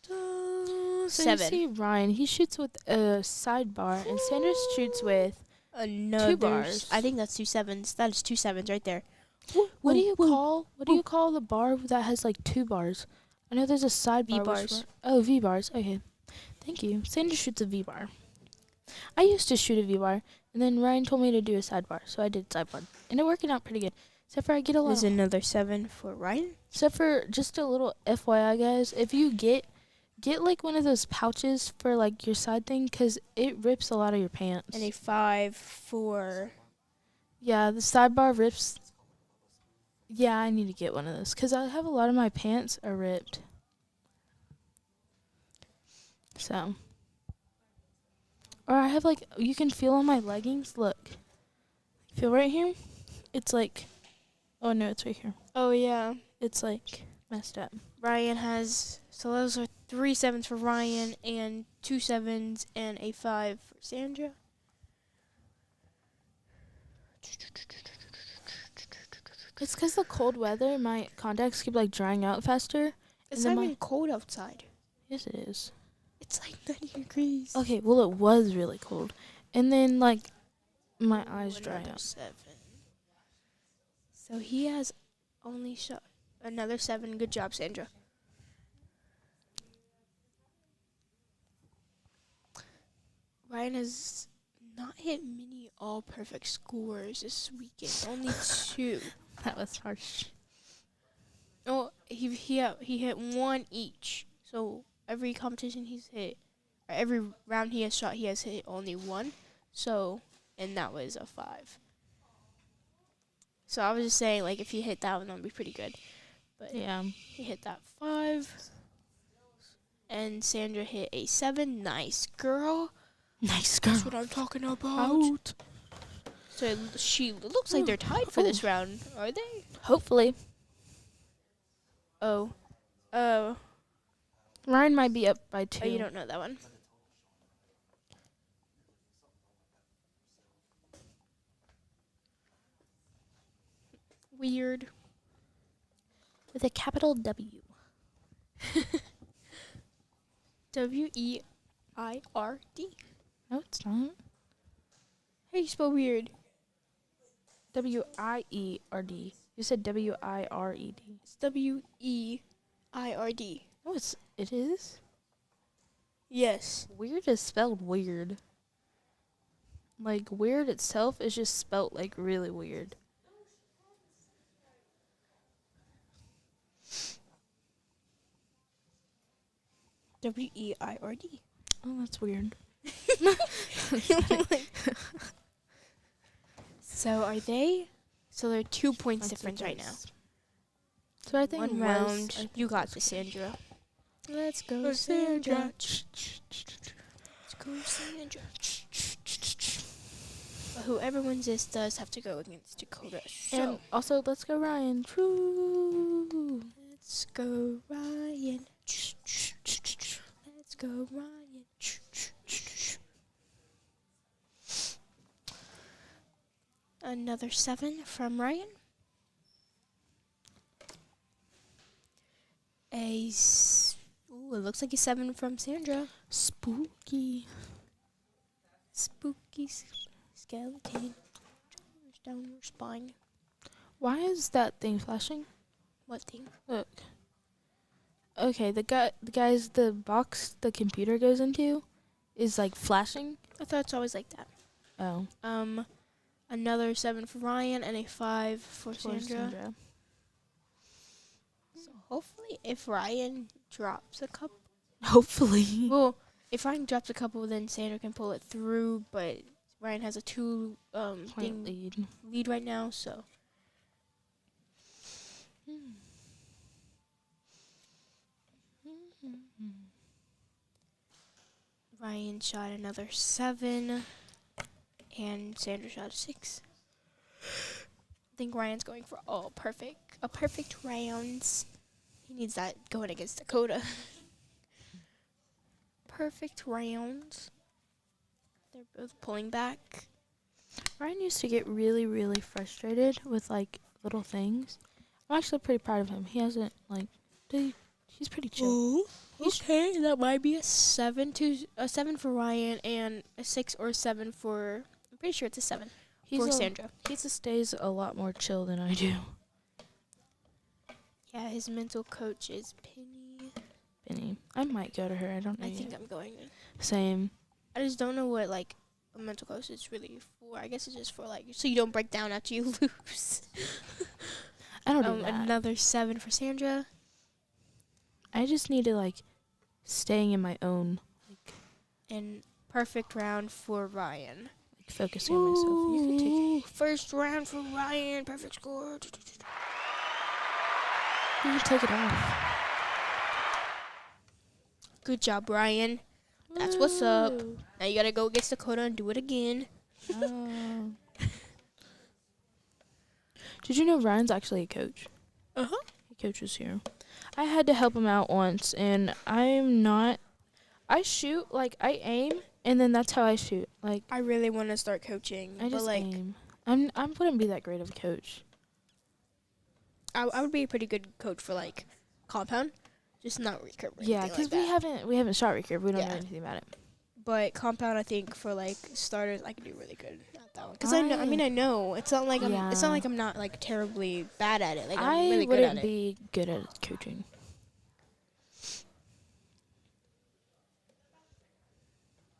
you 7. see Ryan, he shoots with a sidebar, and Sandra shoots with Another 2 bars. I think that's 2 7s. That is 2 7s right there. What do you call the bar that has like 2 bars? I know there's a sidebar. V bars. Oh, V bars. Okay, thank you. Sandra shoots a V bar. I used to shoot a V bar, and then Ryan told me to do a sidebar, so I did sidebar, and it working out pretty good. Except for I get a lot. There's another 7 for Ryan. Except for just a little FYI, guys, if you get like one of those pouches for like your side thing, because it rips a lot of your pants. And a 5 for... Yeah, the sidebar rips. Yeah, I need to get one of those, because I have a lot of my pants are ripped. So. Or I have like, you can feel on my leggings, look. Feel right here? It's like, oh no, it's right here. Oh, yeah. It's like messed up. Ryan has... So those are 3 7s for Ryan and 2 7s and a 5 for Sandra. It's because the cold weather, my contacts keep like drying out faster. It's then not even cold outside. Yes, it is. It's like 90 degrees. Okay, well, it was really cold. And then, like, my eyes dry Another out. 7. So he has only shot another 7. Good job, Sandra. Ryan has not hit many all-perfect scores this weekend. Only 2. That was harsh. Oh, he hit 1 each. So every competition he's hit, or every round he has shot, he has hit only 1. So, and that was a 5. So I was just saying, like, if he hit that one, that would be pretty good. But Yeah. he hit that 5. And Sandra hit a 7. Nice, girl. Nice girl. That's what I'm talking about. So it looks like they're tied for this round. Are they? Hopefully. Oh. Ryan might be up by 2. Oh, you don't know that one. Weird. With a capital W. WEIRD. No, it's not. How do you spell weird? WIERD. You said WIRED. It's WEIRD. No, it is. Yes. Weird is spelled weird. Like, weird itself is just spelt like really weird. WEIRD. Oh, that's weird. So are they? So they're 2 points That's difference right now. So I think 1 round. You got this, Sandra. Let's go, Sandra. Let's go, Sandra. But whoever wins this does have to go against Dakota. So And also, let's go, Ryan. True. let's go, Ryan. Let's go, Ryan. Another 7 from Ryan. Ooh, it looks like a 7 from Sandra. Spooky. Spooky skeleton down your spine. Why is that thing flashing? What thing? Look. Okay, the guys, the box the computer goes into is like flashing. I thought it's always like that. Oh. Another 7 for Ryan and a 5 for Sandra. So hopefully, if Ryan drops a couple, Hopefully. well, if Ryan drops a couple, then Sandra can pull it through. But Ryan has a 2 Point lead right now, so. Ryan shot another 7, and Sandra shot a 6. I think Ryan's going for a perfect rounds. He needs that going against Dakota. Perfect rounds. They're both pulling back. Ryan used to get really, really frustrated with like little things. I'm actually pretty proud of him. He hasn't he's pretty chill. Ooh, okay, that might be a 7 for Ryan and a 6 or 7 for. I'm pretty sure it's a 7 for Sandra. He stays a lot more chill than I do. Yeah, his mental coach is Penny. I might go to her. I don't know. I think I'm going. Same. I just don't know what like a mental coach is really for. I guess it's just for like so you don't break down after you lose. I don't do that. Another 7 for Sandra. I just need to like staying in my own And perfect round for Ryan. like focusing on myself. You can take it. First round for Ryan. Perfect score. You can take it off. Good job, Ryan. That's what's up. Woo. Now you gotta go against Dakota and do it again. Oh. Did you know Ryan's actually a coach? Uh-huh. He coaches here. I had to help him out once, and I shoot, like, I aim, and then that's how I shoot. Like, I really want to start coaching. I just like, aim. I wouldn't be that great of a coach. I would be a pretty good coach for, like, compound. Just not recurve. Yeah, because we haven't shot recurve. We don't know Yeah. anything about it. But compound, I think, for, like, starters, I can do really good at that one. Because I know. It's not like I'm not, like, terribly bad at it. Like, I'm really good at it. I wouldn't be good at coaching.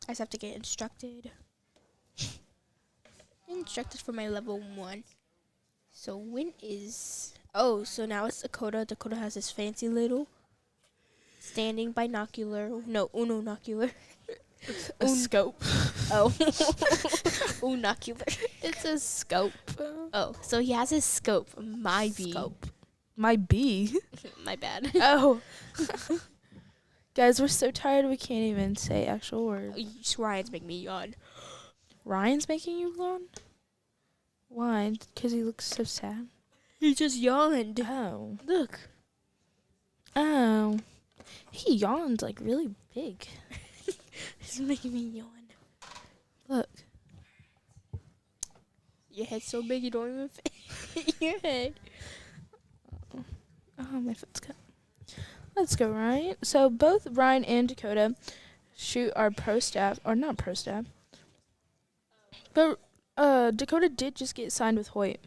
I just have to get instructed. Instructed for my level 1. So so now it's Dakota. Dakota has this fancy little standing binocular. No, unocular. A scope. Oh. Unocular. It's a scope. Oh, so he has his scope. My B. Scope. My B. My bad. Oh. Guys, we're so tired we can't even say actual words. Ryan's making me yawn. Ryan's making you yawn? Why? Because he looks so sad. He just yawned. Oh. Look. Oh. He yawned like really big. He's making me yawn. Look. Your head's so big you don't even fit your head. Oh, my foot's cut. Let's go, Ryan. So both Ryan and Dakota shoot our pro staff, or not pro staff. But Dakota did just get signed with Hoyt.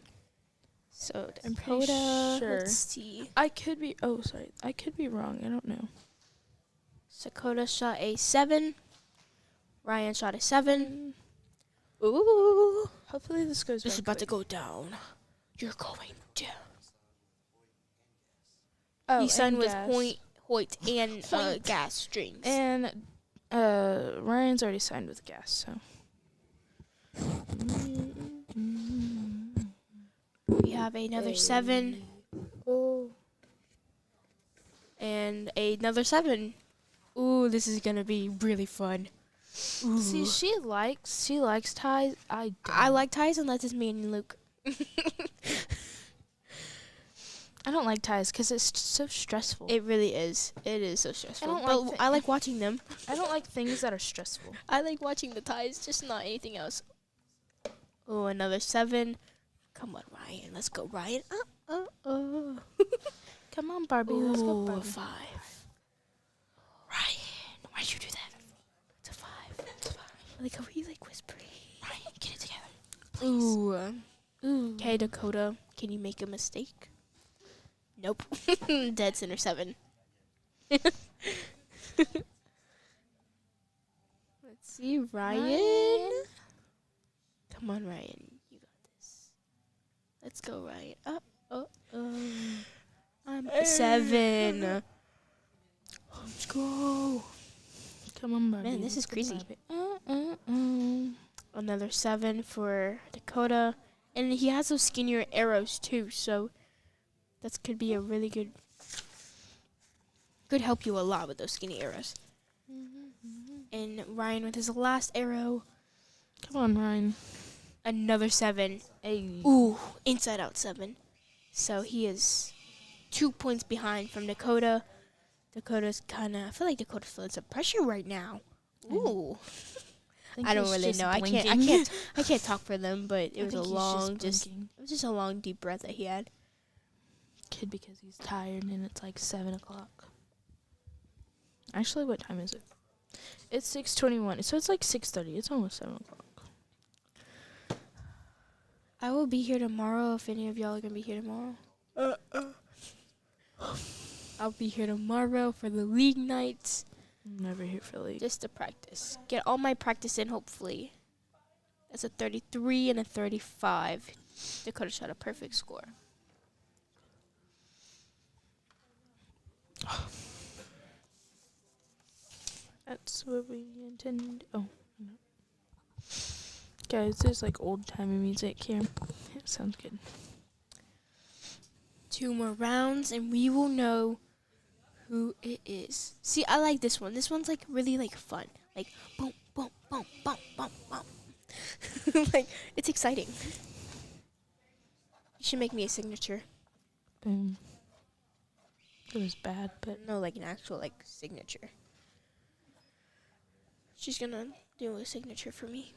So I'm pretty sure. Let's see. I could be wrong. I don't know. Dakota shot a 7. Ryan shot a 7. Ooh. Hopefully this goes. This is about to go down. You're going down. Oh, he signed with gas. Hoyt and gas strings. And Ryan's already signed with gas, so. We have another 7. Oh. And another 7. Ooh, this is gonna be really fun. Ooh. See, she likes ties. I don't. I like ties unless it's me and Luke. I don't like ties because it's so stressful. It really is. It is so stressful. I like watching them. I don't like things that are stressful. I like watching the ties, just not anything else. Oh, another 7. Come on, Ryan. Let's go, Ryan. Come on, Barbie. Let's go, Barbie. 5. Ryan, why'd you do that? It's a 5. It's a 5. Like, are we like whispering? Ryan, get it together, please. Ooh. Okay, Dakota. Can you make a mistake? Nope. Dead center 7. Let's see, Ryan. Come on, Ryan. You got this. Let's go, Ryan. I'm 7. Let's go. Come on, buddy. Man, this is crazy. Bobby. Another 7 for Dakota. And he has those skinnier arrows too, so that could be a really good help you a lot with those skinny arrows. And Ryan with his last arrow. Come on, Ryan. Another 7. Hey. Ooh, inside out 7. So he is 2 points behind from Dakota. Dakota's I feel like Dakota's feeling some pressure right now. Ooh. I don't really know. I can't talk for them, but it was just a long deep breath that he had. Kid, because he's tired and it's like 7 o'clock. Actually, what time is it? It's 6:21, so it's like 6:30. It's almost 7 o'clock. I will be here tomorrow if any of y'all are gonna be here tomorrow. I'll be here tomorrow for the league nights. I'm never here for league. Just to practice. Get all my practice in, hopefully. That's a 33 and a 35. Dakota shot a perfect score. That's what we intended. Oh, no. Guys, there's like old-timey music here. It sounds good. 2 more rounds, and we will know who it is. See, I like this one. This one's like really like fun. Like boom, boom, boom, boom, boom, boom. Like it's exciting. You should make me a signature. Boom. It was bad, but No, like an actual like signature. She's gonna do a signature for me.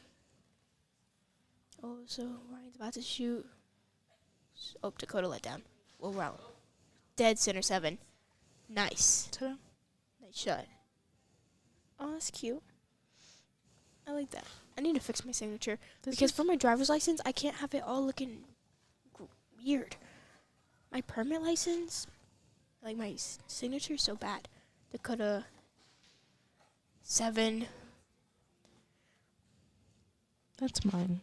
Oh, so Ryan's about to shoot. Oh, Dakota let down. Well, round. Dead center 7. Nice. ta-da. Nice shot. Oh, that's cute. I like that. I need to fix my signature because for my driver's license, I can't have it all looking weird. My permit license, like my signature, is so bad. Dakota 7. That's mine.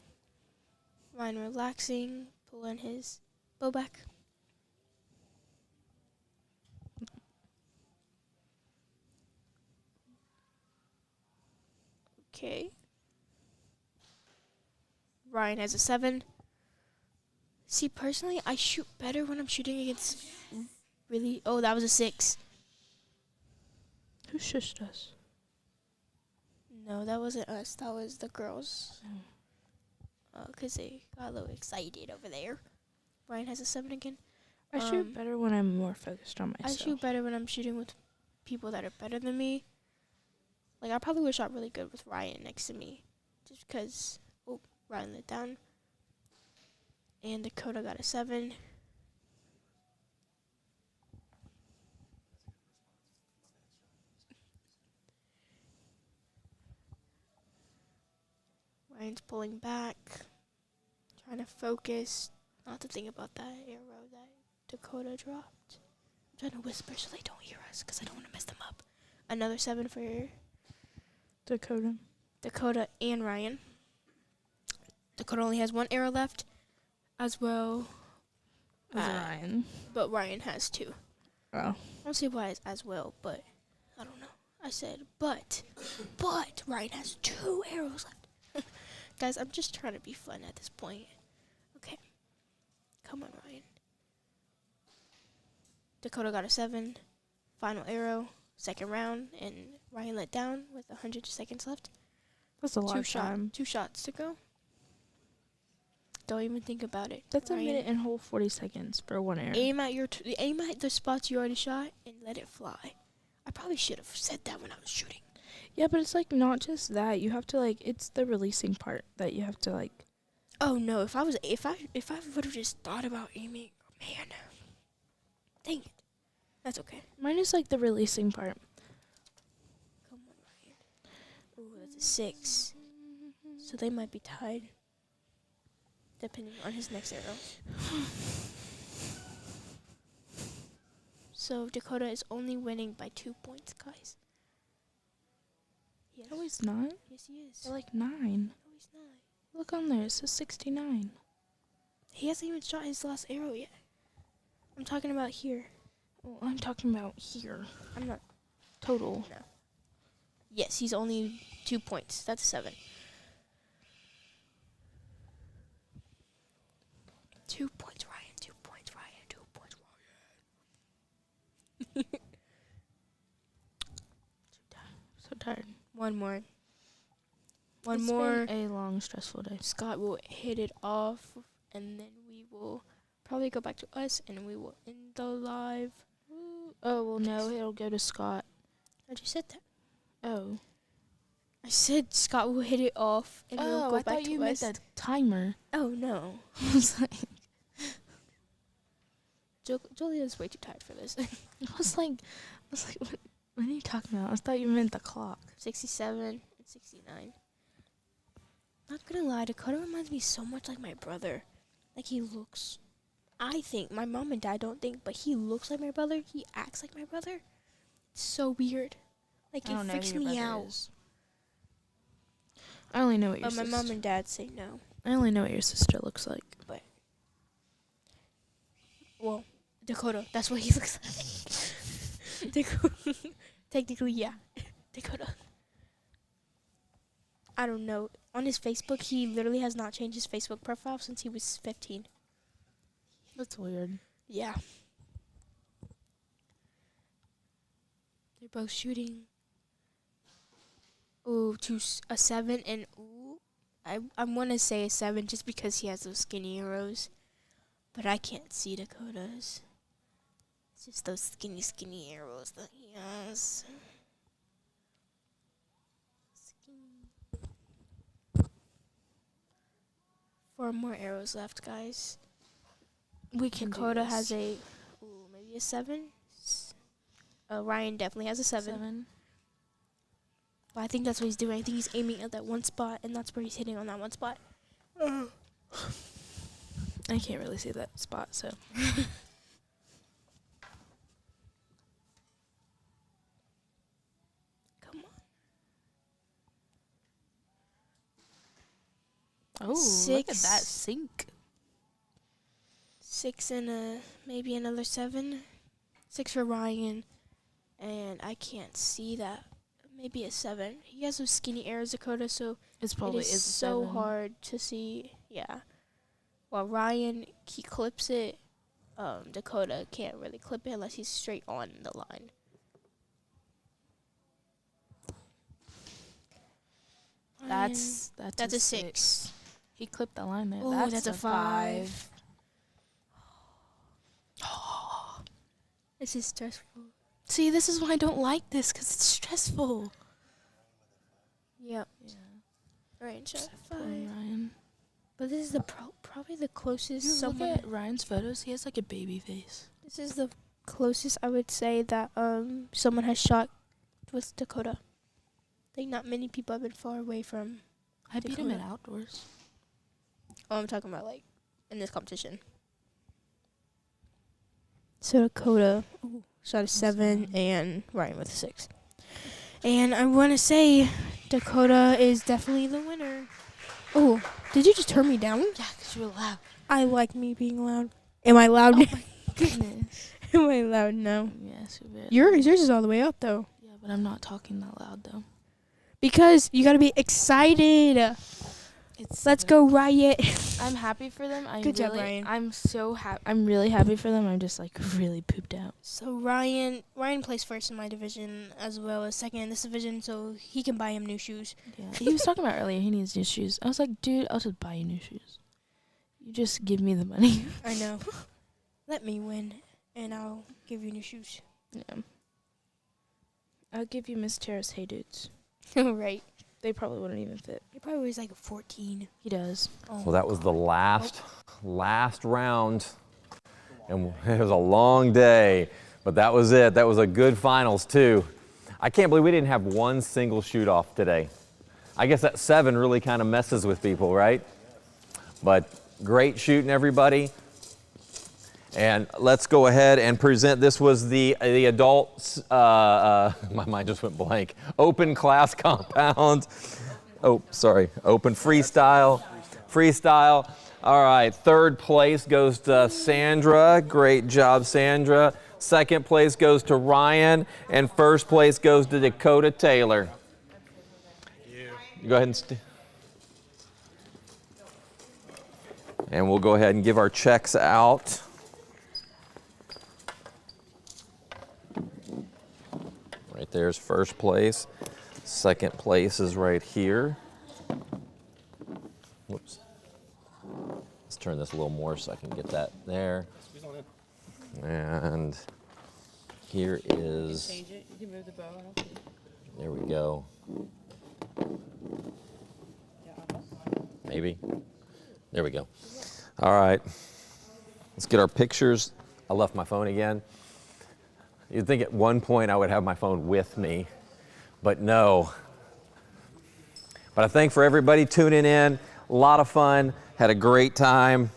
Ryan relaxing, pulling his bow back. Okay. Ryan has a 7. See, personally, I shoot better when I'm shooting against really... Oh, that was a 6. Who shushed us? No, that wasn't us. That was the girls. Because they got a little excited over there. Ryan has a 7 again. I shoot better when I'm more focused on myself. I shoot better when I'm shooting with people that are better than me. Like, I probably would have shot really good with Ryan next to me. Just because, oh, Ryan let down. And Dakota got a 7. Ryan's pulling back. Trying to focus. Not to think about that arrow that Dakota dropped. I'm trying to whisper so they don't hear us because I don't want to mess them up. Another 7 for Dakota and Ryan. Dakota only has 1 arrow left as well as Ryan. But Ryan has 2. Oh. I don't see why it's as well, but I don't know. I said but Ryan has 2 arrows left. Guys, I'm just trying to be fun at this point. Okay. Come on, Ryan. Dakota got a 7. Final arrow. Second round, and Ryan let down with 100 seconds left. That's a lot of time. 2 shots to go. Don't even think about it. That's Ryan, a minute and whole 40 seconds for 1 arrow. Aim at the spots you already shot and let it fly. I probably should have said that when I was shooting. Yeah, but it's like not just that. You have to like it's the releasing part that you have to like. Oh no! If I would have just thought about aiming, man. Dang it. That's okay. Mine is like the releasing part. Come on, Ryan. Ooh, that's a 6. So they might be tied. Depending on his next arrow. So Dakota is only winning by 2 points, guys. Yes. No, he's not. Yes, he is. They're like 9. No, he's not. Look on there. It says 69. He hasn't even shot his last arrow yet. I'm talking about here. Well, I'm talking about here. I'm not. Total. No. Yes, he's only 2 points. That's 7. 2 points, Ryan. 2 points, Ryan. 2 points, Ryan. So tired. One more. One It's more. been a long, stressful day. Scott will hit it off, and then we will probably go back to us, and we will end the live. Oh, well, no, it'll go to Scott. I just said that. Oh. I said Scott will hit it off, and we'll go I back thought to you us. meant the timer. Oh, no. I was like, Julia's way too tired for this. what are you talking about? I thought you meant the clock. 67 and 69. Not gonna lie, Dakota reminds me so much like my brother. Like, he looks... I think, my mom and dad don't think, but he looks like my brother. He acts like my brother. It's so weird. Like, I don't it know freaks who your me brother out. is. I only know what your But my sister... mom and dad say no. I only know what your sister looks like. Well, Dakota, that's what he looks like. Dakota. Technically, yeah. Dakota. I don't know. On his Facebook, he literally has not changed his Facebook profile since he was 15. That's weird. Yeah. They're both shooting. Ooh, a 7, and ooh, I want to say a 7 just because he has those skinny arrows. But I can't see Dakota's. It's just those skinny arrows that he has. 4 more arrows left, guys. We can Dakota has maybe a 7. Ryan definitely has a 7. But I think that's what he's doing. I think he's aiming at that one spot, and that's where he's hitting on that one spot. I can't really see that spot, so. Come on. Oh, look at that sink. 6 and maybe another 7. 6 for Ryan. And I can't see that. Maybe a 7. He has those skinny arrows, Dakota, so It's probably it is a so 7. hard to see. Yeah. While Ryan, he clips it, Dakota can't really clip it unless he's straight on the line. That's a 6. He clipped the line there. Oh, that's a 5. This is stressful. See, this is why I don't like this, because it's stressful. Yep. Yeah. Ryan shot a Poor 5. Ryan. But this is the probably the closest You someone. look at Ryan's photos, he has like a baby face. This is the closest I would say that someone has shot with Dakota. Like, not many people have been far away from. I beat him at Dakota. outdoors. Oh, I'm talking about like in this competition. So Dakota shot a 7 and Ryan with a 6. And I want to say Dakota is definitely the winner. Oh, did you just turn me down? Yeah, because you were loud. I like me being loud. Am I loud? Oh my goodness. Am I loud now? Yes, you're very Yours is all the way up though. Yeah, but I'm not talking that loud though. Because you gotta be excited. Let's go, Riot. I'm happy for them. Good job, Ryan. I'm so happy. I'm really happy for them. I'm just like really pooped out. So Ryan plays first in my division as well as second in this division, so he can buy him new shoes. Yeah. He was talking about earlier he needs new shoes. I was like, dude, I'll just buy you new shoes. You just give me the money. I know. Let me win, and I'll give you new shoes. Yeah. I'll give you Miss Tara's Hey Dudes. Right. They probably wouldn't even fit. He probably weighs like a 14. He does. Oh, Well, that was the last round, and it was a long day, but that was it. That was a good finals too. I can't believe we didn't have one single shoot off today. I guess that 7 really kind of messes with people, right? But great shooting, everybody. And let's go ahead and present. This was the adults. My mind just went blank. Open class compound. Oh, sorry. Open freestyle. Freestyle. All right. Third place goes to Sandra. Great job, Sandra. Second place goes to Ryan, and first place goes to Dakota Taylor. You go ahead and and we'll go ahead and give our checks out. Right there's first place. Second place is right here. Whoops. Let's turn this a little more so I can get that there. And here is. Change it. You can move the bow. There we go. Maybe. There we go. All right. Let's get our pictures. I left my phone again. You'd think at one point I would have my phone with me, but no. But I thank for everybody tuning in. A lot of fun. Had a great time.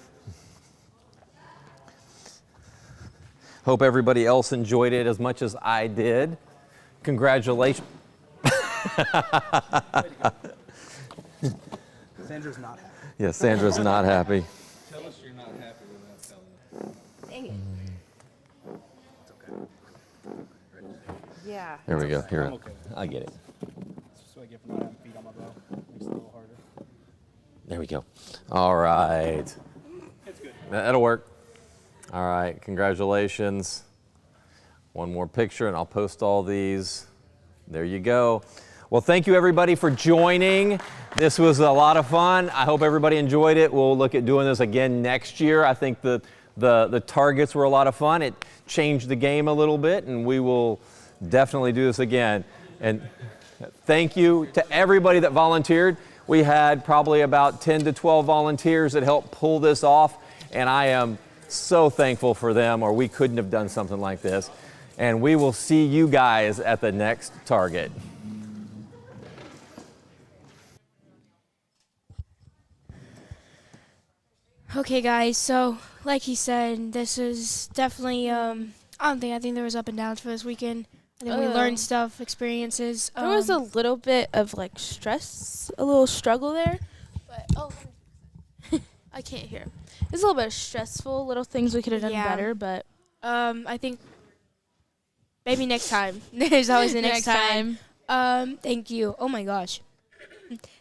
Hope everybody else enjoyed it as much as I did. Congratulations. Sandra's not happy. Yeah, Sandra's not happy. Tell us you're not happy without telling us. Dang it. It's okay. Yeah. There we go. Here, I'm okay. I get it. That's what I get for not having feet on my bow. Makes it a little harder. There we go. All right. It's good. That'll work. All right. Congratulations. One more picture, and I'll post all these. There you go. Well, thank you, everybody, for joining. This was a lot of fun. I hope everybody enjoyed it. We'll look at doing this again next year. I think the targets were a lot of fun. It changed the game a little bit, and we will definitely do this again. And thank you to everybody that volunteered. We had probably about 10 to 12 volunteers that helped pull this off, and I am so thankful for them, or we couldn't have done something like this. And we will see you guys at the next target. Okay, guys, so like he said, this is definitely, I think there was up and downs for this weekend. I think we learned stuff, experiences. There was a little bit of like stress, a little struggle there. But I can't hear. It's a little bit stressful, little things we could have done better, but I think maybe next time. There's always a next time. Thank you. Oh my gosh.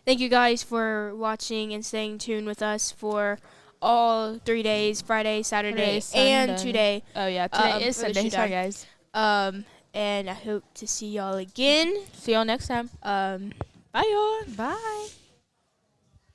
Thank you guys for watching and staying tuned with us for all 3 days, Friday, Saturday, and today. Oh yeah, today is Sunday. Sorry, guys. And I hope to see y'all again. See y'all next time. Bye, y'all. Bye.